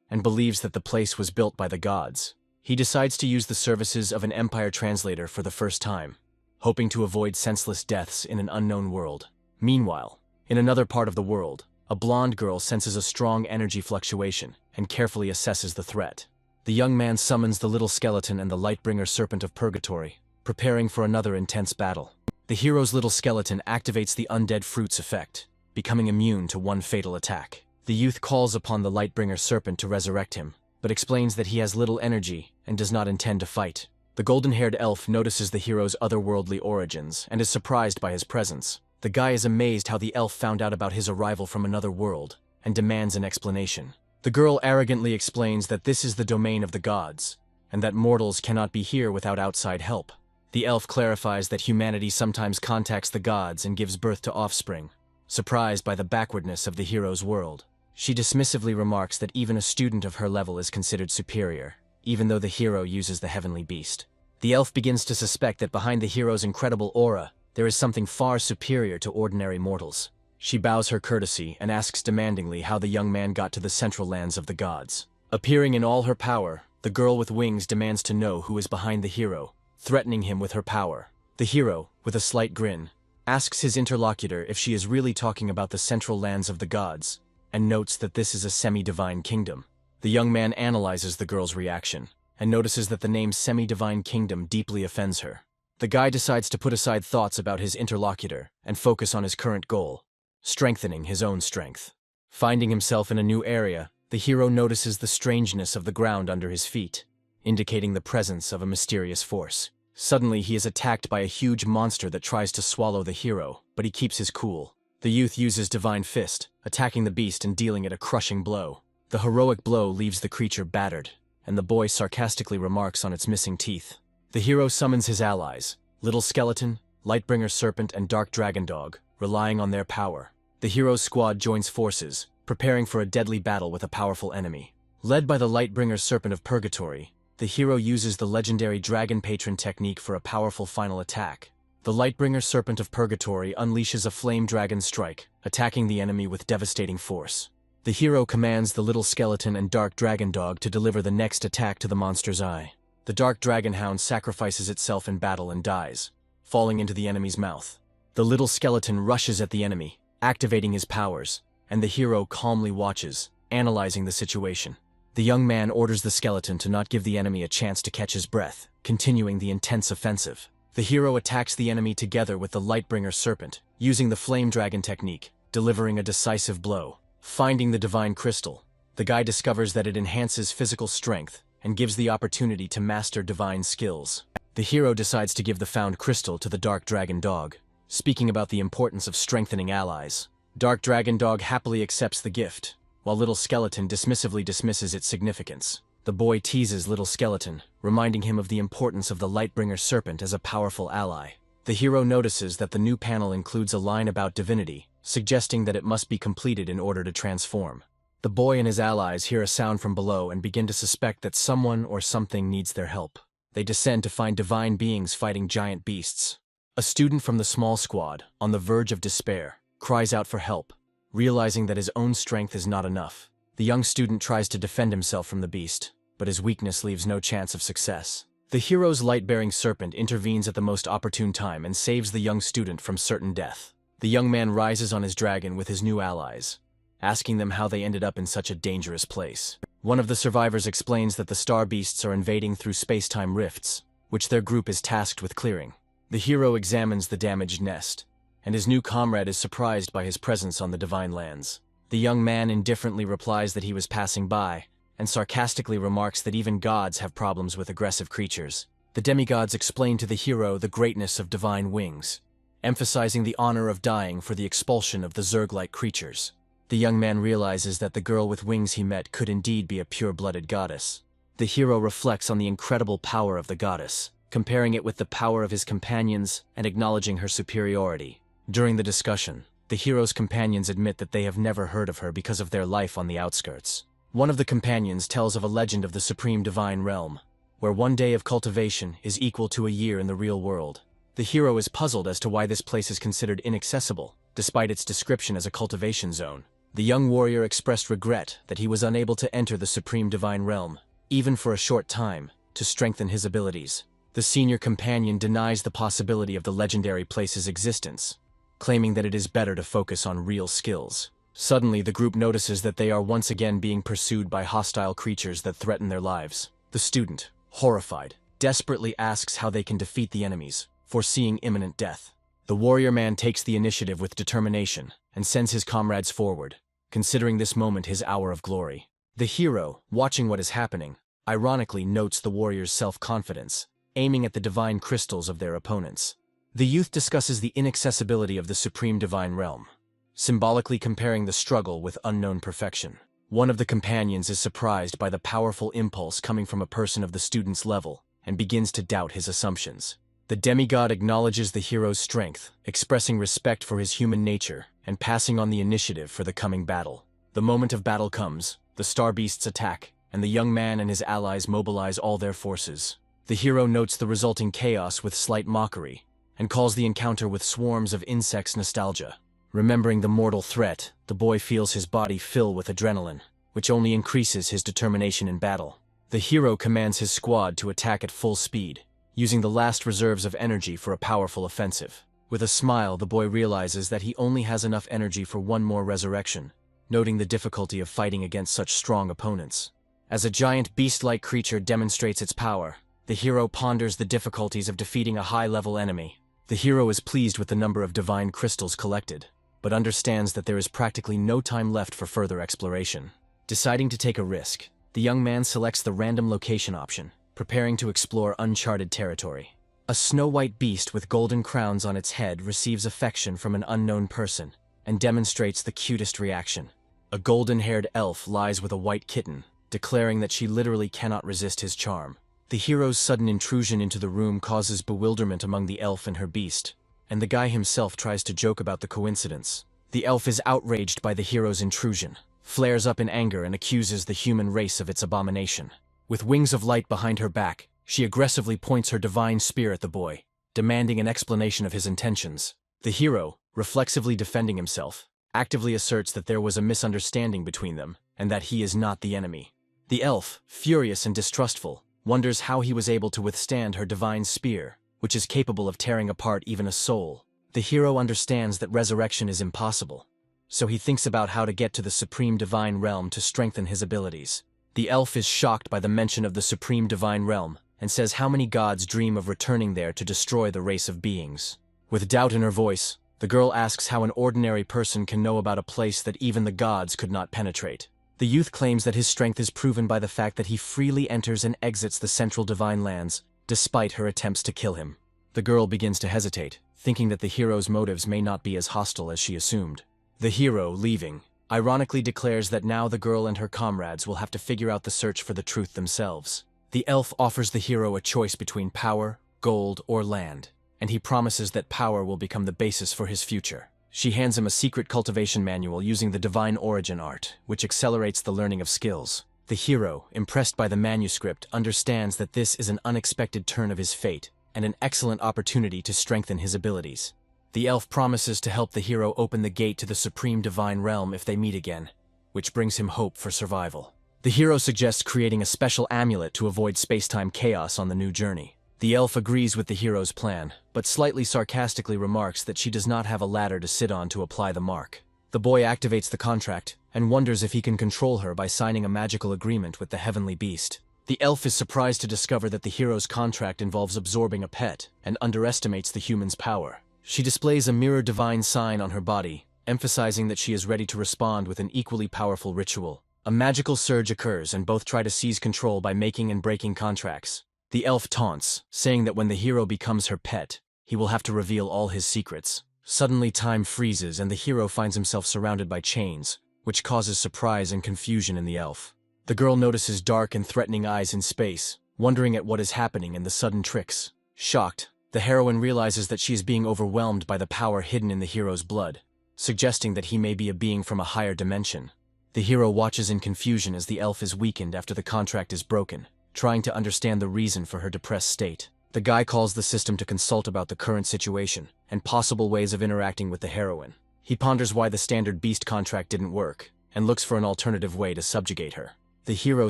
[SPEAKER 1] and believes that the place was built by the gods. He decides to use the services of an Empire translator for the first time, hoping to avoid senseless deaths in an unknown world. Meanwhile, in another part of the world, a blonde girl senses a strong energy fluctuation and carefully assesses the threat. The young man summons the little skeleton and the Lightbringer Serpent of Purgatory, preparing for another intense battle. The hero's little skeleton activates the Undead Fruits effect, becoming immune to one fatal attack. The youth calls upon the Lightbringer Serpent to resurrect him, but explains that he has little energy and does not intend to fight. The golden-haired elf notices the hero's otherworldly origins and is surprised by his presence. The guy is amazed how the elf found out about his arrival from another world and demands an explanation. The girl arrogantly explains that this is the domain of the gods, and that mortals cannot be here without outside help. The elf clarifies that humanity sometimes contacts the gods and gives birth to offspring. Surprised by the backwardness of the hero's world, she dismissively remarks that even a student of her level is considered superior, even though the hero uses the heavenly beast. The elf begins to suspect that behind the hero's incredible aura, there is something far superior to ordinary mortals. She bows her courtesy and asks demandingly how the young man got to the central lands of the gods. Appearing in all her power, the girl with wings demands to know who is behind the hero, threatening him with her power. The hero, with a slight grin, asks his interlocutor if she is really talking about the central lands of the gods, and notes that this is a semi-divine kingdom. The young man analyzes the girl's reaction, and notices that the name semi-divine kingdom deeply offends her. The guy decides to put aside thoughts about his interlocutor and focus on his current goal, strengthening his own strength. Finding himself in a new area, the hero notices the strangeness of the ground under his feet, indicating the presence of a mysterious force. Suddenly, he is attacked by a huge monster that tries to swallow the hero, but he keeps his cool. The youth uses Divine Fist, attacking the beast and dealing it a crushing blow. The heroic blow leaves the creature battered, and the boy sarcastically remarks on its missing teeth. The hero summons his allies, Little Skeleton, Lightbringer Serpent, and Dark Dragon Dog, relying on their power. The hero's squad joins forces, preparing for a deadly battle with a powerful enemy. Led by the Lightbringer Serpent of Purgatory, the hero uses the legendary Dragon Patron technique for a powerful final attack. The Lightbringer Serpent of Purgatory unleashes a Flame Dragon Strike, attacking the enemy with devastating force. The hero commands the Little Skeleton and Dark Dragon Dog to deliver the next attack to the monster's eye. The Dark Dragon Hound sacrifices itself in battle and dies, falling into the enemy's mouth. The Little Skeleton rushes at the enemy, activating his powers, and the hero calmly watches, analyzing the situation. The young man orders the skeleton to not give the enemy a chance to catch his breath, continuing the intense offensive. The hero attacks the enemy together with the Lightbringer Serpent, using the Flame Dragon technique, delivering a decisive blow. Finding the Divine Crystal, the guy discovers that it enhances physical strength and gives the opportunity to master divine skills. The hero decides to give the found crystal to the Dark Dragon Dog, speaking about the importance of strengthening allies. Dark Dragon Dog happily accepts the gift, while Little Skeleton dismissively dismisses its significance. The boy teases Little Skeleton, reminding him of the importance of the Lightbringer Serpent as a powerful ally. The hero notices that the new panel includes a line about divinity, suggesting that it must be completed in order to transform. The boy and his allies hear a sound from below and begin to suspect that someone or something needs their help. They descend to find divine beings fighting giant beasts. A student from the small squad, on the verge of despair, cries out for help, realizing that his own strength is not enough. The young student tries to defend himself from the beast, but his weakness leaves no chance of success. The hero's light-bearing serpent intervenes at the most opportune time and saves the young student from certain death. The young man rises on his dragon with his new allies, asking them how they ended up in such a dangerous place. One of the survivors explains that the star beasts are invading through space-time rifts, which their group is tasked with clearing. The hero examines the damaged nest, and his new comrade is surprised by his presence on the divine lands. The young man indifferently replies that he was passing by, and sarcastically remarks that even gods have problems with aggressive creatures. The demigods explain to the hero the greatness of divine wings, emphasizing the honor of dying for the expulsion of the Zerg-like creatures. The young man realizes that the girl with wings he met could indeed be a pure-blooded goddess. The hero reflects on the incredible power of the goddess, comparing it with the power of his companions and acknowledging her superiority. During the discussion, the hero's companions admit that they have never heard of her because of their life on the outskirts. One of the companions tells of a legend of the supreme divine realm, where one day of cultivation is equal to a year in the real world. The hero is puzzled as to why this place is considered inaccessible, despite its description as a cultivation zone. The young warrior expressed regret that he was unable to enter the supreme divine realm, even for a short time, to strengthen his abilities. The senior companion denies the possibility of the legendary place's existence, claiming that it is better to focus on real skills. Suddenly, the group notices that they are once again being pursued by hostile creatures that threaten their lives. The student, horrified, desperately asks how they can defeat the enemies, foreseeing imminent death. The warrior man takes the initiative with determination and sends his comrades forward, considering this moment his hour of glory. The hero, watching what is happening, ironically notes the warrior's self-confidence, aiming at the divine crystals of their opponents. The youth discusses the inaccessibility of the supreme divine realm, symbolically comparing the struggle with unknown perfection. One of the companions is surprised by the powerful impulse coming from a person of the student's level and begins to doubt his assumptions. The demigod acknowledges the hero's strength, expressing respect for his human nature and passing on the initiative for the coming battle. The moment of battle comes, the star beasts attack, and the young man and his allies mobilize all their forces. The hero notes the resulting chaos with slight mockery and calls the encounter with swarms of insects nostalgia. Remembering the mortal threat, the boy feels his body fill with adrenaline, which only increases his determination in battle. The hero commands his squad to attack at full speed, using the last reserves of energy for a powerful offensive. With a smile, the boy realizes that he only has enough energy for one more resurrection, noting the difficulty of fighting against such strong opponents. As a giant beast-like creature demonstrates its power, the hero ponders the difficulties of defeating a high-level enemy. The hero is pleased with the number of divine crystals collected, but understands that there is practically no time left for further exploration. Deciding to take a risk, the young man selects the random location option, preparing to explore uncharted territory. A snow-white beast with golden crowns on its head receives affection from an unknown person and demonstrates the cutest reaction. A golden-haired elf lies with a white kitten, declaring that she literally cannot resist his charm. The hero's sudden intrusion into the room causes bewilderment among the elf and her beast, and the guy himself tries to joke about the coincidence. The elf is outraged by the hero's intrusion, flares up in anger and accuses the human race of its abomination. With wings of light behind her back, she aggressively points her divine spear at the boy, demanding an explanation of his intentions. The hero, reflexively defending himself, actively asserts that there was a misunderstanding between them and that he is not the enemy. The elf, furious and distrustful, wonders how he was able to withstand her divine spear, which is capable of tearing apart even a soul. The hero understands that resurrection is impossible, so he thinks about how to get to the supreme divine realm to strengthen his abilities. The elf is shocked by the mention of the supreme divine realm and says how many gods dream of returning there to destroy the race of beings. With doubt in her voice, the girl asks how an ordinary person can know about a place that even the gods could not penetrate. The youth claims that his strength is proven by the fact that he freely enters and exits the central divine lands, despite her attempts to kill him. The girl begins to hesitate, thinking that the hero's motives may not be as hostile as she assumed. The hero, leaving, ironically declares that now the girl and her comrades will have to figure out the search for the truth themselves. The elf offers the hero a choice between power, gold, or land, and he promises that power will become the basis for his future. She hands him a secret cultivation manual using the divine origin art, which accelerates the learning of skills. The hero, impressed by the manuscript, understands that this is an unexpected turn of his fate and an excellent opportunity to strengthen his abilities. The elf promises to help the hero open the gate to the supreme divine realm if they meet again, which brings him hope for survival. The hero suggests creating a special amulet to avoid space-time chaos on the new journey. The elf agrees with the hero's plan, but slightly sarcastically remarks that she does not have a ladder to sit on to apply the mark. The boy activates the contract and wonders if he can control her by signing a magical agreement with the heavenly beast. The elf is surprised to discover that the hero's contract involves absorbing a pet and underestimates the human's power. She displays a mirror divine sign on her body, emphasizing that she is ready to respond with an equally powerful ritual. A magical surge occurs and both try to seize control by making and breaking contracts. The elf taunts, saying that when the hero becomes her pet, he will have to reveal all his secrets. Suddenly time freezes and the hero finds himself surrounded by chains, which causes surprise and confusion in the elf. The girl notices dark and threatening eyes in space, wondering at what is happening and the sudden tricks. Shocked, the heroine realizes that she is being overwhelmed by the power hidden in the hero's blood, suggesting that he may be a being from a higher dimension. The hero watches in confusion as the elf is weakened after the contract is broken, trying to understand the reason for her depressed state. The guy calls the system to consult about the current situation and possible ways of interacting with the heroine. He ponders why the standard beast contract didn't work and looks for an alternative way to subjugate her. The hero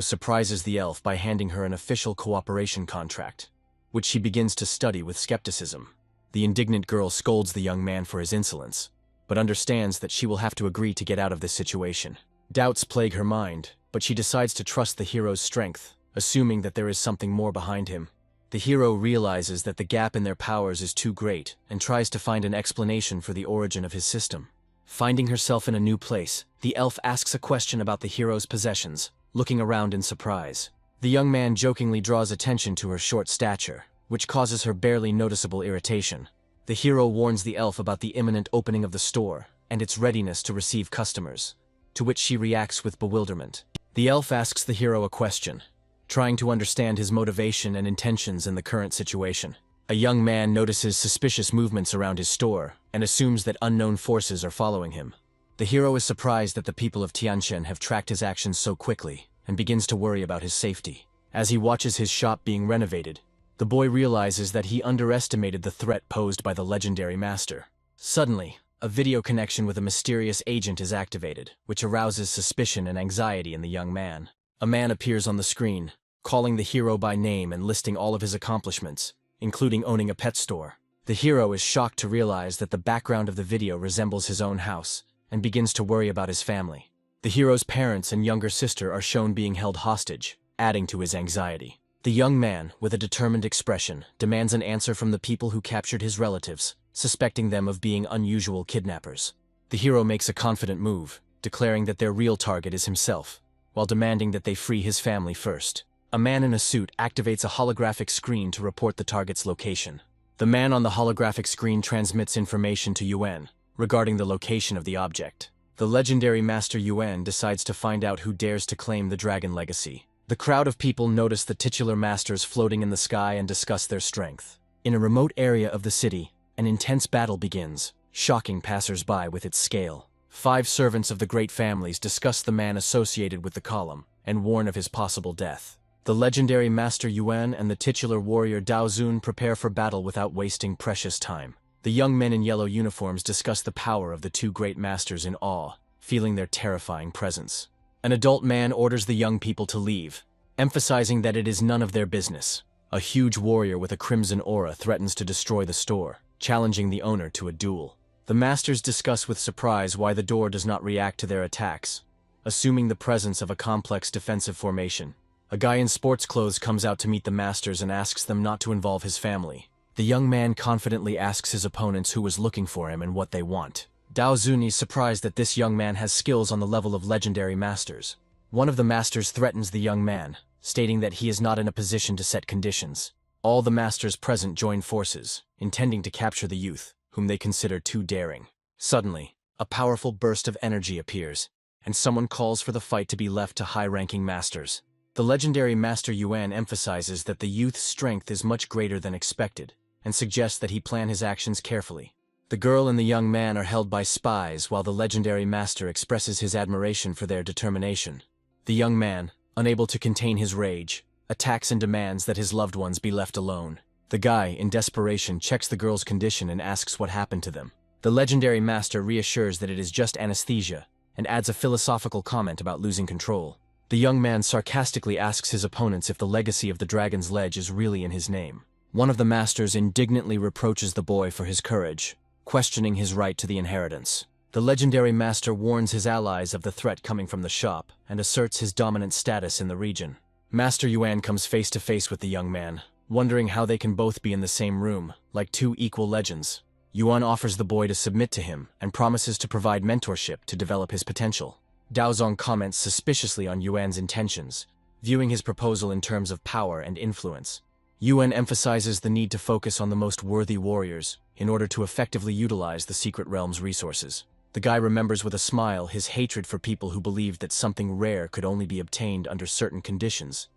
[SPEAKER 1] surprises the elf by handing her an official cooperation contract, which she begins to study with skepticism. The indignant girl scolds the young man for his insolence, but understands that she will have to agree to get out of this situation. Doubts plague her mind, but she decides to trust the hero's strength, assuming that there is something more behind him. The hero realizes that the gap in their powers is too great and tries to find an explanation for the origin of his system. Finding herself in a new place, the elf asks a question about the hero's possessions, looking around in surprise. The young man jokingly draws attention to her short stature, which causes her barely noticeable irritation. The hero warns the elf about the imminent opening of the store and its readiness to receive customers, to which she reacts with bewilderment. The elf asks the hero a question, trying to understand his motivation and intentions in the current situation. A young man notices suspicious movements around his store and assumes that unknown forces are following him. The hero is surprised that the people of Tiantian have tracked his actions so quickly and begins to worry about his safety. As he watches his shop being renovated, the boy realizes that he underestimated the threat posed by the legendary master. Suddenly, a video connection with a mysterious agent is activated, which arouses suspicion and anxiety in the young man. A man appears on the screen, calling the hero by name and listing all of his accomplishments, including owning a pet store. The hero is shocked to realize that the background of the video resembles his own house and begins to worry about his family. The hero's parents and younger sister are shown being held hostage, adding to his anxiety. The young man, with a determined expression, demands an answer from the people who captured his relatives, suspecting them of being unusual kidnappers. The hero makes a confident move, declaring that their real target is himself, while demanding that they free his family first. A man in a suit activates a holographic screen to report the target's location. The man on the holographic screen transmits information to Yuan regarding the location of the object. The legendary Master Yuan decides to find out who dares to claim the dragon legacy. The crowd of people notice the titular masters floating in the sky and discuss their strength. In a remote area of the city, an intense battle begins, shocking passers-by with its scale. 5 servants of the great families discuss the man associated with the column and warn of his possible death. The legendary Master Yuan and the titular warrior Dao Zun prepare for battle without wasting precious time. The young men in yellow uniforms discuss the power of the 2 great masters in awe, feeling their terrifying presence. An adult man orders the young people to leave, emphasizing that it is none of their business. A huge warrior with a crimson aura threatens to destroy the store, challenging the owner to a duel. The masters discuss with surprise why the door does not react to their attacks, assuming the presence of a complex defensive formation. A guy in sports clothes comes out to meet the masters and asks them not to involve his family. The young man confidently asks his opponents who is looking for him and what they want. Dao Zun is surprised that this young man has skills on the level of legendary masters. One of the masters threatens the young man, stating that he is not in a position to set conditions. All the masters present join forces, intending to capture the youth, whom they consider too daring. Suddenly, a powerful burst of energy appears, and someone calls for the fight to be left to high-ranking masters. The legendary Master Yuan emphasizes that the youth's strength is much greater than expected, and suggests that he plan his actions carefully. The girl and the young man are held by spies while the legendary master expresses his admiration for their determination. The young man, unable to contain his rage, attacks and demands that his loved ones be left alone. The guy, in desperation, checks the girl's condition and asks what happened to them. The legendary master reassures that it is just anesthesia, and adds a philosophical comment about losing control. The young man sarcastically asks his opponents if the legacy of the Dragon's Ledge is really in his name. One of the masters indignantly reproaches the boy for his courage, questioning his right to the inheritance. The legendary master warns his allies of the threat coming from the shop and asserts his dominant status in the region. Master Yuan comes face to face with the young man, wondering how they can both be in the same room, like two equal legends. Yuan offers the boy to submit to him and promises to provide mentorship to develop his potential. Daozong comments suspiciously on Yuan's intentions, viewing his proposal in terms of power and influence. Yuan emphasizes the need to focus on the most worthy warriors in order to effectively utilize the Secret Realm's resources. The guy remembers with a smile his hatred for people who believed that something rare could only be obtained under certain conditions,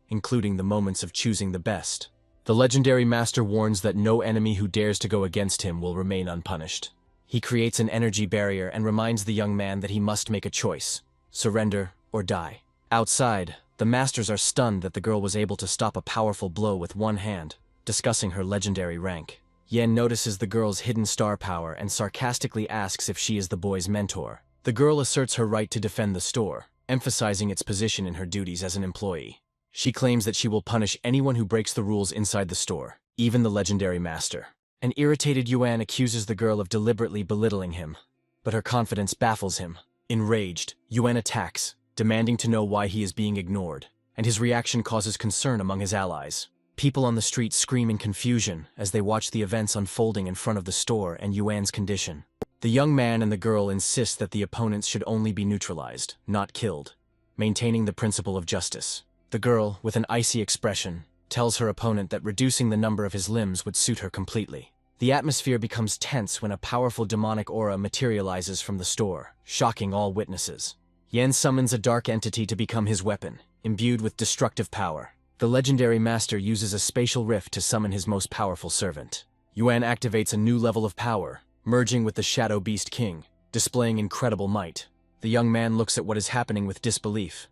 [SPEAKER 1] including the moments of choosing the best. The legendary master warns that no enemy who dares to go against him will remain unpunished. He creates an energy barrier and reminds the young man that he must make a choice: surrender or die. Outside, the masters are stunned that the girl was able to stop a powerful blow with one hand, discussing her legendary rank. Yen notices the girl's hidden star power and sarcastically asks if she is the boy's mentor. The girl asserts her right to defend the store, emphasizing its position in her duties as an employee. She claims that she will punish anyone who breaks the rules inside the store, even the legendary master. An irritated Yuan accuses the girl of deliberately belittling him, but her confidence baffles him. Enraged, Yuan attacks, demanding to know why he is being ignored, and his reaction causes concern among his allies. People on the street scream in confusion as they watch the events unfolding in front of the store and Yuan's condition. The young man and the girl insist that the opponents should only be neutralized, not killed, maintaining the principle of justice. The girl, with an icy expression, tells her opponent that reducing the number of his limbs would suit her completely. The atmosphere becomes tense when a powerful demonic aura materializes from the store, shocking all witnesses. Yen summons a dark entity to become his weapon, imbued with destructive power. The legendary master uses a spatial rift to summon his most powerful servant. Yuan activates a new level of power, merging with the Shadow Beast King, displaying incredible might. The young man looks at what is happening with disbelief,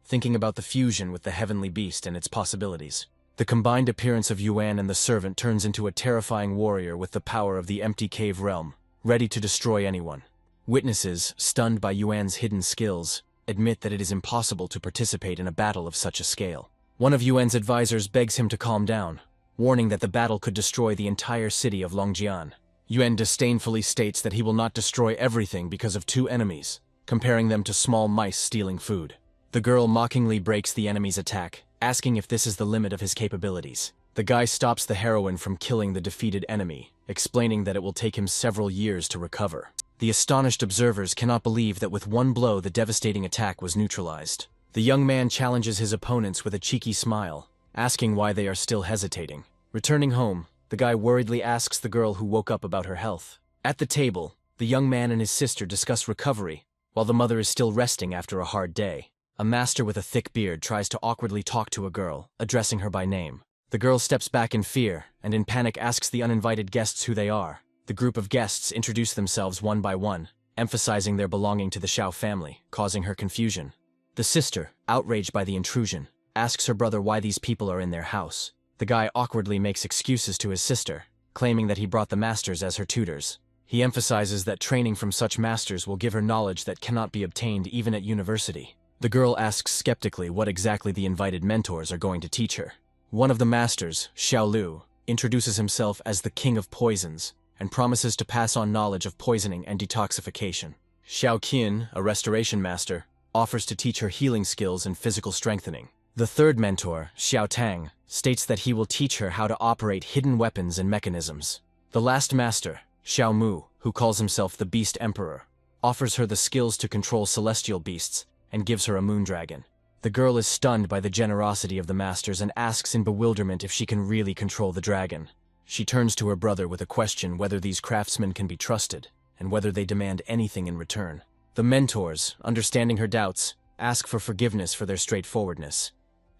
[SPEAKER 1] thinking about the fusion with the heavenly beast and its possibilities. The combined appearance of Yuan and the servant turns into a terrifying warrior with the power of the empty cave realm, ready to destroy anyone. Witnesses, stunned by Yuan's hidden skills, admit that it is impossible to participate in a battle of such a scale. One of Yuan's advisors begs him to calm down, warning that the battle could destroy the entire city of Longjian. Yuan disdainfully states that he will not destroy everything because of two enemies, comparing them to small mice stealing food. The girl mockingly breaks the enemy's attack, asking if this is the limit of his capabilities. The guy stops the heroine from killing the defeated enemy, explaining that it will take him several years to recover. The astonished observers cannot believe that with one blow the devastating attack was neutralized. The young man challenges his opponents with a cheeky smile, asking why they are still hesitating. Returning home, the guy worriedly asks the girl who woke up about her health. At the table, the young man and his sister discuss recovery, while the mother is still resting after a hard day. A master with a thick beard tries to awkwardly talk to a girl, addressing her by name. The girl steps back in fear, and in panic asks the uninvited guests who they are. The group of guests introduce themselves one by one, emphasizing their belonging to the Xiao family, causing her confusion. The sister, outraged by the intrusion, asks her brother why these people are in their house. The guy awkwardly makes excuses to his sister, claiming that he brought the masters as her tutors. He emphasizes that training from such masters will give her knowledge that cannot be obtained even at university. The girl asks skeptically what exactly the invited mentors are going to teach her. One of the masters, Xiao Lu, introduces himself as the King of Poisons and promises to pass on knowledge of poisoning and detoxification. Xiao Qian, a restoration master, offers to teach her healing skills and physical strengthening. The third mentor, Xiao Tang, states that he will teach her how to operate hidden weapons and mechanisms. The last master, Xiao Mu, who calls himself the Beast Emperor, offers her the skills to control celestial beasts and gives her a moon dragon. The girl is stunned by the generosity of the masters and asks in bewilderment if she can really control the dragon. She turns to her brother with a question whether these craftsmen can be trusted and whether they demand anything in return. The mentors, understanding her doubts, ask for forgiveness for their straightforwardness,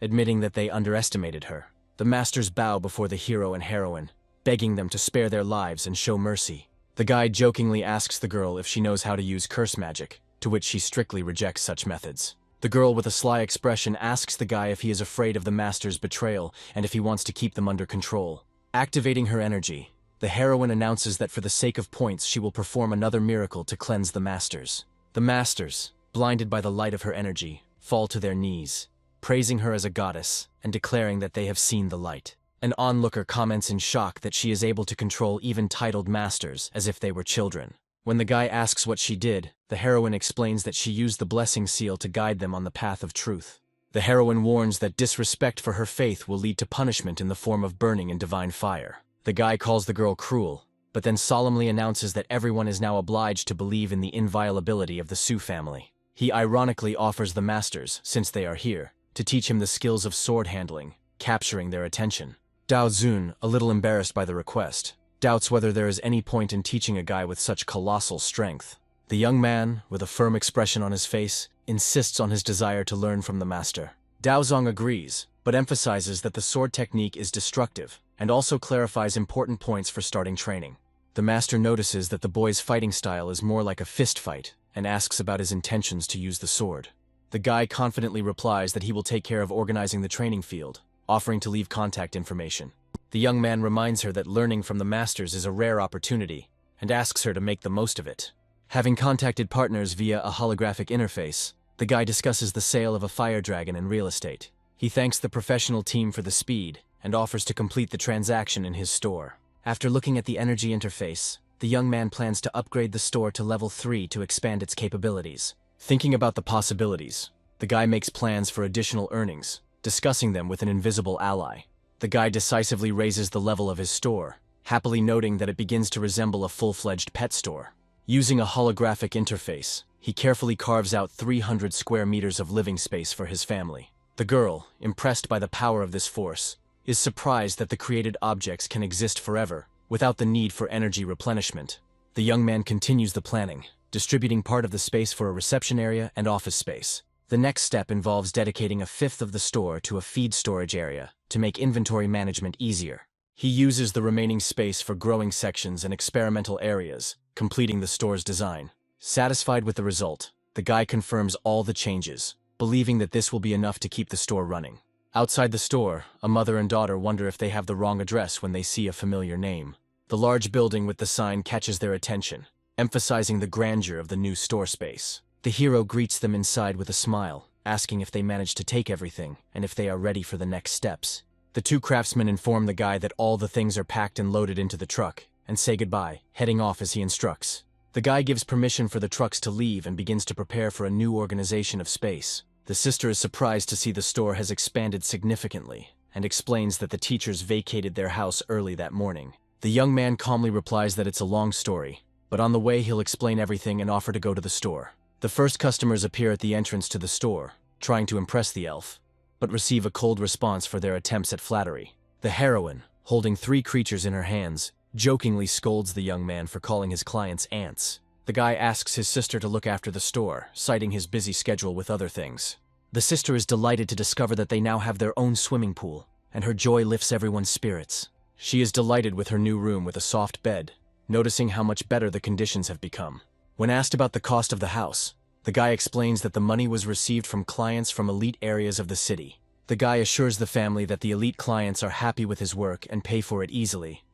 [SPEAKER 1] admitting that they underestimated her. The masters bow before the hero and heroine, begging them to spare their lives and show mercy. The guide jokingly asks the girl if she knows how to use curse magic, to which she strictly rejects such methods. The girl with a sly expression asks the guy if he is afraid of the master's betrayal and if he wants to keep them under control. Activating her energy, the heroine announces that for the sake of points she will perform another miracle to cleanse the masters. The masters, blinded by the light of her energy, fall to their knees, praising her as a goddess and declaring that they have seen the light. An onlooker comments in shock that she is able to control even titled masters as if they were children. When the guy asks what she did, the heroine explains that she used the blessing seal to guide them on the path of truth. The heroine warns that disrespect for her faith will lead to punishment in the form of burning in divine fire. The guy calls the girl cruel, but then solemnly announces that everyone is now obliged to believe in the inviolability of the Su family. He ironically offers the masters, since they are here, to teach him the skills of sword handling, capturing their attention. Dao Zun, a little embarrassed by the request, doubts whether there is any point in teaching a guy with such colossal strength. The young man, with a firm expression on his face, insists on his desire to learn from the master. Dao Zong agrees, but emphasizes that the sword technique is destructive, and also clarifies important points for starting training. The master notices that the boy's fighting style is more like a fist fight, and asks about his intentions to use the sword. The guy confidently replies that he will take care of organizing the training field, offering to leave contact information. The young man reminds her that learning from the masters is a rare opportunity, and asks her to make the most of it. Having contacted partners via a holographic interface, the guy discusses the sale of a fire dragon and real estate. He thanks the professional team for the speed, and offers to complete the transaction in his store. After looking at the energy interface, the young man plans to upgrade the store to level 3 to expand its capabilities. Thinking about the possibilities, the guy makes plans for additional earnings, discussing them with an invisible ally. The guy decisively raises the level of his store, happily noting that it begins to resemble a full-fledged pet store. Using a holographic interface, he carefully carves out 300 square meters of living space for his family. The girl, impressed by the power of this force, is surprised that the created objects can exist forever, without the need for energy replenishment. The young man continues the planning, distributing part of the space for a reception area and office space. The next step involves dedicating a fifth of the store to a feed storage area to make inventory management easier. He uses the remaining space for growing sections and experimental areas, completing the store's design. Satisfied with the result, the guy confirms all the changes, believing that this will be enough to keep the store running. Outside the store, a mother and daughter wonder if they have the wrong address when they see a familiar name. The large building with the sign catches their attention, emphasizing the grandeur of the new store space. The hero greets them inside with a smile, asking if they managed to take everything and if they are ready for the next steps. The two craftsmen inform the guy that all the things are packed and loaded into the truck, and say goodbye, heading off as he instructs. The guy gives permission for the trucks to leave and begins to prepare for a new organization of space. The sister is surprised to see the store has expanded significantly, and explains that the teachers vacated their house early that morning. The young man calmly replies that it's a long story, but on the way he'll explain everything and offer to go to the store. The first customers appear at the entrance to the store, trying to impress the elf, but receive a cold response for their attempts at flattery. The heroine, holding 3 creatures in her hands, jokingly scolds the young man for calling his clients ants. The guy asks his sister to look after the store, citing his busy schedule with other things. The sister is delighted to discover that they now have their own swimming pool, and her joy lifts everyone's spirits. She is delighted with her new room with a soft bed, noticing how much better the conditions have become. When asked about the cost of the house, the guy explains that the money was received from clients from elite areas of the city. The guy assures the family that the elite clients are happy with his work and pay for it easily,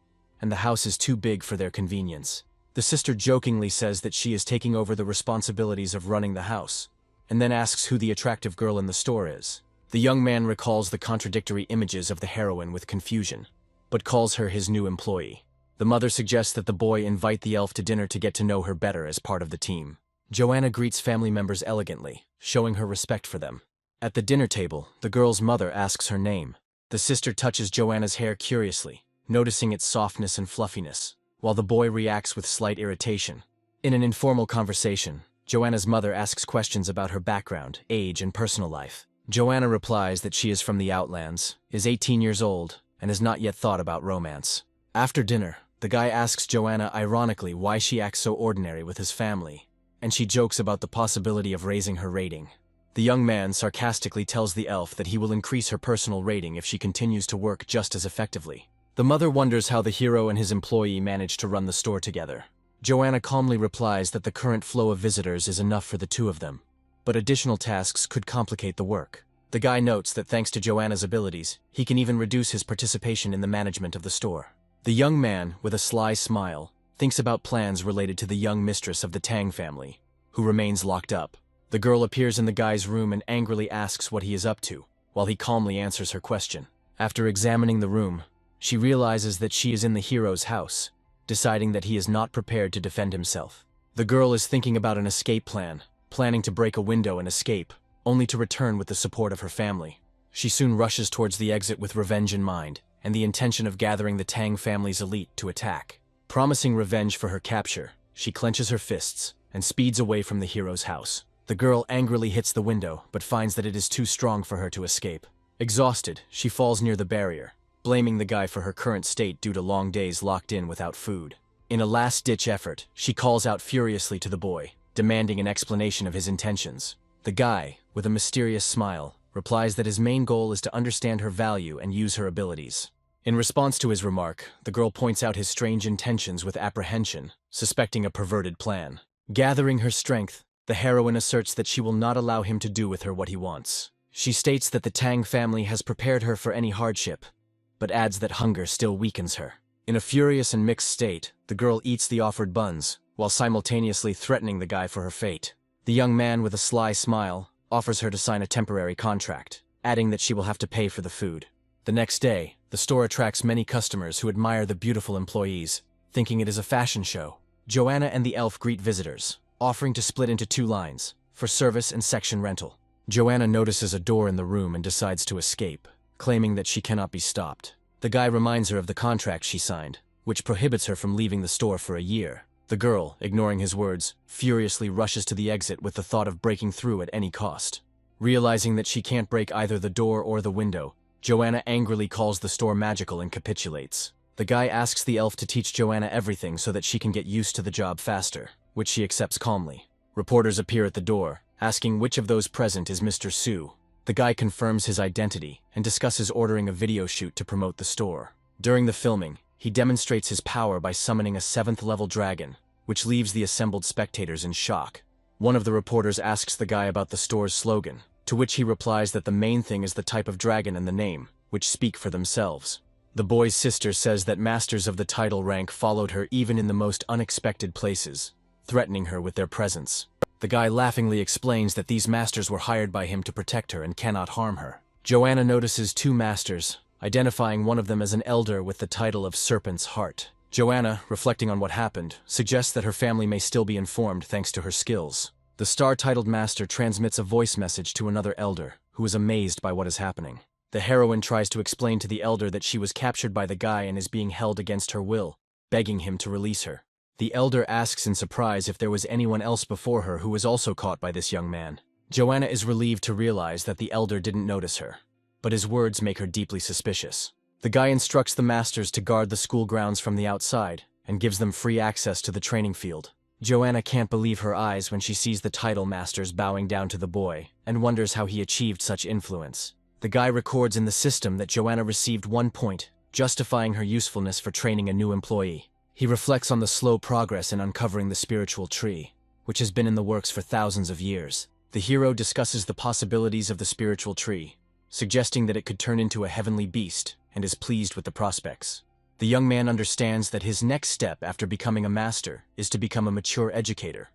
[SPEAKER 1] and the house is too big for their convenience. The sister jokingly says that she is taking over the responsibilities of running the house, and then asks who the attractive girl in the store is. The young man recalls the contradictory images of the heroine with confusion, but calls her his new employee. The mother suggests that the boy invite the elf to dinner to get to know her better as part of the team. Joanna greets family members elegantly, showing her respect for them. At the dinner table, the girl's mother asks her name. The sister touches Joanna's hair curiously, noticing its softness and fluffiness, while the boy reacts with slight irritation. In an informal conversation, Joanna's mother asks questions about her background, age, and personal life. Joanna replies that she is from the Outlands, is 18 years old, and has not yet thought about romance. After dinner, the guy asks Joanna ironically why she acts so ordinary with his family, and she jokes about the possibility of raising her rating. The young man sarcastically tells the elf that he will increase her personal rating if she continues to work just as effectively. The mother wonders how the hero and his employee manage to run the store together. Joanna calmly replies that the current flow of visitors is enough for the two of them, but additional tasks could complicate the work. The guy notes that thanks to Joanna's abilities, he can even reduce his participation in the management of the store. The young man, with a sly smile, thinks about plans related to the young mistress of the Tang family, who remains locked up. The girl appears in the guy's room and angrily asks what he is up to, while he calmly answers her question. After examining the room, she realizes that she is in the hero's house, deciding that he is not prepared to defend himself. The girl is thinking about an escape plan, planning to break a window and escape, only to return with the support of her family. She soon rushes towards the exit with revenge in mind, and the intention of gathering the Tang family's elite to attack. Promising revenge for her capture, she clenches her fists and speeds away from the hero's house. The girl angrily hits the window, but finds that it is too strong for her to escape. Exhausted, she falls near the barrier, blaming the guy for her current state due to long days locked in without food. In a last-ditch effort, she calls out furiously to the boy, demanding an explanation of his intentions. The guy, with a mysterious smile, replies that his main goal is to understand her value and use her abilities. In response to his remark, the girl points out his strange intentions with apprehension, suspecting a perverted plan. Gathering her strength, the heroine asserts that she will not allow him to do with her what he wants. She states that the Tang family has prepared her for any hardship, but adds that hunger still weakens her. In a furious and mixed state, the girl eats the offered buns, while simultaneously threatening the guy for her fate. The young man, with a sly smile, offers her to sign a temporary contract, adding that she will have to pay for the food. The next day, the store attracts many customers who admire the beautiful employees, thinking it is a fashion show. Joanna and the elf greet visitors, offering to split into 2 lines, for service and section rental. Joanna notices a door in the room and decides to escape, claiming that she cannot be stopped. The guy reminds her of the contract she signed, which prohibits her from leaving the store for a year. The girl, ignoring his words, furiously rushes to the exit with the thought of breaking through at any cost. Realizing that she can't break either the door or the window, Joanna angrily calls the store magical and capitulates. The guy asks the elf to teach Joanna everything so that she can get used to the job faster, which she accepts calmly. Reporters appear at the door, asking which of those present is Mr. Su. The guy confirms his identity and discusses ordering a video shoot to promote the store. During the filming, he demonstrates his power by summoning a 7th-level dragon, which leaves the assembled spectators in shock. One of the reporters asks the guy about the store's slogan, to which he replies that the main thing is the type of dragon and the name, which speak for themselves. The boy's sister says that masters of the title rank followed her even in the most unexpected places, threatening her with their presence. The guy laughingly explains that these masters were hired by him to protect her and cannot harm her. Joanna notices 2 masters, identifying one of them as an elder with the title of Serpent's Heart. Joanna, reflecting on what happened, suggests that her family may still be informed thanks to her skills. The star-titled master transmits a voice message to another elder, who is amazed by what is happening. The heroine tries to explain to the elder that she was captured by the guy and is being held against her will, begging him to release her. The elder asks in surprise if there was anyone else before her who was also caught by this young man. Joanna is relieved to realize that the elder didn't notice her, but his words make her deeply suspicious. The guy instructs the masters to guard the school grounds from the outside, and gives them free access to the training field. Joanna can't believe her eyes when she sees the title masters bowing down to the boy, and wonders how he achieved such influence. The guy records in the system that Joanna received 1 point, justifying her usefulness for training a new employee. He reflects on the slow progress in uncovering the spiritual tree, which has been in the works for thousands of years. The hero discusses the possibilities of the spiritual tree, suggesting that it could turn into a heavenly beast, and is pleased with the prospects. The young man understands that his next step after becoming a master is to become a mature educator,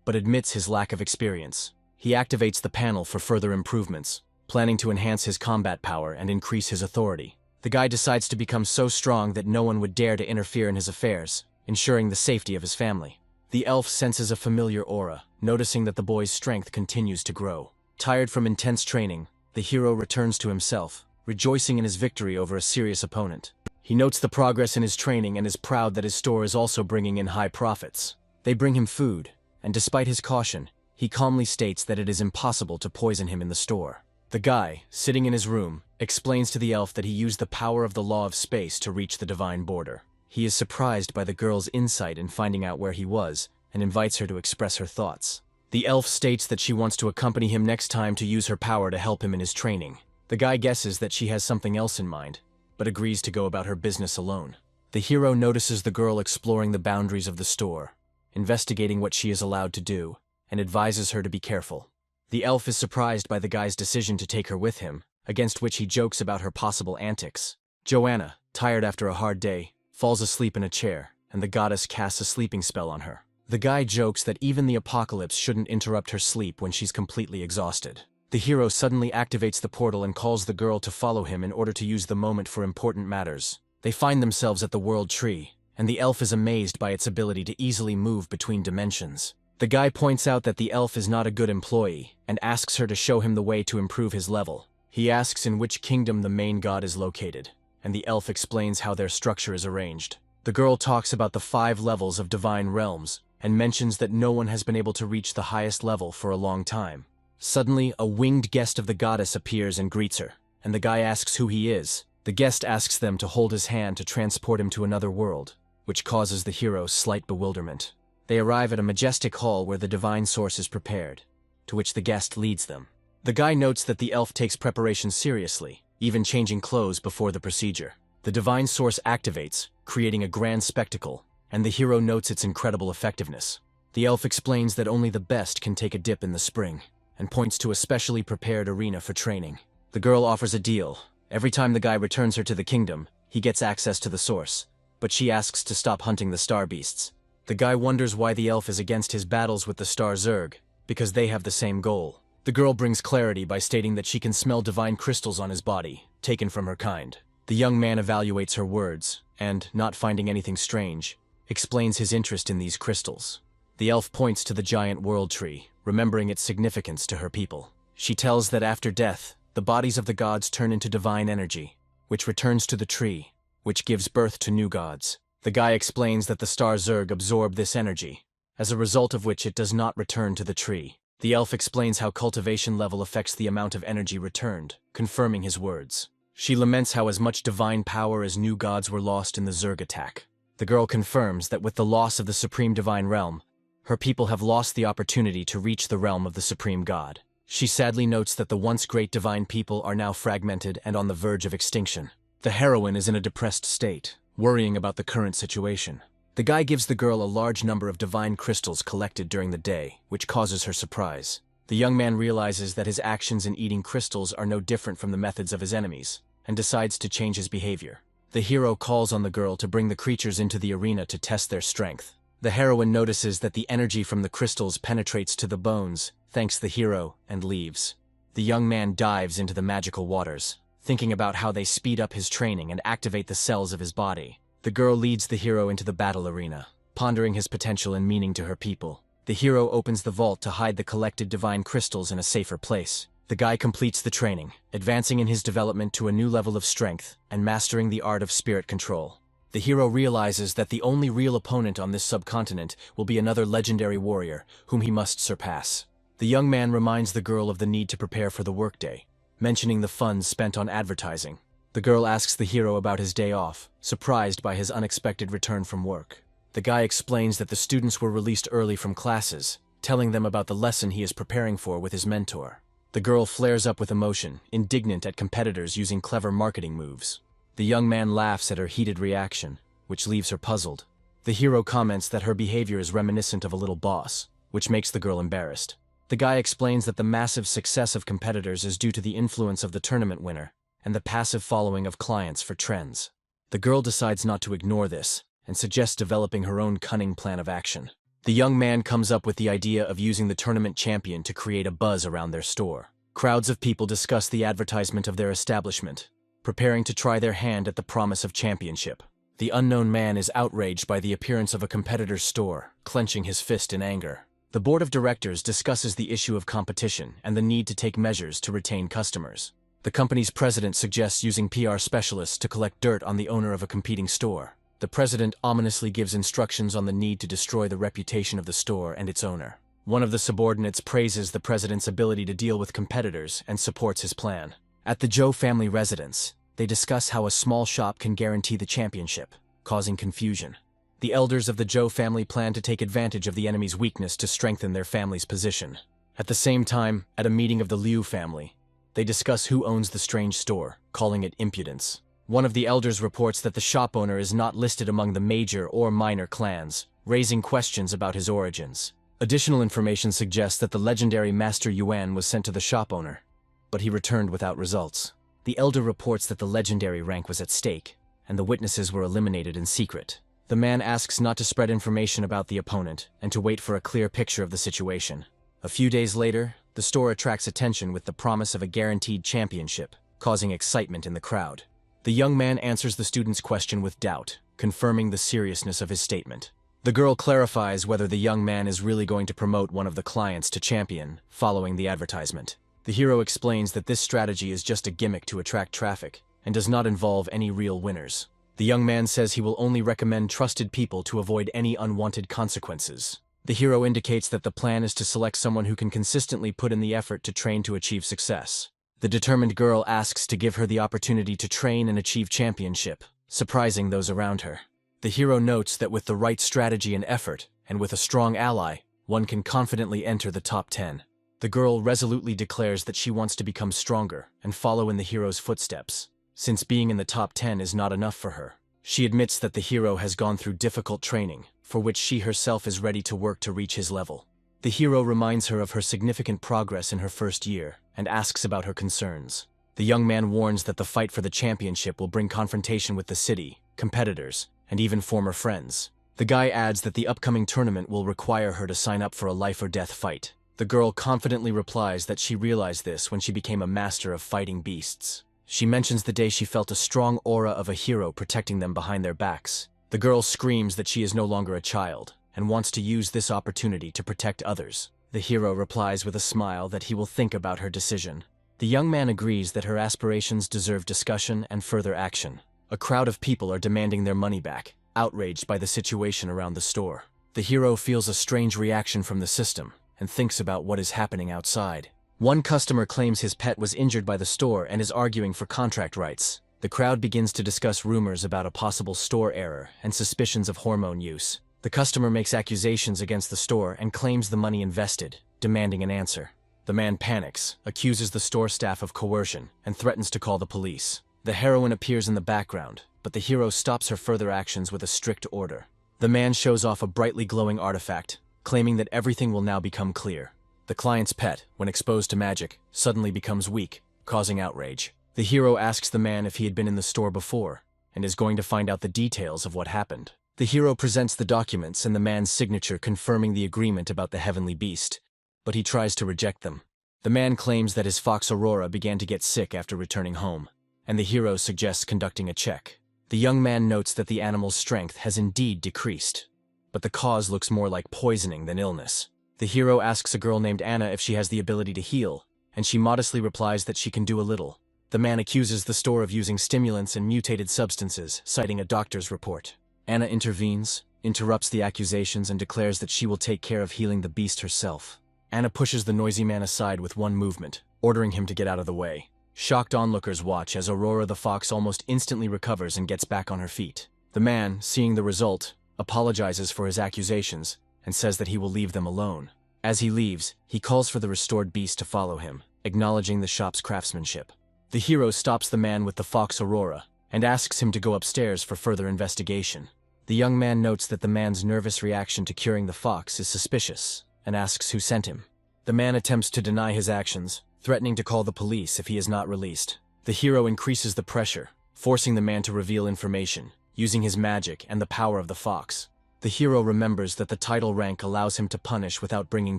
[SPEAKER 1] but admits his lack of experience. He activates the panel for further improvements, planning to enhance his combat power and increase his authority. The guy decides to become so strong that no one would dare to interfere in his affairs, ensuring the safety of his family. The elf senses a familiar aura, noticing that the boy's strength continues to grow. Tired from intense training, the hero returns to himself, rejoicing in his victory over a serious opponent. He notes the progress in his training and is proud that his store is also bringing in high profits. They bring him food, and despite his caution, he calmly states that it is impossible to poison him in the store. The guy, sitting in his room, explains to the elf that he used the power of the law of space to reach the divine border. He is surprised by the girl's insight in finding out where he was, and invites her to express her thoughts. The elf states that she wants to accompany him next time to use her power to help him in his training. The guy guesses that she has something else in mind, but agrees to go about her business alone. The hero notices the girl exploring the boundaries of the store, investigating what she is allowed to do, and advises her to be careful. The elf is surprised by the guy's decision to take her with him, against which he jokes about her possible antics. Joanna, tired after a hard day, falls asleep in a chair, and the goddess casts a sleeping spell on her. The guy jokes that even the apocalypse shouldn't interrupt her sleep when she's completely exhausted. The hero suddenly activates the portal and calls the girl to follow him in order to use the moment for important matters. They find themselves at the World Tree, and the elf is amazed by its ability to easily move between dimensions. The guy points out that the elf is not a good employee, and asks her to show him the way to improve his level. He asks in which kingdom the main god is located, and the elf explains how their structure is arranged. The girl talks about the 5 levels of divine realms, and mentions that no one has been able to reach the highest level for a long time. Suddenly, a winged guest of the goddess appears and greets her, and the guy asks who he is. The guest asks them to hold his hand to transport him to another world, which causes the hero slight bewilderment. They arrive at a majestic hall where the divine source is prepared, to which the guest leads them. The guy notes that the elf takes preparation seriously, even changing clothes before the procedure. The divine source activates, creating a grand spectacle, and the hero notes its incredible effectiveness. The elf explains that only the best can take a dip in the spring, and points to a specially prepared arena for training. The girl offers a deal. Every time the guy returns her to the kingdom, he gets access to the source, but she asks to stop hunting the star beasts. The guy wonders why the elf is against his battles with the star Zerg, because they have the same goal. The girl brings clarity by stating that she can smell divine crystals on his body, taken from her kind. The young man evaluates her words, and, not finding anything strange, explains his interest in these crystals. The elf points to the giant world tree, remembering its significance to her people. She tells that after death, the bodies of the gods turn into divine energy, which returns to the tree, which gives birth to new gods. The guy explains that the star Zerg absorb this energy, as a result of which it does not return to the tree. The elf explains how cultivation level affects the amount of energy returned, confirming his words. She laments how as much divine power as new gods were lost in the Zerg attack. The girl confirms that with the loss of the supreme divine realm, her people have lost the opportunity to reach the realm of the supreme god. She sadly notes that the once great divine people are now fragmented and on the verge of extinction. The heroine is in a depressed state, worrying about the current situation. The guy gives the girl a large number of divine crystals collected during the day, which causes her surprise. The young man realizes that his actions in eating crystals are no different from the methods of his enemies, and decides to change his behavior. The hero calls on the girl to bring the creatures into the arena to test their strength. The heroine notices that the energy from the crystals penetrates to the bones, thanks the hero, and leaves. The young man dives into the magical waters, thinking about how they speed up his training and activate the cells of his body. The girl leads the hero into the battle arena, pondering his potential and meaning to her people. The hero opens the vault to hide the collected divine crystals in a safer place. The guy completes the training, advancing in his development to a new level of strength and mastering the art of spirit control. The hero realizes that the only real opponent on this subcontinent will be another legendary warrior, whom he must surpass. The young man reminds the girl of the need to prepare for the workday, mentioning the funds spent on advertising. The girl asks the hero about his day off, surprised by his unexpected return from work. The guy explains that the students were released early from classes, telling them about the lesson he is preparing for with his mentor. The girl flares up with emotion, indignant at competitors using clever marketing moves. The young man laughs at her heated reaction, which leaves her puzzled. The hero comments that her behavior is reminiscent of a little boss, which makes the girl embarrassed. The guy explains that the massive success of competitors is due to the influence of the tournament winner and the passive following of clients for trends. The girl decides not to ignore this and suggests developing her own cunning plan of action. The young man comes up with the idea of using the tournament champion to create a buzz around their store. Crowds of people discuss the advertisement of their establishment, preparing to try their hand at the promise of championship. The unknown man is outraged by the appearance of a competitor's store, clenching his fist in anger. The board of directors discusses the issue of competition and the need to take measures to retain customers. The company's president suggests using PR specialists to collect dirt on the owner of a competing store. The president ominously gives instructions on the need to destroy the reputation of the store and its owner. One of the subordinates praises the president's ability to deal with competitors and supports his plan. At the Zhou family residence, they discuss how a small shop can guarantee the championship, causing confusion. The elders of the Zhou family plan to take advantage of the enemy's weakness to strengthen their family's position. At the same time, at a meeting of the Liu family, they discuss who owns the strange store, calling it impudence. One of the elders reports that the shop owner is not listed among the major or minor clans, raising questions about his origins. Additional information suggests that the legendary Master Yuan was sent to the shop owner, but he returned without results. The elder reports that the legendary rank was at stake, and the witnesses were eliminated in secret. The man asks not to spread information about the opponent and to wait for a clear picture of the situation. A few days later, the store attracts attention with the promise of a guaranteed championship, causing excitement in the crowd. The young man answers the student's question with doubt, confirming the seriousness of his statement. The girl clarifies whether the young man is really going to promote one of the clients to champion, following the advertisement. The hero explains that this strategy is just a gimmick to attract traffic, and does not involve any real winners. The young man says he will only recommend trusted people to avoid any unwanted consequences. The hero indicates that the plan is to select someone who can consistently put in the effort to train to achieve success. The determined girl asks to give her the opportunity to train and achieve championship, surprising those around her. The hero notes that with the right strategy and effort, and with a strong ally, one can confidently enter the top 10. The girl resolutely declares that she wants to become stronger and follow in the hero's footsteps, since being in the top 10 is not enough for her. She admits that the hero has gone through difficult training, for which she herself is ready to work to reach his level. The hero reminds her of her significant progress in her first year, and asks about her concerns. The young man warns that the fight for the championship will bring confrontation with the city, competitors, and even former friends. The guy adds that the upcoming tournament will require her to sign up for a life-or-death fight. The girl confidently replies that she realized this when she became a master of fighting beasts. She mentions the day she felt a strong aura of a hero protecting them behind their backs. The girl screams that she is no longer a child, and wants to use this opportunity to protect others. The hero replies with a smile that he will think about her decision. The young man agrees that her aspirations deserve discussion and further action. A crowd of people are demanding their money back, outraged by the situation around the store. The hero feels a strange reaction from the system, and thinks about what is happening outside. One customer claims his pet was injured by the store and is arguing for contract rights. The crowd begins to discuss rumors about a possible store error and suspicions of hormone use. The customer makes accusations against the store and claims the money invested, demanding an answer. The man panics, accuses the store staff of coercion, and threatens to call the police. The heroine appears in the background, but the hero stops her further actions with a strict order. The man shows off a brightly glowing artifact, claiming that everything will now become clear. The client's pet, when exposed to magic, suddenly becomes weak, causing outrage. The hero asks the man if he had been in the store before, and is going to find out the details of what happened. The hero presents the documents and the man's signature confirming the agreement about the heavenly beast, but he tries to reject them. The man claims that his fox Aurora began to get sick after returning home, and the hero suggests conducting a check. The young man notes that the animal's strength has indeed decreased, but the cause looks more like poisoning than illness. The hero asks a girl named Anna if she has the ability to heal, and she modestly replies that she can do a little. The man accuses the store of using stimulants and mutated substances, citing a doctor's report. Anna intervenes, interrupts the accusations, and declares that she will take care of healing the beast herself. Anna pushes the noisy man aside with one movement, ordering him to get out of the way. Shocked onlookers watch as Aurora the fox almost instantly recovers and gets back on her feet. The man, seeing the result, apologizes for his accusations and says that he will leave them alone. As he leaves, he calls for the restored beast to follow him, acknowledging the shop's craftsmanship. The hero stops the man with the fox Aurora and asks him to go upstairs for further investigation. The young man notes that the man's nervous reaction to curing the fox is suspicious and asks who sent him. The man attempts to deny his actions, threatening to call the police if he is not released. The hero increases the pressure, forcing the man to reveal information, using his magic and the power of the fox. The hero remembers that the title rank allows him to punish without bringing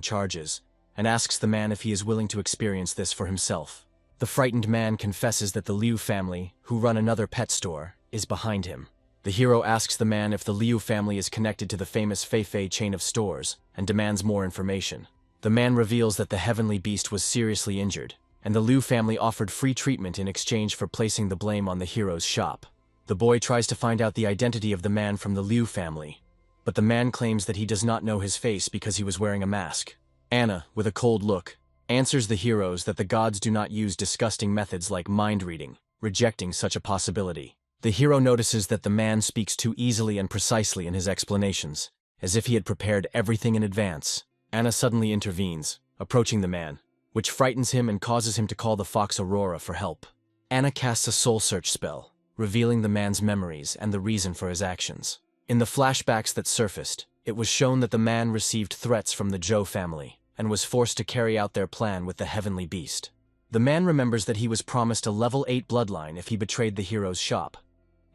[SPEAKER 1] charges, and asks the man if he is willing to experience this for himself. The frightened man confesses that the Liu family, who run another pet store, is behind him. The hero asks the man if the Liu family is connected to the famous Fei chain of stores, and demands more information. The man reveals that the heavenly beast was seriously injured, and the Liu family offered free treatment in exchange for placing the blame on the hero's shop. The boy tries to find out the identity of the man from the Liu family, but the man claims that he does not know his face because he was wearing a mask. Anna, with a cold look, answers the heroes that the gods do not use disgusting methods like mind reading, rejecting such a possibility. The hero notices that the man speaks too easily and precisely in his explanations, as if he had prepared everything in advance. Anna suddenly intervenes, approaching the man, which frightens him and causes him to call the fox Aurora for help. Anna casts a soul search spell, revealing the man's memories and the reason for his actions. In the flashbacks that surfaced, it was shown that the man received threats from the Zhou family and was forced to carry out their plan with the heavenly beast. The man remembers that he was promised a level 8 bloodline if he betrayed the hero's shop,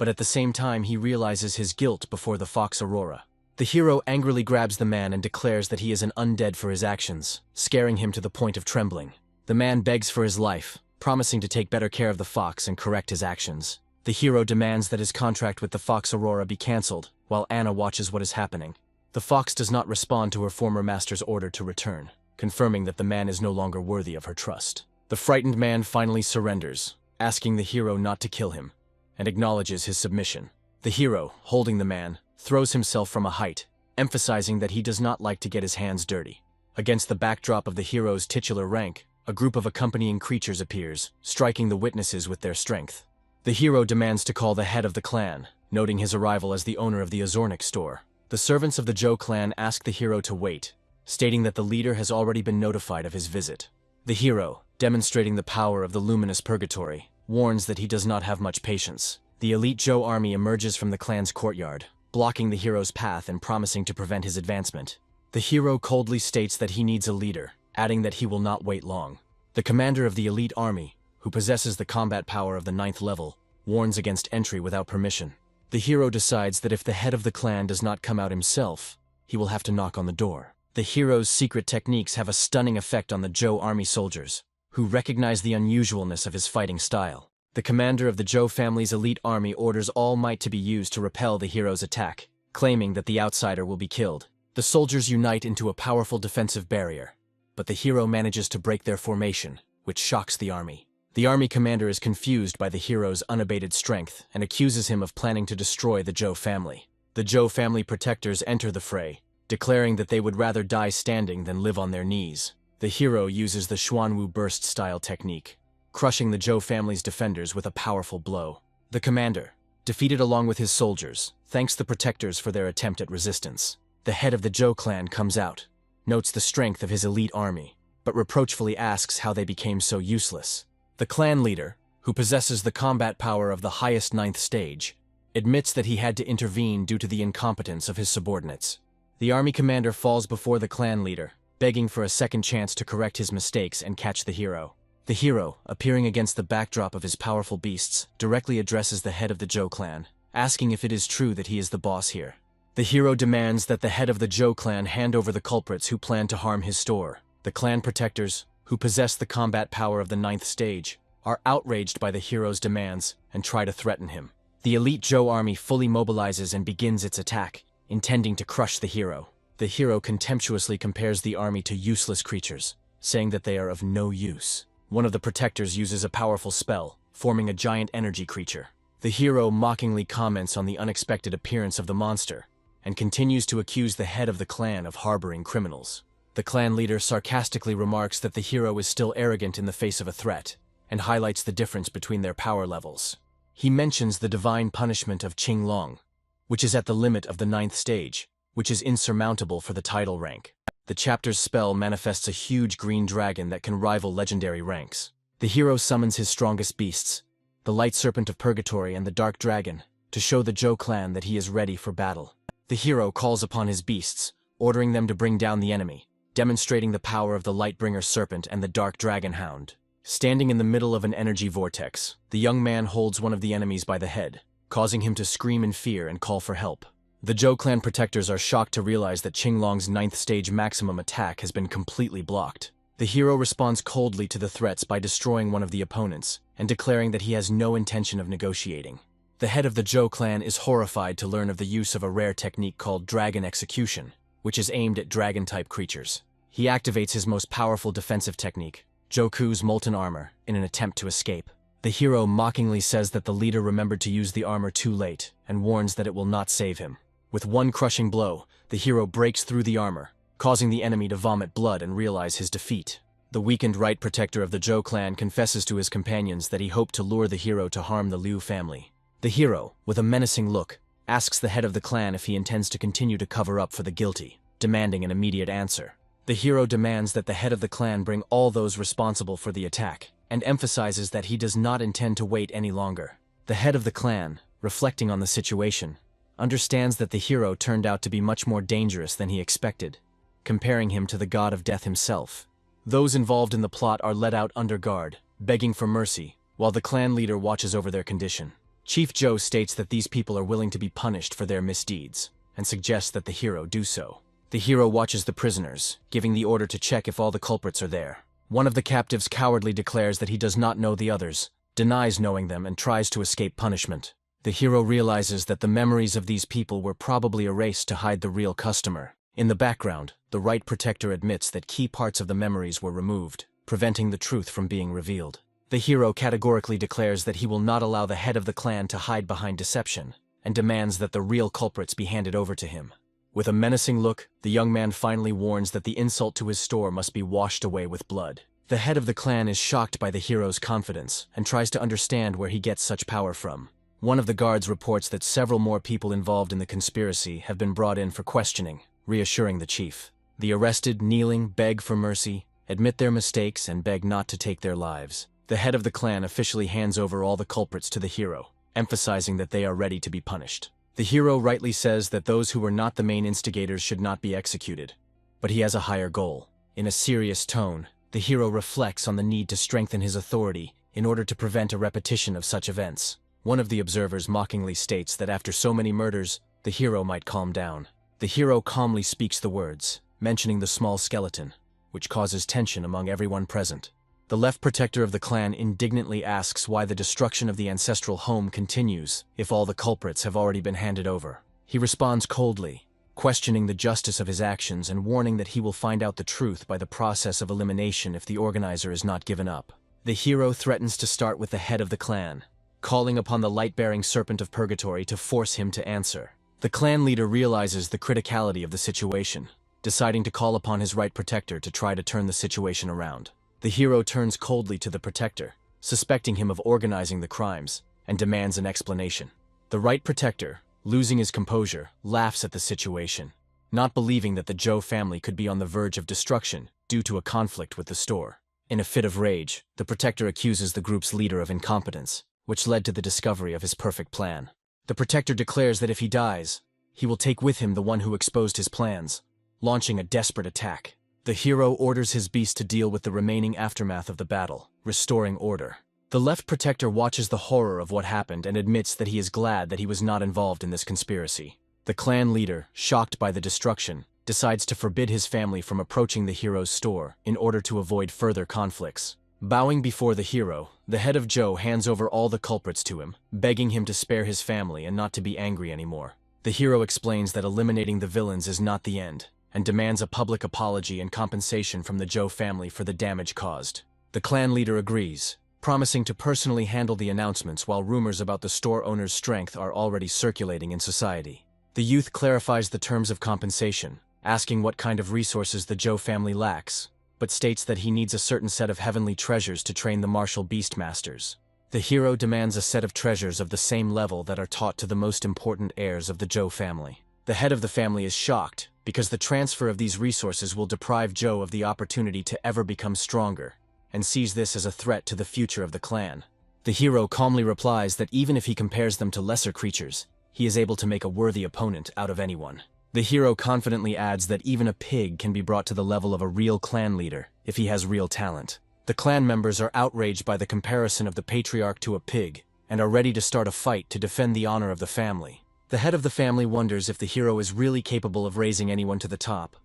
[SPEAKER 1] but at the same time he realizes his guilt before the fox Aurora. The hero angrily grabs the man and declares that he is an undead for his actions, scaring him to the point of trembling. The man begs for his life, promising to take better care of the fox and correct his actions. The hero demands that his contract with the fox Aurora be cancelled, while Anna watches what is happening. The fox does not respond to her former master's order to return, confirming that the man is no longer worthy of her trust. The frightened man finally surrenders, asking the hero not to kill him, and acknowledges his submission. The hero, holding the man, throws himself from a height, emphasizing that he does not like to get his hands dirty. Against the backdrop of the hero's titular rank, a group of accompanying creatures appears, striking the witnesses with their strength. The hero demands to call the head of the clan, noting his arrival as the owner of the Azornic store. The servants of the Joe clan ask the hero to wait, stating that the leader has already been notified of his visit. The hero, demonstrating the power of the luminous purgatory, warns that he does not have much patience. The elite Joe army emerges from the clan's courtyard, blocking the hero's path and promising to prevent his advancement. The hero coldly states that he needs a leader, adding that he will not wait long. The commander of the elite army, who possesses the combat power of the 9th level, warns against entry without permission. The hero decides that if the head of the clan does not come out himself, he will have to knock on the door. The hero's secret techniques have a stunning effect on the Joe army soldiers, who recognize the unusualness of his fighting style. The commander of the Joe family's elite army orders all might to be used to repel the hero's attack, claiming that the outsider will be killed. The soldiers unite into a powerful defensive barrier, but the hero manages to break their formation, which shocks the army. The army commander is confused by the hero's unabated strength and accuses him of planning to destroy the Joe family. The Joe family protectors enter the fray, declaring that they would rather die standing than live on their knees. The hero uses the Xuanwu burst-style technique, crushing the Joe family's defenders with a powerful blow. The commander, defeated along with his soldiers, thanks the protectors for their attempt at resistance. The head of the Joe clan comes out, notes the strength of his elite army, but reproachfully asks how they became so useless. The clan leader, who possesses the combat power of the highest 9th stage, admits that he had to intervene due to the incompetence of his subordinates. The army commander falls before the clan leader, begging for a second chance to correct his mistakes and catch the hero. The hero, appearing against the backdrop of his powerful beasts, directly addresses the head of the Joe clan, asking if it is true that he is the boss here. The hero demands that the head of the Joe clan hand over the culprits who plan to harm his store. The clan protectors, who possess the combat power of the 9th stage, are outraged by the hero's demands and try to threaten him. The elite Joe army fully mobilizes and begins its attack, intending to crush the hero. The hero contemptuously compares the army to useless creatures, saying that they are of no use. One of the protectors uses a powerful spell, forming a giant energy creature. The hero mockingly comments on the unexpected appearance of the monster, and continues to accuse the head of the clan of harboring criminals. The clan leader sarcastically remarks that the hero is still arrogant in the face of a threat, and highlights the difference between their power levels. He mentions the divine punishment of Qinglong, which is at the limit of the 9th stage, which is insurmountable for the title rank. The chapter's spell manifests a huge green dragon that can rival legendary ranks. The hero summons his strongest beasts, the light serpent of purgatory and the dark dragon, to show the Joe clan that he is ready for battle. The hero calls upon his beasts, ordering them to bring down the enemy, demonstrating the power of the Lightbringer serpent and the dark dragon hound. Standing in the middle of an energy vortex, the young man holds one of the enemies by the head, causing him to scream in fear and call for help. The Joe clan protectors are shocked to realize that Qinglong's 9th stage maximum attack has been completely blocked. The hero responds coldly to the threats by destroying one of the opponents and declaring that he has no intention of negotiating. The head of the Joe clan is horrified to learn of the use of a rare technique called Dragon Execution, which is aimed at dragon-type creatures. He activates his most powerful defensive technique, Joku's Molten Armor, in an attempt to escape. The hero mockingly says that the leader remembered to use the armor too late and warns that it will not save him. With one crushing blow, the hero breaks through the armor, causing the enemy to vomit blood and realize his defeat. The weakened right protector of the Joe clan confesses to his companions that he hoped to lure the hero to harm the Liu family. The hero, with a menacing look, asks the head of the clan if he intends to continue to cover up for the guilty, demanding an immediate answer. The hero demands that the head of the clan bring all those responsible for the attack, and emphasizes that he does not intend to wait any longer. The head of the clan, reflecting on the situation, understands that the hero turned out to be much more dangerous than he expected, comparing him to the god of death himself. Those involved in the plot are let out under guard, begging for mercy, while the clan leader watches over their condition. Chief Joe states that these people are willing to be punished for their misdeeds, and suggests that the hero do so. The hero watches the prisoners, giving the order to check if all the culprits are there. One of the captives cowardly declares that he does not know the others, denies knowing them, and tries to escape punishment. The hero realizes that the memories of these people were probably erased to hide the real customer. In the background, the Right Protector admits that key parts of the memories were removed, preventing the truth from being revealed. The hero categorically declares that he will not allow the head of the clan to hide behind deception, and demands that the real culprits be handed over to him. With a menacing look, the young man finally warns that the insult to his store must be washed away with blood. The head of the clan is shocked by the hero's confidence, and tries to understand where he gets such power from. One of the guards reports that several more people involved in the conspiracy have been brought in for questioning, reassuring the chief. The arrested, kneeling, beg for mercy, admit their mistakes, and beg not to take their lives. The head of the clan officially hands over all the culprits to the hero, emphasizing that they are ready to be punished. The hero rightly says that those who were not the main instigators should not be executed, but he has a higher goal. In a serious tone, the hero reflects on the need to strengthen his authority in order to prevent a repetition of such events. One of the observers mockingly states that after so many murders, the hero might calm down. The hero calmly speaks the words, mentioning the small skeleton, which causes tension among everyone present. The left protector of the clan indignantly asks why the destruction of the ancestral home continues if all the culprits have already been handed over. He responds coldly, questioning the justice of his actions and warning that he will find out the truth by the process of elimination if the organizer is not given up. The hero threatens to start with the head of the clan, calling upon the light-bearing serpent of purgatory to force him to answer. The clan leader realizes the criticality of the situation, deciding to call upon his right protector to try to turn the situation around. The hero turns coldly to the protector, suspecting him of organizing the crimes, and demands an explanation. The right protector, losing his composure, laughs at the situation, not believing that the Joe family could be on the verge of destruction due to a conflict with the store. In a fit of rage, the protector accuses the group's leader of incompetence, which led to the discovery of his perfect plan. The protector declares that if he dies, he will take with him the one who exposed his plans, launching a desperate attack. The hero orders his beast to deal with the remaining aftermath of the battle, restoring order. The left protector watches the horror of what happened and admits that he is glad that he was not involved in this conspiracy. The clan leader, shocked by the destruction, decides to forbid his family from approaching the hero's store in order to avoid further conflicts. Bowing before the hero, the head of Joe hands over all the culprits to him, begging him to spare his family and not to be angry anymore. The hero explains that eliminating the villains is not the end, and demands a public apology and compensation from the Joe family for the damage caused. The clan leader agrees, promising to personally handle the announcements while rumors about the store owner's strength are already circulating in society. The youth clarifies the terms of compensation, asking what kind of resources the Joe family lacks, but states that he needs a certain set of heavenly treasures to train the martial beastmasters. The hero demands a set of treasures of the same level that are taught to the most important heirs of the Joe family. The head of the family is shocked, because the transfer of these resources will deprive Joe of the opportunity to ever become stronger, and sees this as a threat to the future of the clan. The hero calmly replies that even if he compares them to lesser creatures, he is able to make a worthy opponent out of anyone. The hero confidently adds that even a pig can be brought to the level of a real clan leader if he has real talent. The clan members are outraged by the comparison of the patriarch to a pig, and are ready to start a fight to defend the honor of the family. The head of the family wonders if the hero is really capable of raising anyone to the top,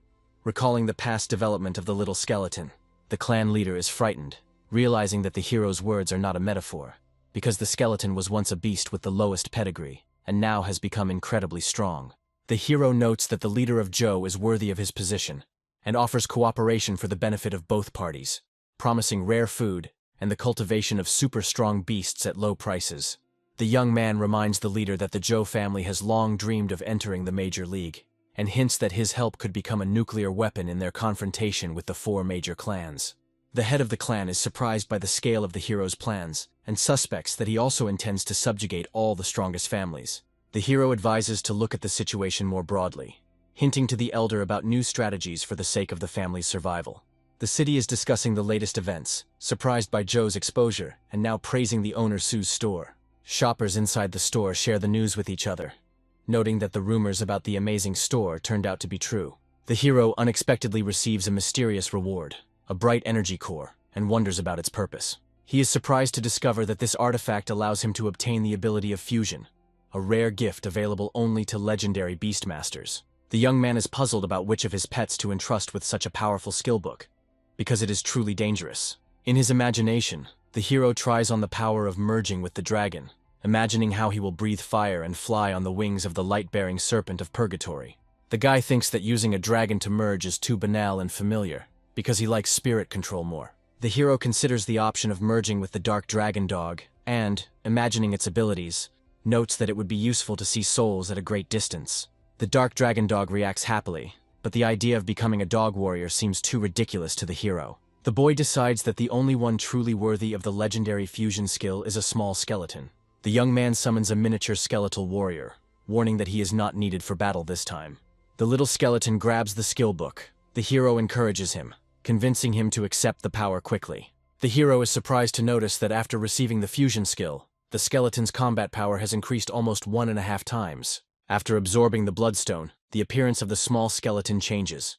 [SPEAKER 1] recalling the past development of the little skeleton. The clan leader is frightened, realizing that the hero's words are not a metaphor, because the skeleton was once a beast with the lowest pedigree, and now has become incredibly strong. The hero notes that the leader of Joe is worthy of his position, and offers cooperation for the benefit of both parties, promising rare food and the cultivation of super-strong beasts at low prices. The young man reminds the leader that the Joe family has long dreamed of entering the Major League, and hints that his help could become a nuclear weapon in their confrontation with the 4 major clans. The head of the clan is surprised by the scale of the hero's plans, and suspects that he also intends to subjugate all the strongest families. The hero advises to look at the situation more broadly, hinting to the elder about new strategies for the sake of the family's survival. The city is discussing the latest events, surprised by Joe's exposure, and now praising the owner Sue's store. Shoppers inside the store share the news with each other, noting that the rumors about the amazing store turned out to be true. The hero unexpectedly receives a mysterious reward, a bright energy core, and wonders about its purpose. He is surprised to discover that this artifact allows him to obtain the ability of fusion, a rare gift available only to legendary beastmasters. The young man is puzzled about which of his pets to entrust with such a powerful skill book, because it is truly dangerous. In his imagination, the hero tries on the power of merging with the dragon, imagining how he will breathe fire and fly on the wings of the light-bearing serpent of purgatory. The guy thinks that using a dragon to merge is too banal and familiar, because he likes spirit control more. The hero considers the option of merging with the dark dragon dog, and, imagining its abilities, notes that it would be useful to see souls at a great distance. The dark dragon dog reacts happily, but the idea of becoming a dog warrior seems too ridiculous to the hero. The boy decides that the only one truly worthy of the legendary fusion skill is a small skeleton. The young man summons a miniature skeletal warrior, warning that he is not needed for battle this time. The little skeleton grabs the skill book. The hero encourages him, convincing him to accept the power quickly. The hero is surprised to notice that after receiving the fusion skill, the skeleton's combat power has increased almost 1.5 times. After absorbing the bloodstone, the appearance of the small skeleton changes.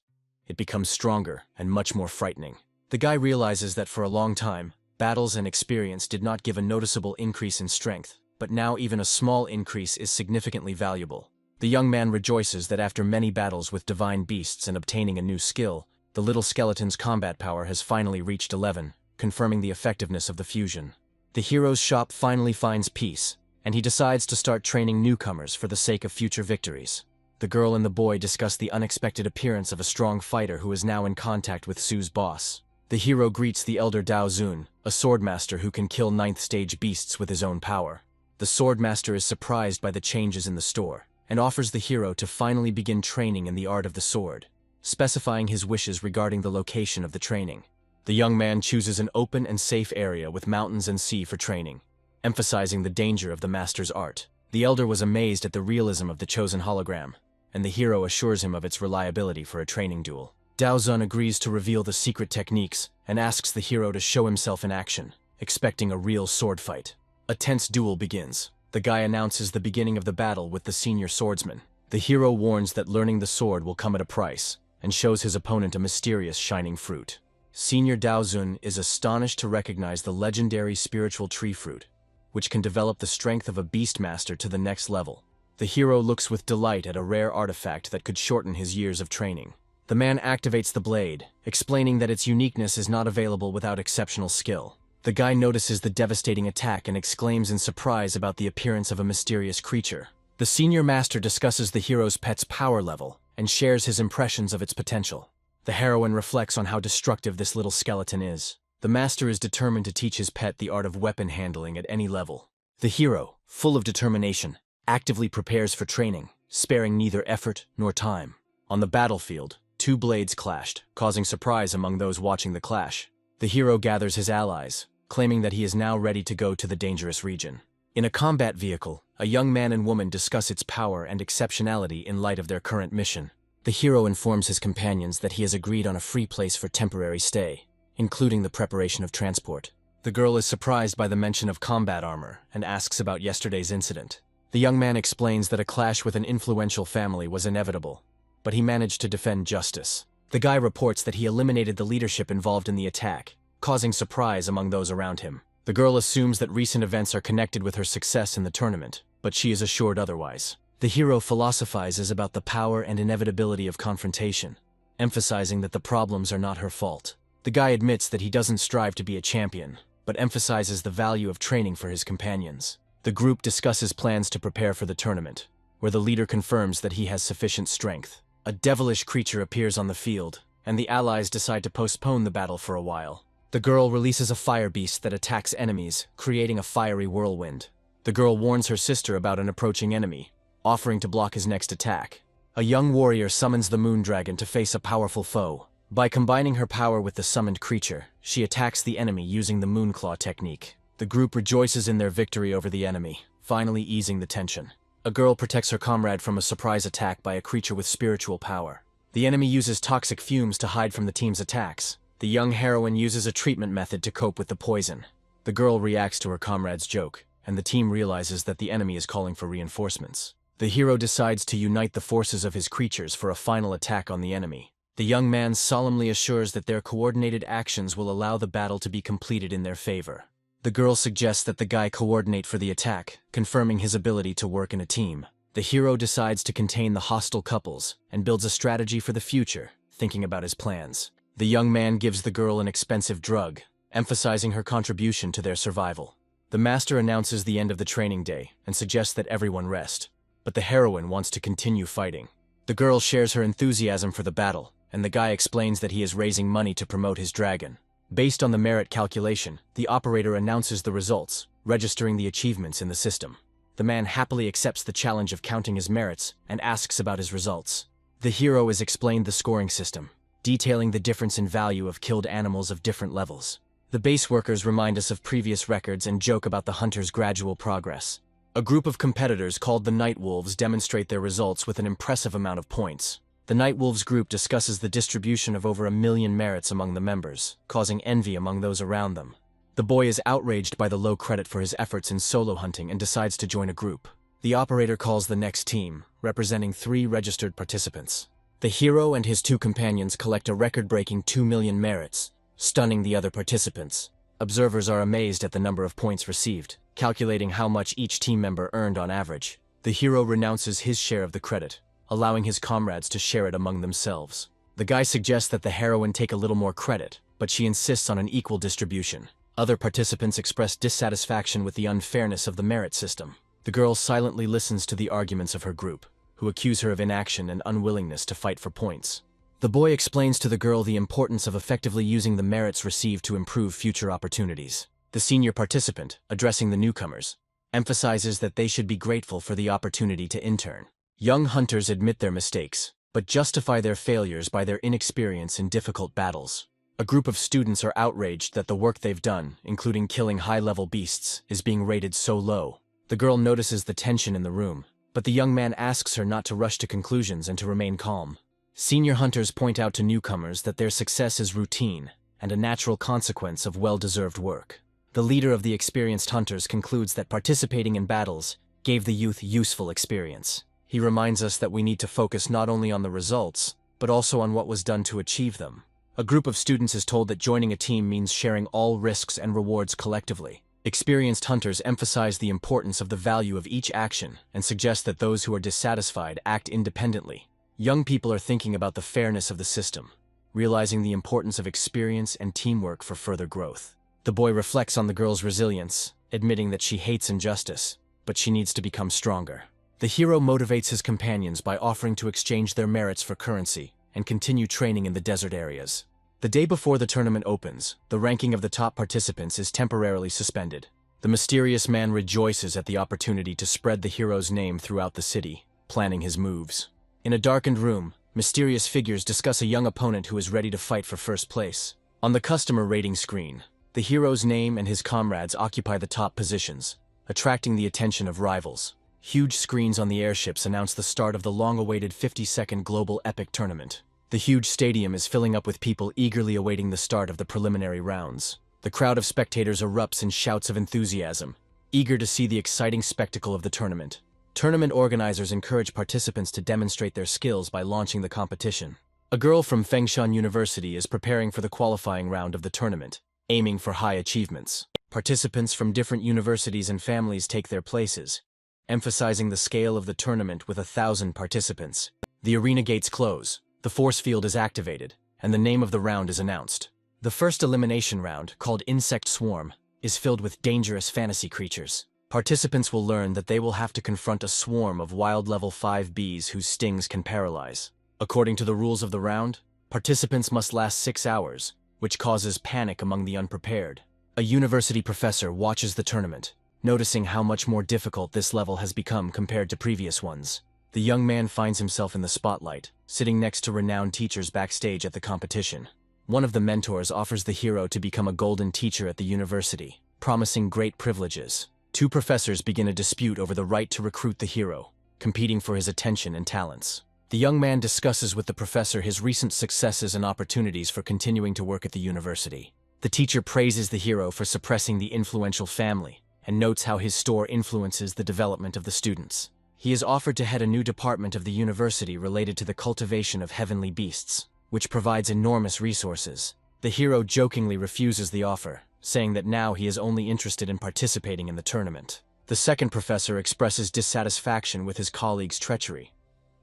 [SPEAKER 1] It becomes stronger and much more frightening. The guy realizes that for a long time, battles and experience did not give a noticeable increase in strength, but now even a small increase is significantly valuable. The young man rejoices that after many battles with divine beasts and obtaining a new skill, the little skeleton's combat power has finally reached 11, confirming the effectiveness of the fusion. The hero's shop finally finds peace, and he decides to start training newcomers for the sake of future victories. The girl and the boy discuss the unexpected appearance of a strong fighter who is now in contact with Su's boss. The hero greets the elder Dao Zun, a swordmaster who can kill 9th stage beasts with his own power. The swordmaster is surprised by the changes in the store, and offers the hero to finally begin training in the art of the sword, specifying his wishes regarding the location of the training. The young man chooses an open and safe area with mountains and sea for training, emphasizing the danger of the master's art. The elder was amazed at the realism of the chosen hologram, and the hero assures him of its reliability for a training duel. Dao Zun agrees to reveal the secret techniques and asks the hero to show himself in action, expecting a real sword fight. A tense duel begins. The guy announces the beginning of the battle with the senior swordsman. The hero warns that learning the sword will come at a price, and shows his opponent a mysterious shining fruit. Senior Dao Zun is astonished to recognize the legendary spiritual tree fruit, which can develop the strength of a beastmaster to the next level. The hero looks with delight at a rare artifact that could shorten his years of training. The man activates the blade, explaining that its uniqueness is not available without exceptional skill. The guy notices the devastating attack and exclaims in surprise about the appearance of a mysterious creature. The senior master discusses the hero's pet's power level and shares his impressions of its potential. The heroine reflects on how destructive this little skeleton is. The master is determined to teach his pet the art of weapon handling at any level. The hero, full of determination, actively prepares for training, sparing neither effort nor time. On the battlefield, 2 blades clashed, causing surprise among those watching the clash. The hero gathers his allies, claiming that he is now ready to go to the dangerous region. In a combat vehicle, a young man and woman discuss its power and exceptionality in light of their current mission. The hero informs his companions that he has agreed on a free place for temporary stay, including the preparation of transport. The girl is surprised by the mention of combat armor and asks about yesterday's incident. The young man explains that a clash with an influential family was inevitable, but he managed to defend justice. The guy reports that he eliminated the leadership involved in the attack, causing surprise among those around him. The girl assumes that recent events are connected with her success in the tournament, but she is assured otherwise. The hero philosophizes about the power and inevitability of confrontation, emphasizing that the problems are not her fault. The guy admits that he doesn't strive to be a champion, but emphasizes the value of training for his companions. The group discusses plans to prepare for the tournament, where the leader confirms that he has sufficient strength. A devilish creature appears on the field, and the allies decide to postpone the battle for a while. The girl releases a fire beast that attacks enemies, creating a fiery whirlwind. The girl warns her sister about an approaching enemy, offering to block his next attack. A young warrior summons the moon dragon to face a powerful foe. By combining her power with the summoned creature, she attacks the enemy using the moonclaw technique. The group rejoices in their victory over the enemy, finally easing the tension. A girl protects her comrade from a surprise attack by a creature with spiritual power. The enemy uses toxic fumes to hide from the team's attacks. The young heroine uses a treatment method to cope with the poison. The girl reacts to her comrade's joke, and the team realizes that the enemy is calling for reinforcements. The hero decides to unite the forces of his creatures for a final attack on the enemy. The young man solemnly assures that their coordinated actions will allow the battle to be completed in their favor. The girl suggests that the guy coordinate for the attack, confirming his ability to work in a team. The hero decides to contain the hostile couples and builds a strategy for the future, thinking about his plans. The young man gives the girl an expensive drug, emphasizing her contribution to their survival. The master announces the end of the training day and suggests that everyone rest, but the heroine wants to continue fighting. The girl shares her enthusiasm for the battle, and the guy explains that he is raising money to promote his dragon. Based on the merit calculation, the operator announces the results, registering the achievements in the system. The man happily accepts the challenge of counting his merits and asks about his results. The hero is explained the scoring system, detailing the difference in value of killed animals of different levels. The base workers remind us of previous records and joke about the hunter's gradual progress. A group of competitors called the Night Wolves demonstrate their results with an impressive amount of points. The Night Wolves group discusses the distribution of over 1 million merits among the members, causing envy among those around them. The boy is outraged by the low credit for his efforts in solo hunting and decides to join a group. The operator calls the next team, representing 3 registered participants. The hero and his 2 companions collect a record-breaking 2 million merits, stunning the other participants. Observers are amazed at the number of points received, calculating how much each team member earned on average. The hero renounces his share of the credit, allowing his comrades to share it among themselves. The guy suggests that the heroine take a little more credit, but she insists on an equal distribution. Other participants express dissatisfaction with the unfairness of the merit system. The girl silently listens to the arguments of her group, who accuse her of inaction and unwillingness to fight for points. The boy explains to the girl the importance of effectively using the merits received to improve future opportunities. The senior participant, addressing the newcomers, emphasizes that they should be grateful for the opportunity to intern. Young hunters admit their mistakes, but justify their failures by their inexperience in difficult battles. A group of students are outraged that the work they've done, including killing high-level beasts, is being rated so low. The girl notices the tension in the room, but the young man asks her not to rush to conclusions and to remain calm. Senior hunters point out to newcomers that their success is routine and a natural consequence of well-deserved work. The leader of the experienced hunters concludes that participating in battles gave the youth useful experience. He reminds us that we need to focus not only on the results, but also on what was done to achieve them. A group of students is told that joining a team means sharing all risks and rewards collectively. Experienced hunters emphasize the importance of the value of each action and suggest that those who are dissatisfied act independently. Young people are thinking about the fairness of the system, realizing the importance of experience and teamwork for further growth. The boy reflects on the girl's resilience, admitting that she hates injustice, but she needs to become stronger. The hero motivates his companions by offering to exchange their merits for currency and continue training in the desert areas. The day before the tournament opens, the ranking of the top participants is temporarily suspended. The mysterious man rejoices at the opportunity to spread the hero's name throughout the city, planning his moves. In a darkened room, mysterious figures discuss a young opponent who is ready to fight for first place. On the customer rating screen, the hero's name and his comrades occupy the top positions, attracting the attention of rivals. Huge screens on the airships announce the start of the long-awaited 50-second global epic tournament. The huge stadium is filling up with people eagerly awaiting the start of the preliminary rounds. The crowd of spectators erupts in shouts of enthusiasm, eager to see the exciting spectacle of the tournament. Tournament organizers encourage participants to demonstrate their skills by launching the competition. A girl from Fengshan University is preparing for the qualifying round of the tournament, aiming for high achievements. Participants from different universities and families take their places, emphasizing the scale of the tournament with 1,000 participants. The arena gates close, the force field is activated, and the name of the round is announced. The first elimination round, called Insect Swarm, is filled with dangerous fantasy creatures. Participants will learn that they will have to confront a swarm of wild level 5 bees whose stings can paralyze. According to the rules of the round, participants must last 6 hours, which causes panic among the unprepared. A university professor watches the tournament, noticing how much more difficult this level has become compared to previous ones. The young man finds himself in the spotlight, sitting next to renowned teachers backstage at the competition. One of the mentors offers the hero to become a golden teacher at the university, promising great privileges. 2 professors begin a dispute over the right to recruit the hero, competing for his attention and talents. The young man discusses with the professor his recent successes and opportunities for continuing to work at the university. The teacher praises the hero for suppressing the influential family and notes how his store influences the development of the students. He is offered to head a new department of the university related to the cultivation of heavenly beasts, which provides enormous resources. The hero jokingly refuses the offer, saying that now he is only interested in participating in the tournament. The second professor expresses dissatisfaction with his colleague's treachery,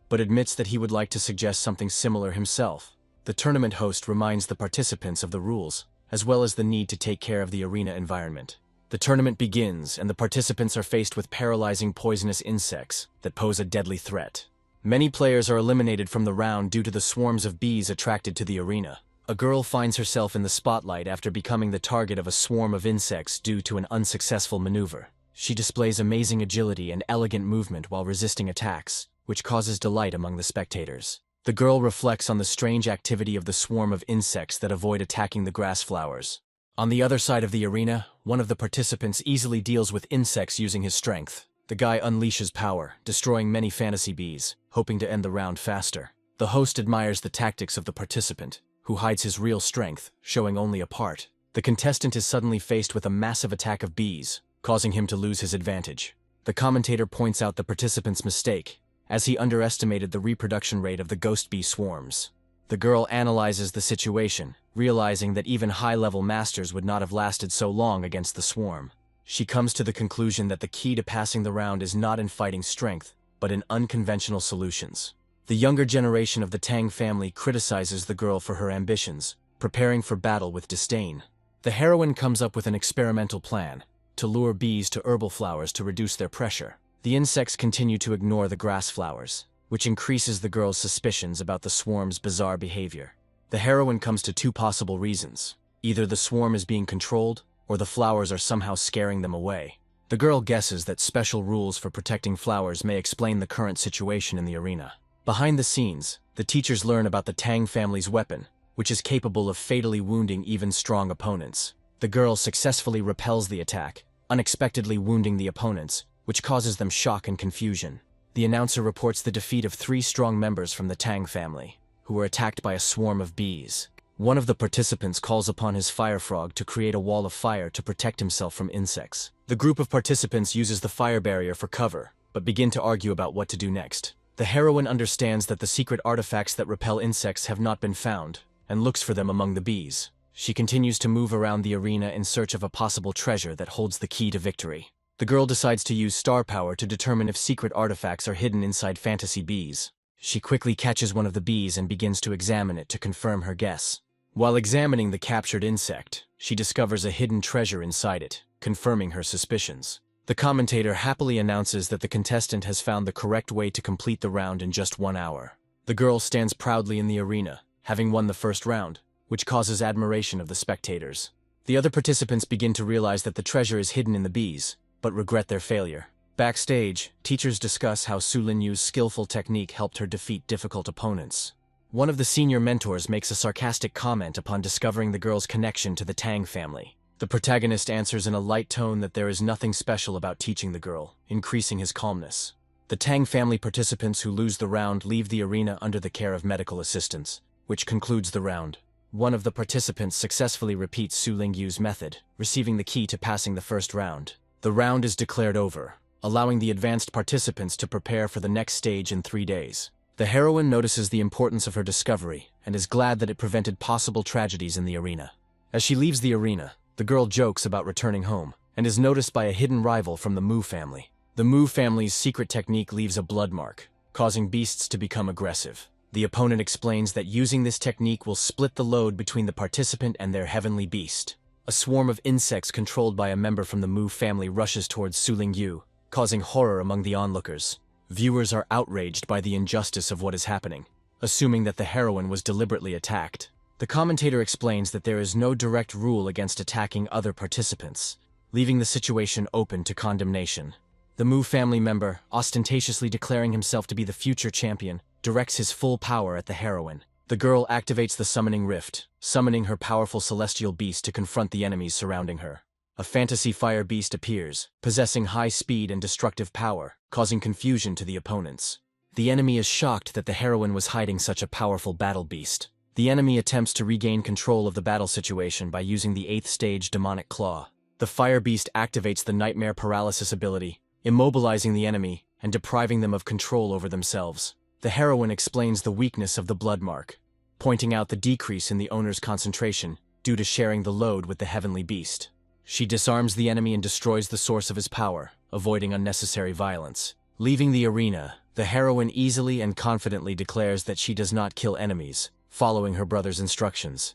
[SPEAKER 1] but admits that he would like to suggest something similar himself. The tournament host reminds the participants of the rules, as well as the need to take care of the arena environment. The tournament begins, and the participants are faced with paralyzing poisonous insects that pose a deadly threat. Many players are eliminated from the round due to the swarms of bees attracted to the arena. A girl finds herself in the spotlight after becoming the target of a swarm of insects due to an unsuccessful maneuver. She displays amazing agility and elegant movement while resisting attacks, which causes delight among the spectators. The girl reflects on the strange activity of the swarm of insects that avoid attacking the grass flowers. On the other side of the arena, one of the participants easily deals with insects using his strength. The guy unleashes power, destroying many fantasy bees, hoping to end the round faster. The host admires the tactics of the participant, who hides his real strength, showing only a part. The contestant is suddenly faced with a massive attack of bees, causing him to lose his advantage. The commentator points out the participant's mistake, as he underestimated the reproduction rate of the ghost bee swarms. The girl analyzes the situation, realizing that even high-level masters would not have lasted so long against the swarm. She comes to the conclusion that the key to passing the round is not in fighting strength, but in unconventional solutions. The younger generation of the Tang family criticizes the girl for her ambitions, preparing for battle with disdain. The heroine comes up with an experimental plan to lure bees to herbal flowers to reduce their pressure. The insects continue to ignore the grass flowers, which increases the girl's suspicions about the swarm's bizarre behavior. The heroine comes to two possible reasons. Either the swarm is being controlled, or the flowers are somehow scaring them away. The girl guesses that special rules for protecting flowers may explain the current situation in the arena. Behind the scenes, the teachers learn about the Tang family's weapon, which is capable of fatally wounding even strong opponents. The girl successfully repels the attack, unexpectedly wounding the opponents, which causes them shock and confusion. The announcer reports the defeat of 3 strong members from the Tang family, who were attacked by a swarm of bees. One of the participants calls upon his fire frog to create a wall of fire to protect himself from insects. The group of participants uses the fire barrier for cover, but begin to argue about what to do next. The heroine understands that the secret artifacts that repel insects have not been found, and looks for them among the bees. She continues to move around the arena in search of a possible treasure that holds the key to victory. The girl decides to use star power to determine if secret artifacts are hidden inside fantasy bees. She quickly catches one of the bees and begins to examine it to confirm her guess. While examining the captured insect, she discovers a hidden treasure inside it, confirming her suspicions. The commentator happily announces that the contestant has found the correct way to complete the round in just 1 hour. The girl stands proudly in the arena, having won the first round, which causes admiration of the spectators. The other participants begin to realize that the treasure is hidden in the bees, but regret their failure. Backstage, teachers discuss how Su Linyu's skillful technique helped her defeat difficult opponents. One of the senior mentors makes a sarcastic comment upon discovering the girl's connection to the Tang family. The protagonist answers in a light tone that there is nothing special about teaching the girl, increasing his calmness. The Tang family participants who lose the round leave the arena under the care of medical assistants, which concludes the round. One of the participants successfully repeats Su Linyu's method, receiving the key to passing the first round. The round is declared over, allowing the advanced participants to prepare for the next stage in 3 days. The heroine notices the importance of her discovery and is glad that it prevented possible tragedies in the arena. As she leaves the arena, the girl jokes about returning home and is noticed by a hidden rival from the Mu family. The Mu family's secret technique leaves a blood mark, causing beasts to become aggressive. The opponent explains that using this technique will split the load between the participant and their heavenly beast. A swarm of insects controlled by a member from the Mu family rushes towards Su Lingyu, causing horror among the onlookers. Viewers are outraged by the injustice of what is happening, assuming that the heroine was deliberately attacked. The commentator explains that there is no direct rule against attacking other participants, leaving the situation open to condemnation. The Mu family member, ostentatiously declaring himself to be the future champion, directs his full power at the heroine. The girl activates the summoning rift, summoning her powerful celestial beast to confront the enemies surrounding her. A fantasy fire beast appears, possessing high speed and destructive power, causing confusion to the opponents. The enemy is shocked that the heroine was hiding such a powerful battle beast. The enemy attempts to regain control of the battle situation by using the 8th stage demonic claw. The fire beast activates the nightmare paralysis ability, immobilizing the enemy and depriving them of control over themselves. The heroine explains the weakness of the blood mark, pointing out the decrease in the owner's concentration, due to sharing the load with the heavenly beast. She disarms the enemy and destroys the source of his power, avoiding unnecessary violence. Leaving the arena, the heroine easily and confidently declares that she does not kill enemies, following her brother's instructions.